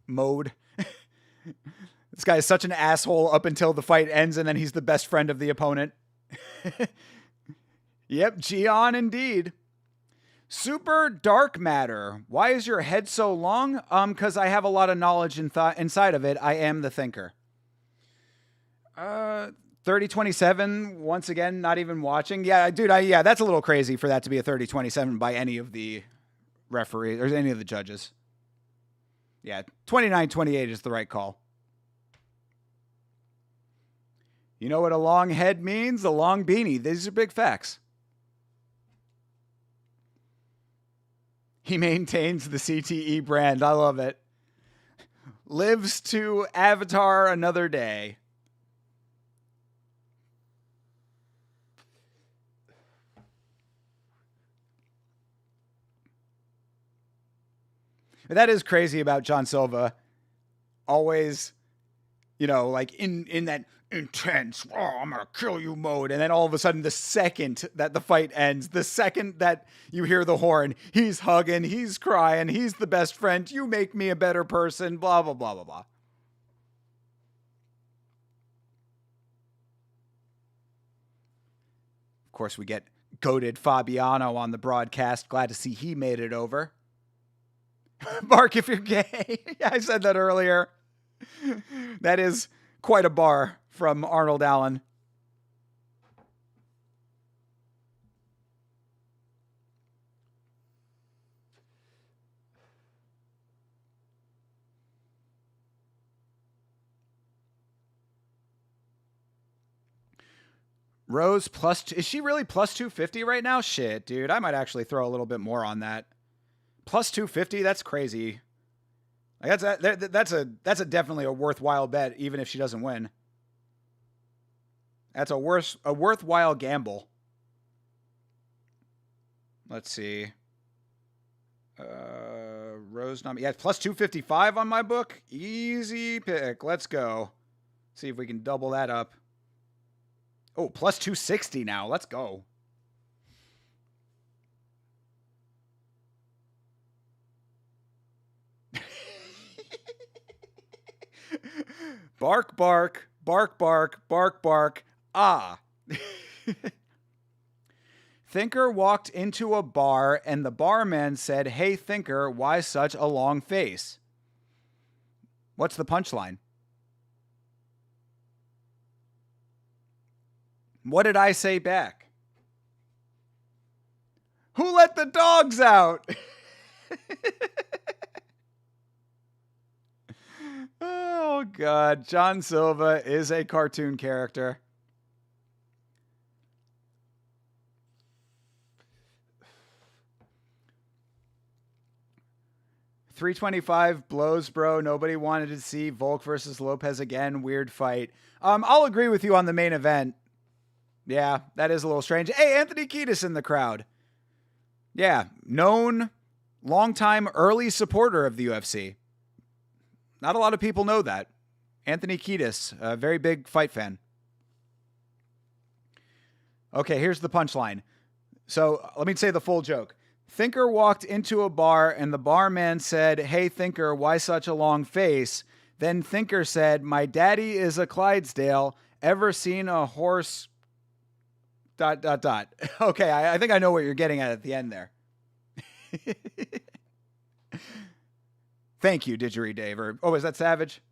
mode. This guy is such an asshole up until the fight ends, and then he's the best friend of the opponent. Yep, Gian indeed. Super dark matter. Why is your head so long? Because I have a lot of knowledge inside of it. I am the thinker. 30-27, once again, not even watching. Yeah, dude, that's a little crazy for that to be a 30-27 by any of the referees or any of the judges. Yeah, 29-28 is the right call. You know what a long head means? A long beanie. These are big facts. He maintains the CTE brand. I love it. Lives to avatar another day. That is crazy about John Silva. Always, like in that intense, I'm going to kill you mode. And then all of a sudden, the second that the fight ends, the second that you hear the horn, he's hugging, he's crying, he's the best friend. You make me a better person, blah, blah, blah, blah, blah. Of course, we get goated Fabiano on the broadcast. Glad to see he made it over. Mark, if you're gay. I said that earlier. That is quite a bar from Arnold Allen. Rose is she really plus 250 right now? Shit, dude. I might actually throw a little bit more on that. Plus 250, that's crazy. Like that's a definitely a worthwhile bet, even if she doesn't win. That's a worthwhile gamble. Let's see. Rose yeah, plus 255 on my book. Easy pick. Let's go. See if we can double that up. Oh, plus 260 now. Let's go. Bark, bark, bark, bark, bark, bark. Ah. Thinker walked into a bar and the barman said, "Hey, Thinker, why such a long face?" What's the punchline? What did I say back? Who let the dogs out? Oh, God. John Silva is a cartoon character. $325 blows, bro. Nobody wanted to see Volk versus Lopez again. Weird fight. I'll agree with you on the main event. Yeah, that is a little strange. Hey, Anthony Kiedis in the crowd. Yeah, known, longtime, early supporter of the UFC. Not a lot of people know that. Anthony Kiedis, a very big fight fan. Okay, here's the punchline. So let me say the full joke. Thinker walked into a bar and the barman said, "Hey, Thinker, why such a long face?" Then Thinker said, "My daddy is a Clydesdale. Ever seen a horse... ... Okay, I think I know what you're getting at the end there. Thank you, Didgeridoo Dave. Oh, is that Savage?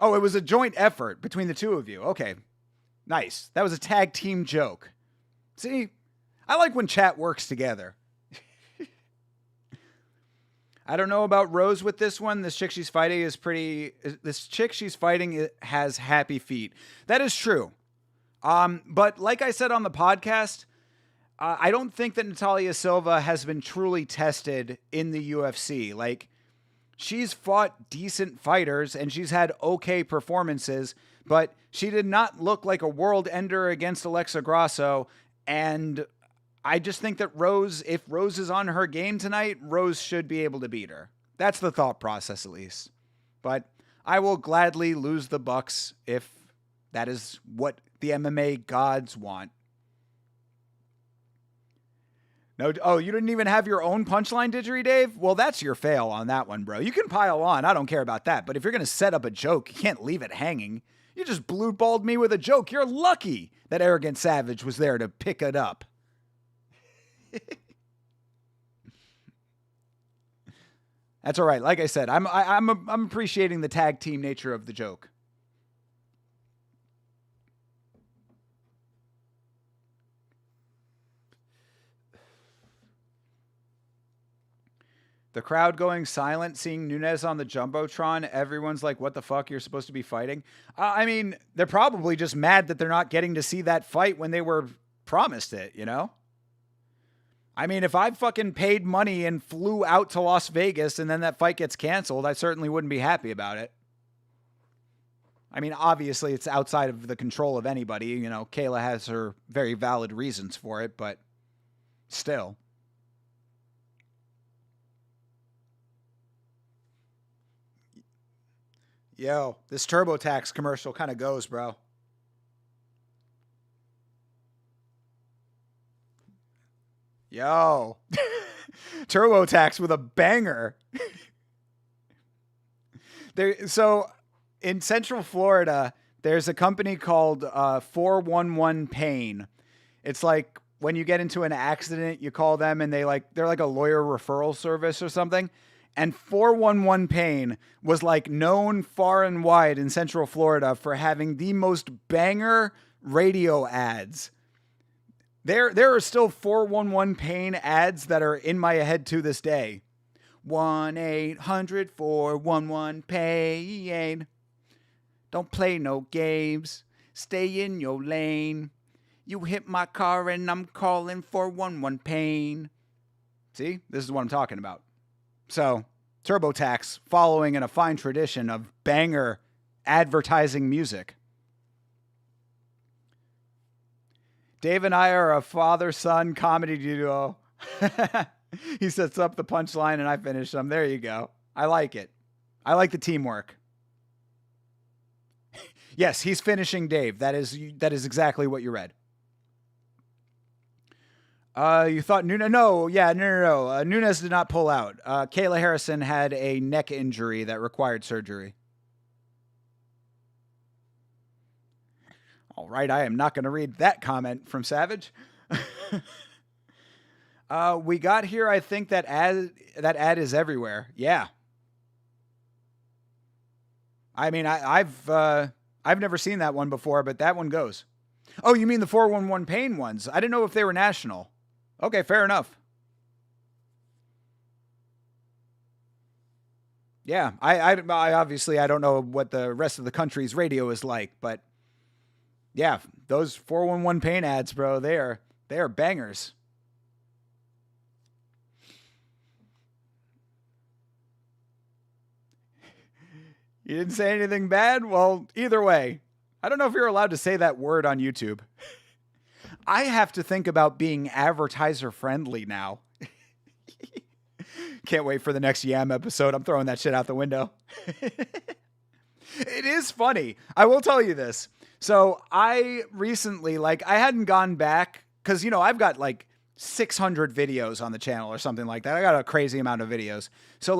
Oh, it was a joint effort between the two of you. Okay, nice. That was a tag team joke. See, I like when chat works together. I don't know about Rose with this one. This chick she's fighting has happy feet. That is true. But like I said on the podcast, I don't think that Natalia Silva has been truly tested in the UFC. Like, she's fought decent fighters and she's had okay performances, but she did not look like a world ender against Alexa Grasso. And I just think that if Rose is on her game tonight, Rose should be able to beat her. That's the thought process, at least. But I will gladly lose the Bucks if that is what the MMA gods want. No, oh, you didn't even have your own punchline, Didgeridoo Dave? Well, that's your fail on that one, bro. You can pile on. I don't care about that. But if you're going to set up a joke, you can't leave it hanging. You just blue-balled me with a joke. You're lucky that Arrogant Savage was there to pick it up. That's all right. Like I said, I'm appreciating the tag team nature of the joke. The crowd going silent, seeing Nunes on the Jumbotron. Everyone's like, what the fuck? You're supposed to be fighting? I mean, they're probably just mad that they're not getting to see that fight when they were promised it, you know? I mean, if I fucking paid money and flew out to Las Vegas and then that fight gets canceled, I certainly wouldn't be happy about it. I mean, obviously, it's outside of the control of anybody. You know, Kayla has her very valid reasons for it, but still. Yo, this TurboTax commercial kind of goes, bro. Yo. TurboTax with a banger. So in Central Florida, there's a company called 411 Pain. It's like when you get into an accident, you call them and they're like a lawyer referral service or something. And 411 Pain was like known far and wide in Central Florida for having the most banger radio ads. There are still 411 Pain ads that are in my head to this day. 1-800-411-PAIN. Don't play no games. Stay in your lane. You hit my car and I'm calling 411 Pain. See? This is what I'm talking about. So, TurboTax, following in a fine tradition of banger advertising music. Dave and I are a father-son comedy duo. He sets up the punchline and I finish them. There you go. I like it. I like the teamwork. Yes, he's finishing Dave. That is exactly what you read. You thought Nunes? No. Nunes did not pull out. Kayla Harrison had a neck injury that required surgery. All right, I am not going to read that comment from Savage. We got here. I think that ad is everywhere. Yeah. I mean, I've never seen that one before, but that one goes. Oh, you mean the 411 pain ones? I didn't know if they were national. Okay, fair enough. Yeah, I obviously I don't know what the rest of the country's radio is like, but yeah, those 411 pain ads, bro, they are bangers. You didn't say anything bad? Well, either way, I don't know if you're allowed to say that word on YouTube. I have to think about being advertiser friendly now. Can't wait for the next Yam episode. I'm throwing that shit out the window. It is funny. I will tell you this. So I recently, I hadn't gone back because, I've got 600 videos on the channel or something like that. I got a crazy amount of videos. So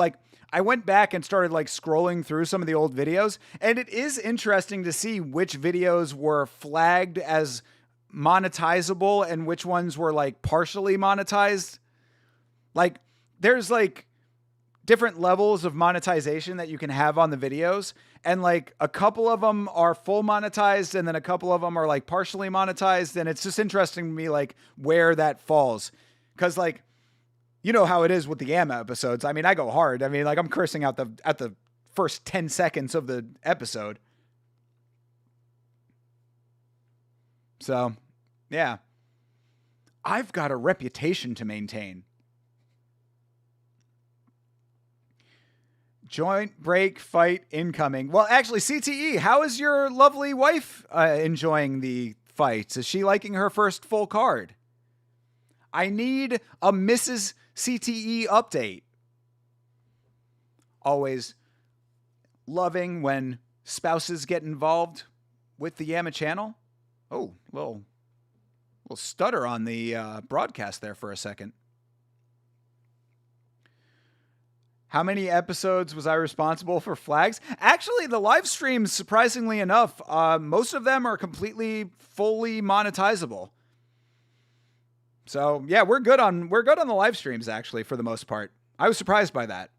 I went back and started scrolling through some of the old videos, and it is interesting to see which videos were flagged as monetizable and which ones were partially monetized. There's different levels of monetization that you can have on the videos, and a couple of them are full monetized and then a couple of them are partially monetized, and it's just interesting to me where that falls, because you know how it is with the Yama episodes. I mean, I go hard. I mean, I'm cursing out at the first 10 seconds of the episode. So, yeah. I've got a reputation to maintain. Joint break fight incoming. Well, actually, CTE, how is your lovely wife enjoying the fights? Is she liking her first full card? I need a Mrs. CTE update. Always loving when spouses get involved with the Yama channel. Oh, little stutter on the broadcast there for a second. How many episodes was I responsible for flags? Actually, the live streams, surprisingly enough, most of them are completely, fully monetizable. So yeah, we're good on the live streams, actually, for the most part. I was surprised by that.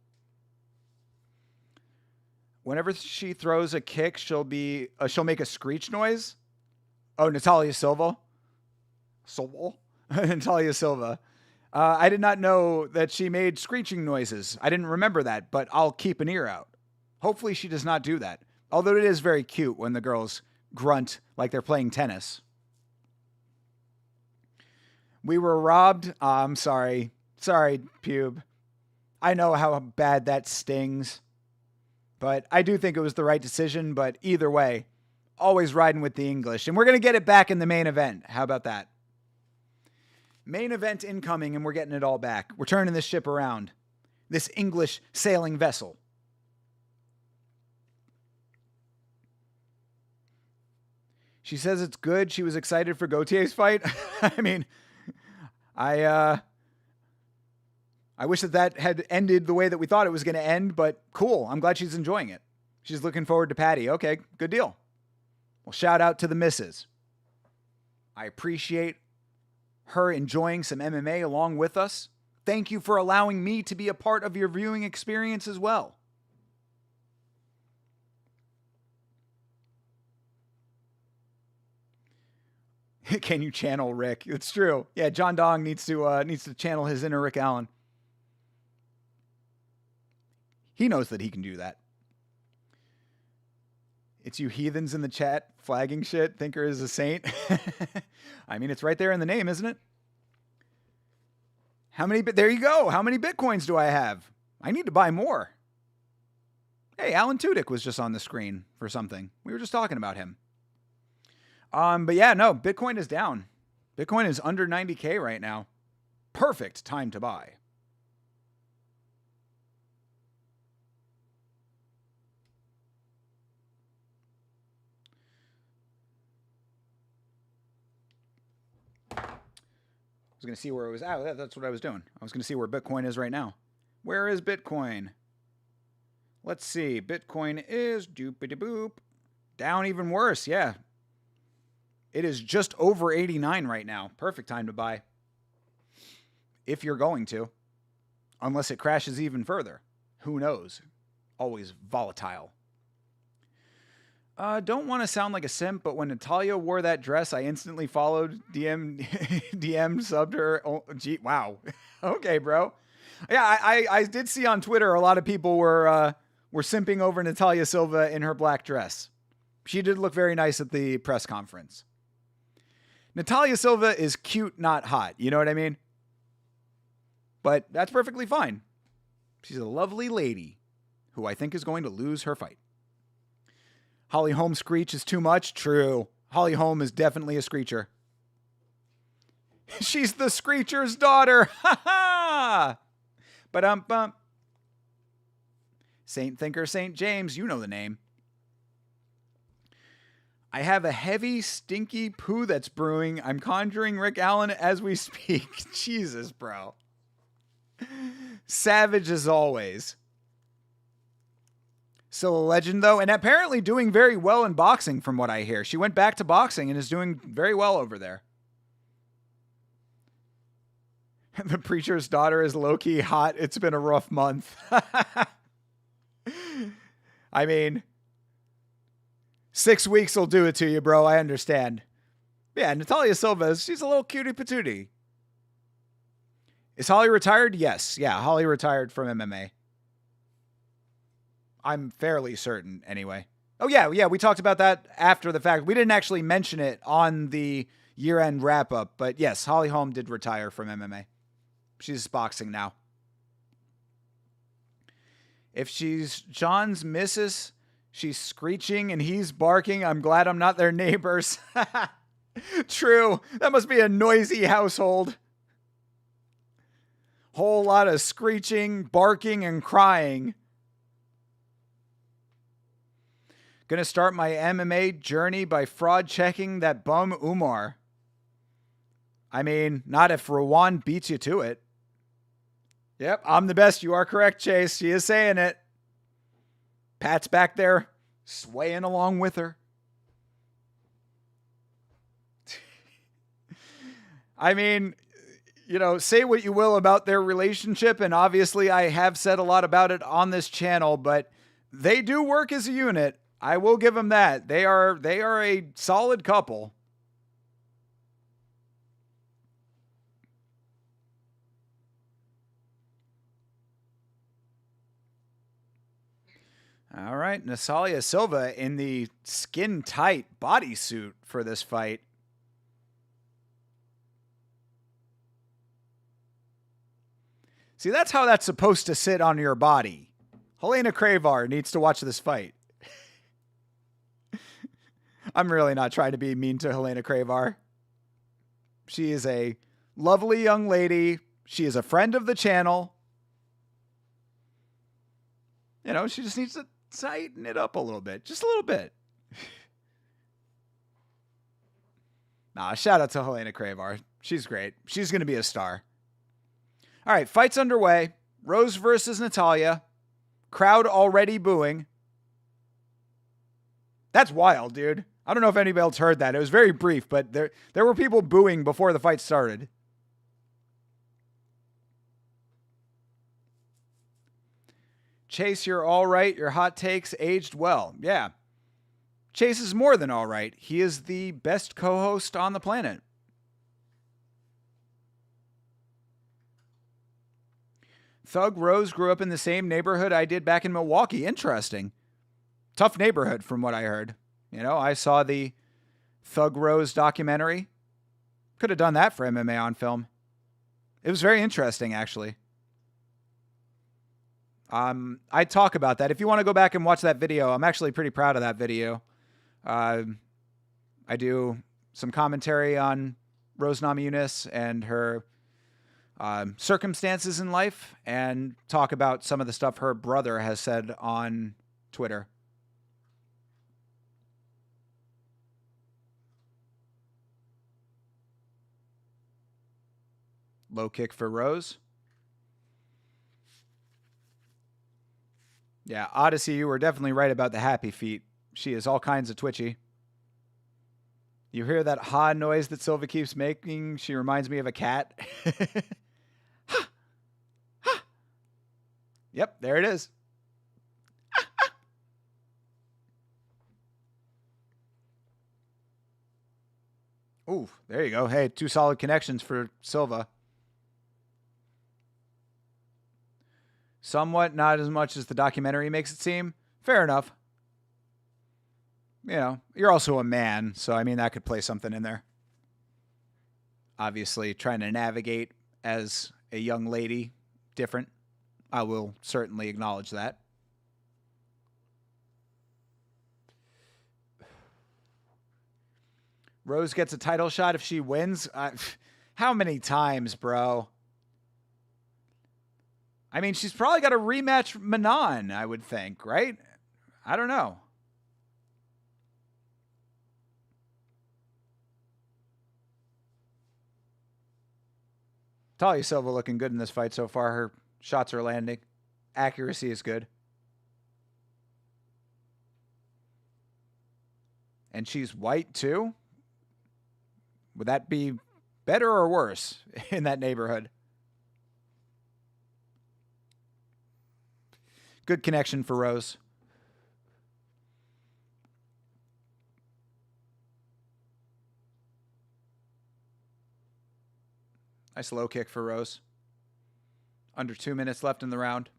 Whenever she throws a kick, she'll make a screech noise. Oh, Natalia Silva. Natalia Silva. I did not know that she made screeching noises. I didn't remember that, but I'll keep an ear out. Hopefully she does not do that. Although it is very cute when the girls grunt like they're playing tennis. We were robbed. I'm sorry. Sorry, Pube. I know how bad that stings. But I do think it was the right decision. But either way, always riding with the English. And we're going to get it back in the main event. How about that? Main event incoming, and we're getting it all back. We're turning this ship around. This English sailing vessel. She says it's good. She was excited for Gaethje's fight. I mean, I wish that had ended the way that we thought it was going to end, but cool. I'm glad she's enjoying it. She's looking forward to Patty. Okay, good deal. Well, shout out to the missus. I appreciate her enjoying some MMA along with us. Thank you for allowing me to be a part of your viewing experience as well. Can you channel Rick? It's true. Yeah, John Dong needs to channel his inner Rick Allen. He knows that he can do that. It's you heathens in the chat flagging shit. Thinker is a saint. I mean, it's right there in the name, isn't it? There you go. How many Bitcoins do I have? I need to buy more. Hey, Alan Tudyk was just on the screen for something. We were just talking about him. But yeah, no, Bitcoin is down. Bitcoin is under 90K right now. Perfect time to buy. I was going to see where it was at. That's what I was doing. I was going to see where Bitcoin is right now. Where is Bitcoin? Let's see. Bitcoin is doopity boop. Down even worse. Yeah. It is just over 89 right now. Perfect time to buy. If you're going to. Unless it crashes even further. Who knows? Always volatile. Don't want to sound like a simp, but when Natalia wore that dress, I instantly followed DM subbed her. Oh, gee, wow. Okay, bro. Yeah, I did see on Twitter a lot of people were simping over Natalia Silva in her black dress. She did look very nice at the press conference. Natalia Silva is cute, not hot. You know what I mean? But that's perfectly fine. She's a lovely lady who I think is going to lose her fight. Holly Holm screech is too much. True. Holly Holm is definitely a screecher. She's the screecher's daughter. Ha ha! Ba-dum-bum. Saint Thinker St. James, you know the name. I have a heavy, stinky poo that's brewing. I'm conjuring Rick Allen as we speak. Jesus, bro. Savage as always. Still a legend, though, and apparently doing very well in boxing from what I hear. She went back to boxing and is doing very well over there. The preacher's daughter is low-key hot. It's been a rough month. I mean, 6 weeks will do it to you, bro. I understand. Yeah, Natalia Silva, she's a little cutie patootie. Is Holly retired? Yes. Yeah, Holly retired from MMA. I'm fairly certain, anyway. Oh, yeah, we talked about that after the fact. We didn't actually mention it on the year-end wrap-up, but yes, Holly Holm did retire from MMA. She's boxing now. If she's John's missus, she's screeching and he's barking. I'm glad I'm not their neighbors. True. That must be a noisy household. Whole lot of screeching, barking, and crying. Gonna start my MMA journey by fraud checking that bum Umar. I mean, not if Rawan beats you to it. Yep, I'm the best. You are correct, Chase. She is saying it. Pat's back there, swaying along with her. I mean, you know, say what you will about their relationship, and obviously I have said a lot about it on this channel, but they do work as a unit. I will give them that. They are a solid couple. All right, Natalia Silva in the skin-tight bodysuit for this fight. See, that's how that's supposed to sit on your body. Helena Kravar needs to watch this fight. I'm really not trying to be mean to Helena Kravar. She is a lovely young lady. She is a friend of the channel. You know, she just needs to tighten it up a little bit. Just a little bit. Nah, shout out to Helena Kravar. She's great. She's going to be a star. All right, fight's underway. Rose versus Natalia. Crowd already booing. That's wild, dude. I don't know if anybody else heard that. It was very brief, but there were people booing before the fight started. Chase, you're all right. Your hot takes aged well. Yeah. Chase is more than all right. He is the best co-host on the planet. Thug Rose grew up in the same neighborhood I did back in Milwaukee. Interesting. Tough neighborhood from what I heard. You know, I saw the Thug Rose documentary. Could have done that for MMA on film. It was very interesting, actually. I talk about that. If you want to go back and watch that video, I'm actually pretty proud of that video. I do some commentary on Rose Namajunas and her circumstances in life and talk about some of the stuff her brother has said on Twitter. Low kick for Rose. Yeah, Odyssey, you were definitely right about the happy feet. She is all kinds of twitchy. You hear that ha noise that Silva keeps making? She reminds me of a cat. Ha! Ha! Yep, there it is. Ooh, there you go. Hey, 2 solid connections for Silva. Somewhat, not as much as the documentary makes it seem. Fair enough. You know, you're also a man, so I mean, that could play something in there. Obviously, trying to navigate as a young lady, different. I will certainly acknowledge that. Rose gets a title shot if she wins. How many times, bro? I mean, she's probably got a rematch Manon, I would think, right? I don't know. Talia Silva looking good in this fight so far. Her shots are landing. Accuracy is good. And she's white too? Would that be better or worse in that neighborhood? Good connection for Rose. Nice low kick for Rose. Under 2 minutes left in the round.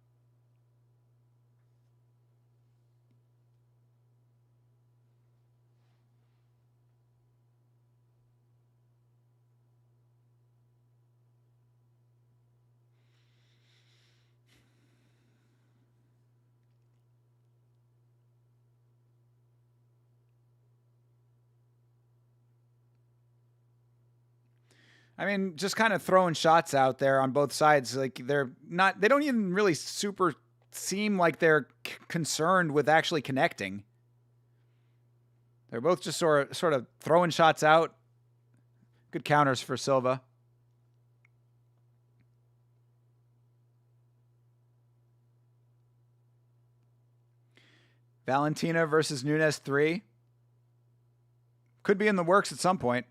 I mean, just kind of throwing shots out there on both sides. Like they don't even really super seem like they're concerned with actually connecting. They're both just sort of throwing shots out. Good counters for Silva. Valentina versus Nunes 3. Could be in the works at some point.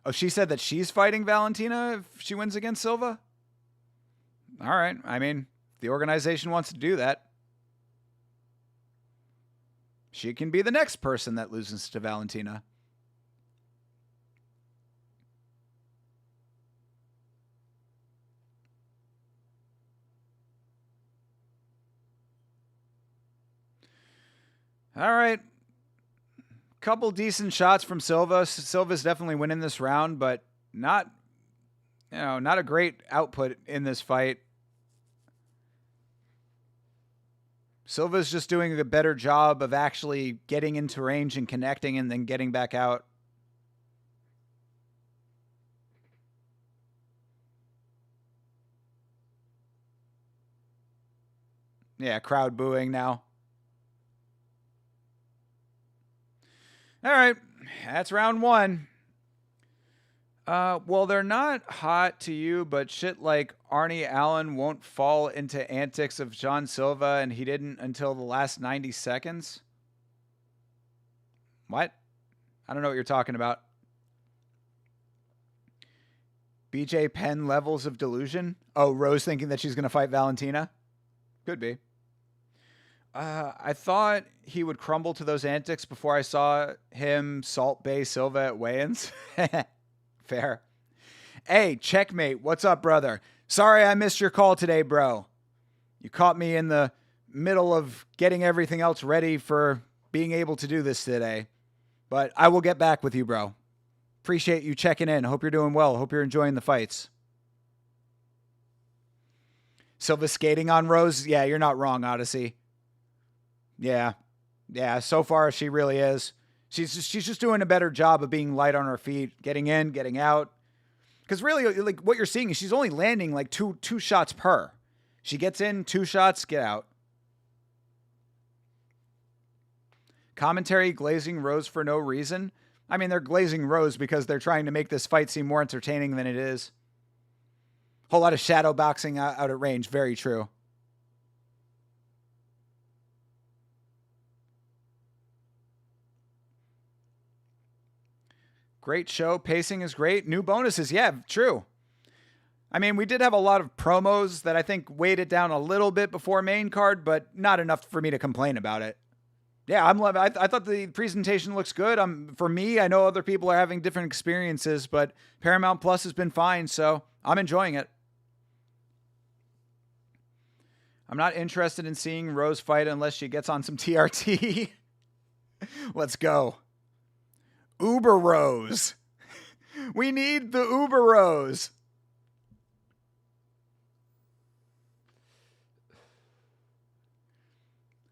Oh, she said that she's fighting Valentina if she wins against Silva? All right. I mean, the organization wants to do that. She can be the next person that loses to Valentina. All right. Couple decent shots from Silva. Silva's definitely winning this round, but not a great output in this fight. Silva's just doing a better job of actually getting into range and connecting and then getting back out. Yeah, crowd booing now. All right, that's round 1. Well, they're not hot to you, but shit like Arnie Allen won't fall into antics of John Silva, and he didn't until the last 90 seconds. What? I don't know what you're talking about. BJ Penn levels of delusion? Oh, Rose thinking that she's going to fight Valentina? Could be. I thought he would crumble to those antics before I saw him Salt Bay Silva at weigh-ins. Fair. Hey, checkmate. What's up, brother? Sorry I missed your call today, bro. You caught me in the middle of getting everything else ready for being able to do this today. But I will get back with you, bro. Appreciate you checking in. Hope you're doing well. Hope you're enjoying the fights. Silva skating on Rose? Yeah, you're not wrong, Odyssey. Yeah. So far, she really is. She's just doing a better job of being light on her feet, getting in, getting out. Because really, like what you're seeing is she's only landing like two shots per. She gets in, 2 shots, get out. Commentary glazing Rose for no reason. I mean, they're glazing Rose because they're trying to make this fight seem more entertaining than it is. Whole lot of shadow boxing out at range. Very true. Great show. Pacing is great. New bonuses. Yeah, true. I mean, we did have a lot of promos that I think weighed it down a little bit before main card, but not enough for me to complain about it. Yeah, I'm loving. I thought the presentation looks good. For me, I know other people are having different experiences, but Paramount Plus has been fine, so I'm enjoying it. I'm not interested in seeing Rose fight unless she gets on some TRT. Let's go. Uber Rose. We need the Uber Rose.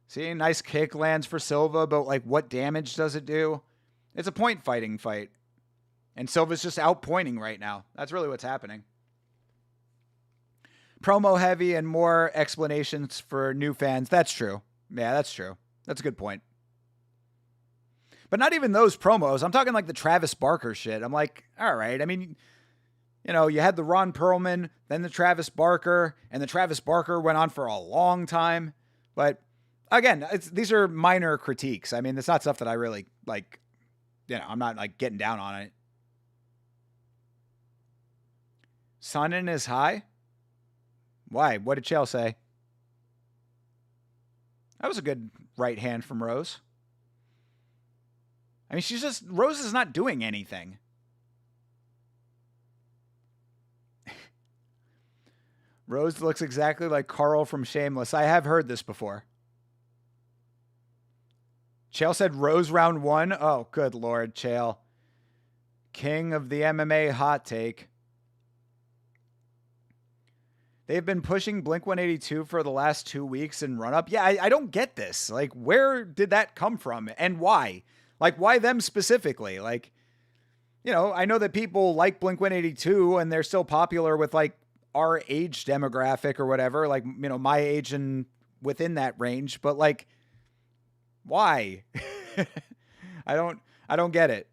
See, nice kick lands for Silva, but like what damage does it do? It's a point fighting fight. And Silva's just outpointing right now. That's really what's happening. Promo heavy and more explanations for new fans. That's true. Yeah, that's true. That's a good point. But not even those promos. I'm talking like the Travis Barker shit. I'm like, all right. I mean, you know, you had the Ron Perlman, then the Travis Barker, and the Travis Barker went on for a long time. But again, these are minor critiques. I mean, it's not stuff that I really like, you know, I'm not like getting down on it. Sonnen is high? Why? What did Chael say? That was a good right hand from Rose. I mean, Rose is not doing anything. Rose looks exactly like Carl from Shameless. I have heard this before. Chael said Rose round 1. Oh, good Lord, Chael. King of the MMA hot take. They've been pushing Blink-182 for the last 2 weeks in run-up. Yeah, I don't get this. Like, where did that come from and why? Like, why them specifically? Like, you know, I know that people like Blink-182 and they're still popular with, like, our age demographic or whatever. Like, you know, my age and within that range. But, like, why? I don't get it.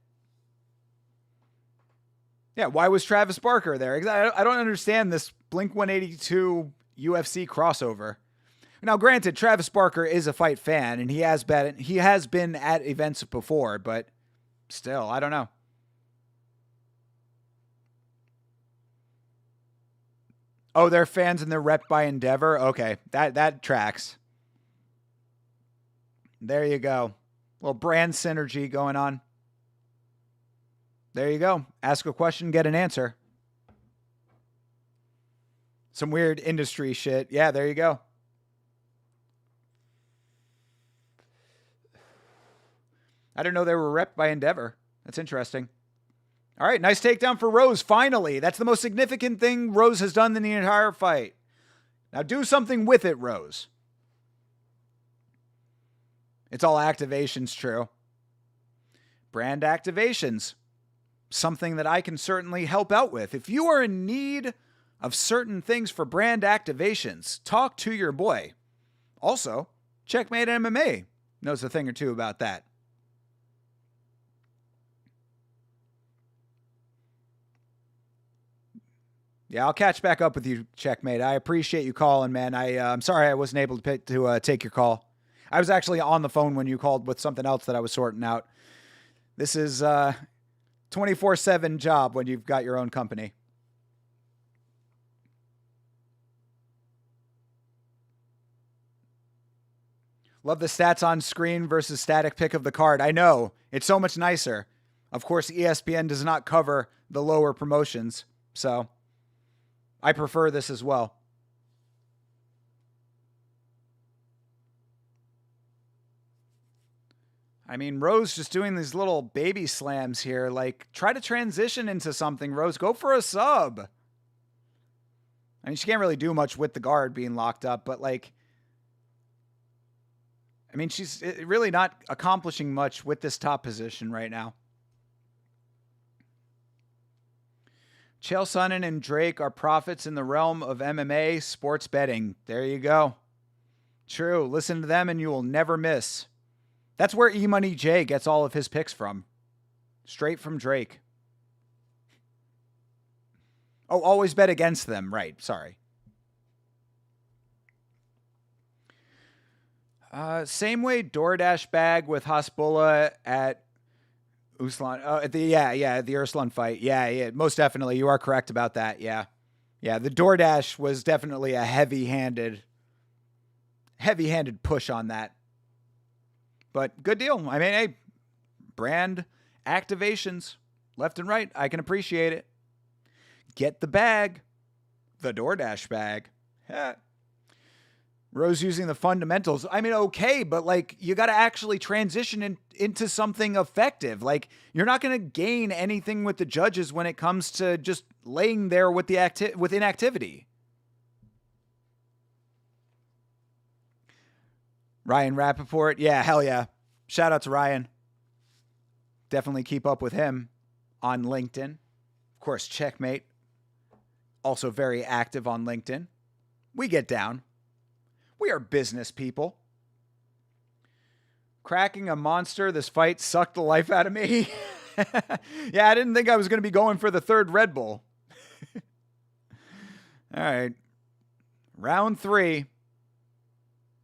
Yeah, why was Travis Barker there? I don't understand this Blink-182 UFC crossover. Now, granted, Travis Barker is a fight fan, and he has been at events before, but still, I don't know. Oh, they're fans and they're rep by Endeavor? Okay, that tracks. There you go. A little brand synergy going on. There you go. Ask a question, get an answer. Some weird industry shit. Yeah, there you go. I didn't know they were repped by Endeavor. That's interesting. All right, nice takedown for Rose, finally. That's the most significant thing Rose has done in the entire fight. Now do something with it, Rose. It's all activations, true. Brand activations. Something that I can certainly help out with. If you are in need of certain things for brand activations, talk to your boy. Also, Checkmate MMA knows a thing or two about that. Yeah, I'll catch back up with you, Checkmate. I appreciate you calling, man. I'm sorry I wasn't able to take your call. I was actually on the phone when you called with something else that I was sorting out. This is 24/7 job when you've got your own company. Love the stats on screen versus static pick of the card. I know. It's so much nicer. Of course, ESPN does not cover the lower promotions, so I prefer this as well. I mean, Rose just doing these little baby slams here. Like, try to transition into something, Rose. Go for a sub. I mean, she can't really do much with the guard being locked up, but like, I mean, she's really not accomplishing much with this top position right now. Chael Sonnen and Drake are prophets in the realm of MMA sports betting. There you go. True. Listen to them and you will never miss. That's where E-Money J gets all of his picks from. Straight from Drake. Oh, always bet against them. Right. Sorry. Same way DoorDash bag with Hasbulla at Uslan. At the the Urslan fight. Yeah, most definitely. You are correct about that. Yeah. Yeah, the DoorDash was definitely a heavy-handed push on that. But good deal. I mean, hey, brand activations left and right. I can appreciate it. Get the bag. The DoorDash bag. Rose using the fundamentals. I mean, okay, but like you got to actually transition into something effective. Like you're not going to gain anything with the judges when it comes to just laying there with with inactivity. Ryan Rappaport. Yeah, hell yeah. Shout out to Ryan. Definitely keep up with him on LinkedIn. Of course, Checkmate. Also very active on LinkedIn. We get down. We are business people. Cracking a monster. This fight sucked the life out of me. Yeah, I didn't think I was going to be going for the third Red Bull. All right. Round 3.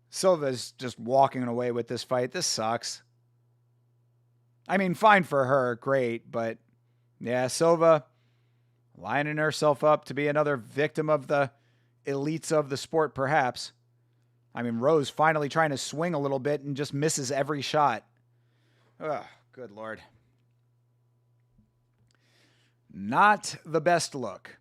Silva's just walking away with this fight. This sucks. I mean, fine for her. Great. But yeah, Silva lining herself up to be another victim of the elites of the sport, perhaps. I mean, Rose finally trying to swing a little bit and just misses every shot. Ugh, good Lord. Not the best look.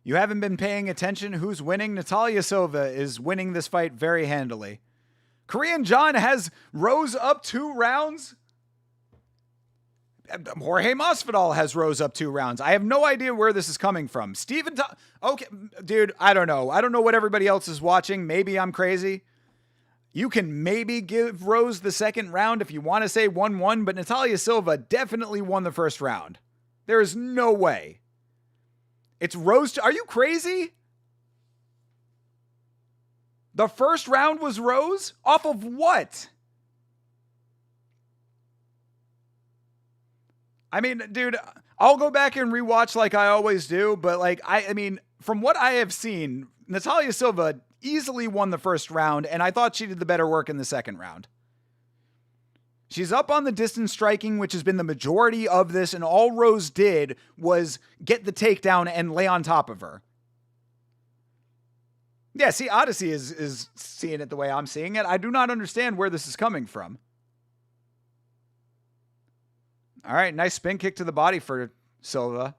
You haven't been paying attention. Who's winning? Natalia Silva is winning this fight very handily. Korean John has Rose up 2 rounds. Jorge Masvidal has Rose up 2 rounds. I have no idea where this is coming from. Okay, dude, I don't know. I don't know what everybody else is watching. Maybe I'm crazy. You can maybe give Rose the second round if you want to say 1-1, but Natalia Silva definitely won the first round. There is no way. It's Rose. Are you crazy? The first round was Rose? Off of what? I mean, dude, I'll go back and rewatch like I always do, but like, I mean, from what I have seen, Natalia Silva easily won the first round, and I thought she did the better work in the second round. She's up on the distance striking, which has been the majority of this, and all Rose did was get the takedown and lay on top of her. Yeah, see, Odyssey is seeing it the way I'm seeing it. I do not understand where this is coming from. All right, nice spin kick to the body for Silva.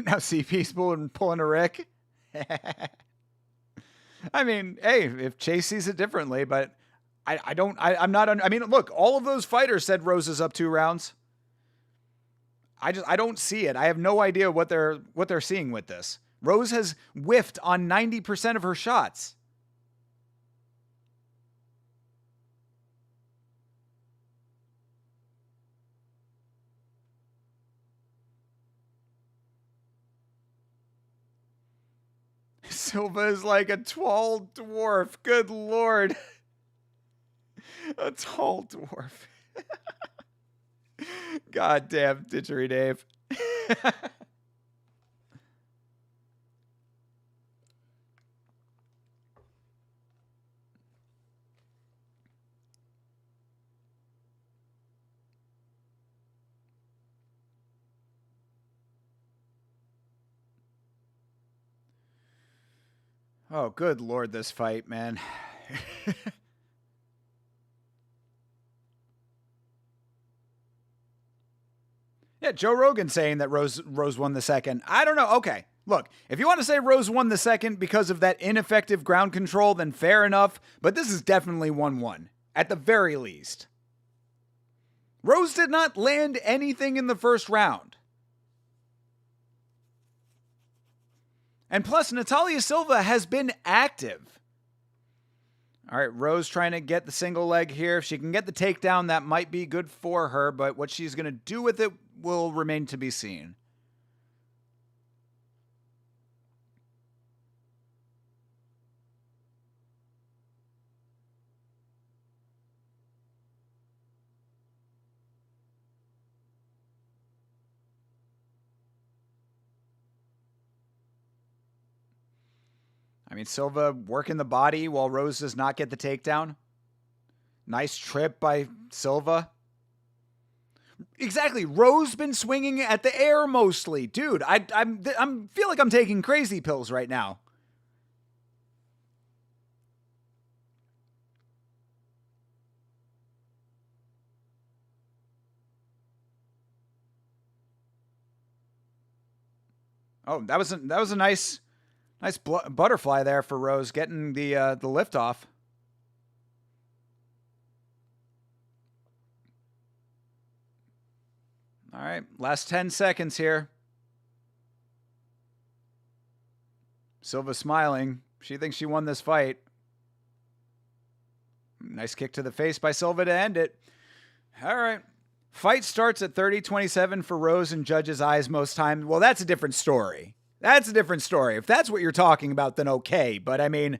Now CP's pulling a Rick. I mean, hey, if Chase sees it differently, but I'm not. I mean, look, all of those fighters said Rose is up 2 rounds. I don't see it. I have no idea what they're seeing with this. Rose has whiffed on 90% of her shots. Silva is like a tall dwarf. Good Lord. A tall dwarf. Goddamn Ditchery Dave. Oh, good Lord, this fight, man. Yeah, Joe Rogan saying that Rose won the second. I don't know. Okay, look, if you want to say Rose won the second because of that ineffective ground control, then fair enough. But this is definitely 1-1, at the very least. Rose did not land anything in the first round. And plus, Natalia Silva has been active. All right, Rose trying to get the single leg here. If she can get the takedown, that might be good for her, but what she's going to do with it will remain to be seen. I mean, Silva working the body while Rose does not get the takedown. Nice trip by Silva. Exactly. Rose been swinging at the air mostly. Dude, I feel like I'm taking crazy pills right now. Oh, that was a nice butterfly there for Rose, getting the lift off. All right, last 10 seconds here. Silva smiling. She thinks she won this fight. Nice kick to the face by Silva to end it. All right. Fight starts at 30-27 for Rose in judges' eyes most times. Well, that's a different story. That's a different story. If that's what you're talking about, then okay. But I mean,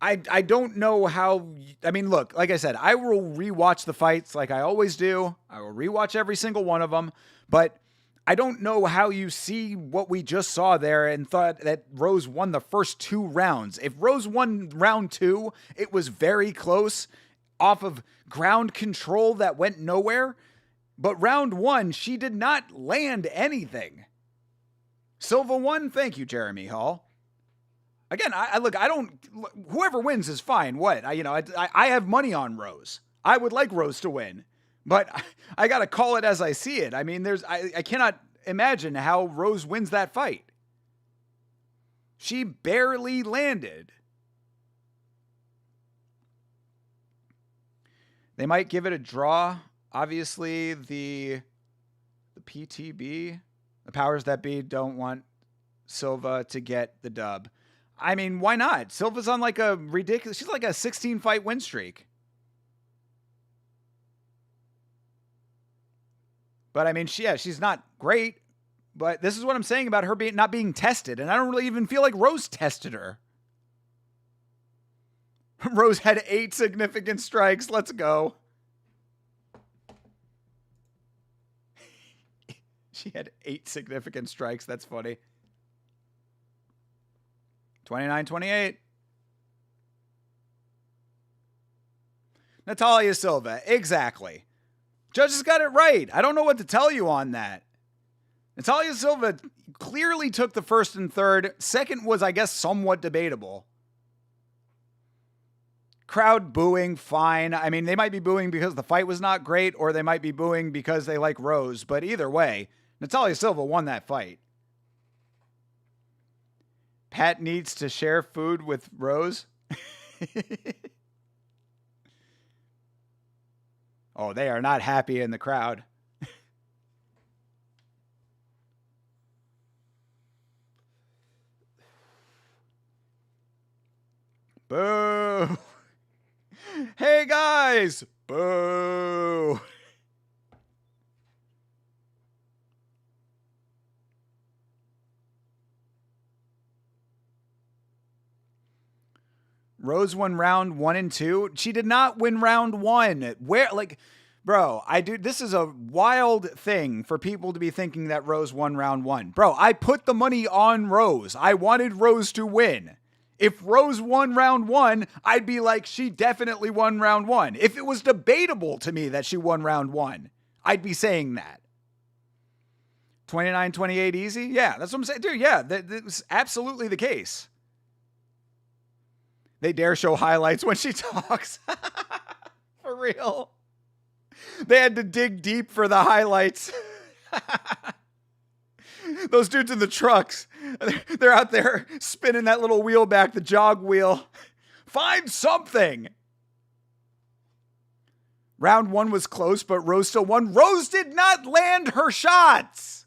I don't know how. I mean, look, like I said, I will rewatch the fights like I always do. I will rewatch every single one of them. But I don't know how you see what we just saw there and thought that Rose won the first 2 rounds. If Rose won round 2, it was very close off of ground control that went nowhere. But round 1, she did not land anything. Silva won. Thank you, Jeremy Hall. Again, whoever wins is fine. What? I have money on Rose. I would like Rose to win, but I got to call it as I see it. I mean, I cannot imagine how Rose wins that fight. She barely landed. They might give it a draw. Obviously, the PTB, the powers that be, don't want Silva to get the dub. I mean, why not? Silva's on like a ridiculous... She's like a 16-fight win streak. But I mean, she's not great. But this is what I'm saying about her not being tested. And I don't really even feel like Rose tested her. Rose had 8 significant strikes. Let's go. She had 8 significant strikes. That's funny. 29-28. Natalia Silva. Exactly. Judges got it right. I don't know what to tell you on that. Natalia Silva clearly took the first and third. Second was, I guess, somewhat debatable. Crowd booing, fine. I mean, they might be booing because the fight was not great, or they might be booing because they like Rose. But either way, Natalia Silva won that fight. Pat needs to share food with Rose. Oh, they are not happy in the crowd. Boo! Hey guys! Boo! Rose won round 1 and 2. She did not win round 1. Bro, this is a wild thing for people to be thinking that Rose won round 1. Bro, I put the money on Rose. I wanted Rose to win. If Rose won round 1, I'd be like, she definitely won round 1. If it was debatable to me that she won round 1, I'd be saying that. 29-28 easy? Yeah, that's what I'm saying. Dude, yeah, that was absolutely the case. They dare show highlights when she talks. For real. They had to dig deep for the highlights. Those dudes in the trucks, they're out there spinning that little wheel back, the jog wheel. Find something. Round 1 was close, but Rose still won. Rose did not land her shots.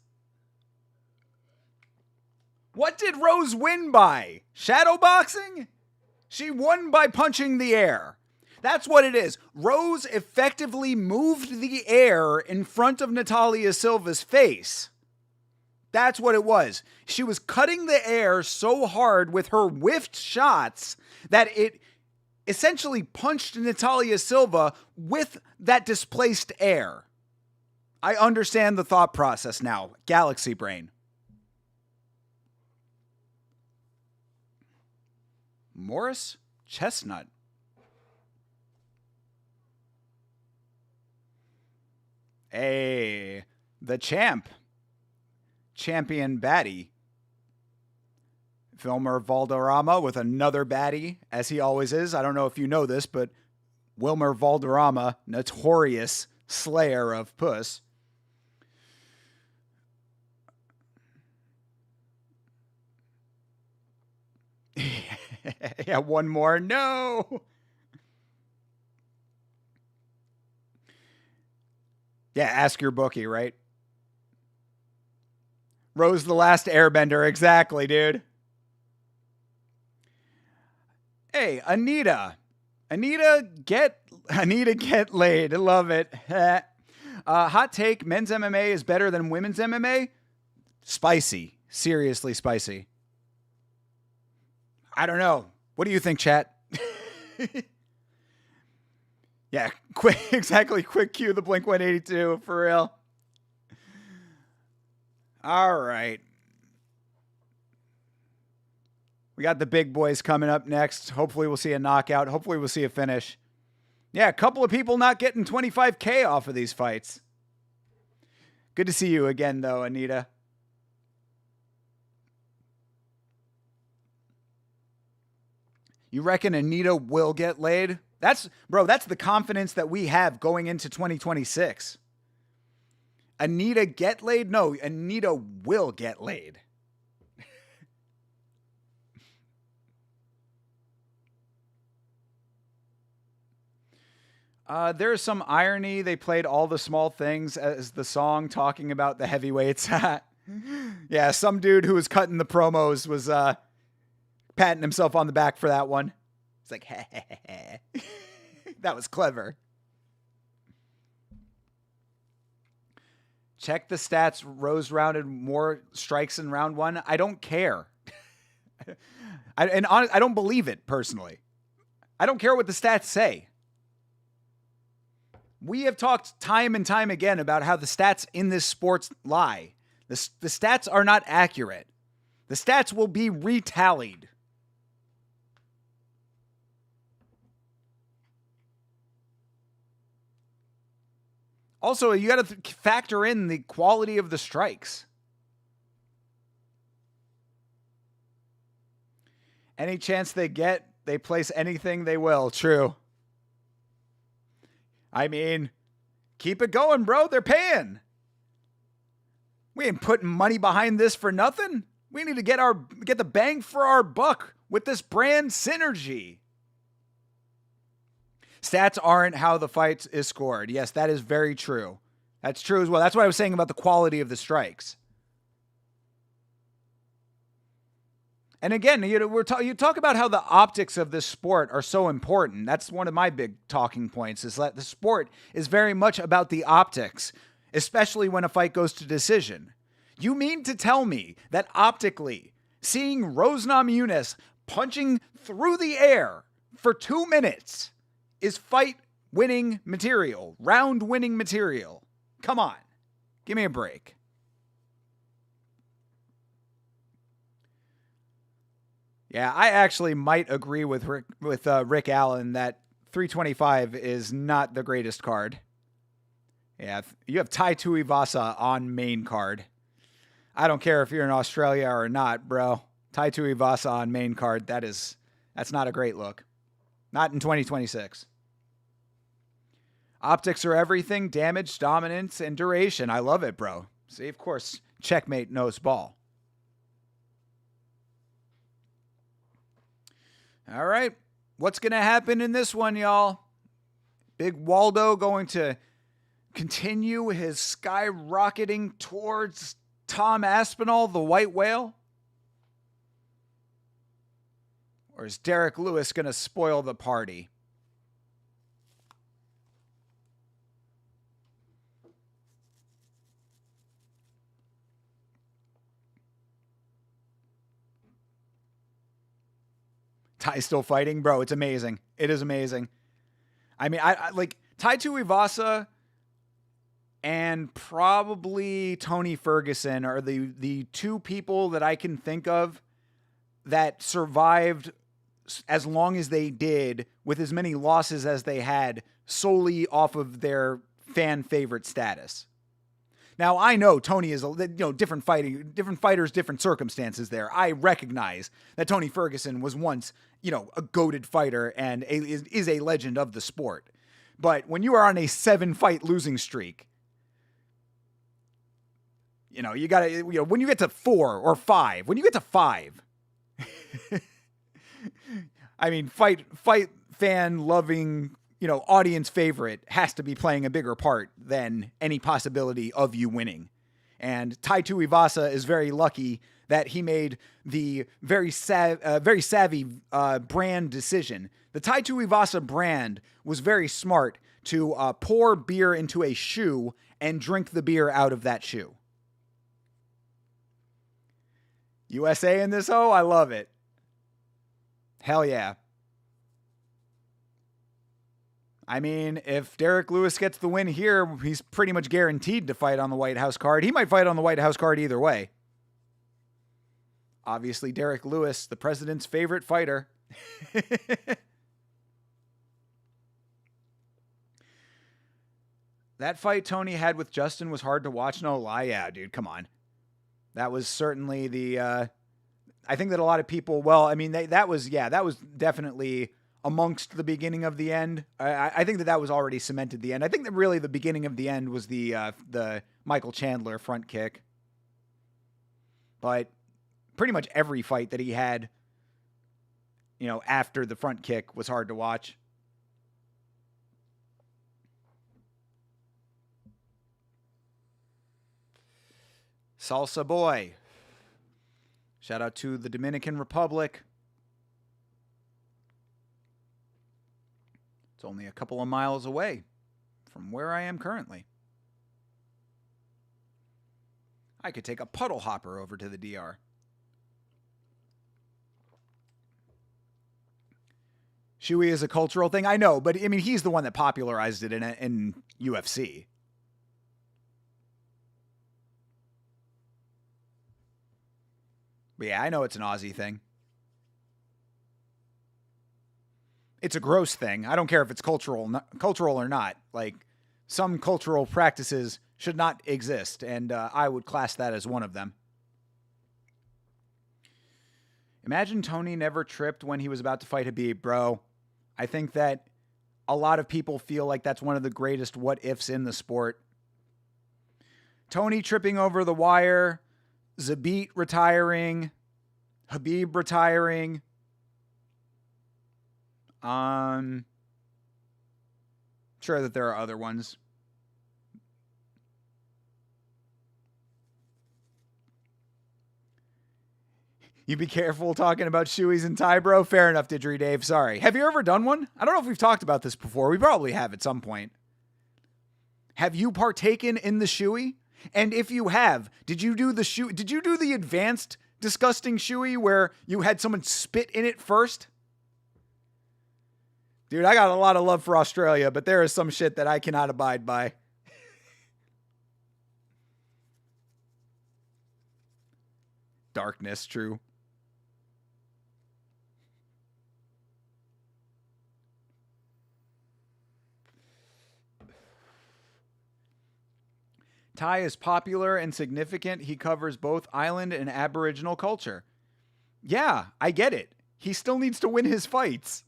What did Rose win by? Shadowboxing? She won by punching the air. That's what it is. Rose effectively moved the air in front of Natalia Silva's face. That's what it was. She was cutting the air so hard with her whiffed shots that it essentially punched Natalia Silva with that displaced air. I understand the thought process now. Galaxy brain. Morris Chestnut. Hey, the champ. Champion baddie. Wilmer Valderrama with another baddie, as he always is. I don't know if you know this, but Wilmer Valderrama, notorious slayer of puss. Yeah, one more. No. Yeah, ask your bookie, right? Rose the Last Airbender, exactly, dude. Hey, Anita. Anita get laid. I love it. Hot take, men's MMA is better than women's MMA? Spicy. Seriously spicy. I don't know. What do you think, chat? Yeah, quick, exactly. Quick cue the Blink 182 for real. All right. We got the big boys coming up next. Hopefully we'll see a knockout. Hopefully we'll see a finish. Yeah, a couple of people not getting 25K off of these fights. Good to see you again, though, Anita. You reckon Anita will get laid? That's the confidence that we have going into 2026. Anita get laid? No, Anita will get laid. There's some irony. They played All the Small Things as the song talking about the heavyweights. Yeah, some dude who was cutting the promos was patting himself on the back for that one. It's like, that was clever. Check the stats. Rose rounded more strikes in round one. I don't care. I don't believe it personally. I don't care what the stats say. We have talked time and time again about how the stats in this sport lie. The stats are not accurate. The stats will be retallied. Also, you got to factor in the quality of the strikes. Any chance they get, they place anything they will. True. I mean, keep it going, bro. They're paying. We ain't putting money behind this for nothing. We need to get the bang for our buck with this brand synergy. Stats aren't how the fight is scored. Yes, that is very true. That's true as well. That's what I was saying about the quality of the strikes. And again, you talk about how the optics of this sport are so important. That's one of my big talking points, is that the sport is very much about the optics, especially when a fight goes to decision. You mean to tell me that optically, seeing Rose Namajunas punching through the air for 2 minutes is fight-winning material, round-winning material? Come on. Give me a break. Yeah, I actually might agree with Rick Allen that 325 is not the greatest card. Yeah, you have Tai Tuivasa on main card. I don't care if you're in Australia or not, bro. Tai Tuivasa on main card, that's not a great look. Not in 2026. Optics are everything, damage, dominance, and duration. I love it, bro. See, of course, checkmate knows ball. All right. What's going to happen in this one, y'all? Big Waldo going to continue his skyrocketing towards Tom Aspinall, the white whale? Or is Derek Lewis going to spoil the party? Ty's still fighting, bro. It's amazing. It is amazing. I mean, I like Tai Tuivasa and probably Tony Ferguson are the two people that I can think of that survived as long as they did with as many losses as they had solely off of their fan favorite status. Now, I know Tony is, different fighters, different circumstances there. I recognize that Tony Ferguson was once, a goated fighter and is a legend of the sport. But when you are on a 7-fight losing streak, you got to, when you get to 4 or 5, when you get to 5, I mean, fight fan loving, audience favorite has to be playing a bigger part than any possibility of you winning. And Tai Tuivasa is very lucky that he made the very savvy brand decision. The Tai Tuivasa brand was very smart to pour beer into a shoe and drink the beer out of that shoe. USA in this I love it. Hell yeah. I mean, if Derek Lewis gets the win here, he's pretty much guaranteed to fight on the White House card. He might fight on the White House card either way. Obviously, Derek Lewis, the president's favorite fighter. That fight Tony had with Justin was hard to watch. No lie. Yeah, dude, come on. That was certainly the, I think that a lot of people, that was definitely amongst the beginning of the end. I think that was already cemented the end. I think that really the beginning of the end was the Michael Chandler front kick. But pretty much every fight that he had, after the front kick was hard to watch. Salsa boy. Shout out to the Dominican Republic. It's only a couple of miles away from where I am currently. I could take a puddle hopper over to the DR. Shui is a cultural thing, I know, but I mean, he's the one that popularized it in UFC. But yeah, I know it's an Aussie thing. It's a gross thing. I don't care if it's cultural or not. Like, some cultural practices should not exist, and I would class that as one of them. Imagine Tony never tripped when he was about to fight Khabib, bro. I think that a lot of people feel like that's one of the greatest what-ifs in the sport. Tony tripping over the wire, Zabit retiring, Khabib retiring. Sure that there are other ones. You be careful talking about shoeys and tie, bro. Fair enough, Didgery Dave. Sorry. Have you ever done one? I don't know if we've talked about this before. We probably have at some point. Have you partaken in the shoey? And if you have, did you do the shoe? Did you do the advanced disgusting shoey where you had someone spit in it first? Dude, I got a lot of love for Australia, but there is some shit that I cannot abide by. Darkness, true. Ty is popular and significant. He covers both island and Aboriginal culture. Yeah, I get it. He still needs to win his fights.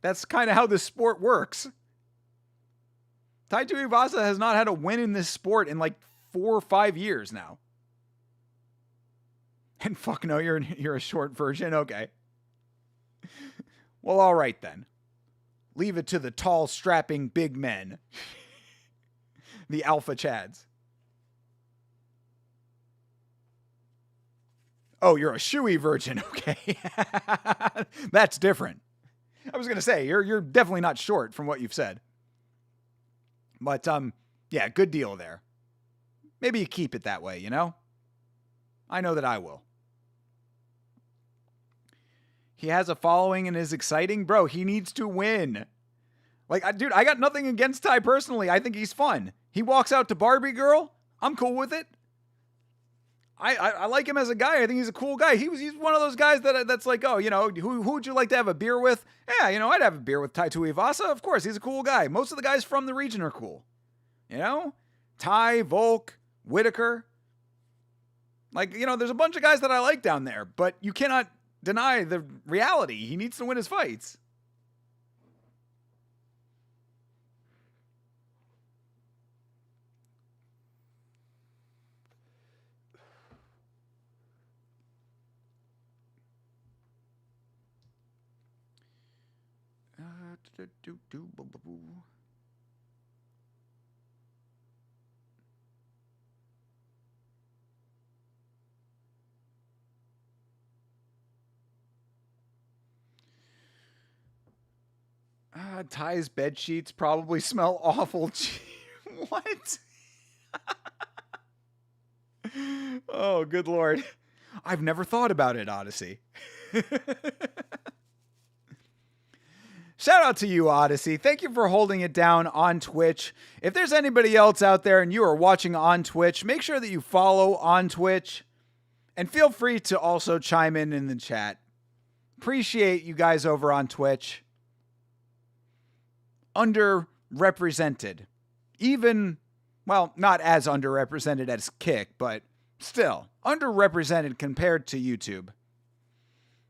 That's kind of how this sport works. Tai Tuivasa has not had a win in this sport in like 4 or 5 years now. And fuck no, you're a short version? Okay. Well, all right then. Leave it to the tall, strapping big men. The alpha chads. Oh, you're a shoey virgin. Okay. That's different. I was going to say, you're definitely not short from what you've said. But, yeah, good deal there. Maybe you keep it that way, you know? I know that I will. He has a following and is exciting. Bro, he needs to win. Like, dude, I got nothing against Ty personally. I think he's fun. He walks out to Barbie Girl. I'm cool with it. I like him as a guy. I think he's a cool guy. He's one of those guys that's like, oh, who would you like to have a beer with? Yeah, I'd have a beer with Tai Tuivasa. Of course, he's a cool guy. Most of the guys from the region are cool. Ty, Volk, Whitaker. Like, there's a bunch of guys that I like down there, but you cannot deny the reality. He needs to win his fights. Ty's bed sheets probably smell awful. What? Oh, good Lord. I've never thought about it, Odyssey. Shout out to you, Odyssey. Thank you for holding it down on Twitch. If there's anybody else out there and you are watching on Twitch, make sure that you follow on Twitch. And feel free to also chime in the chat. Appreciate you guys over on Twitch. Underrepresented. Even, well, not as underrepresented as Kick, but still underrepresented compared to YouTube.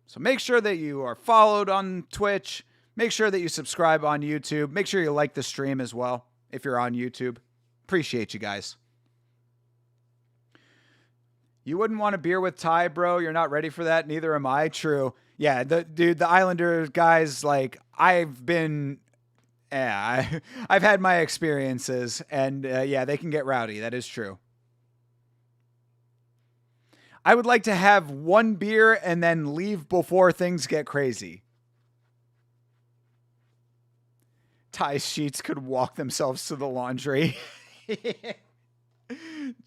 So make sure that you are followed on Twitch. Make sure that you subscribe on YouTube. Make sure you like the stream as well if you're on YouTube. Appreciate you guys. You wouldn't want a beer with Ty, bro. You're not ready for that. Neither am I. True. Yeah, the Islander guys, like, I've had my experiences, and yeah, they can get rowdy. That is true. I would like to have one beer and then leave before things get crazy. Ty's sheets could walk themselves to the laundry.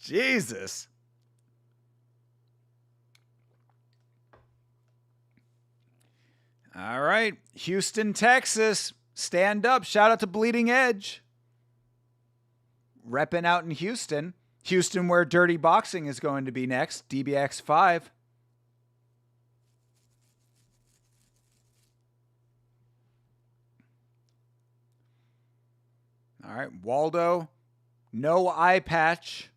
Jesus. All right. Houston, Texas. Stand up. Shout out to Bleeding Edge. Repping out in Houston. Houston, where Dirty Boxing is going to be next. DBX 5. All right, Waldo, no eye patch.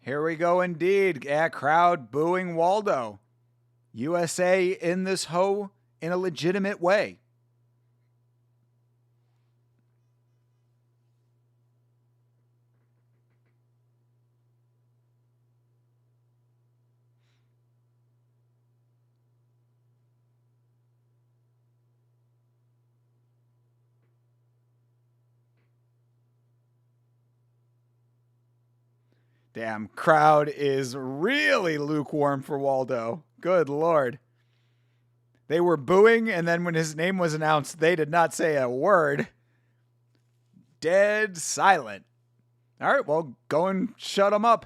Here we go indeed. Yeah, crowd booing Waldo. USA in this hoe in a legitimate way. Damn, crowd is really lukewarm for Waldo. Good Lord. They were booing, and then when his name was announced, they did not say a word. Dead silent. All right, well, go and shut them up.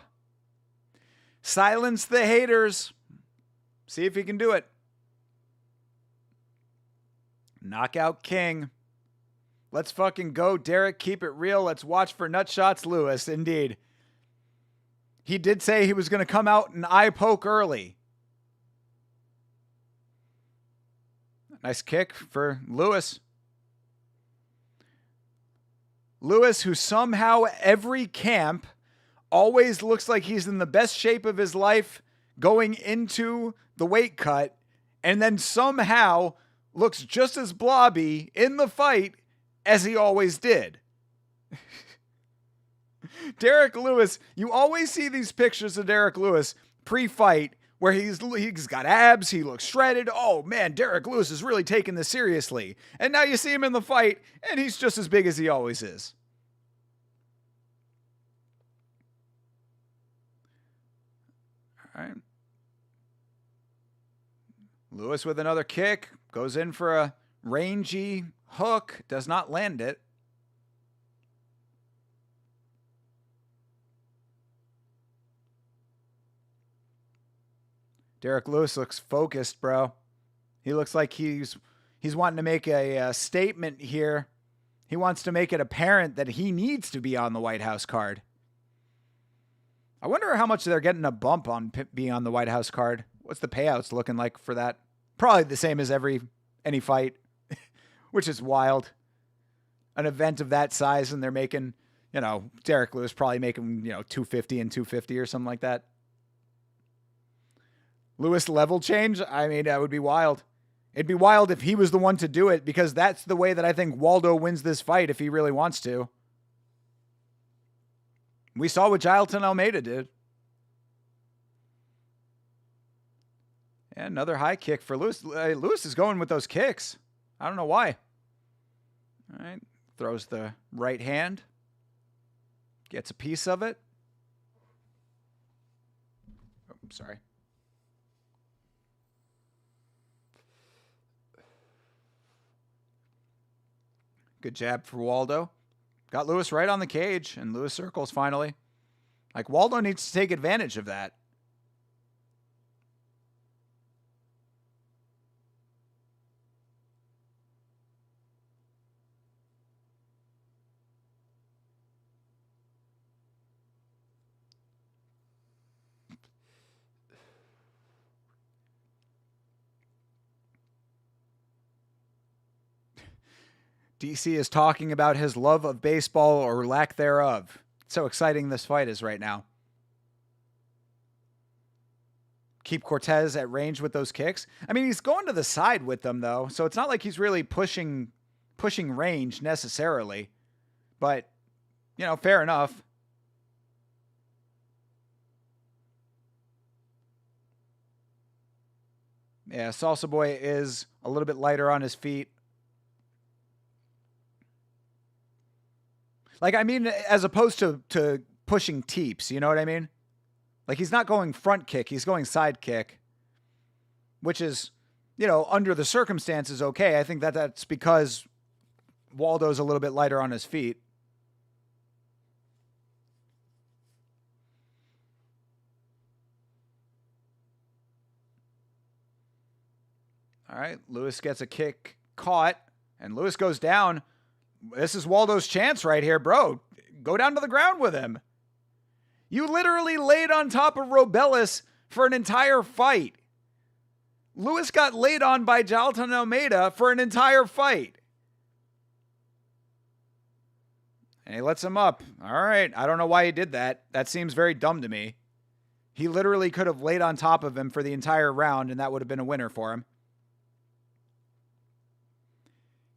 Silence the haters. See if he can do it. Knockout King. Let's fucking go, Derek. Keep it real. Let's watch for nutshots, Lewis. Indeed. He did say he was going to come out and eye poke early. Nice kick for Lewis. Lewis, who somehow every camp always looks like he's in the best shape of his life going into the weight cut, and then somehow looks just as blobby in the fight as he always did. Derek Lewis, you always see these pictures of Derek Lewis pre-fight where he's got abs, he looks shredded. Oh man, Derek Lewis is really taking this seriously. And now you see him in the fight and he's just as big as he always is. All right. Lewis with another kick, goes in for a rangy hook, does not land it. Derek Lewis looks focused, bro. He looks like he's wanting to make a statement here. He wants to make it apparent that he needs to be on the White House card. I wonder how much they're getting a bump on being on the White House card. What's the payouts looking like for that? Probably the same as any fight, which is wild. An event of that size, and they're making, Derek Lewis probably making, 250 and 250 or something like that. Lewis level change? I mean, that would be wild. It'd be wild if he was the one to do it, because that's the way that I think Waldo wins this fight if he really wants to. We saw what Jailton Almeida did. And another high kick for Lewis. Lewis is going with those kicks. I don't know why. All right. Throws the right hand. Gets a piece of it. Oh, sorry. Good jab for Waldo. Got Lewis right on the cage, and Lewis circles finally. Like, Waldo needs to take advantage of that. DC is talking about his love of baseball or lack thereof. So exciting this fight is right now. Keep Cortez at range with those kicks. I mean, he's going to the side with them, though, so it's not like he's really pushing range necessarily. But, fair enough. Yeah, Salsa Boy is a little bit lighter on his feet. Like, I mean, as opposed to pushing teeps, you know what I mean? Like, he's not going front kick, he's going side kick, which is, under the circumstances, okay. I think that's because Waldo's a little bit lighter on his feet. All right, Lewis gets a kick caught, and Lewis goes down. This is Waldo's chance right here, bro. Go down to the ground with him. You literally laid on top of Robellis for an entire fight. Lewis got laid on by Jailton Almeida for an entire fight. And he lets him up. All right. I don't know why he did that. That seems very dumb to me. He literally could have laid on top of him for the entire round, and that would have been a winner for him.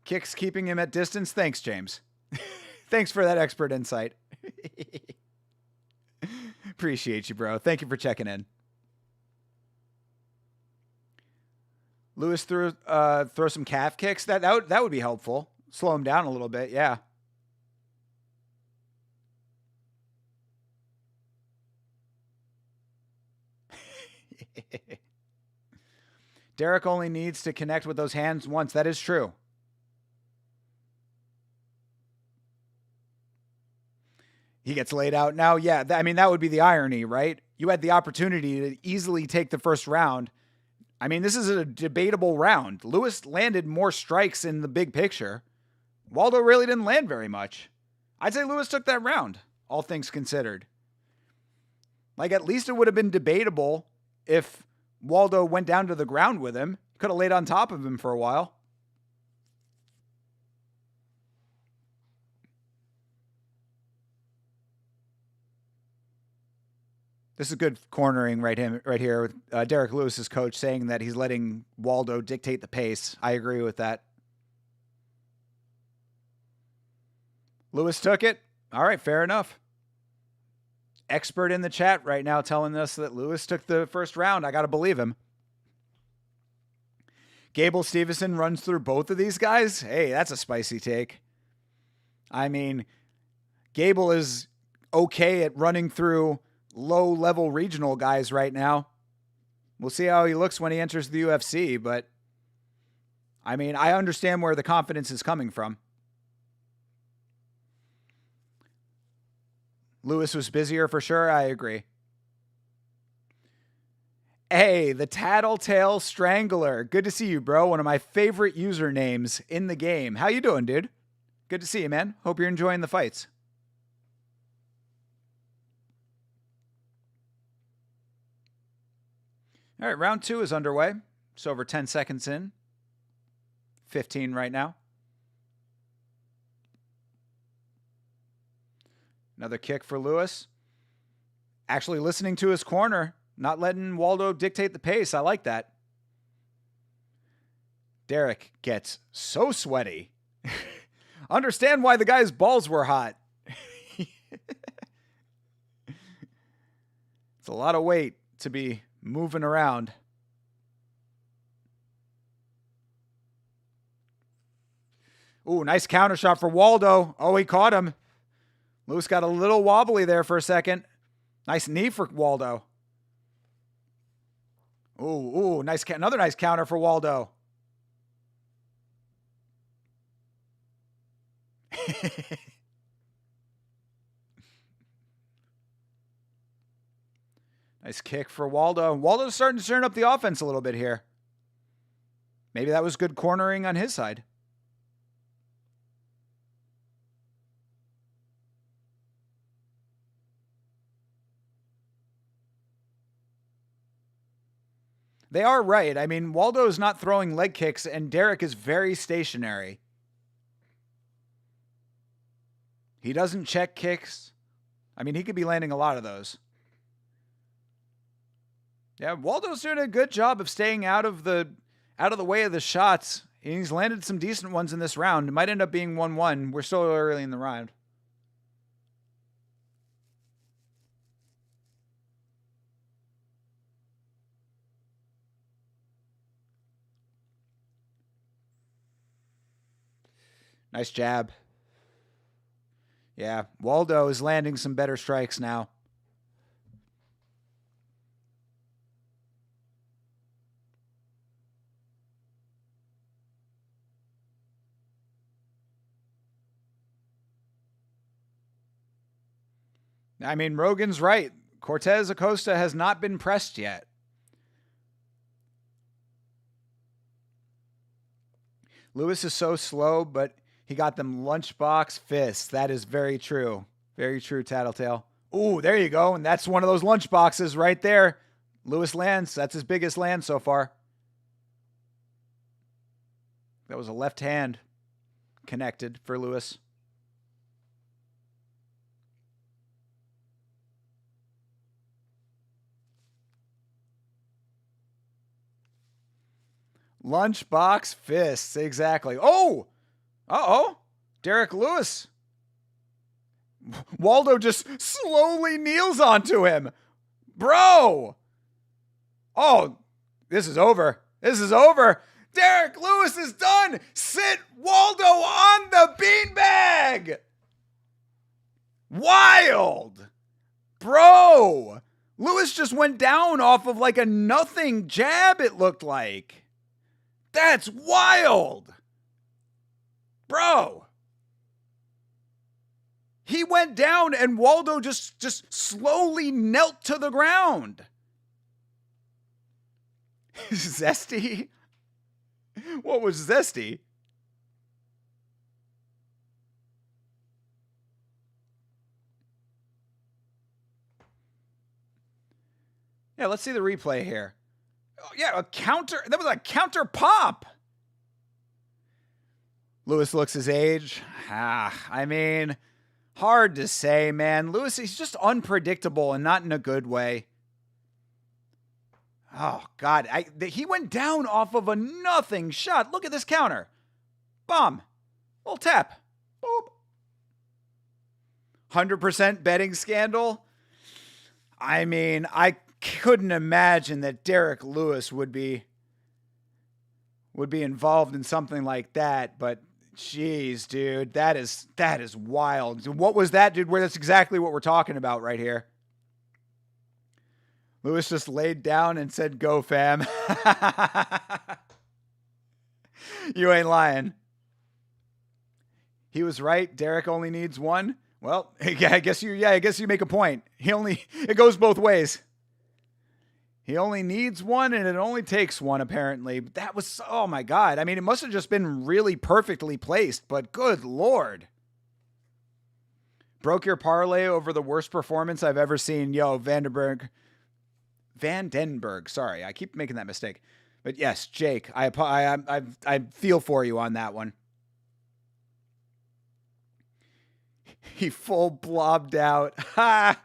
Kicks keeping him at distance. Thanks, James. Thanks for that expert insight. Appreciate you, bro. Thank you for checking in. Lewis throw some calf kicks. That would be helpful. Slow him down a little bit. Yeah. Derek only needs to connect with those hands once. That is true. He gets laid out. Now, yeah, I mean, that would be the irony, right? You had the opportunity to easily take the first round. I mean, this is a debatable round. Lewis landed more strikes in the big picture. Waldo really didn't land very much. I'd say Lewis took that round, all things considered. Like, at least it would have been debatable if Waldo went down to the ground with him. Could have laid on top of him for a while. This is good cornering right here with Derek Lewis's coach saying that he's letting Waldo dictate the pace. I agree with that. Lewis took it. All right, fair enough. Expert in the chat right now telling us that Lewis took the first round. I got to believe him. Gable Stevenson runs through both of these guys. Hey, that's a spicy take. I mean, Gable is okay at running through low-level regional guys right now. We'll see how he looks when he enters the UFC, but I mean, I understand where the confidence is coming from. Lewis was busier for sure. I agree. Hey, the Tattletale Strangler. Good to see you, bro. One of my favorite usernames in the game. How you doing, dude? Good to see you, man. Hope you're enjoying the fights. All right, round 2 is underway. It's over 10 seconds in. 15 right now. Another kick for Lewis. Actually listening to his corner, not letting Waldo dictate the pace. I like that. Derek gets so sweaty. Understand why the guy's balls were hot. It's a lot of weight to be moving around. Ooh, nice counter shot for Waldo. Oh, he caught him. Lewis got a little wobbly there for a second. Nice knee for Waldo. Ooh, nice, another nice counter for Waldo. Nice kick for Waldo. Waldo's starting to turn up the offense a little bit here. Maybe that was good cornering on his side. They are right. I mean, Waldo is not throwing leg kicks, and Derek is very stationary. He doesn't check kicks. I mean, he could be landing a lot of those. Yeah, Waldo's doing a good job of staying out of the way of the shots. He's landed some decent ones in this round. It might end up being 1-1. We're still early in the round. Nice jab. Yeah, Waldo is landing some better strikes now. I mean, Rogan's right. Cortez Acosta has not been pressed yet. Lewis is so slow, but he got them lunchbox fists. That is very true. Very true, Tattletale. Ooh, there you go. And that's one of those lunchboxes right there. Lewis lands. That's his biggest land so far. That was a left hand connected for Lewis. Lunchbox fists, exactly. Oh! Uh-oh. Derek Lewis. Waldo just slowly kneels onto him. Bro! Oh, this is over. This is over. Derek Lewis is done. Sit Waldo on the beanbag. Wild. Bro! Lewis just went down off of like a nothing jab, it looked like. That's wild. Bro. He went down and Waldo just slowly knelt to the ground. Zesty? What was zesty? Yeah, let's see the replay here. Oh, yeah, a counter. That was a counter pop. Lewis looks his age. I mean, hard to say, man. Lewis, he's just unpredictable and not in a good way. Oh, God. He went down off of a nothing shot. Look at this counter. Bomb. Little tap. Boop. 100% betting scandal. I mean, I couldn't imagine that Derek Lewis would be involved in something like that, but jeez, dude, that is wild. What was that, dude? That's exactly what we're talking about right here. Lewis just laid down and said, "Go, fam." You ain't lying. He was right. Derek only needs one. Well, yeah, I guess you make a point. It goes both ways. He only needs one, and it only takes one, apparently. But that was, oh my God. I mean, it must have just been really perfectly placed, but good Lord. Broke your parlay over the worst performance I've ever seen. Yo, Vandenberg, Vandenberg. Sorry, I keep making that mistake. But yes, Jake, I feel for you on that one. He full blobbed out. Ha!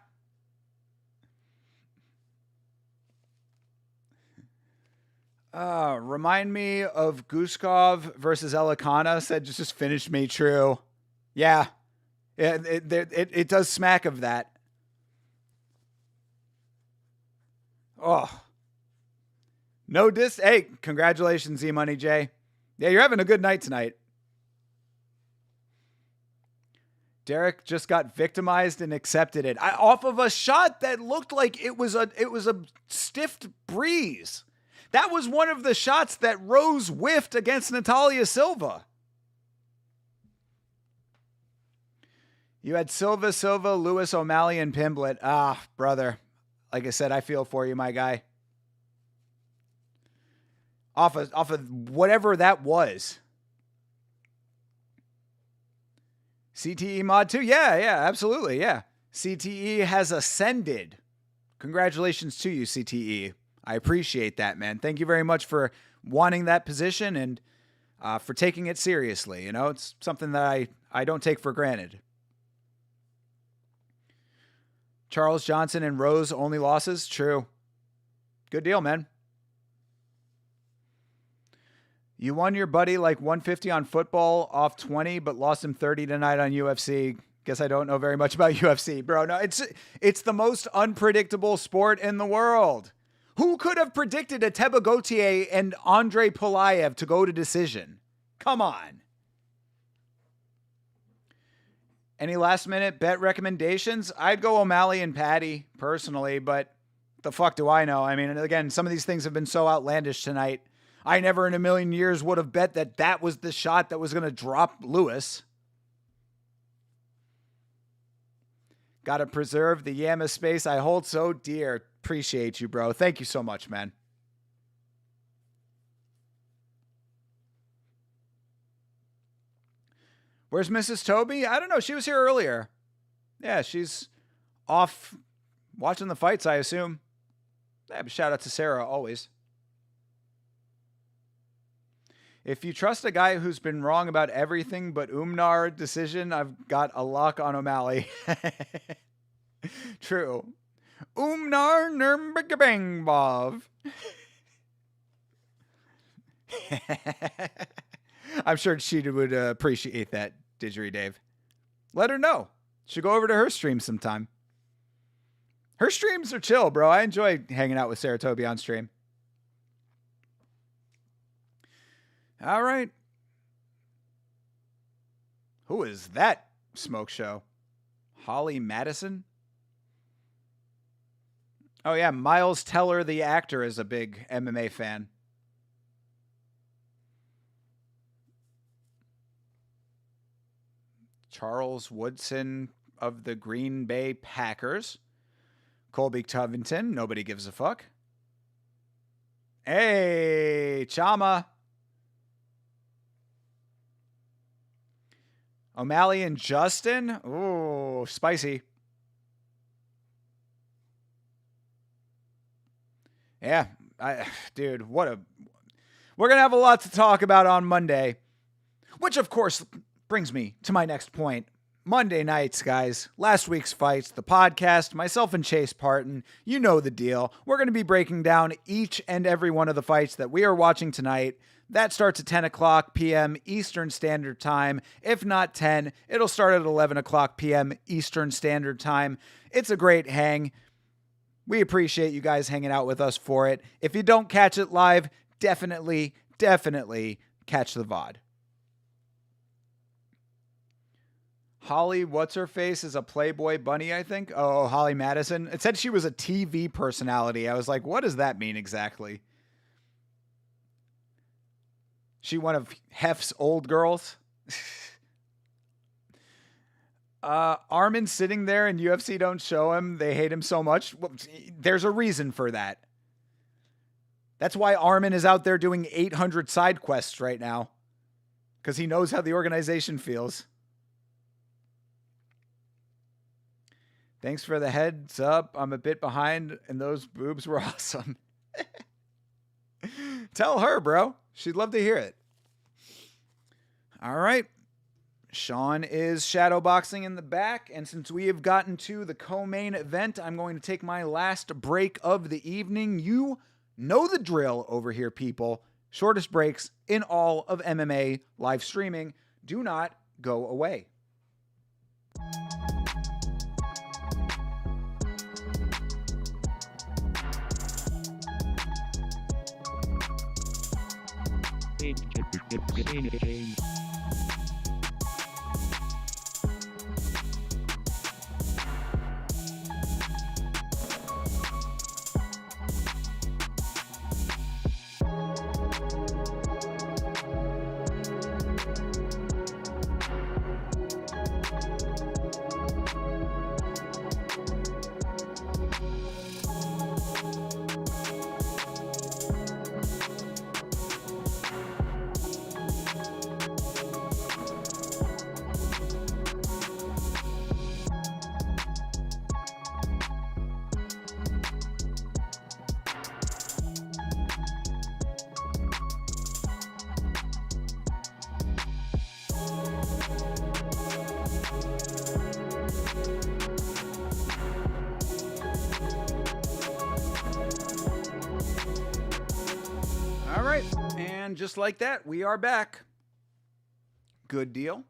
Remind me of Guskov versus Elikana. Said just finished me. True. Yeah. It does smack of that. Oh. No dis. Hey, congratulations, E-Money J. Yeah, you're having a good night tonight. Derek just got victimized and accepted it. Off of a shot that looked like it was a stiffed breeze. That was one of the shots that Rose whiffed against Natalia Silva. You had Silva, Lewis, O'Malley, and Pimblett. Ah, brother. Like I said, I feel for you, my guy. Off of whatever that was. CTE mod 2? Yeah, absolutely, yeah. CTE has ascended. Congratulations to you, CTE. I appreciate that, man. Thank you very much for wanting that position and for taking it seriously. You know, it's something that I don't take for granted. Charles Johnson and Rose only losses? True. Good deal, man. You won your buddy like 150 on football off 20, but lost him 30 tonight on UFC. Guess I don't know very much about UFC, bro. No, it's the most unpredictable sport in the world. Who could have predicted a Teba Gauthier and Andre Polaev to go to decision? Come on. Any last minute bet recommendations? I'd go O'Malley and Patty personally, but the fuck do I know? I mean, again, some of these things have been so outlandish tonight. I never in a million years would have bet that was the shot that was going to drop Lewis. Got to preserve the Yama space I hold so dear. Appreciate you, bro. Thank you so much, man. Where's Mrs. Toby? I don't know. She was here earlier. Yeah, she's off watching the fights, I assume. Yeah, but shout out to Sarah always. If you trust a guy who's been wrong about everything but Umnar decision, I've got a lock on O'Malley. True. Umnar Nurmagabangov. I'm sure she would appreciate that, Didgeridoo Dave. Let her know. Should go over to her stream sometime. Her streams are chill, bro. I enjoy hanging out with Sarah Toby on stream. All right. Who is that smoke show? Holly Madison? Oh, yeah. Miles Teller, the actor, is a big MMA fan. Charles Woodson of the Green Bay Packers. Colby Covington. Nobody gives a fuck. Hey, Chama. O'Malley and Justin? Ooh, spicy. Yeah, dude, we're going to have a lot to talk about on Monday, which of course brings me to my next point. Monday nights, guys, last week's fights, the podcast, myself and Chase Parton, you know the deal. We're going to be breaking down each and every one of the fights that we are watching tonight. That starts at 10 o'clock p.m. Eastern Standard Time. If not 10, it'll start at 11 o'clock p.m. Eastern Standard Time. It's a great hang. We appreciate you guys hanging out with us for it. If you don't catch it live, definitely catch the VOD. Holly, what's her face, is a Playboy bunny, I think. Oh, Holly Madison. It said she was a TV personality. I was like, what does that mean exactly? She one of Hef's old girls. Armin's sitting there and UFC don't show him. They hate him so much. Well, there's a reason for that. That's why Armin is out there doing 800 side quests right now. Because he knows how the organization feels. Thanks for the heads up. I'm a bit behind, and those boobs were awesome. Tell her, bro. She'd love to hear it. All right. Sean is shadowboxing in the back, and since we have gotten to the co-main event, I'm going to take my last break of the evening. You know the drill over here, people. Shortest breaks in all of MMA live streaming. Do not go away. All right, and just like that, we are back. Good deal.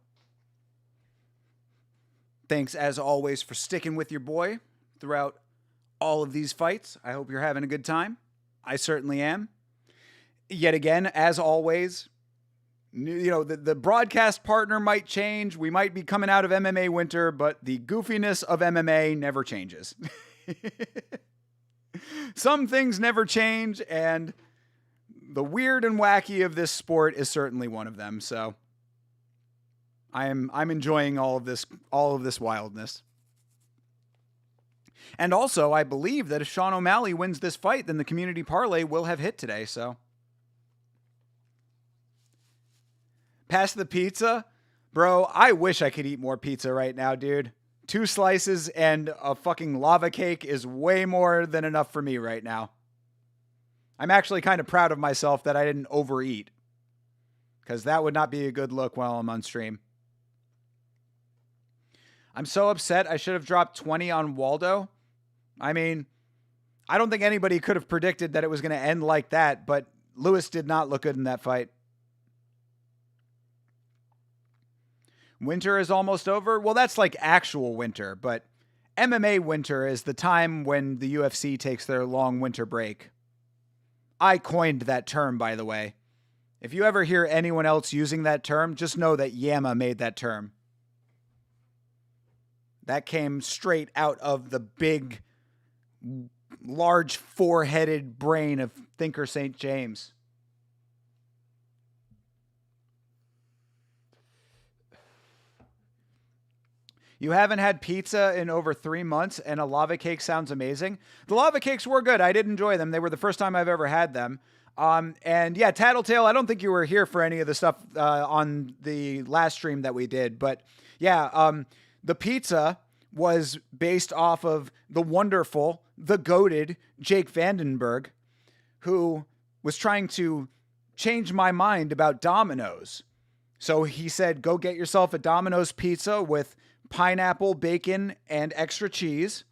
Thanks, as always, for sticking with your boy throughout all of these fights. I hope you're having a good time. I certainly am. Yet again, as always, you know, the broadcast partner might change. We might be coming out of MMA Winter, but the goofiness of MMA never changes. Some things never change, and the weird and wacky of this sport is certainly one of them. So I'm enjoying all of this wildness. And also, I believe that if Sean O'Malley wins this fight, then the community parlay will have hit today. So pass the pizza, bro. I wish I could eat more pizza right now, dude. 2 slices and a fucking lava cake is way more than enough for me right now. I'm actually kind of proud of myself that I didn't overeat, because that would not be a good look while I'm on stream. I'm so upset. I should have dropped 20 on Waldo. I mean, I don't think anybody could have predicted that it was going to end like that, but Lewis did not look good in that fight. Winter is almost over. Well, that's like actual winter, but MMA winter is the time when the UFC takes their long winter break. I coined that term, by the way. If you ever hear anyone else using that term, just know that Yama made that term. That came straight out of the big, large four-headed brain of Thinker St. James. You haven't had pizza in over 3 months, and a lava cake sounds amazing. The lava cakes were good. I did enjoy them. They were the first time I've ever had them. And yeah, Tattletale, I don't think you were here for any of the stuff on the last stream that we did. But yeah, the pizza was based off of the wonderful, the goated Jake Vandenberg, who was trying to change my mind about Domino's. So he said, go get yourself a Domino's pizza with pineapple, bacon, and extra cheese,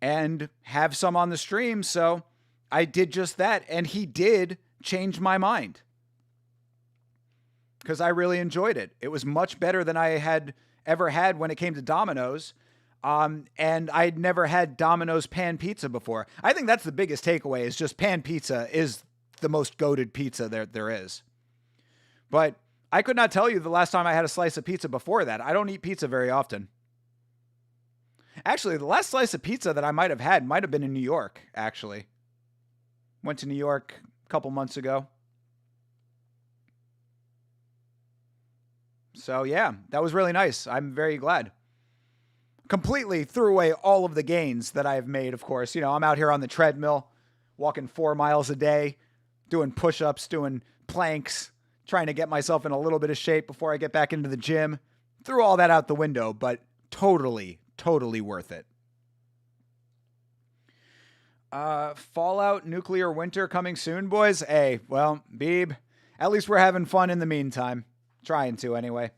and have some on the stream. So I did just that, and he did change my mind, because I really enjoyed it. It was much better than I had ever had when it came to Domino's, and I'd never had Domino's pan pizza before. I think that's the biggest takeaway, is just pan pizza is the most goated pizza there is. But I could not tell you the last time I had a slice of pizza before that. I don't eat pizza very often. Actually, the last slice of pizza that I might have had might have been in New York, actually. Went to New York a couple months ago. So yeah, that was really nice. I'm very glad. Completely threw away all of the gains that I've made, of course. You know, I'm out here on the treadmill, walking 4 miles a day, doing push-ups, doing planks, trying to get myself in a little bit of shape before I get back into the gym. Threw all that out the window, but totally worth it. Fallout Nuclear Winter coming soon, boys. Hey, well, Beeb, at least we're having fun in the meantime. Trying to, anyway.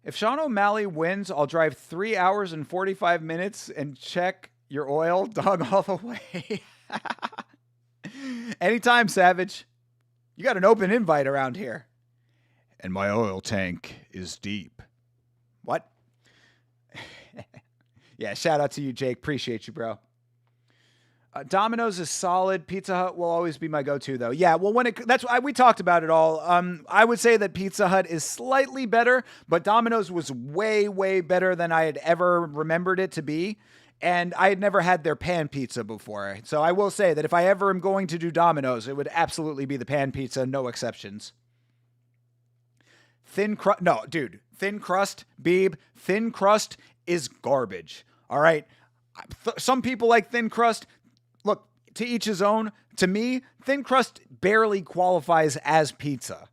If Sean O'Malley wins, I'll drive 3 hours and 45 minutes and check your oil, dog, all the way. Anytime, Savage. You got an open invite around here. And my oil tank is deep. What? Yeah, shout out to you, Jake. Appreciate you, bro. Domino's is solid. Pizza Hut will always be my go-to, though. Yeah, well, we talked about it all. I would say that Pizza Hut is slightly better, but Domino's was way, way better than I had ever remembered it to be. And I had never had their pan pizza before. So I will say that if I ever am going to do Domino's, it would absolutely be the pan pizza, no exceptions. Thin crust, no, dude, thin crust, Beeb, thin crust is garbage. All right. Some people like thin crust. Look, to each his own. To me, thin crust barely qualifies as pizza.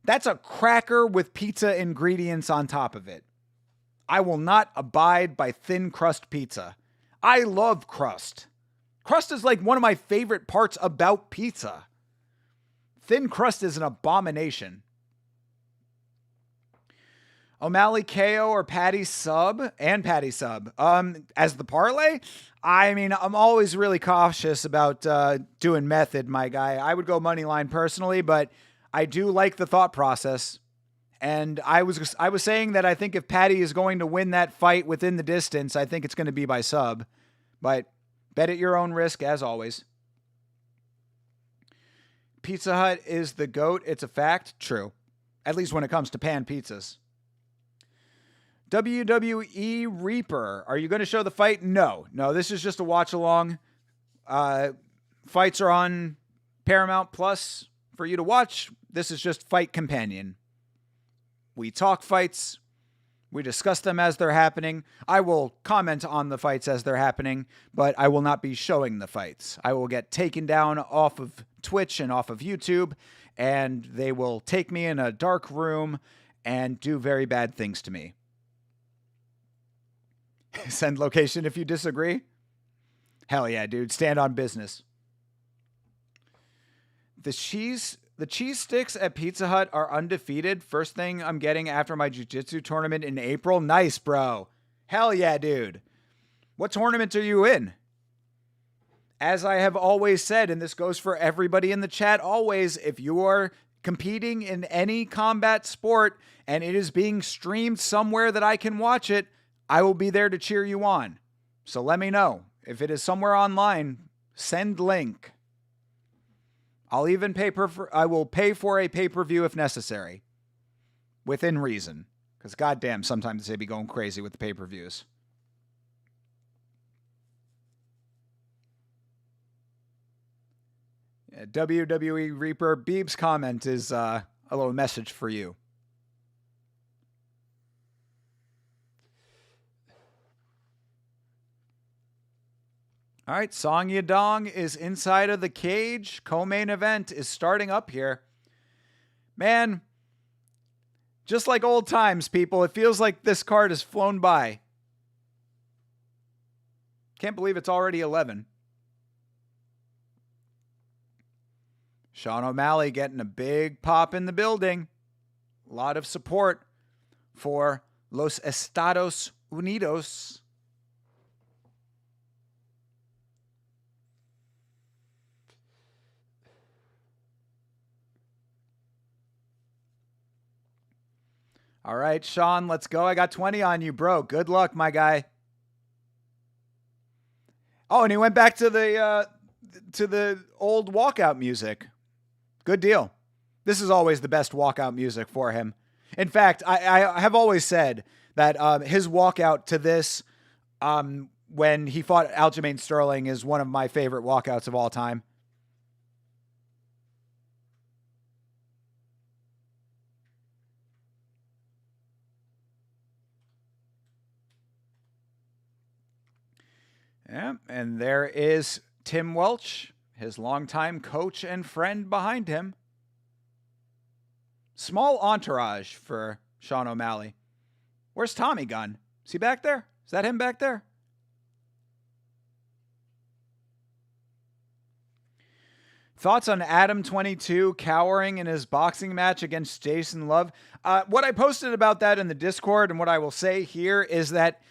That's a cracker with pizza ingredients on top of it. I will not abide by thin crust pizza. I love crust. Crust is like one of my favorite parts about pizza. Thin crust is an abomination. O'Malley KO or Patty sub and Patty sub. As the parlay, I mean, I'm always really cautious about doing method, my guy. I would go money line personally, but I do like the thought process. And I was saying that I think if Patty is going to win that fight within the distance, I think it's going to be by sub. But bet at your own risk, as always. Pizza Hut is the GOAT. It's a fact. True. At least when it comes to pan pizzas. WWE Reaper. Are you going to show the fight? No, this is just a watch along. Fights are on Paramount Plus for you to watch. This is just Fight Companion. We talk fights. We discuss them as they're happening. I will comment on the fights as they're happening, but I will not be showing the fights. I will get taken down off of Twitch and off of YouTube, and they will take me in a dark room and do very bad things to me. Send location if you disagree. Hell yeah, dude. Stand on business. The cheese sticks at Pizza Hut are undefeated. First thing I'm getting after my jiu-jitsu tournament in April. Nice, bro. Hell yeah, dude. What tournament are you in? As I have always said, and this goes for everybody in the chat always, if you are competing in any combat sport and it is being streamed somewhere that I can watch it, I will be there to cheer you on. So let me know. If it is somewhere online, send link. I will pay for a pay-per-view if necessary. Within reason. Because goddamn, sometimes they be going crazy with the pay-per-views. Yeah, WWE Reaper, Beeb's comment is a little message for you. All right, Song Yadong is inside of the cage. Co-main event is starting up here. Man, just like old times, people, it feels like this card has flown by. Can't believe it's already 11. Sean O'Malley getting a big pop in the building. A lot of support for Los Estados Unidos. All right, Sean, let's go. I got 20 on you, bro. Good luck, my guy. Oh, and he went back to the old walkout music. Good deal. This is always the best walkout music for him. In fact, I have always said that his walkout to this when he fought Aljamain Sterling is one of my favorite walkouts of all time. Yeah, and there is Tim Welch, his longtime coach and friend behind him. Small entourage for Sean O'Malley. Where's Tommy Gunn? Is he back there? Is that him back there? Thoughts on Adam 22 cowering in his boxing match against Jason Love? What I posted about that in the Discord and what I will say here is that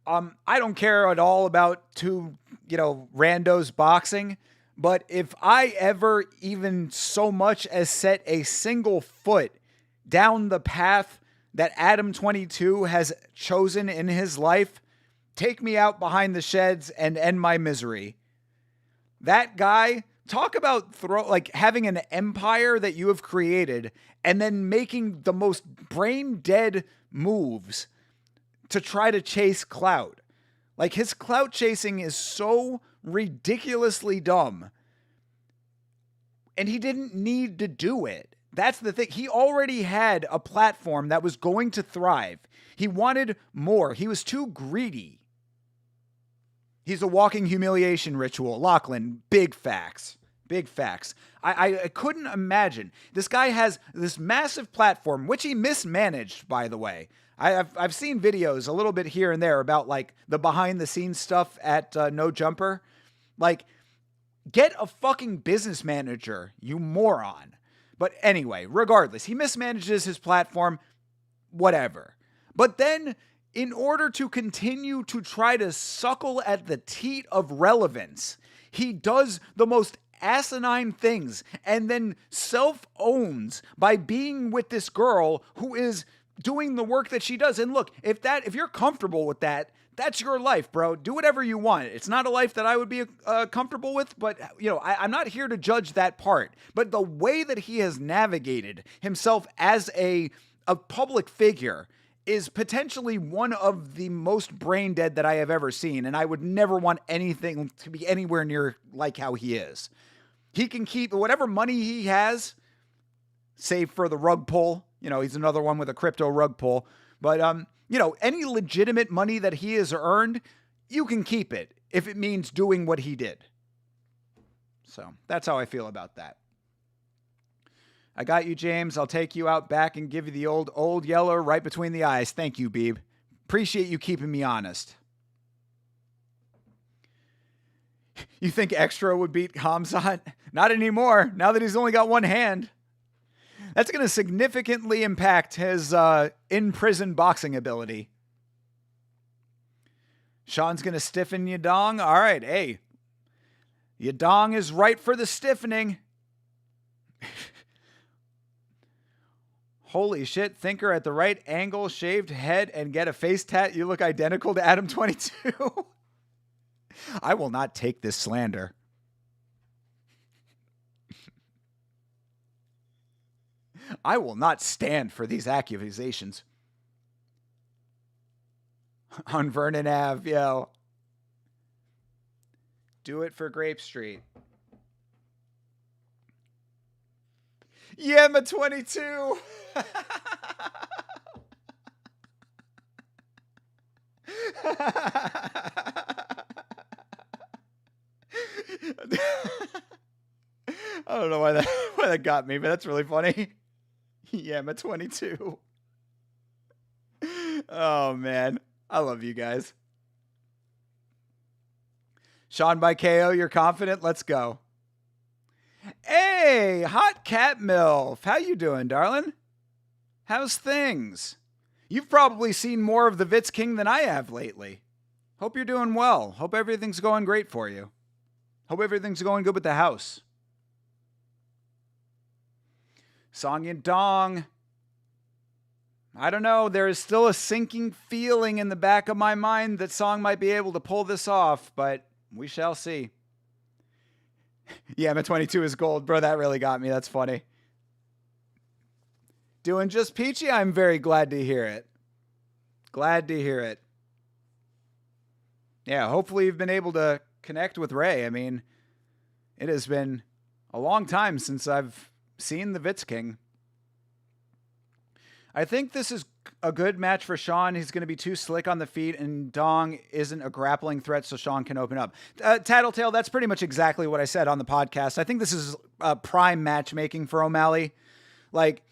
I don't care at all about two, randos boxing. But if I ever even so much as set a single foot down the path that Adam 22 has chosen in his life, take me out behind the sheds and end my misery. That guy, talk about having an empire that you have created and then making the most brain dead moves to try to chase clout. Like, his clout chasing is so ridiculously dumb. And he didn't need to do it. That's the thing. He already had a platform that was going to thrive. He wanted more. He was too greedy. He's a walking humiliation ritual. Lachlan, big facts. Big facts. I couldn't imagine. This guy has this massive platform, which he mismanaged, by the way. I've seen videos a little bit here and there about like the behind the scenes stuff at No Jumper. Like, get a fucking business manager, you moron. But anyway, regardless, he mismanages his platform, whatever. But then, in order to continue to try to suckle at the teat of relevance, he does the most asinine things and then self-owns by being with this girl who is doing the work that she does. And look, if you're comfortable with that, that's your life, bro. Do whatever you want. It's not a life that I would be comfortable with, but I'm not here to judge that part. But the way that he has navigated himself as a public figure is potentially one of the most brain dead that I have ever seen, and I would never want anything to be anywhere near like how he is. He can keep whatever money he has, save for the rug pull. He's another one with a crypto rug pull, but any legitimate money that he has earned, you can keep it if it means doing what he did. So that's how I feel about that. I got you, James. I'll take you out back and give you the old yeller right between the eyes. Thank you, Beeb. Appreciate you keeping me honest. You think Extra would beat Khamzat? Not anymore, now that he's only got one hand. That's going to significantly impact his in-prison boxing ability. Sean's going to stiffen Yadong. All right, hey. Yadong is right for the stiffening. Holy shit, Thinker at the right angle, shaved head, and get a face tat. You look identical to Adam 22. I will not take this slander. I will not stand for these accusations. On Vernon Ave, yo. Do it for Grape Street. Yema 22. I don't know why that got me, but that's really funny. Yema 22. Oh man, I love you guys. Sean by KO, you're confident? Let's go. Hey, Hot Cat MILF. How you doing, darling? How's things? You've probably seen more of the Vitz King than I have lately. Hope you're doing well. Hope everything's going great for you. Hope everything's going good with the house. Song Yadong. I don't know. There is still a sinking feeling in the back of my mind that Song might be able to pull this off, but we shall see. Yeah, my 22 is gold. Bro, that really got me. That's funny. Doing just peachy? I'm very glad to hear it. Glad to hear it. Yeah, hopefully you've been able to connect with Ray. I mean, it has been a long time since I've seen the Vitz King. I think this is a good match for Sean. He's going to be too slick on the feet, and Dong isn't a grappling threat, so Sean can open up. Tattletale, that's pretty much exactly what I said on the podcast. I think this is prime matchmaking for O'Malley. Like,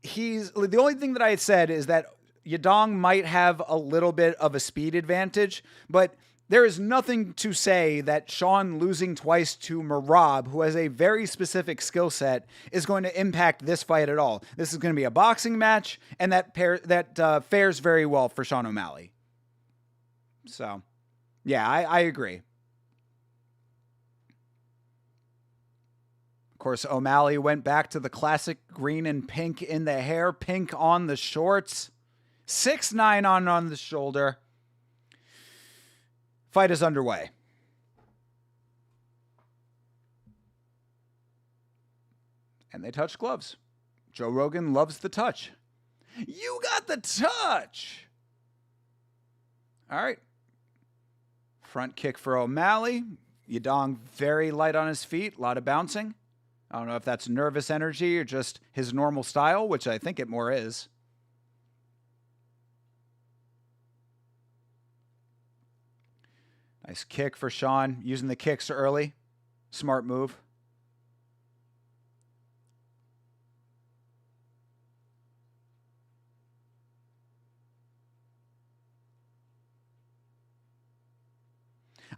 the only thing that I had said is that Yadong might have a little bit of a speed advantage, but there is nothing to say that Sean losing twice to Merab, who has a very specific skill set, is going to impact this fight at all. This is going to be a boxing match, and that fares very well for Sean O'Malley. So, yeah, I agree. Of course, O'Malley went back to the classic green and pink in the hair, pink on the shorts, 6'9" on the shoulder. Fight is underway. And they touch gloves. Joe Rogan loves the touch. You got the touch. All right. Front kick for O'Malley. Yadong very light on his feet. A lot of bouncing. I don't know if that's nervous energy or just his normal style, which I think it more is. Nice kick for Sean, using the kicks early. Smart move.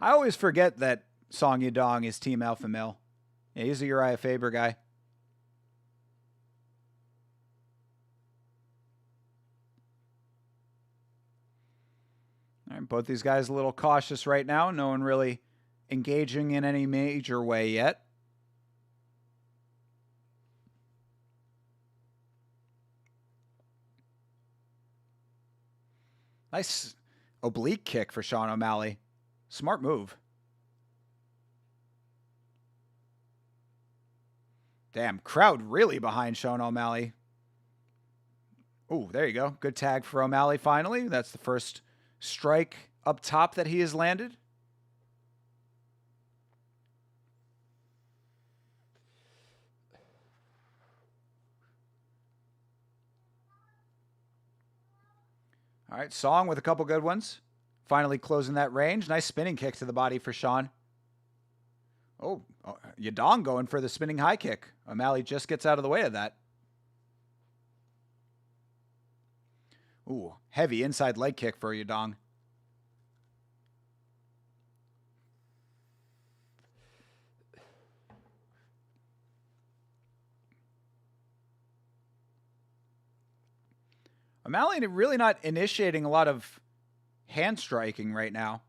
I always forget that Song Yadong is Team Alpha Male. Yeah, he's a Uriah Faber guy. All right, both these guys a little cautious right now. No one really engaging in any major way yet. Nice oblique kick for Sean O'Malley. Smart move. Damn, crowd really behind Sean O'Malley. Oh, there you go. Good tag for O'Malley finally. That's the first strike up top that he has landed. All right, Song with a couple good ones. Finally closing that range. Nice spinning kick to the body for Sean. Oh, Yadong going for the spinning high kick. O'Malley just gets out of the way of that. Ooh, heavy inside leg kick for Yadong. O'Malley really not initiating a lot of hand striking right now.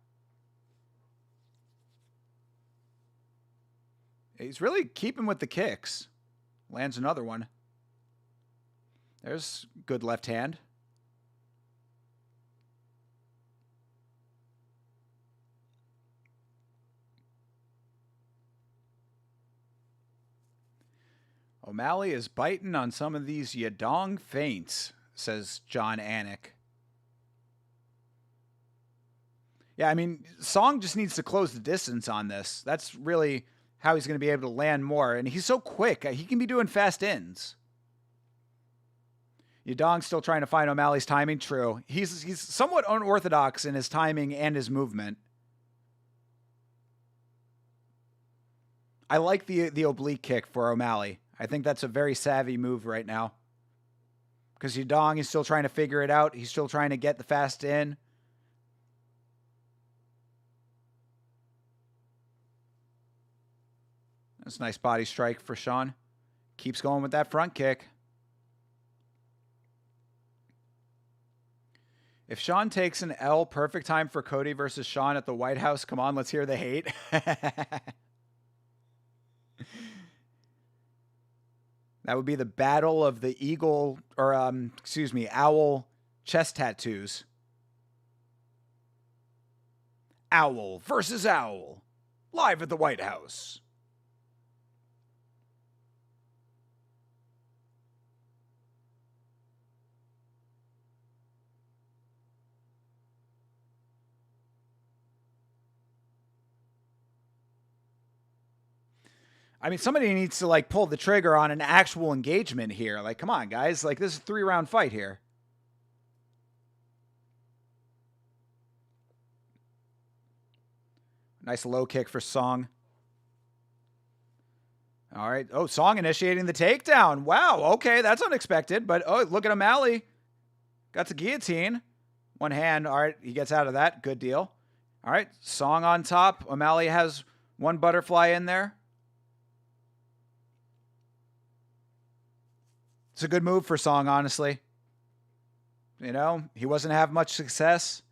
He's really keeping with the kicks. Lands another one. There's good left hand. O'Malley is biting on some of these Yadong feints, says John Anik. Yeah, I mean, Song just needs to close the distance on this. That's really how he's going to be able to land more. And he's so quick. He can be doing fast ins. Yadong's still trying to find O'Malley's timing. True. He's somewhat unorthodox in his timing and his movement. I like the oblique kick for O'Malley. I think that's a very savvy move right now. Because Yadong is still trying to figure it out. He's still trying to get the fast in. That's a nice body strike for Sean. Keeps going with that front kick. If Sean takes an L, perfect time for Cody versus Sean at the White House. Come on, let's hear the hate. That would be the battle of the eagle, or owl chest tattoos. Owl versus owl. Live at the White House. I mean, somebody needs to, like, pull the trigger on an actual engagement here. Like, come on, guys. Like, this is a 3-round fight here. Nice low kick for Song. All right. Oh, Song initiating the takedown. Wow. Okay, that's unexpected. But, oh, look at O'Malley. Got the guillotine. One hand. All right, he gets out of that. Good deal. All right, Song on top. O'Malley has one butterfly in there. It's a good move for Song, honestly. You know, he wasn't having much success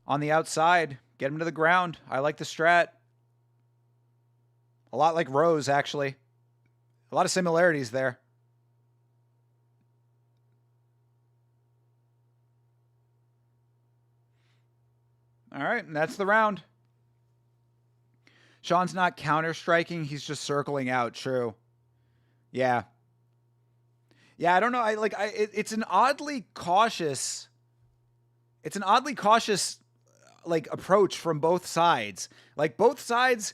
on the outside. Get him to the ground. I like the strat. A lot like Rose, actually. A lot of similarities there. All right, and that's the round. Sean's not counter-striking. He's just circling out. True. Yeah. Yeah, I don't know. It's an oddly cautious. It's an oddly cautious like approach from both sides. Like both sides,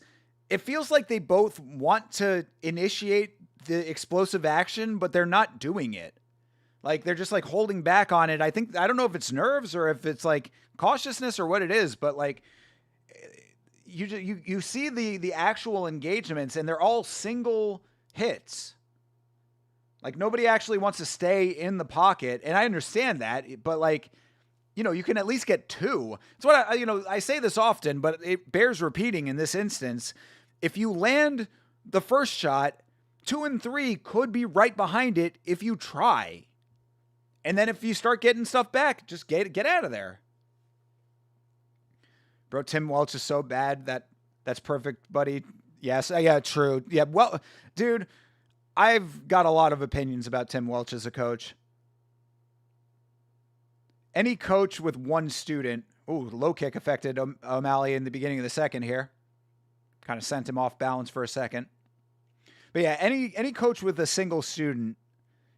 it feels like they both want to initiate the explosive action, but they're not doing it. Like they're just like holding back on it. I don't know if it's nerves or if it's like cautiousness or what it is, but like you see the actual engagements and they're all single hits. Like nobody actually wants to stay in the pocket, and I understand that, but like, you know, you can at least get two. It's what I say this often, but it bears repeating in this instance. If you land the first shot, 2 and 3 could be right behind it if you try. And then if you start getting stuff back, just get out of there. Bro, Tim Welch is so bad that's perfect, buddy. Yes, yeah, true. Yeah, well, dude, I've got a lot of opinions about Tim Welch as a coach. Any coach with one student, low kick affected O'Malley in the beginning of the second here. Kind of sent him off balance for a second. But yeah, any coach with a single student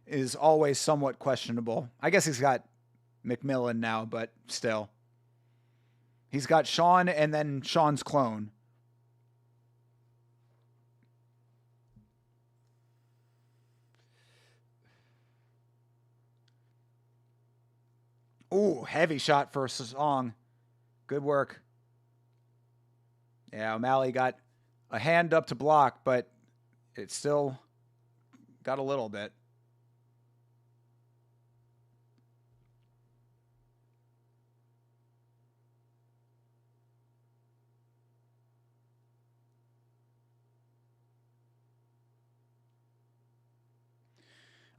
is always somewhat questionable. I guess he's got McMillan now, but still. He's got Sean and then Sean's clone. Ooh, heavy shot for Song. Good work. Yeah, O'Malley got a hand up to block, but it still got a little bit.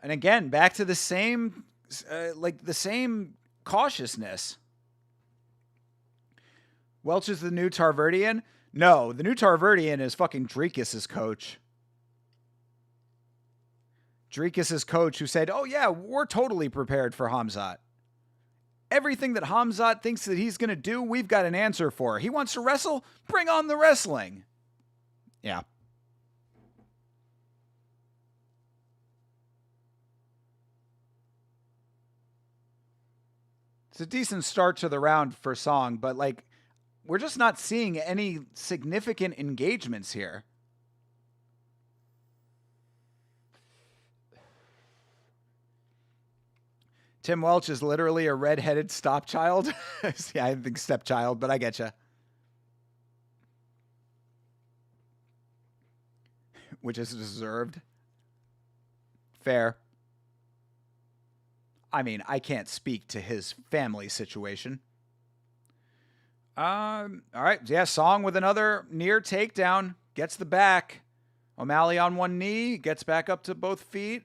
And again, back to the same, the same cautiousness. Welch is the new Tarverdian? No, the new Tarverdian is fucking Drekis' coach. Drekis' coach who said, oh yeah, we're totally prepared for Hamzat. Everything that Hamzat thinks that he's going to do, we've got an answer for. He wants to wrestle? Bring on the wrestling. Yeah. It's a decent start to the round for Song, but like, we're just not seeing any significant engagements here. Tim Welch is literally a redheaded stepchild. Yeah, I think stepchild, but I get you. Which is deserved. Fair. I mean, I can't speak to his family situation. All right. Yeah, Song with another near takedown. Gets the back. O'Malley on one knee. Gets back up to both feet.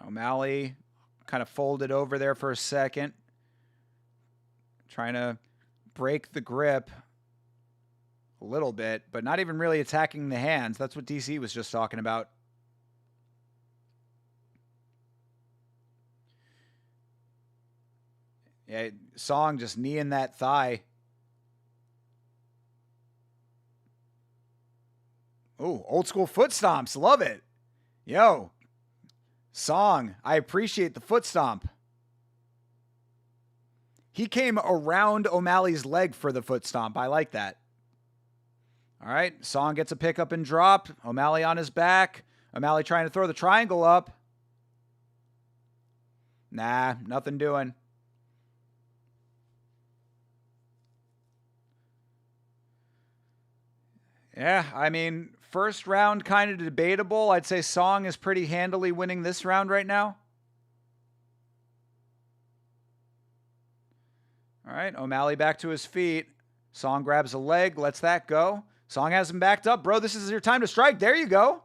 O'Malley kind of folded over there for a second. Trying to break the grip a little bit, but not even really attacking the hands. That's what DC was just talking about. Yeah, Song just kneeing that thigh. Oh, old school foot stomps. Love it. Yo, Song, I appreciate the foot stomp. He came around O'Malley's leg for the foot stomp. I like that. All right, Song gets a pickup and drop. O'Malley on his back. O'Malley trying to throw the triangle up. Nah, nothing doing. Yeah, I mean, first round kind of debatable. I'd say Song is pretty handily winning this round right now. All right, O'Malley back to his feet. Song grabs a leg, lets that go. Song has him backed up. Bro, this is your time to strike. There you go.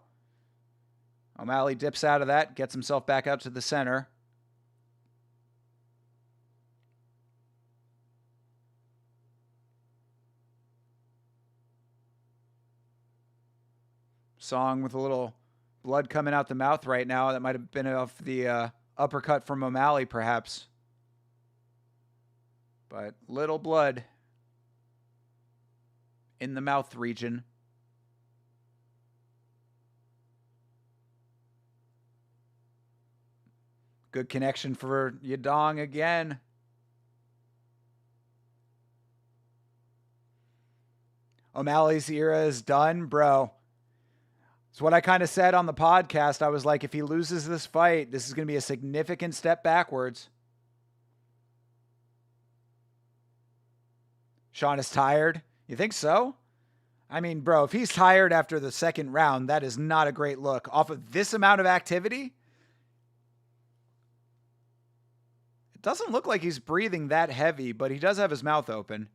O'Malley dips out of that, gets himself back out to the center. Song with a little blood coming out the mouth right now. That might have been off the uppercut from O'Malley, perhaps. But little blood in the mouth region. Good connection for Yadong again. O'Malley's era is done, bro. It's what I kind of said on the podcast. I was like, if he loses this fight, this is going to be a significant step backwards. Sean is tired. You think so? I mean, bro, if he's tired after the second round, that is not a great look. Off of this amount of activity, it doesn't look like he's breathing that heavy, but he does have his mouth open.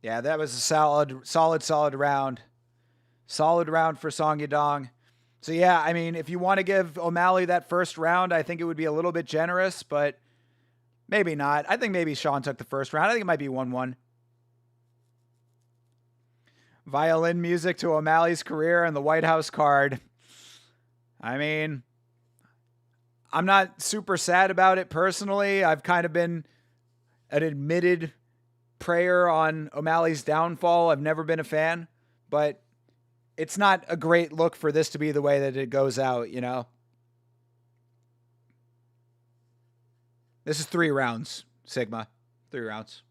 Yeah, that was a solid round. Solid round for Song Yadong. So yeah, I mean, if you want to give O'Malley that first round, I think it would be a little bit generous, but maybe not. I think maybe Sean took the first round. I think it might be 1-1. Violin music to O'Malley's career and the White House card. I mean, I'm not super sad about it personally. I've kind of been an admitted prayer on O'Malley's downfall. I've never been a fan, but it's not a great look for this to be the way that it goes out, you know? This is 3 rounds, Sigma. 3 rounds.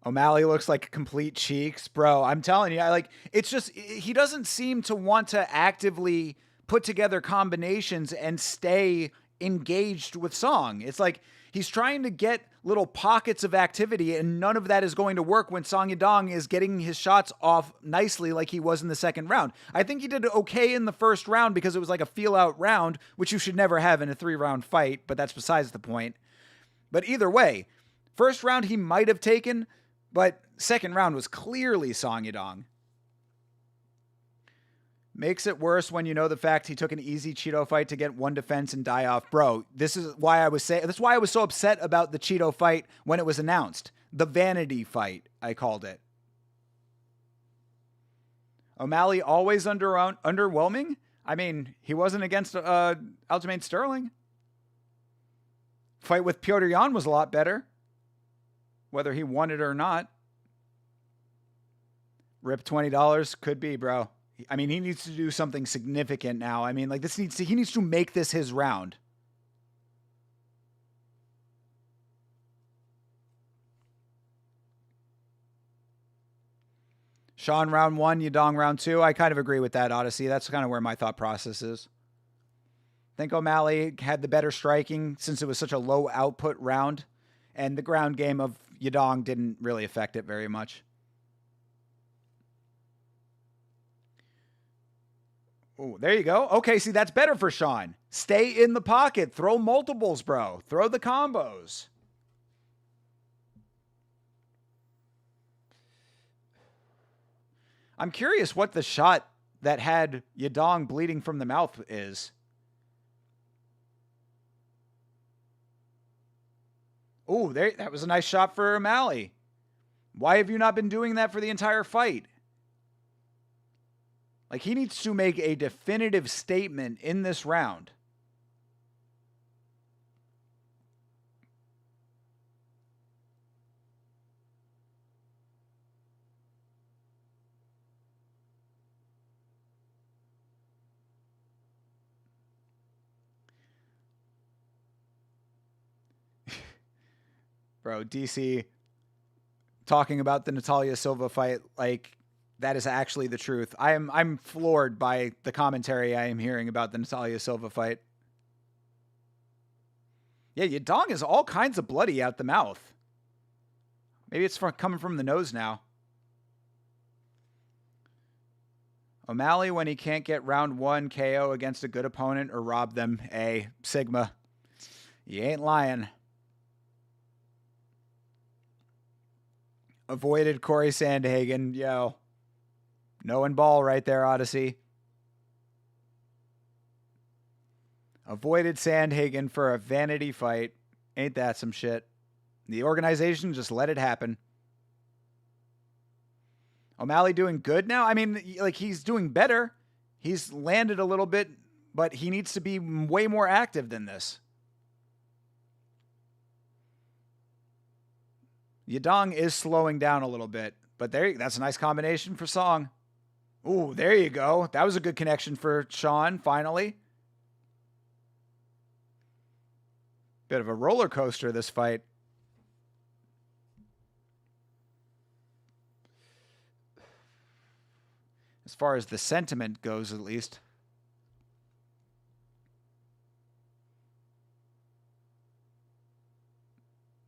O'Malley looks like complete cheeks. Bro, I'm telling you, it's just, he doesn't seem to want to actively put together combinations and stay engaged with Song. It's like he's trying to get little pockets of activity, and none of that is going to work when Song Yadong is getting his shots off nicely like he was in the second round. I think he did okay in the first round because it was like a feel-out round, which you should never have in a 3-round fight, but that's besides the point. But either way, first round he might have taken, but second round was clearly Song Yadong. Makes it worse when you know the fact he took an easy Cheeto fight to get one defense and die off. Bro, this is why I was so upset about the Cheeto fight when it was announced. The vanity fight, I called it. O'Malley always underwhelming? I mean, he wasn't against Aljamain Sterling. Fight with Petr Yan was a lot better. Whether he won it or not. Rip $20 could be, bro. I mean, he needs to do something significant now. I mean, like he needs to make this his round. Sean round 1, Yadong round 2. I kind of agree with that, Odyssey. That's kind of where my thought process is. I think O'Malley had the better striking since it was such a low output round, and the ground game of Yadong didn't really affect it very much. Oh, there you go. Okay, see, that's better for Sean. Stay in the pocket. Throw multiples, bro. Throw the combos. I'm curious what the shot that had Yadong bleeding from the mouth is. Oh, that was a nice shot for O'Malley. Why have you not been doing that for the entire fight? Like, he needs to make a definitive statement in this round. Bro, DC talking about the Natalia Silva fight like That is actually the truth. I'm floored by the commentary I am hearing about the Natalia Silva fight. Yeah, Yadong is all kinds of bloody out the mouth. Maybe it's coming from the nose now. O'Malley, when he can't get round 1 KO against a good opponent or rob them, Sigma. You ain't lying. Avoided Corey Sandhagen. Yo. No and ball right there, Odyssey. Avoided Sandhagen for a vanity fight. Ain't that some shit? The organization just let it happen. O'Malley doing good now? I mean, like, he's doing better. He's landed a little bit, but he needs to be way more active than this. Yadong is slowing down a little bit, but that's a nice combination for Song. Ooh, there you go. That was a good connection for Sean, finally. Bit of a roller coaster, this fight. As far as the sentiment goes, at least.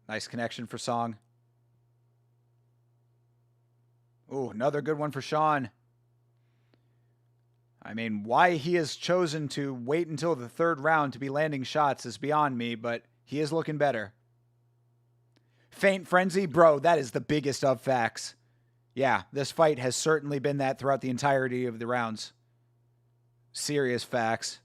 Nice connection for Song. Ooh, another good one for Sean. I mean, why he has chosen to wait until the 3rd round to be landing shots is beyond me, but he is looking better. Faint frenzy? Bro, that is the biggest of facts. Yeah, this fight has certainly been that throughout the entirety of the rounds. Serious facts.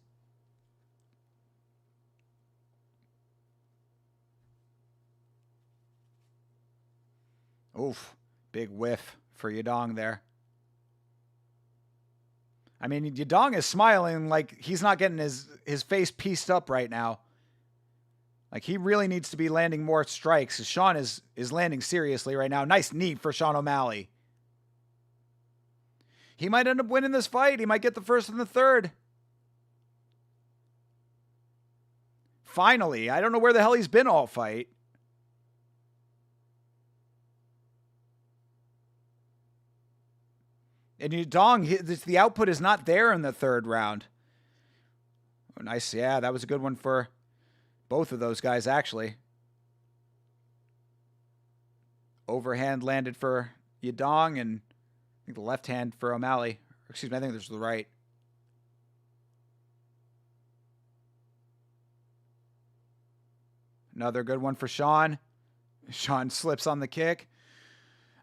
Oof, big whiff for Yadong there. I mean, Yadong is smiling like he's not getting his face pieced up right now. Like, he really needs to be landing more strikes. Sean is landing seriously right now. Nice knee for Sean O'Malley. He might end up winning this fight. He might get the 1st and the 3rd. Finally. I don't know where the hell he's been all fight. And Yadong, the output is not there in the 3rd round. Oh, nice. Yeah, that was a good one for both of those guys, actually. Overhand landed for Yadong, and I think the left hand for O'Malley. Excuse me, I think there's the right. Another good one for Sean. Sean slips on the kick.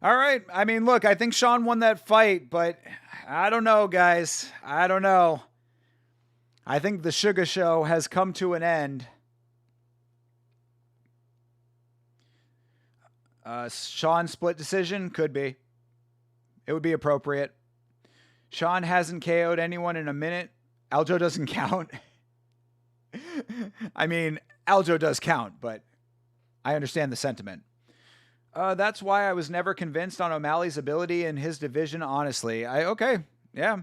All right. I mean, look, I think Sean won that fight, but I don't know, guys. I don't know. I think the Sugar Show has come to an end. Sean split decision? Could be. It would be appropriate. Sean hasn't KO'd anyone in a minute. Aljo doesn't count. I mean, Aljo does count, but I understand the sentiment. That's why I was never convinced on O'Malley's ability in his division, honestly. Okay, yeah.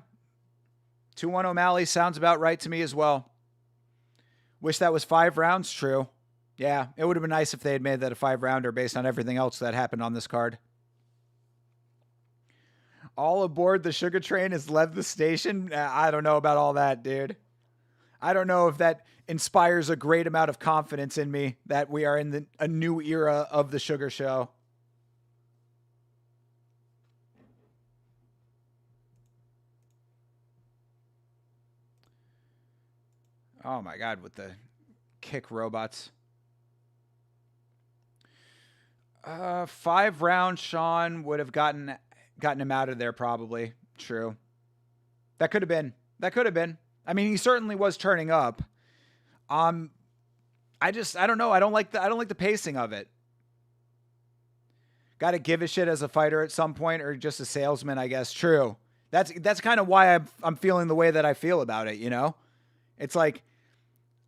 2-1 O'Malley sounds about right to me as well. Wish that was 5 rounds, true. Yeah, it would have been nice if they had made that a 5-rounder based on everything else that happened on this card. All aboard the sugar train has left the station? I don't know about all that, dude. I don't know if that inspires a great amount of confidence in me that we are in a new era of the Sugar Show. Oh my God, with the kick robots. 5 rounds, Sean would have gotten him out of there probably. True. That could have been. I mean, he certainly was turning up. I don't know. I don't like the pacing of it. Got to give a shit as a fighter at some point, or just a salesman, I guess. True. That's kind of why I'm feeling the way that I feel about it. You know, it's like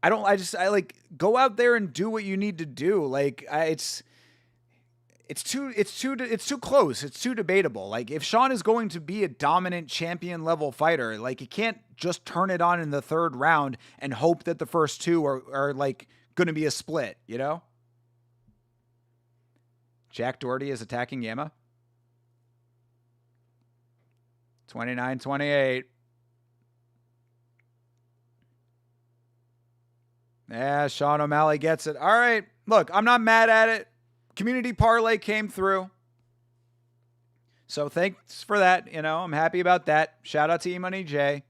I like go out there and do what you need to do. Like it's too close. It's too debatable. Like, if Sean is going to be a dominant champion level fighter, like, he can't just turn it on in the 3rd round and hope that the first 2 are like going to be a split, you know? Jack Doherty is attacking Yama. 29-28. Yeah, Sean O'Malley gets it. All right. Look, I'm not mad at it. Community parlay came through. So thanks for that. You know, I'm happy about that. Shout out to E-Money J.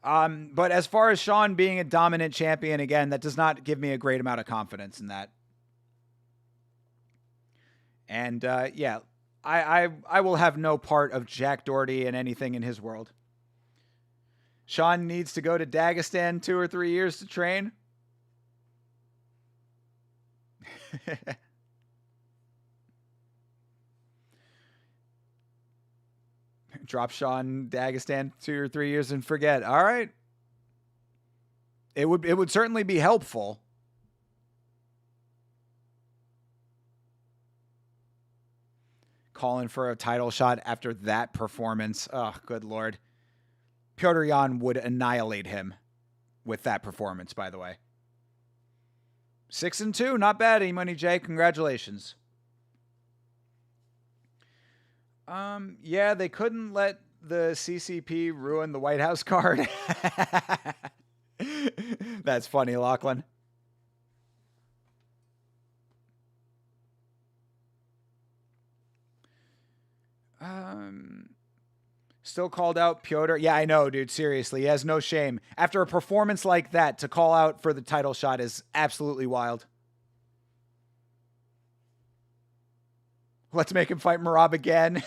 But as far as Sean being a dominant champion, again, that does not give me a great amount of confidence in that. And yeah, I will have no part of Jack Doherty and anything in his world. Sean needs to go to Dagestan 2 or 3 years to train. Drop Sean Dagestan 2 or 3 years and forget. All right. It would certainly be helpful. Calling for a title shot after that performance. Oh, good Lord. Petr Yan would annihilate him with that performance, by the way. 6-2, not bad, E-Money J. Congratulations. Yeah, they couldn't let the CCP ruin the White House card. That's funny, Lachlan. Still called out Petr. Yeah, I know, dude. Seriously, he has no shame. After a performance like that, to call out for the title shot is absolutely wild. Let's make him fight Merab again.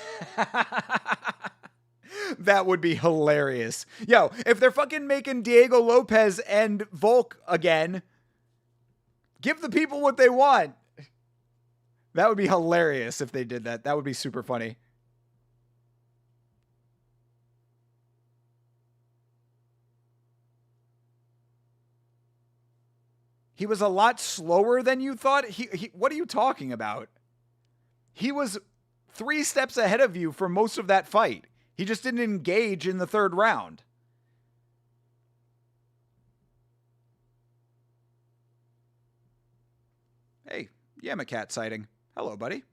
That would be hilarious. Yo, if they're fucking making Diego Lopez and Volk again, give the people what they want. That would be hilarious if they did that. That would be super funny. He was a lot slower than you thought. What are you talking about? He was 3 steps ahead of you for most of that fight. He just didn't engage in the 3rd round. Hey, Yamacat sighting. Hello, buddy.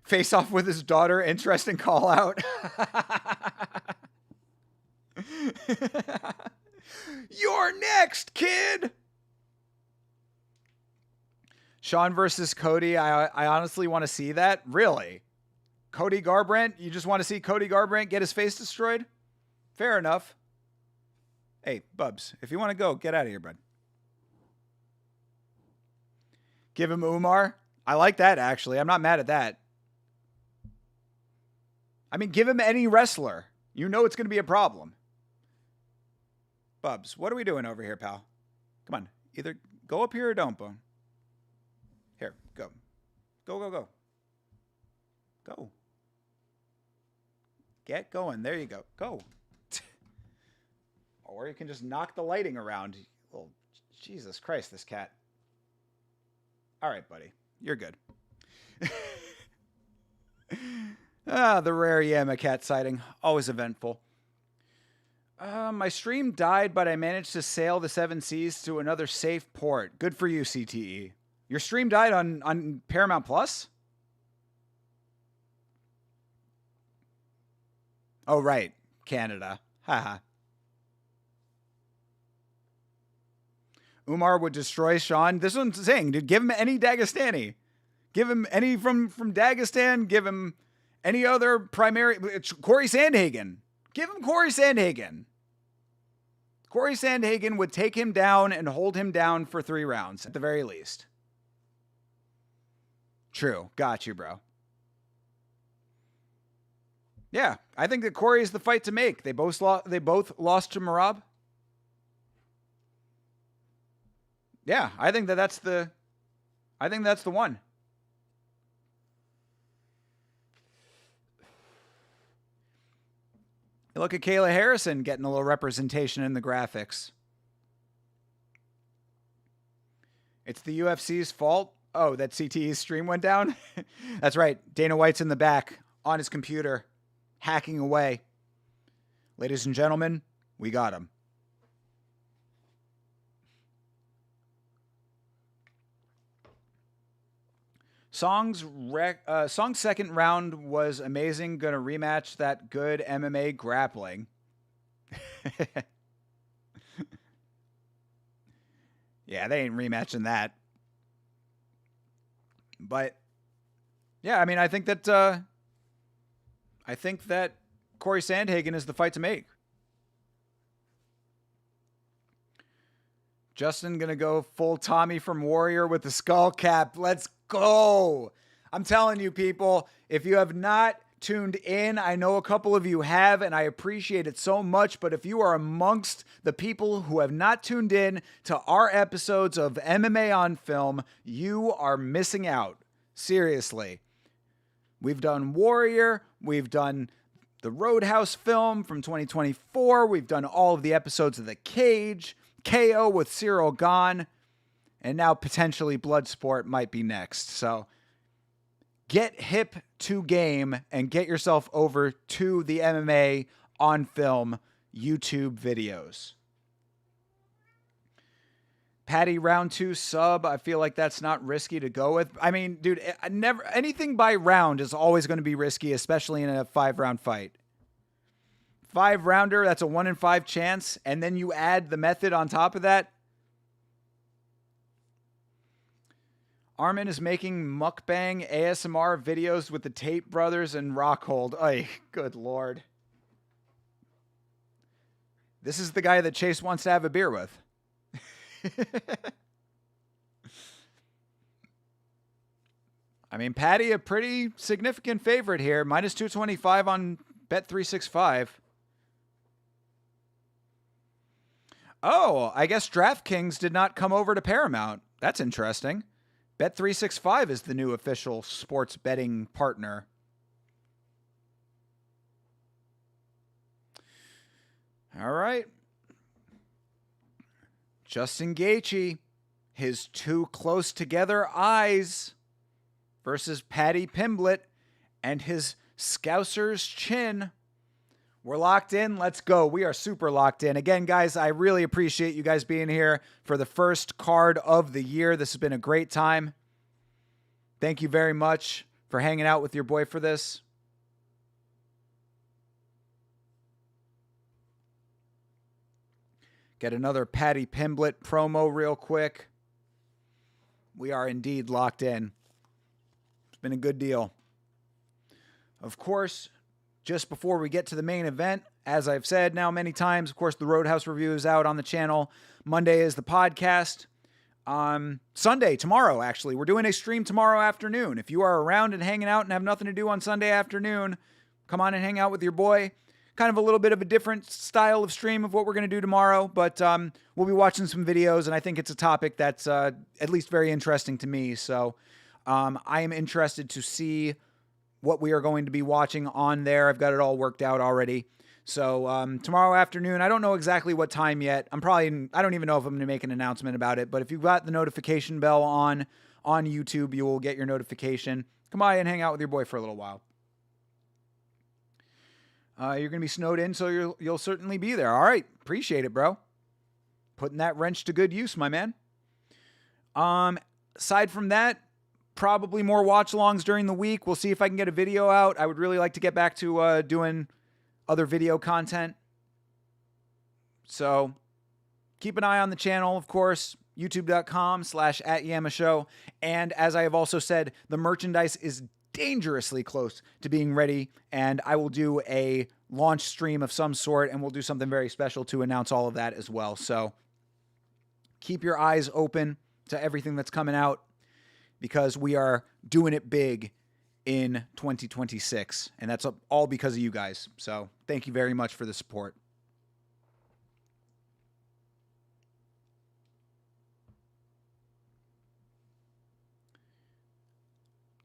Face off with his daughter. Interesting call out. You're next, kid. Sean versus Cody. I honestly want to see that. Really? Cody Garbrandt? You just want to see Cody Garbrandt get his face destroyed? Fair enough. Hey, Bubs, if you want to go, get out of here, bud. Give him Umar. I like that, actually. I'm not mad at that. I mean, give him any wrestler. You know it's going to be a problem. Bubs, what are we doing over here, pal? Come on. Either go up here or don't, Bone. Here, go. Go, go, go. Go. Get going. There you go. Go. Or you can just knock the lighting around. Well, Jesus Christ, this cat. All right, buddy. You're good. The rare Yamacat sighting. Always eventful. My stream died, but I managed to sail the 7 seas to another safe port. Good for you, CTE. Your stream died on Paramount Plus? Oh, right. Canada. Haha. Umar would destroy Sean. This one's saying, dude, give him any Dagestani. Give him any from Dagestan. Give him any other primary. Corey Sandhagen. Give him Corey Sandhagen. Corey Sandhagen would take him down and hold him down for 3 rounds at the very least. True. Got you, bro. Yeah, I think that Corey is the fight to make. They both lost to Merab. Yeah, I think that's the one. Look at Kayla Harrison getting a little representation in the graphics. It's the UFC's fault. Oh, that CTE's stream went down? That's right. Dana White's in the back on his computer, hacking away. Ladies and gentlemen, we got him. Song's second round was amazing. Gonna rematch that good MMA grappling. Yeah, they ain't rematching that. But yeah, I mean, I think that Corey Sandhagen is the fight to make. Justin gonna go full Tommy from Warrior with the skull cap. Let's go. I'm telling you, people, if you have not tuned in, I know a couple of you have, and I appreciate it so much, but if you are amongst the people who have not tuned in to our episodes of MMA on Film, you are missing out. Seriously. We've done Warrior, we've done the Roadhouse film from 2024, we've done all of the episodes of The Cage, KO with Cyril Gahn, and now potentially Bloodsport might be next. So get hip to game and get yourself over to the MMA on Film YouTube videos. Patty round 2 sub, I feel like that's not risky to go with. I mean, dude, anything by round is always going to be risky, especially in a 5-round fight. 5-rounder, that's a 1 in 5 chance, and then you add the method on top of that. Armin is making mukbang ASMR videos with the Tate brothers and Rockhold. Ay, good lord. This is the guy that Chase wants to have a beer with. I mean, Patty, a pretty significant favorite here. Minus 225 on Bet365. Oh, I guess DraftKings did not come over to Paramount. That's interesting. Bet365 is the new official sports betting partner. All right. Justin Gaethje, his two close together eyes versus Paddy Pimblett and his Scouser's chin. We're locked in. Let's go. We are super locked in. Again, guys, I really appreciate you guys being here for the first card of the year. This has been a great time. Thank you very much for hanging out with your boy for this. Get another Paddy Pimblett promo real quick. We are indeed locked in. It's been a good deal. Of course, just before we get to the main event, as I've said now many times, of course, the Roadhouse review is out on the channel. Monday is the podcast. Sunday, tomorrow, actually. We're doing a stream tomorrow afternoon. If you are around and hanging out and have nothing to do on Sunday afternoon, come on and hang out with your boy. Kind of a little bit of a different style of stream of what we're going to do tomorrow, but we'll be watching some videos, and I think it's a topic that's at least very interesting to me. So I am interested to see what we are going to be watching on there. I've got it all worked out already. So tomorrow afternoon, I don't know exactly what time yet. I don't even know if I'm going to make an announcement about it, but if you've got the notification bell on YouTube, you will get your notification. Come by and hang out with your boy for a little while. You're going to be snowed in, so you'll certainly be there. All right. Appreciate it, bro. Putting that wrench to good use, my man. Aside from that, probably more watch-alongs during the week. We'll see if I can get a video out. I would really like to get back to doing other video content. So keep an eye on the channel, of course, youtube.com/@YamaShow. And as I have also said, the merchandise is dangerously close to being ready, and I will do a launch stream of some sort, and we'll do something very special to announce all of that as well. So keep your eyes open to everything that's coming out, because we are doing it big in 2026, and that's all because of you guys. So thank you very much for the support.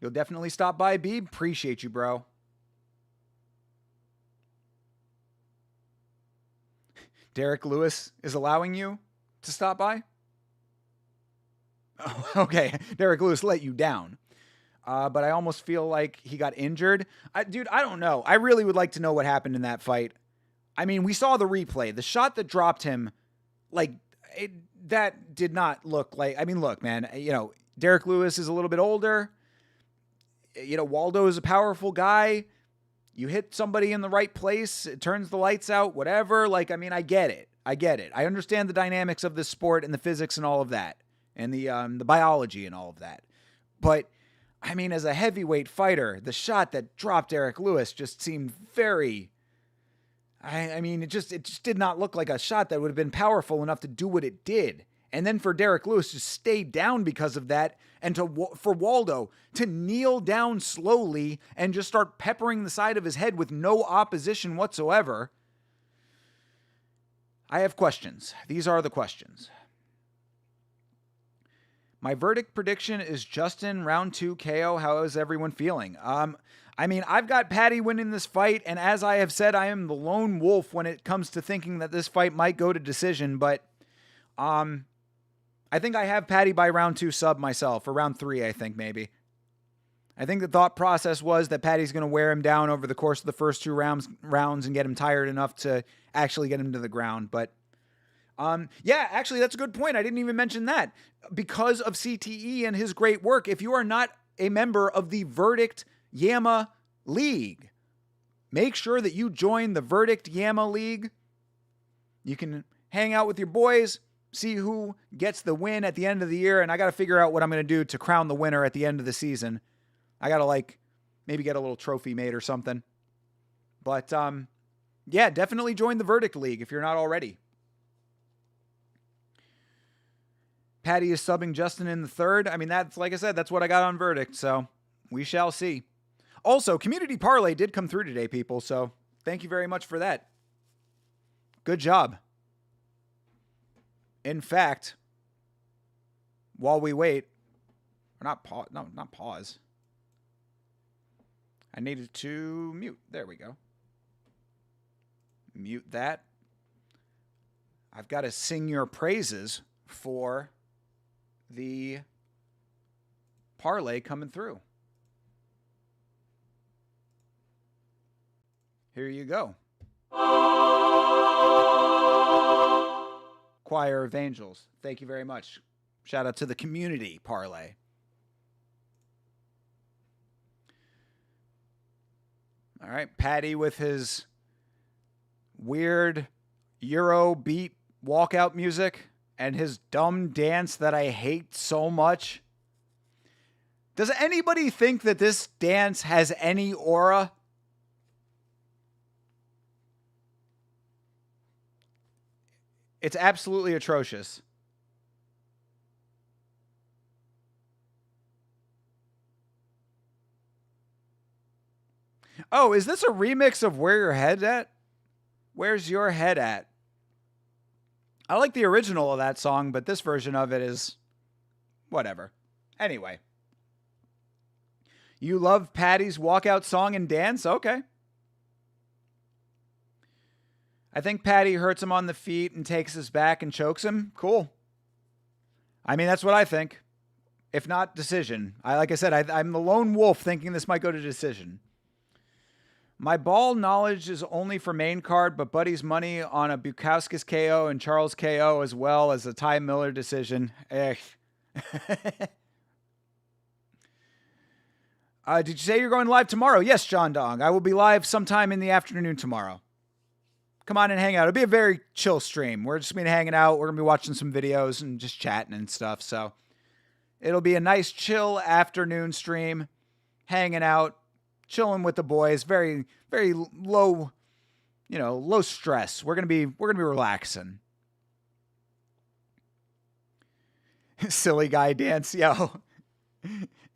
You'll definitely stop by, Beeb. Appreciate you, bro. Derek Lewis is allowing you to stop by? Oh, okay. Derek Lewis let you down. But I almost feel like he got injured. Dude, I don't know. I really would like to know what happened in that fight. I mean, we saw the replay. The shot that dropped him, that did not look like... I mean, look, man, Derek Lewis is a little bit older. Waldo is a powerful guy. You hit somebody in the right place, it turns the lights out, whatever. I get it. I understand the dynamics of this sport and the physics and all of that, and the biology and all of that. But as a heavyweight fighter, the shot that dropped Eric Lewis just seemed very. It just did not look like a shot that would have been powerful enough to do what it did. And then for Derek Lewis to stay down because of that, and for Waldo to kneel down slowly and just start peppering the side of his head with no opposition whatsoever. I have questions. These are the questions. My verdict prediction is Justin round 2 KO. How is everyone feeling? I've got Paddy winning this fight, and as I have said, I am the lone wolf when it comes to thinking that this fight might go to decision, but I think I have Paddy by round 2 sub myself, or round 3, I think, maybe. I think the thought process was that Paddy's going to wear him down over the course of the first 2 rounds and get him tired enough to actually get him to the ground, but actually, that's a good point. I didn't even mention that. Because of CTE and his great work, if you are not a member of the Verdict Yama League, make sure that you join the Verdict Yama League. You can hang out with your boys, see who gets the win at the end of the year, and I got to figure out what I'm going to do to crown the winner at the end of the season. I got to maybe get a little trophy made or something. But definitely join the Verdict League if you're not already. Paddy is subbing Justin in the third. That's, like I said, that's what I got on Verdict, so we shall see. Also, Community Parlay did come through today, people, so thank you very much for that. Good job. In fact, while we wait, or not pause. I needed to mute. There we go. Mute that. I've got to sing your praises for the parlay coming through. Here you go. Choir of Angels. Thank you very much. Shout out to the Community Parlay. All right, Paddy with his weird Euro beat walkout music and his dumb dance that I hate so much. Does anybody think that this dance has any aura? It's absolutely atrocious. Oh, is this a remix of Where Your Head At? Where's Your Head At? I like the original of that song, but this version of it is whatever. Anyway. You love Paddy's walkout song and dance? Okay. I think Paddy hurts him on the feet and takes his back and chokes him. Cool. That's what I think. If not decision. Like I said, I'm the lone wolf thinking this might go to decision. My ball knowledge is only for main card, but Buddy's money on a Bukauskas KO and Charles KO as well as a Ty Miller decision. Did you say you're going live tomorrow? Yes, John Dong. I will be live sometime in the afternoon tomorrow. Come on and hang out. It'll be a very chill stream. We're just going to be hanging out. We're going to be watching some videos and just chatting and stuff. So it'll be a nice chill afternoon stream, hanging out, chilling with the boys. Very, very low, low stress. We're going to be relaxing. Silly guy dance. Yo,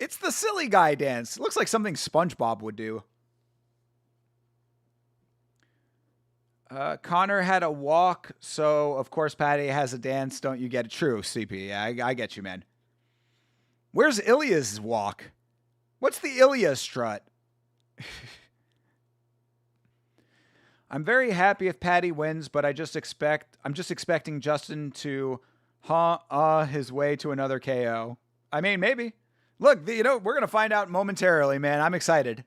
it's the silly guy dance. It looks like something SpongeBob would do. Connor had a walk, so of course Paddy has a dance. Don't you get it? True, CP. Yeah, I get you, man. Where's Ilya's walk? What's the Ilya strut? I'm very happy if Paddy wins, but I'm just expecting Justin to his way to another KO. Maybe. Look, we're gonna find out momentarily, man. I'm excited.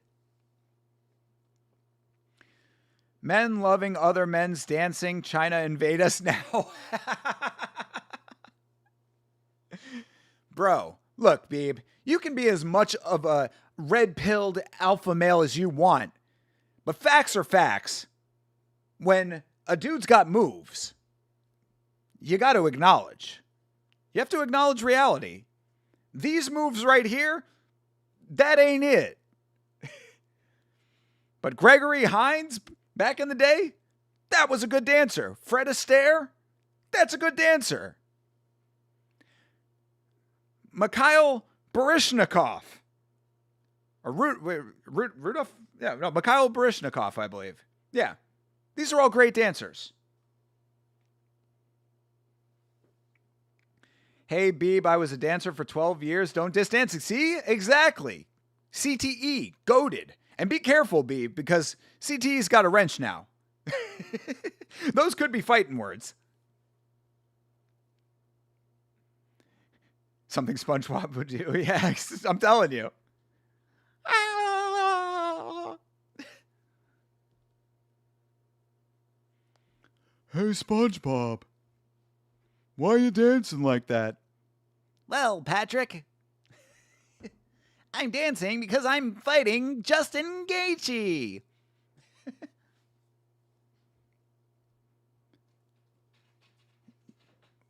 Men loving other men's dancing. China invade us now. Bro, look, Beeb, you can be as much of a red-pilled alpha male as you want, but facts are facts. When a dude's got moves, you got to acknowledge. You have to acknowledge reality. These moves right here, that ain't it. But Gregory Hines, back in the day, that was a good dancer. Fred Astaire, that's a good dancer. Mikhail Baryshnikov. Or Rudolph? Yeah, no, Mikhail Baryshnikov, I believe. Yeah. These are all great dancers. Hey, Beeb, I was a dancer for 12 years. Don't diss dancing. See? Exactly. CTE. Goated. And be careful, Beeb, because CTE's got a wrench now. Those could be fighting words. Something SpongeBob would do. Yeah, I'm telling you. Hey, SpongeBob. Why are you dancing like that? Well, Patrick, I'm dancing because I'm fighting Justin Gaethje.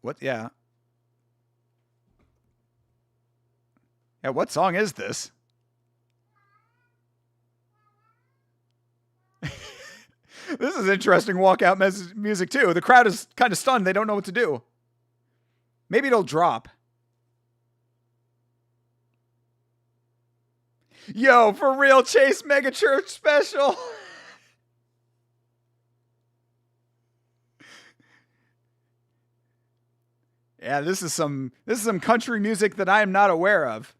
What? Yeah. Yeah, what song is this? This is interesting walkout music, too. The crowd is kind of stunned. They don't know what to do. Maybe it'll drop. Yo, for real, Chase Mega Church special. Yeah, this is some country music that I am not aware of.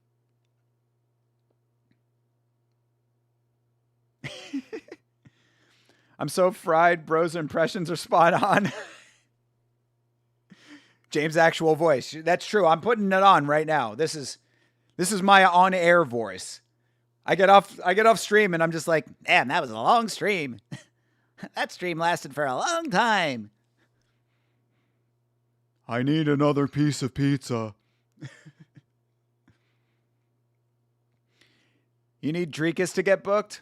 I'm so fried, bro's impressions are spot on. James' actual voice. That's true. I'm putting it on right now. This is my on-air voice. I get off stream and I'm just like, damn, that was a long stream. That stream lasted for a long time. I need another piece of pizza. You need Drekus to get booked?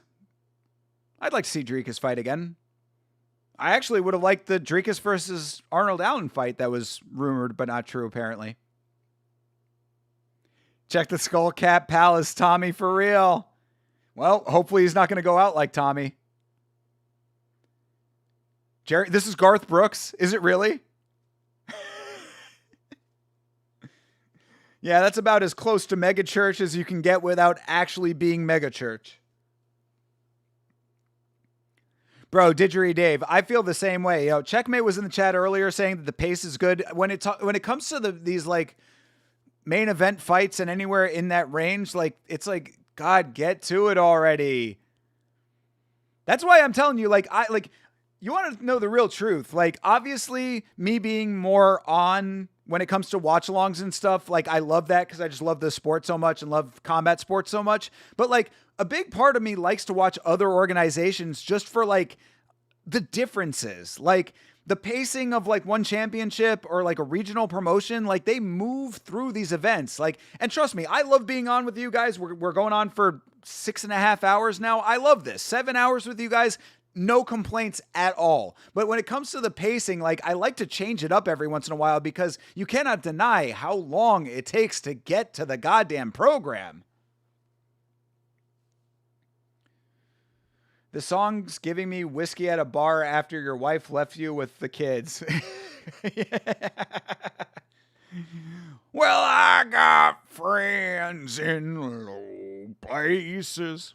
I'd like to see Drekus fight again. I actually would have liked the Drekus versus Arnold Allen fight that was rumored but not true, apparently. Check the Skull Cap Palace, Tommy, for real. Well, hopefully he's not going to go out like Tommy. Jerry, this is Garth Brooks. Is it really? Yeah, that's about as close to megachurch as you can get without actually being megachurch. Bro, Didgeridoo Dave, I feel the same way. Yo, Checkmate was in the chat earlier saying that the pace is good. When it comes to these like main event fights and anywhere in that range, like it's like, God, get to it already. That's why I'm telling you, you want to know the real truth. Like, obviously, me being more on when it comes to watch-alongs and stuff, like, I love that because I just love the sport so much and love combat sports so much. But, like, a big part of me likes to watch other organizations just for, like, the differences. Like, the pacing of, like, one championship or, like, a regional promotion, like, they move through these events. Like, and trust me, I love being on with you guys. We're going on for 6.5 hours now. I love this. 7 hours with you guys. No complaints at all. But when it comes to the pacing, like, I like to change it up every once in a while because you cannot deny how long it takes to get to the goddamn program. The song's giving me whiskey at a bar after your wife left you with the kids. Well, I got friends in low places.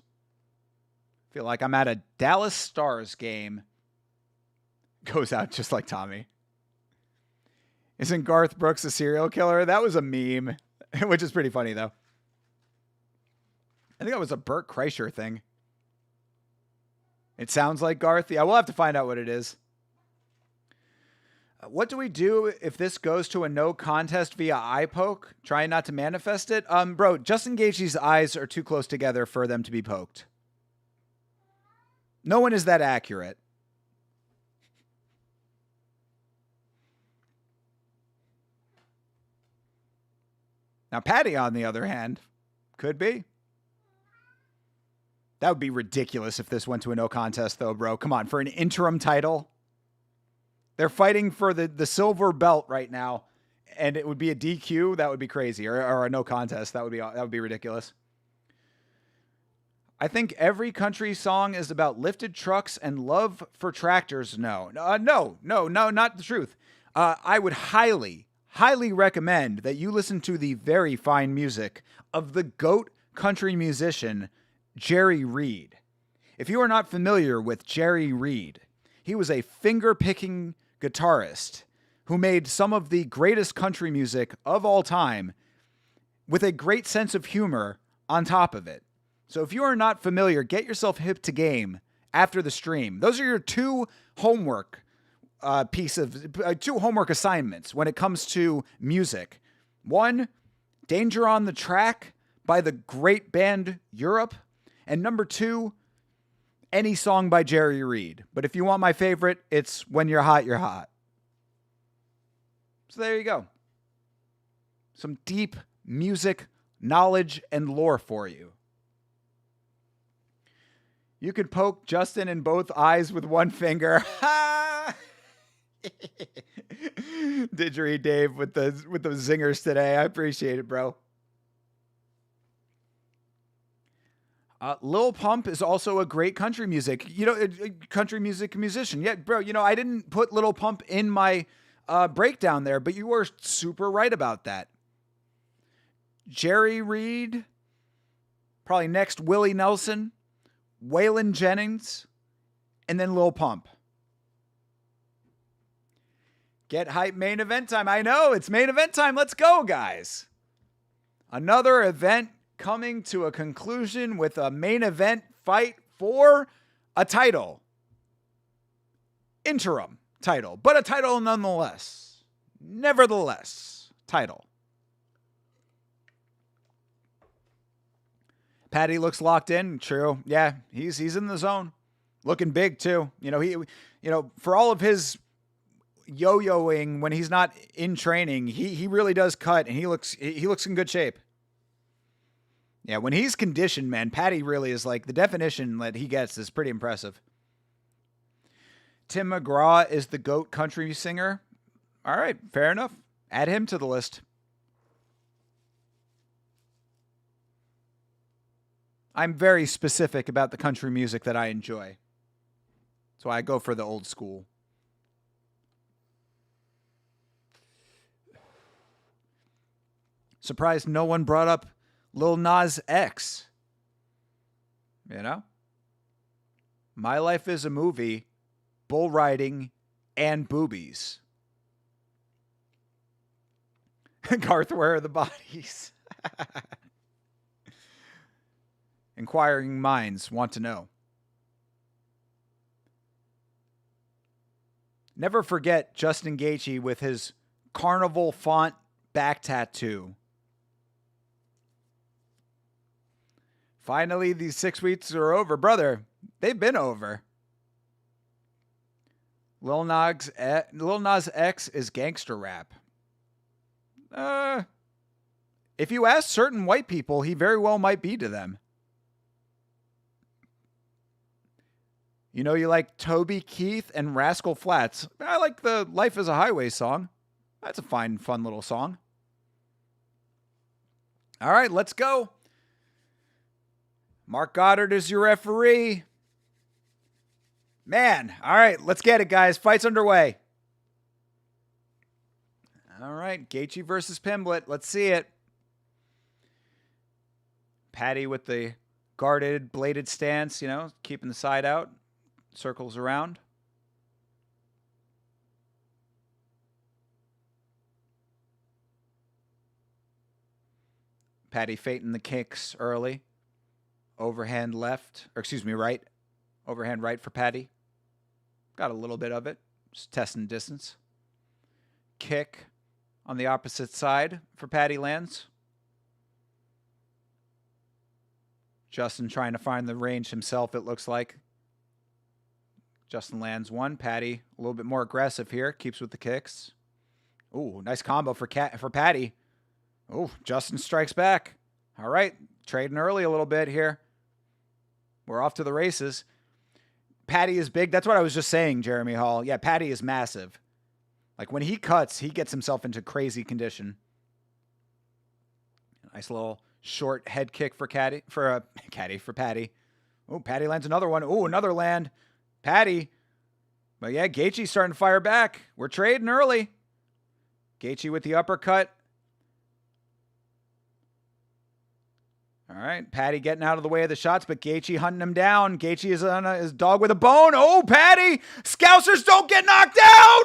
Feel like I'm at a Dallas Stars game. Goes out just like Tommy. Isn't Garth Brooks a serial killer? That was a meme, which is pretty funny, though. I think that was a Burt Kreischer thing. It sounds like Garth. Yeah, we'll have to find out what it is. What do we do if this goes to a no contest via eye poke? Trying not to manifest it? Bro, Justin Gaethje's eyes are too close together for them to be poked. No one is that accurate. Now, Patty, on the other hand, could be. That would be ridiculous if this went to a no contest, though, bro. Come on, for an interim title. They're fighting for the silver belt right now, and it would be a DQ. That would be crazy, or a no contest. That would be ridiculous. I think every country song is about lifted trucks and love for tractors. No, not the truth. I would highly recommend that you listen to the very fine music of the GOAT country musician, Jerry Reed. If you are not familiar with Jerry Reed, he was a finger-picking guitarist who made some of the greatest country music of all time with a great sense of humor on top of it. So if you are not familiar, get yourself hip to game after the stream. Those are your two homework assignments when it comes to music. One, Danger on the Track by the great band Europe. And number two, any song by Jerry Reed. But if you want my favorite, it's When You're Hot, You're Hot. So there you go. Some deep music knowledge and lore for you. You could poke Justin in both eyes with one finger. Didgeridoo Dave with the zingers today. I appreciate it, bro. Lil Pump is also a great country music. Country music musician. Yeah, bro. I didn't put Lil Pump in my breakdown there, but you were super right about that. Jerry Reed, probably next Willie Nelson, Waylon Jennings, and then Lil Pump. Get hype, main event time. I know, it's main event time. Let's go, guys. Another event coming to a conclusion with a main event fight for a title. Interim title, but a title nonetheless. Nevertheless, title. Paddy looks locked in. True. Yeah, he's in the zone. Looking big too. For all of his yo-yoing when he's not in training, he really does cut, and he looks in good shape. Yeah, when he's conditioned, man, Paddy really is like, the definition that he gets is pretty impressive. Tim McGraw is the GOAT country singer. All right, fair enough. Add him to the list. I'm very specific about the country music that I enjoy. That's why I go for the old school. Surprised no one brought up Lil Nas X. My life is a movie, bull riding, and boobies. Garth, where are the bodies? Inquiring minds want to know. Never forget Justin Gaethje with his carnival font back tattoo. Finally, these 6 weeks are over. Brother, they've been over. Lil Nas X is gangster rap. If you ask certain white people, he very well might be to them. You like Toby Keith and Rascal Flatts. I like the Life is a Highway song. That's a fun little song. All right, let's go. Mark Goddard is your referee. Man, all right, let's get it, guys. Fight's underway. All right, Gaethje versus Pimblett. Let's see it. Paddy with the guarded, bladed stance, keeping the side out. Circles around. Paddy feinting the kicks early. Overhand right. Overhand right for Paddy. Got a little bit of it. Just testing distance. Kick on the opposite side for Paddy lands. Justin trying to find the range himself, it looks like. Justin lands one. Paddy a little bit more aggressive here. Keeps with the kicks. Ooh, nice combo for Paddy. Ooh, Justin strikes back. All right, trading early a little bit here. We're off to the races. Patty is big. That's what I was just saying, Jeremy Hall. Yeah, Patty is massive. Like when he cuts, he gets himself into crazy condition. Nice little short head kick for Patty. Oh, Patty lands another one. Oh, another land. Patty. But yeah, Gaethje's starting to fire back. We're trading early. Gaethje with the uppercut. All right, Patty getting out of the way of the shots, but Gaethje hunting him down. Gaethje is on his dog with a bone. Oh, Patty! Scousers don't get knocked out!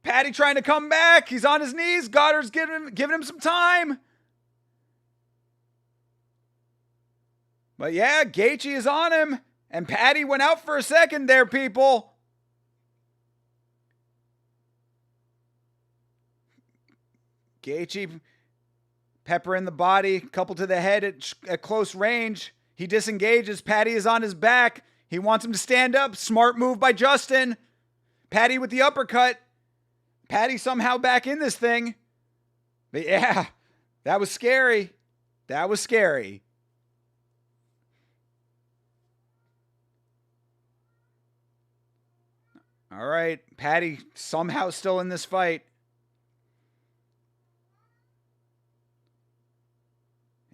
Patty trying to come back. He's on his knees. Goddard's giving him some time. But yeah, Gaethje is on him. And Patty went out for a second there, people. Gaethje pepper in the body, couple to the head at close range. He disengages. Patty is on his back. He wants him to stand up. Smart move by Justin. Patty with the uppercut. Patty somehow back in this thing. But yeah, that was scary. That was scary. All right, Patty somehow still in this fight.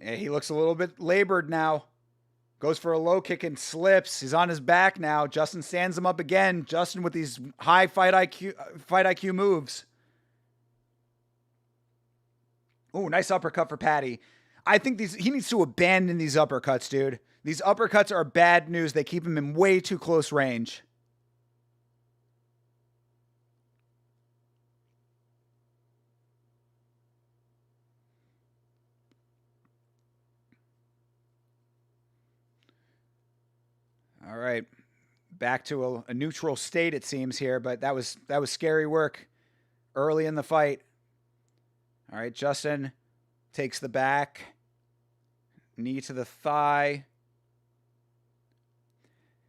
Yeah, he looks a little bit labored now. Goes for a low kick and slips. He's on his back now. Justin stands him up again. Justin with these high fight IQ moves. Oh, nice uppercut for Patty. I think he needs to abandon these uppercuts, dude. These uppercuts are bad news. They keep him in way too close range. All right, back to a neutral state it seems here, but that was scary work early in the fight. All right, Justin takes the back, knee to the thigh.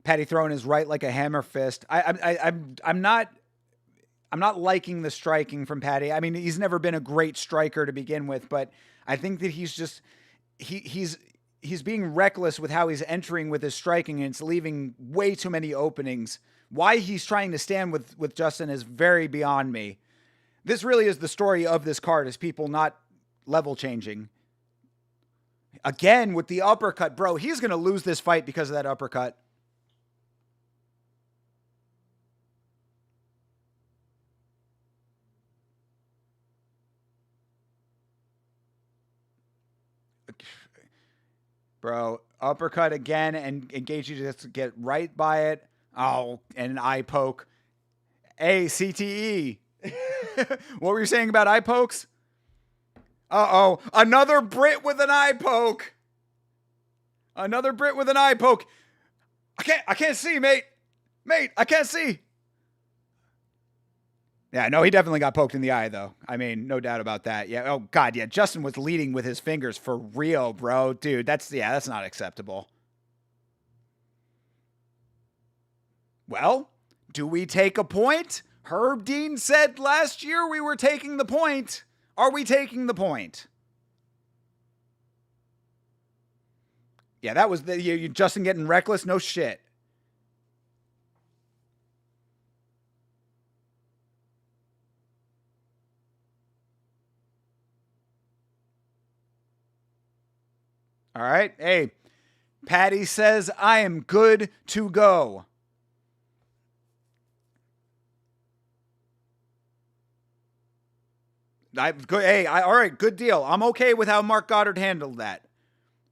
Patty throwing his right like a hammer fist. I'm not liking the striking from Patty. I mean, he's never been a great striker to begin with, but I think that he's being reckless with how he's entering with his striking, and it's leaving way too many openings. Why he's trying to stand with Justin is very beyond me. This really is the story of this card, is people not level changing. Again with the uppercut, bro. He's going to lose this fight because of that uppercut. Bro, uppercut again, and Gaethje just get right by it. Oh, and an eye poke. Hey, CTE. What were you saying about eye pokes? Uh-oh. Another Brit with an eye poke. Another Brit with an eye poke. I can't see, mate. Mate, I can't see. Yeah, no, he definitely got poked in the eye, though. I mean, no doubt about that. Yeah. Oh, God, yeah. Justin was leading with his fingers for real, bro. Dude, that's not acceptable. Well, do we take a point? Herb Dean said last year we were taking the point. Are we taking the point? Yeah, that was Justin getting reckless. No shit. All right. Hey, Patty says, I am good to go. All right, good deal. I'm okay with how Mark Goddard handled that.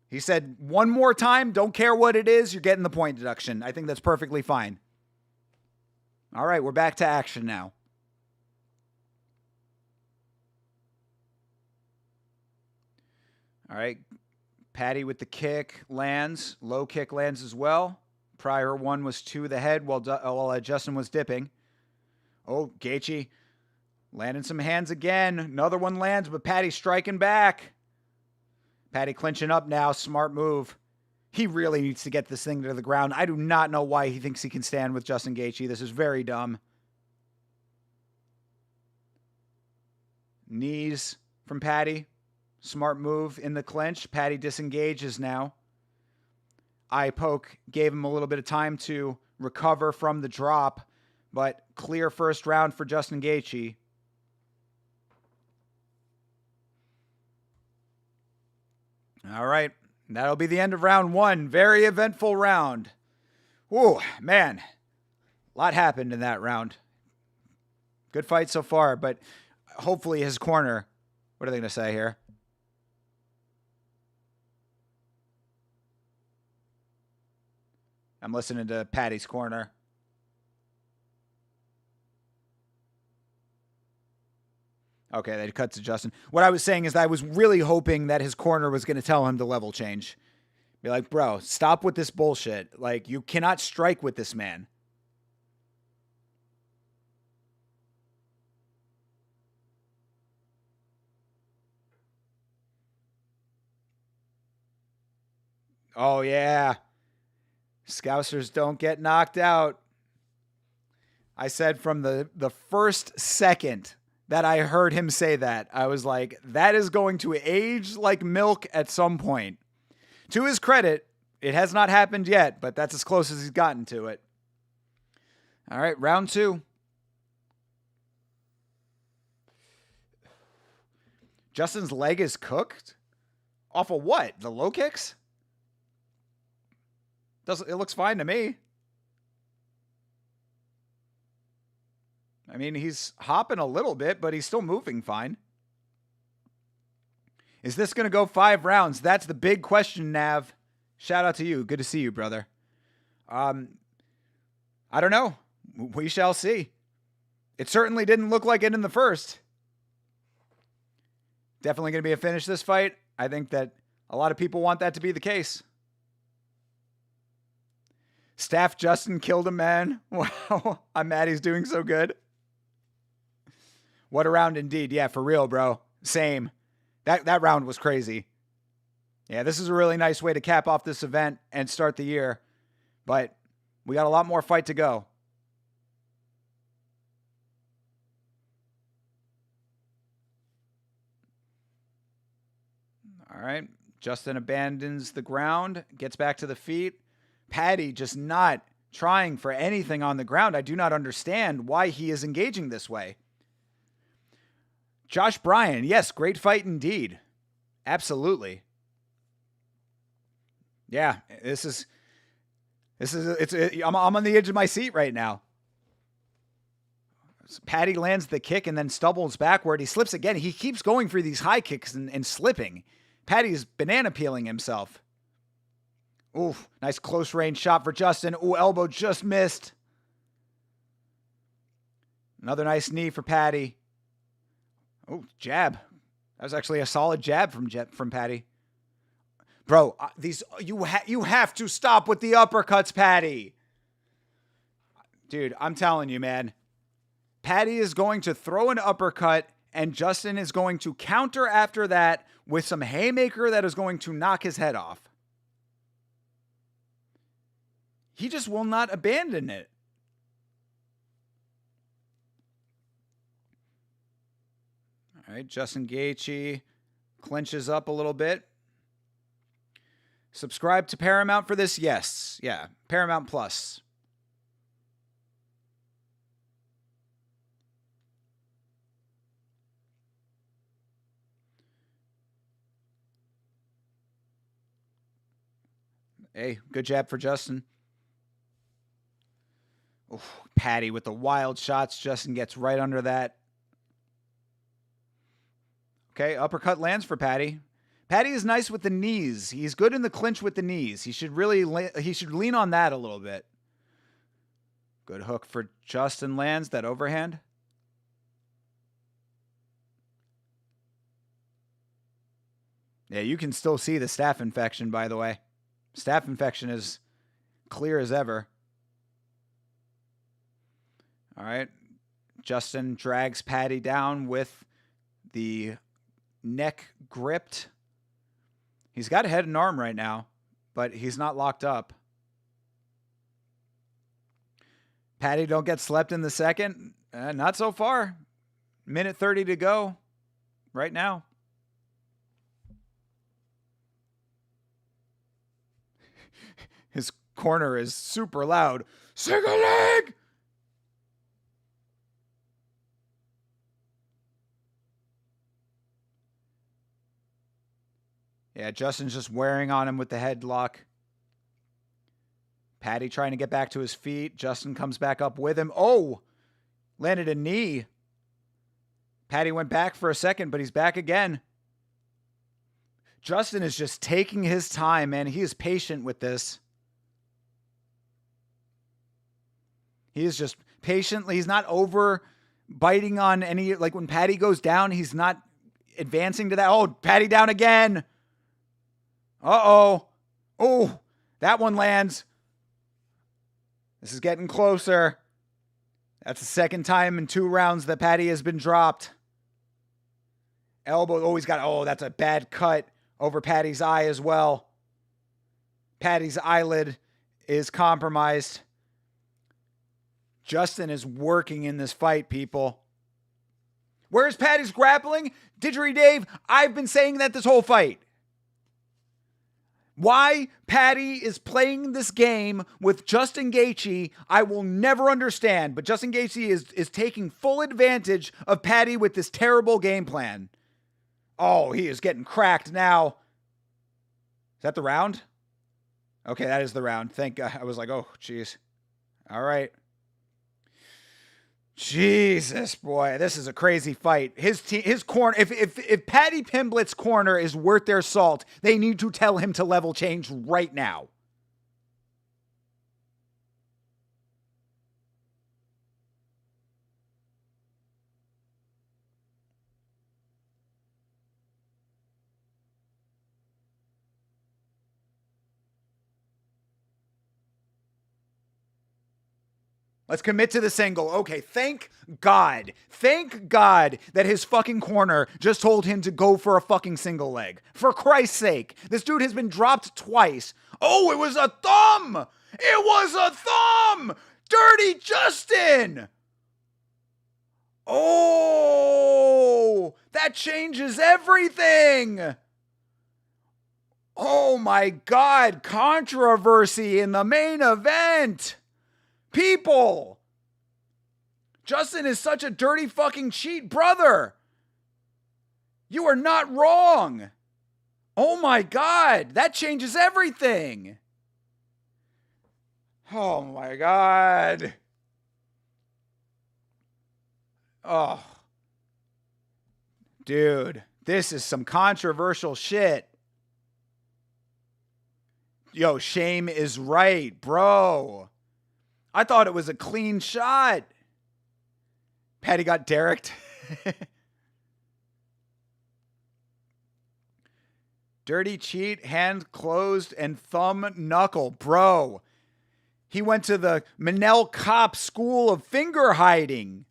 He said, one more time, don't care what it is, you're getting the point deduction. I think that's perfectly fine. All right, we're back to action now. All right, Patty with the kick lands. Low kick lands as well. Prior one was to the head while Justin was dipping. Oh, Gaethje landing some hands again. Another one lands, but Patty striking back. Patty clinching up now. Smart move. He really needs to get this thing to the ground. I do not know why he thinks he can stand with Justin Gaethje. This is very dumb. Knees from Patty. Smart move in the clinch. Patty disengages now. eye poke gave him a little bit of time to recover from the drop, but clear first round for Justin Gaethje. All right, that'll be the end of round 1. Very eventful round. Whoa, man, a lot happened in that round. Good fight so far, but hopefully his corner, what are they going to say here? I'm listening to Paddy's corner. Okay, they cut to Justin. What I was saying is that I was really hoping that his corner was going to tell him to level change. Be like, bro, stop with this bullshit. Like, you cannot strike with this man. Oh, yeah. Scousers don't get knocked out. I said from the first second that I heard him say that, I was like, that is going to age like milk at some point. To his credit, it has not happened yet, but that's as close as he's gotten to it. All right, round 2. Justin's leg is cooked? Off of what? The low kicks? It looks fine to me. I mean, he's hopping a little bit, but he's still moving fine. Is this going to go 5 rounds? That's the big question, Nav. Shout out to you. Good to see you, brother. I don't know. We shall see. It certainly didn't look like it in the first. Definitely going to be a finish this fight. I think that a lot of people want that to be the case. Staff Justin killed a man. Wow. I'm mad he's doing so good. What a round indeed. Yeah, for real, bro. Same. That round was crazy. Yeah, this is a really nice way to cap off this event and start the year. But we got a lot more fight to go. All right. Justin abandons the ground, gets back to the feet. Paddy just not trying for anything on the ground. I do not understand why he is engaging this way. Josh Bryan, yes, great fight indeed. Absolutely. Yeah, I'm on the edge of my seat right now. Paddy lands the kick and then stumbles backward. He slips again. He keeps going for these high kicks and slipping. Paddy's banana peeling himself. Oof, nice close range shot for Justin. Ooh, elbow just missed. Another nice knee for Paddy. Oh, jab. That was actually a solid jab from Paddy. Bro, you have to stop with the uppercuts, Paddy. Dude, I'm telling you, man. Paddy is going to throw an uppercut, and Justin is going to counter after that with some haymaker that is going to knock his head off. He just will not abandon it. All right, Justin Gaethje clinches up a little bit. Subscribe to Paramount for this? Yes. Yeah, Paramount Plus. Hey, good jab for Justin. Oh, Paddy with the wild shots. Justin gets right under that. Okay, uppercut lands for Paddy. Paddy is nice with the knees. He's good in the clinch with the knees. He should lean on that a little bit. Good hook for Justin, lands that overhand. Yeah, you can still see the staph infection, by the way. Staph infection is clear as ever. All right. Justin drags Paddy down with the neck gripped. He's got a head and arm right now, but he's not locked up. Paddy don't get slept in the second. Not so far. Minute 30 to go right now. corner is super loud. Single leg! Yeah, Justin's just wearing on him with the headlock. Paddy trying to get back to his feet. Justin comes back up with him. Oh! Landed a knee. Paddy went back for a second, but he's back again. Justin is just taking his time, man. He is patient with this. He is just patiently. He's not over biting on any, like when Paddy goes down, he's not advancing to that. Oh, Paddy down again. Uh-oh. Oh, that one lands. This is getting closer. That's the second time in 2 rounds that Paddy has been dropped. Elbow. Oh, he's got, oh, that's a bad cut over Paddy's eye as well. Paddy's eyelid is compromised. Justin is working in this fight, people. Where's Paddy's grappling? Didgeridoo Dave, I've been saying that this whole fight. Why Paddy is playing this game with Justin Gaethje, I will never understand. But Justin Gaethje is taking full advantage of Paddy with this terrible game plan. Oh, he is getting cracked now. Is that the round? Okay, that is the round. Thank God. I was like, oh, jeez. All right. Jesus, boy, this is a crazy fight. His corner, if Paddy Pimblett's corner is worth their salt, they need to tell him to level change right now. Let's commit to the single. Okay, thank God. Thank God that his fucking corner just told him to go for a fucking single leg. For Christ's sake. This dude has been dropped twice. Oh, it was a thumb! It was a thumb! Dirty Justin! Oh, that changes everything! Oh my God, controversy in the main event! People! Justin is such a dirty fucking cheat, brother! You are not wrong! Oh my God, that changes everything! Oh my God. Oh. Dude, this is some controversial shit. Yo, Shame is right, bro. I thought it was a clean shot. Paddy got derricked. Dirty cheat, hand closed, and thumb knuckle. Bro, he went to the Manel Kopp School of Finger Hiding.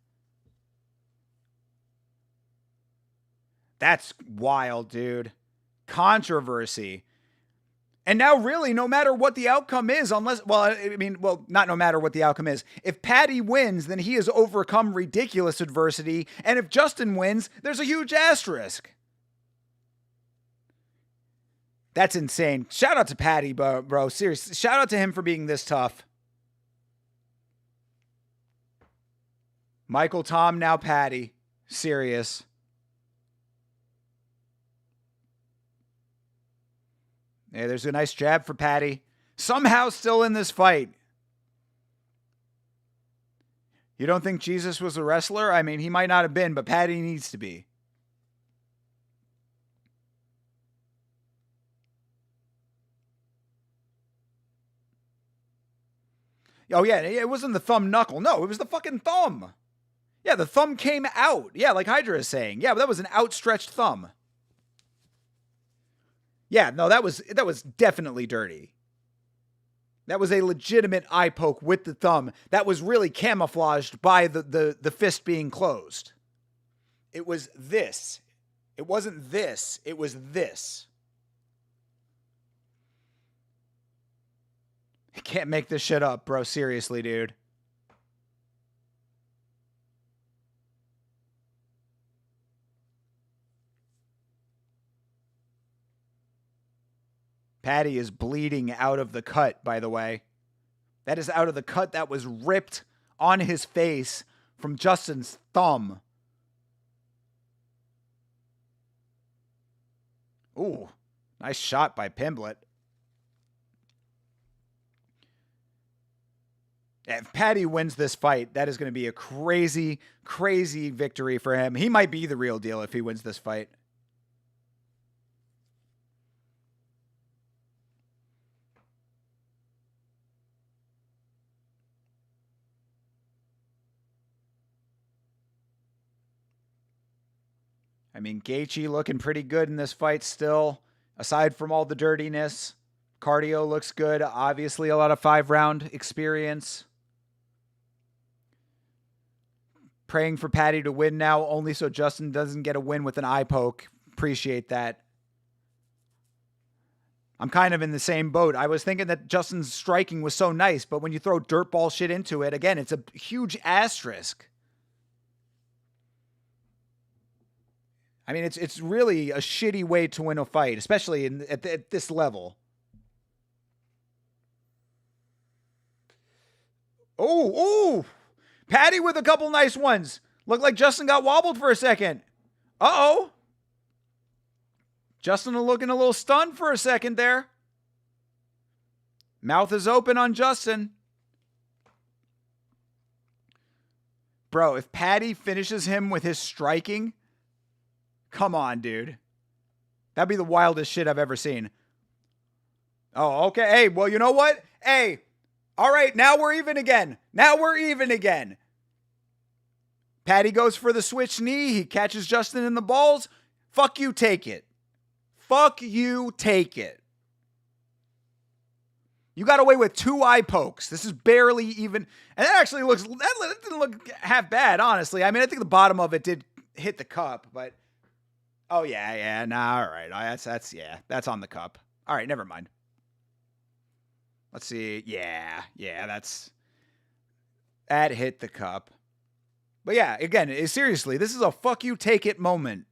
That's wild, dude. Controversy. And now really, no matter what the outcome is, unless, not no matter what the outcome is. If Paddy wins, then he has overcome ridiculous adversity. And if Justin wins, there's a huge asterisk. That's insane. Shout out to Paddy, bro. Seriously, shout out to him for being this tough. Michael Tom, now Paddy. Serious. Yeah, there's a nice jab for Paddy. Somehow still in this fight. You don't think Jesus was a wrestler? I mean, he might not have been, but Paddy needs to be. Oh, yeah, it wasn't the thumb knuckle. No, it was the fucking thumb. Yeah, the thumb came out. Yeah, like Hydra is saying. Yeah, but that was an outstretched thumb. Yeah, no, that was definitely dirty. That was a legitimate eye poke with the thumb. That was really camouflaged by the fist being closed. It was this. It wasn't this. It was this. I can't make this shit up, bro. Seriously, dude. Paddy is bleeding out of the cut, by the way. That is out of the cut that was ripped on his face from Justin's thumb. Ooh, nice shot by Pimblett. If Paddy wins this fight, that is going to be a crazy, crazy victory for him. He might be the real deal if he wins this fight. I mean, Gaethje looking pretty good in this fight still, aside from all the dirtiness. Cardio looks good. Obviously, a lot of 5-round experience. Praying for Paddy to win now, only so Justin doesn't get a win with an eye poke. Appreciate that. I'm kind of in the same boat. I was thinking that Justin's striking was so nice, but when you throw dirtball shit into it, again, it's a huge asterisk. I mean, it's really a shitty way to win a fight, especially at this level. Oh, Paddy with a couple nice ones. Looked like Justin got wobbled for a second. Uh-oh. Justin looking a little stunned for a second there. Mouth is open on Justin. Bro, if Paddy finishes him with his striking, come on, dude. That'd be the wildest shit I've ever seen. Oh, okay. Hey, well, you know what? Hey, all right, now we're even again. Paddy goes for the switch knee. He catches Justin in the balls. Fuck you, take it. You got away with 2 eye pokes. This is barely even. And that actually that didn't look half bad, honestly. I mean, I think the bottom of it did hit the cup, but. Oh, yeah. Nah, all right. That's on the cup. All right, never mind. Let's see. Yeah, that hit the cup. But yeah, again, seriously, this is a fuck you, take it moment.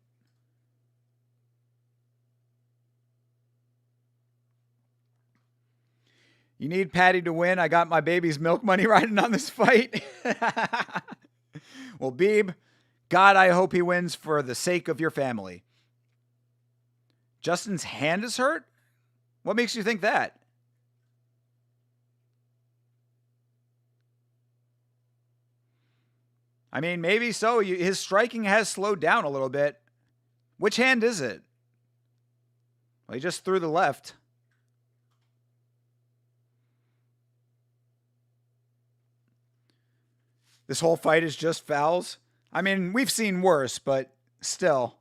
You need Paddy to win. I got my baby's milk money riding on this fight. Well, Beeb, God, I hope he wins for the sake of your family. Justin's hand is hurt? What makes you think that? I mean, maybe so. His striking has slowed down a little bit. Which hand is it? Well, he just threw the left. This whole fight is just fouls. I mean, we've seen worse, but still.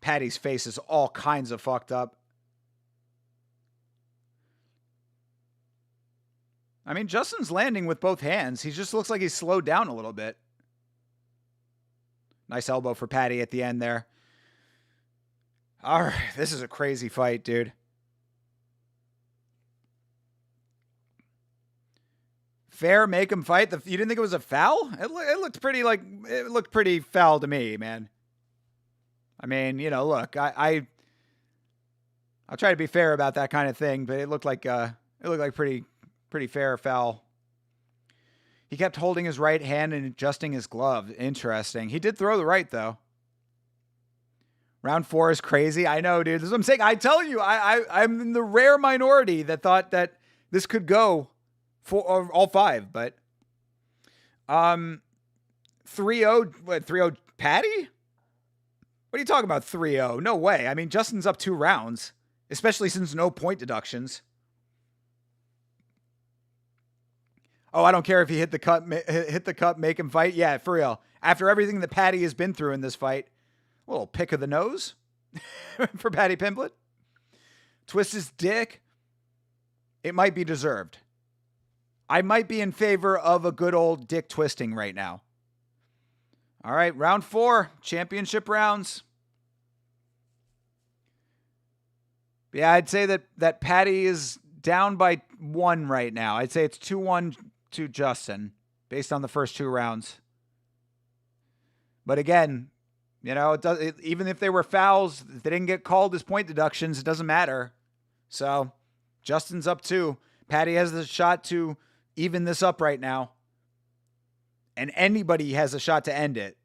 Paddy's face is all kinds of fucked up. I mean, Justin's landing with both hands. He just looks like he's slowed down a little bit. Nice elbow for Paddy at the end there. All right, this is a crazy fight, dude. Fair, make him fight. You didn't think it was a foul? It looked pretty foul to me, man. I mean, look, I'll try to be fair about that kind of thing, but it looked like pretty fair foul. He kept holding his right hand and adjusting his glove. Interesting. He did throw the right, though. Round 4 is crazy. I know, dude. This is what I'm saying. I tell you, I'm in the rare minority that thought that this could go for all 5, but 3-0, what, 3-0 Paddy? What are you talking about, 3-0? No way. I mean, Justin's up 2 rounds, especially since no point deductions. Oh, I don't care if he hit the cup, make him fight. Yeah, for real. After everything that Paddy has been through in this fight, a little pick of the nose for Paddy Pimblett. Twist his dick. It might be deserved. I might be in favor of a good old dick twisting right now. All right, round 4, championship rounds. Yeah, I'd say that Paddy is down by 1 right now. I'd say it's 2-1 to Justin based on the first 2 rounds. But again, even if they were fouls, if they didn't get called as point deductions, it doesn't matter. So Justin's up 2. Patty has the shot to even this up right now. And anybody has a shot to end it.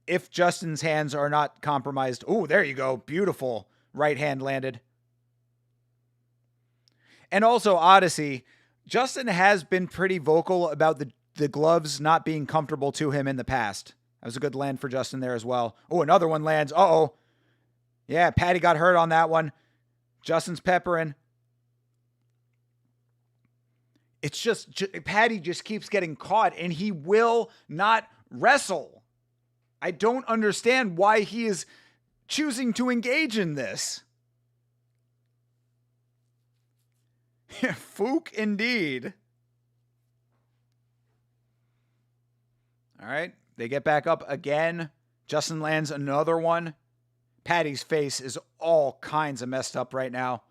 If Justin's hands are not compromised. Oh, there you go. Beautiful right hand landed. And also, Odyssey, Justin has been pretty vocal about the gloves not being comfortable to him in the past. That was a good land for Justin there as well. Oh, another one lands. Uh-oh. Yeah, Patty got hurt on that one. Justin's peppering. It's just, Patty just keeps getting caught, and he will not wrestle. I don't understand why he is choosing to engage in this. Fook indeed. All right, they get back up again. Justin lands another one. Patty's face is all kinds of messed up right now.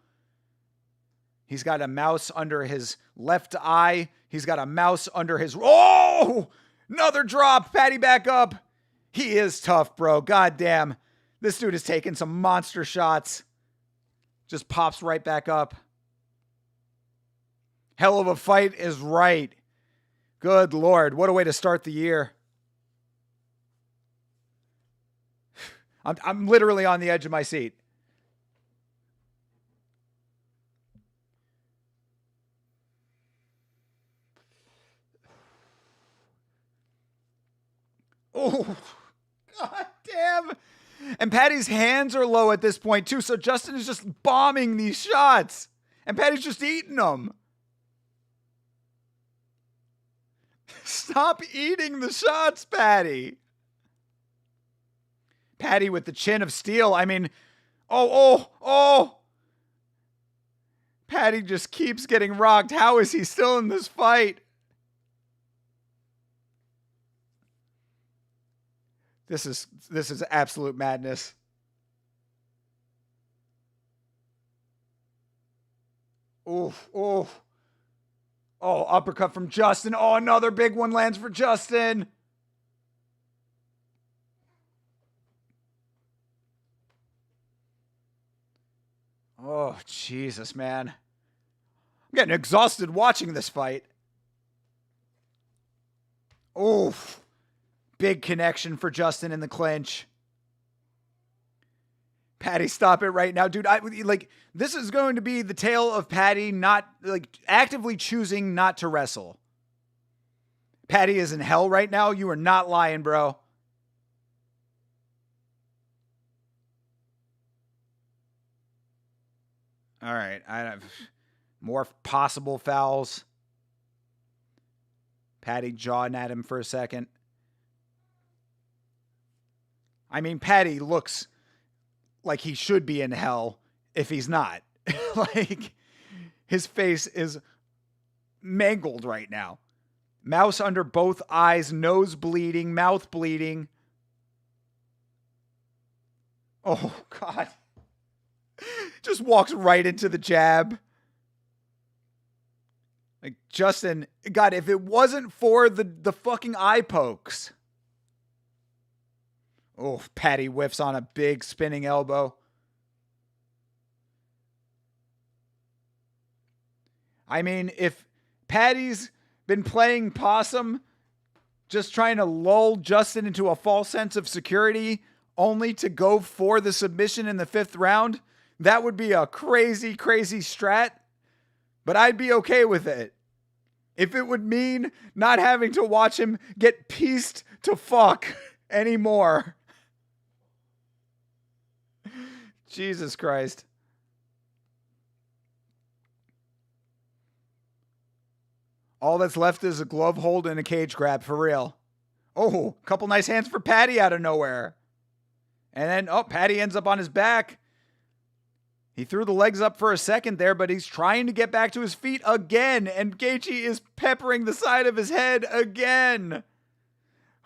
He's got a mouse under his left eye. He's got a mouse under his... Oh! Another drop. Patty back up. He is tough, bro. God damn. This dude is taking some monster shots. Just pops right back up. Hell of a fight is right. Good Lord. What a way to start the year. I'm literally on the edge of my seat. Oh, God damn. And Patty's hands are low at this point, too. So Justin is just bombing these shots. And Patty's just eating them. Stop eating the shots, Patty. Patty with the chin of steel. I mean, oh. Patty just keeps getting rocked. How is he still in this fight? This is absolute madness. Oof. Oh, uppercut from Justin. Oh, another big one lands for Justin. Oh, Jesus, man. I'm getting exhausted watching this fight. Oof. Big connection for Justin in the clinch. Patty, stop it right now. Dude, this is going to be the tale of Patty not, actively choosing not to wrestle. Patty is in hell right now. You are not lying, bro. All right. I have more possible fouls. Patty jawing at him for a second. I mean, Patty looks like he should be in hell if he's not. His face is mangled right now. Mouse under both eyes, nose bleeding, mouth bleeding. Oh, God. Just walks right into the jab. Justin, God, if it wasn't for the fucking eye pokes. Oh, Patty whiffs on a big spinning elbow. I mean, if Patty's been playing possum, just trying to lull Justin into a false sense of security, only to go for the submission in the 5th round, that would be a crazy, crazy strat. But I'd be okay with it. If it would mean not having to watch him get pieced to fuck anymore. Jesus Christ. All that's left is a glove hold and a cage grab for real. Oh, a couple nice hands for Patty out of nowhere. And then, Patty ends up on his back. He threw the legs up for a second there, but he's trying to get back to his feet again. And Gaethje is peppering the side of his head again.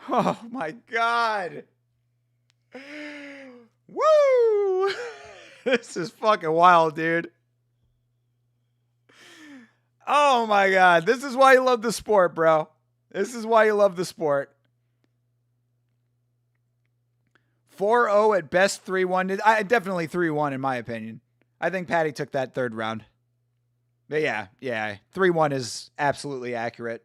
Oh, my God. Woo! This is fucking wild, dude. Oh, my God. This is why you love the sport, bro. This is why you love the sport. 4-0 at best, 3-1. Definitely 3-1 in my opinion. I think Patty took that 3rd round. But yeah. 3-1 is absolutely accurate.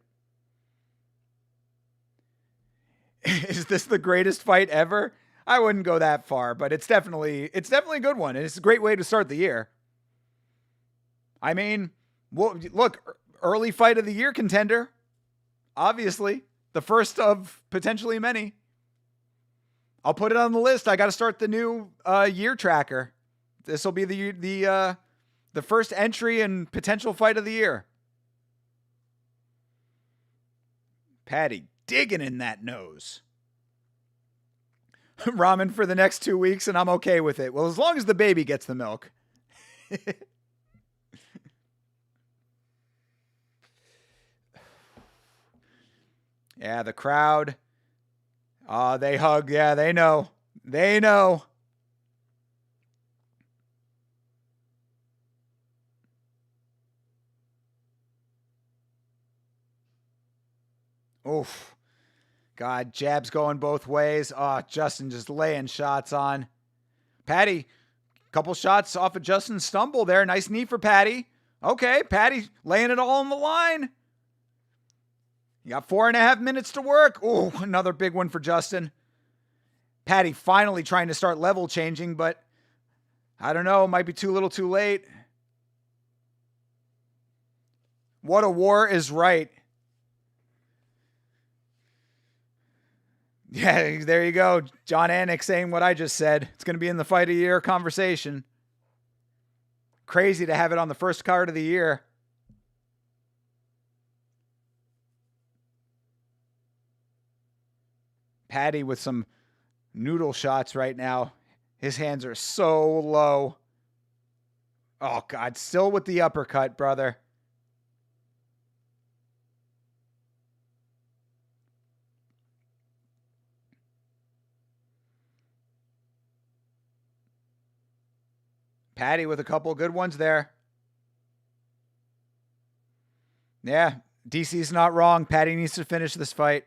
Is this the greatest fight ever? I wouldn't go that far, but it's definitely a good one. And it's a great way to start the year. I mean, well, look, early fight of the year contender. Obviously, the first of potentially many. I'll put it on the list. I got to start the new year tracker. This will be the first entry and potential fight of the year. Patty digging in that nose. Ramen for the next 2 weeks, and I'm okay with it. Well, as long as the baby gets the milk. Yeah, the crowd. They hug. Yeah, they know. They know. Oof. God, jabs going both ways. Oh, Justin just laying shots on. Patty, couple shots off of Justin's stumble there. Nice knee for Patty. Okay, Patty laying it all on the line. You got 4.5 minutes to work. Oh, another big one for Justin. Patty finally trying to start level changing, but I don't know. Might be too little too late. What a war is right. Yeah, there you go. John Anik saying what I just said. It's going to be in the fight of the year conversation. Crazy to have it on the first card of the year. Patty with some noodle shots right now. His hands are so low. Oh, God. Still with the uppercut, brother. Patty with a couple good ones there. Yeah, DC's not wrong. Patty needs to finish this fight.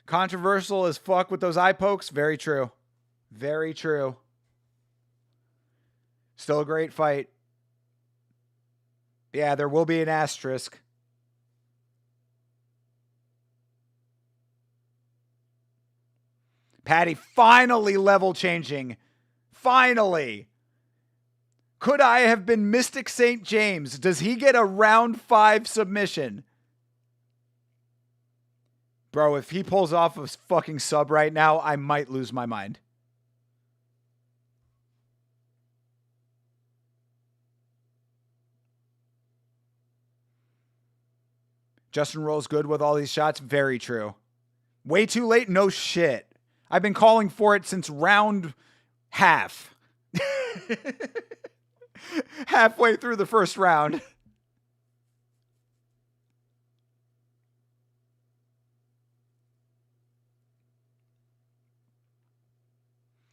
Controversial as fuck with those eye pokes. Very true. Very true. Still a great fight. Yeah, there will be an asterisk. Patty finally level changing. Finally. Could I have been Mystic St. James? Does he get a round 5 submission? Bro, if he pulls off a fucking sub right now, I might lose my mind. Justin rolls good with all these shots. Very true. Way too late? No shit. I've been calling for it since round half. Halfway through the first round.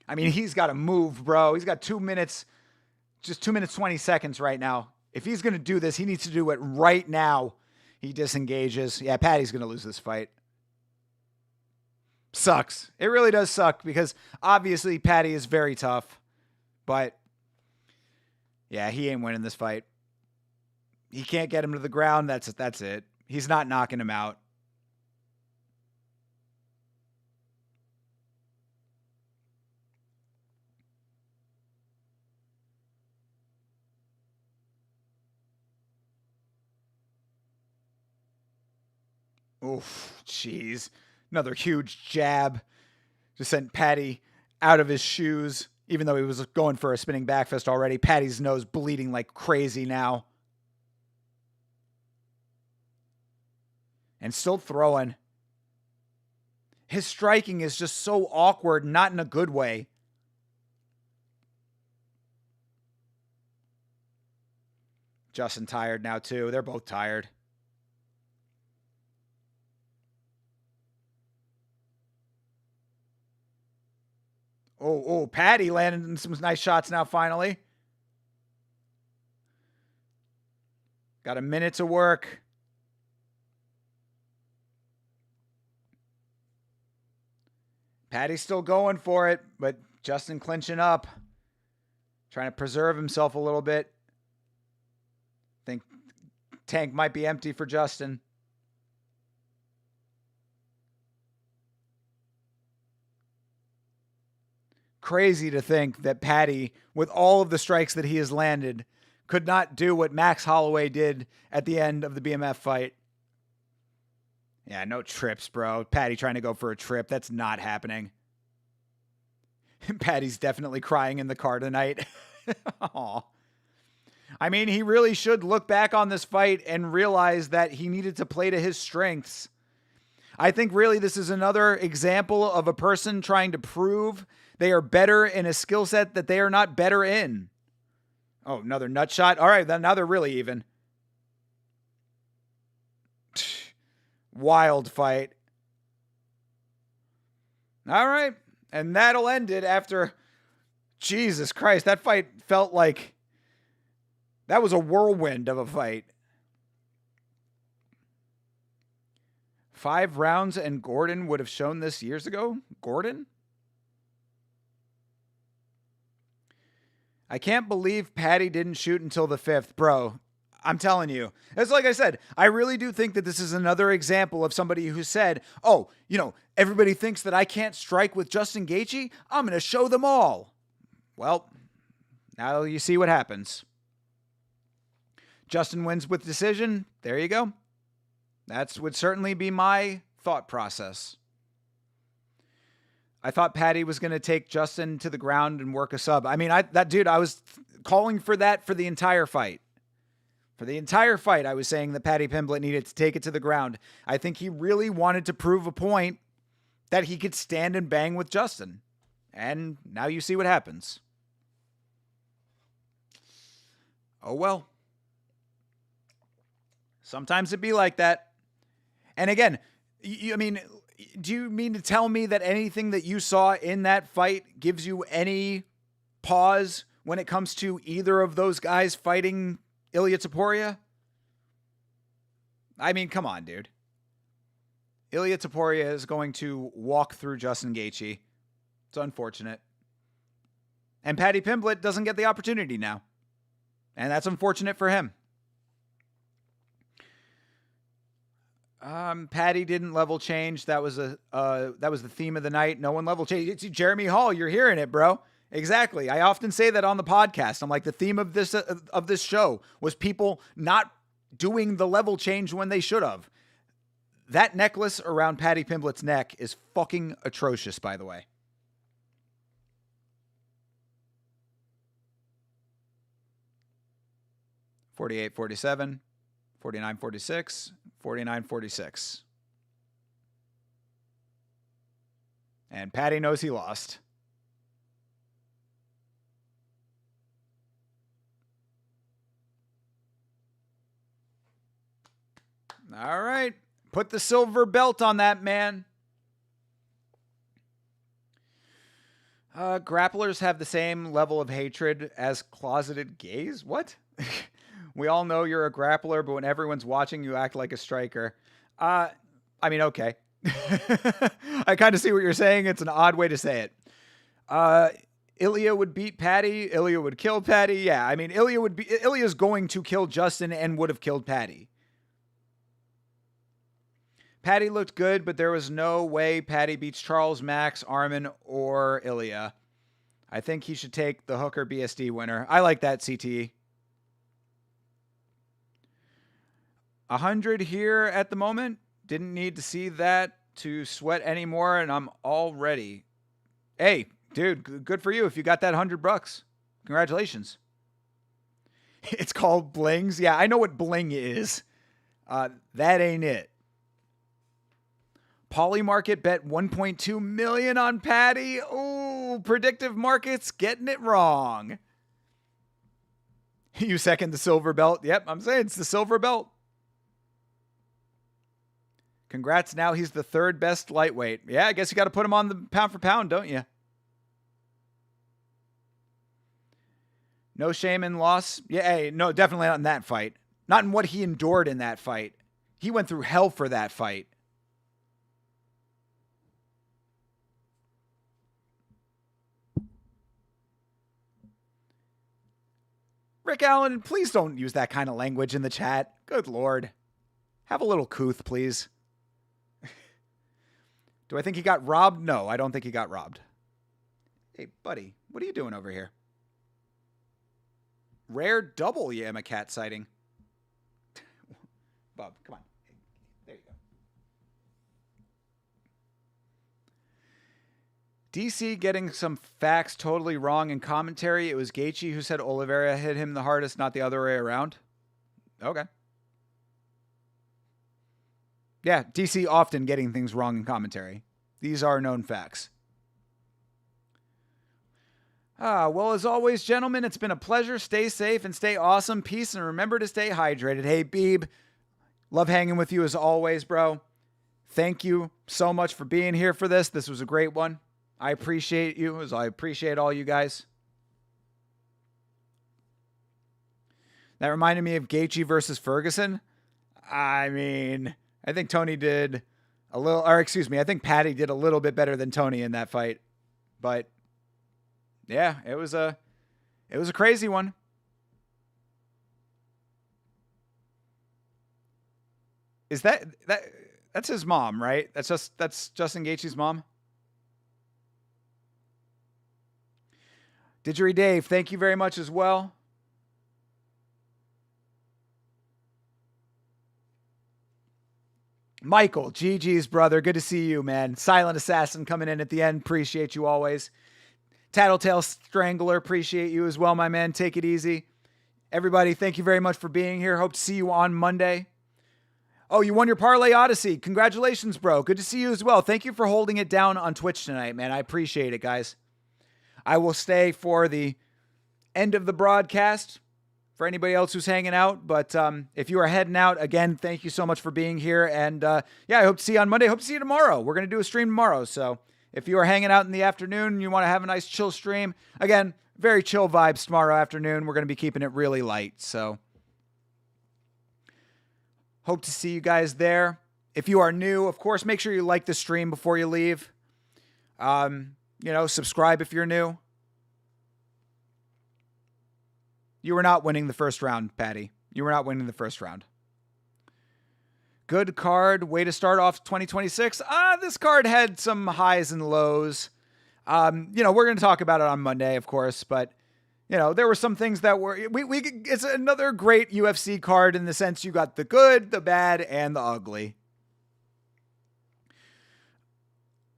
I mean, he's got to move, bro. He's got 2 minutes, just 2 minutes, 20 seconds right now. If he's going to do this, he needs to do it right now. He disengages. Yeah, Patty's going to lose this fight. Sucks. It really does suck because obviously Patty is very tough. But yeah, he ain't winning this fight. He can't get him to the ground. That's it. He's not knocking him out. Oof, jeez. Another huge jab. Just sent Patty out of his shoes, even though he was going for a spinning back fist already. Patty's nose bleeding like crazy now. And still throwing. His striking is just so awkward, not in a good way. Justin tired now, too. They're both tired. Oh, Patty landing some nice shots now, finally. Got a minute to work. Patty's still going for it, but Justin clinching up. Trying to preserve himself a little bit. Think tank might be empty for Justin. Crazy to think that Paddy, with all of the strikes that he has landed, could not do what Max Holloway did at the end of the BMF fight. Yeah, no trips, bro. Paddy trying to go for a trip. That's not happening. Paddy's definitely crying in the car tonight. Aw. I mean, he really should look back on this fight and realize that he needed to play to his strengths. I think really this is another example of a person trying to prove they are better in a skill set that they are not better in. Oh, another nut shot. All right, then now they're really even. Wild fight. All right. And that'll end it after, Jesus Christ, that fight felt like that was a whirlwind of a fight. 5 rounds and Gordon would have shown this years ago? Gordon? I can't believe Paddy didn't shoot until the 5th, bro. I'm telling you. It's like I said, I really do think that this is another example of somebody who said, oh, everybody thinks that I can't strike with Justin Gaethje. I'm going to show them all. Well, now you see what happens. Justin wins with decision. There you go. That would certainly be my thought process. I thought Paddy was going to take Justin to the ground and work a sub. I mean, I was calling for that for the entire fight. For the entire fight, I was saying that Paddy Pimblett needed to take it to the ground. I think he really wanted to prove a point that he could stand and bang with Justin. And now you see what happens. Oh, well. Sometimes it be like that. And again, I mean, do you mean to tell me that anything that you saw in that fight gives you any pause when it comes to either of those guys fighting Ilia Topuria? I mean, come on, dude. Ilia Topuria is going to walk through Justin Gaethje. It's unfortunate. And Paddy Pimblett doesn't get the opportunity now. And that's unfortunate for him. Paddy didn't level change. That was the theme of the night. No one level changed. It's Jeremy Hall. You're hearing it, bro. Exactly. I often say that on the podcast. I'm like, the theme of this show was people not doing the level change when they should have. That necklace around Paddy Pimblett's neck is fucking atrocious, by the way. $48.47, $49.46, $49.46. And Paddy knows he lost. All right. Put the silver belt on that man. Grapplers have the same level of hatred as closeted gays? What? We all know you're a grappler, but when everyone's watching, you act like a striker. I mean, okay. I kind of see what you're saying. It's an odd way to say it. Ilia would beat Paddy. Ilia would kill Paddy. Yeah, I mean, Ilia's going to kill Justin and would have killed Paddy. Paddy looked good, but there was no way Paddy beats Charles, Max, Armin, or Ilia. I think he should take the Hooker BSD winner. I like that, CTE. 100 here at the moment. Didn't need to see that to sweat anymore, and I'm all ready. Hey, dude, good for you if you got that $100. Congratulations. It's called blings. Yeah, I know what bling is. That ain't it. Polymarket bet 1.2 million on Paddy. Ooh, predictive markets getting it wrong. You second the silver belt. Yep, I'm saying it's the silver belt. Congrats, now he's the 3rd best lightweight. Yeah, I guess you got to put him on the pound for pound, don't you? No shame in loss. Yeah, hey, no, definitely not in that fight. Not in what he endured in that fight. He went through hell for that fight. Rick Allen, please don't use that kind of language in the chat. Good Lord. Have a little couth, please. Do I think he got robbed? No, I don't think he got robbed. Hey, buddy, what are you doing over here? Rare double Yama cat sighting. Bob, come on. There you go. DC getting some facts totally wrong in commentary. It was Gaethje who said Oliveira hit him the hardest, not the other way around. Okay. Yeah, DC often getting things wrong in commentary. These are known facts. Well, as always, gentlemen, it's been a pleasure. Stay safe and stay awesome. Peace, and remember to stay hydrated. Hey, Beeb, love hanging with you as always, bro. Thank you so much for being here for this. This was a great one. I appreciate you, as I appreciate all you guys. That reminded me of Gaethje versus Ferguson. I mean, I think Tony did a little, or excuse me, I think Patty did a little bit better than Tony in that fight. But yeah, it was a crazy one. Is that's his mom, right? That's Justin Gaethje's mom. Didgeridoo Dave, thank you very much as well. Michael, GG's brother. Good to see you, man. Silent Assassin coming in at the end. Appreciate you always. Tattletale Strangler, appreciate you as well, my man. Take it easy. Everybody, thank you very much for being here. Hope to see you on Monday. Oh, you won your Parlay Odyssey. Congratulations, bro. Good to see you as well. Thank you for holding it down on Twitch tonight, man. I appreciate it, guys. I will stay for the end of the broadcast for anybody else who's hanging out. But if you are heading out, again, thank you so much for being here. And yeah, I hope to see you on Monday. Hope to see you tomorrow. We're going to do a stream tomorrow. So if you are hanging out in the afternoon and you want to have a nice chill stream, again, very chill vibes tomorrow afternoon. We're going to be keeping it really light. So hope to see you guys there. If you are new, of course, make sure you like the stream before you leave. Subscribe if you're new. You were not winning the first round, Patty. You were not winning the first round. Good card. Way to start off 2026. This card had some highs and lows. We're going to talk about it on Monday, of course, but there were some things that were, it's another great UFC card in the sense you got the good, the bad, and the ugly.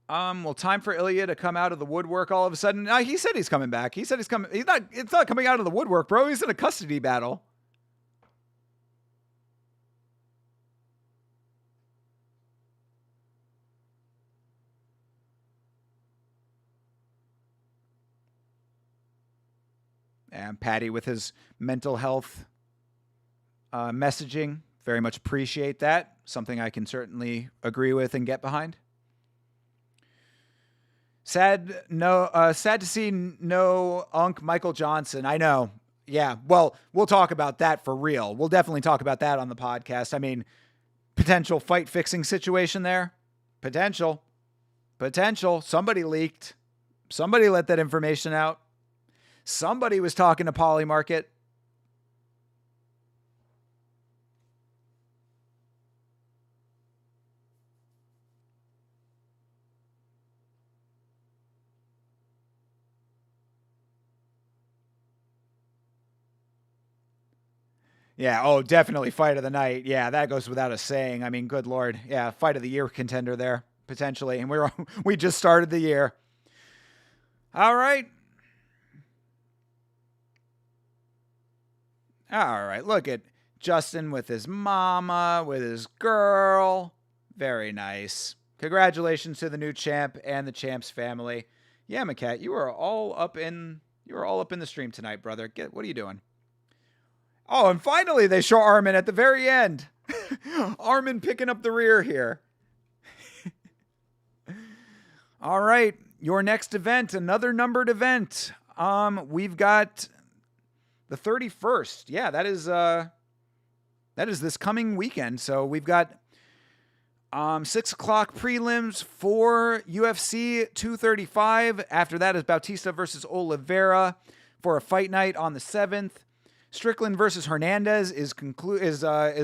Well, time for Ilya to come out of the woodwork all of a sudden. He said he's coming back. He said he's coming. It's not coming out of the woodwork, bro. He's in a custody battle. And Patty with his mental health messaging. Very much appreciate that. Something I can certainly agree with and get behind. Sad to see no Unk Michael Johnson. I know. Yeah. Well, we'll talk about that for real. We'll definitely talk about that on the podcast. I mean, potential fight fixing situation there. Potential. Somebody leaked. Somebody let that information out. Somebody was talking to Polymarket. Yeah, oh, definitely fight of the night. Yeah, that goes without a saying. I mean, good Lord. Yeah, fight of the year contender there, potentially. And we just started the year. All right. Look at Justin with his mama, with his girl. Very nice. Congratulations to the new champ and the champ's family. Yeah, McCat, you are all up in the stream tonight, brother. What are you doing? Oh, and finally they show Armin at the very end. Armin picking up the rear here. All right, your next event, another numbered event. We've got the 31st. Yeah, that is this coming weekend. So we've got 6 o'clock prelims for UFC 235. After that is Bautista versus Oliveira for a fight night on the 7th. Strickland versus Hernandez is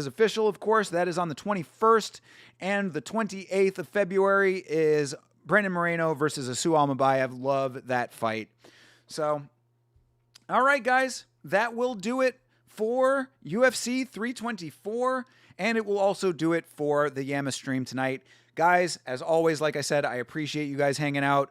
official, of course. That is on the 21st, and the 28th of February is Brandon Moreno versus Asu Almabayev. Love that fight. So, all right, guys, that will do it for UFC 324, and it will also do it for the Yama stream tonight. Guys, as always, like I said, I appreciate you guys hanging out.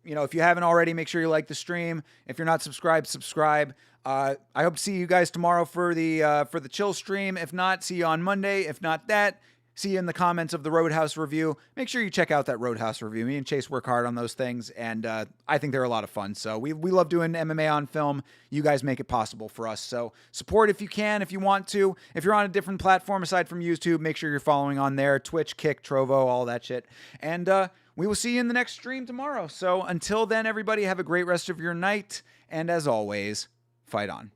If you haven't already, make sure you like the stream. If you're not subscribed, subscribe. I hope to see you guys tomorrow for the chill stream. If not, see you on Monday. If not that, see you in the comments of the Roadhouse review. Make sure you check out that Roadhouse review. Me and Chase work hard on those things, and I think they're a lot of fun. So we love doing MMA on film. You guys make it possible for us. So support if you can, if you want to. If you're on a different platform aside from YouTube, make sure you're following on there. Twitch, Kick, Trovo, all that shit. And we will see you in the next stream tomorrow. So until then, everybody, have a great rest of your night. And as always, fight on.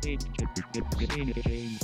Change.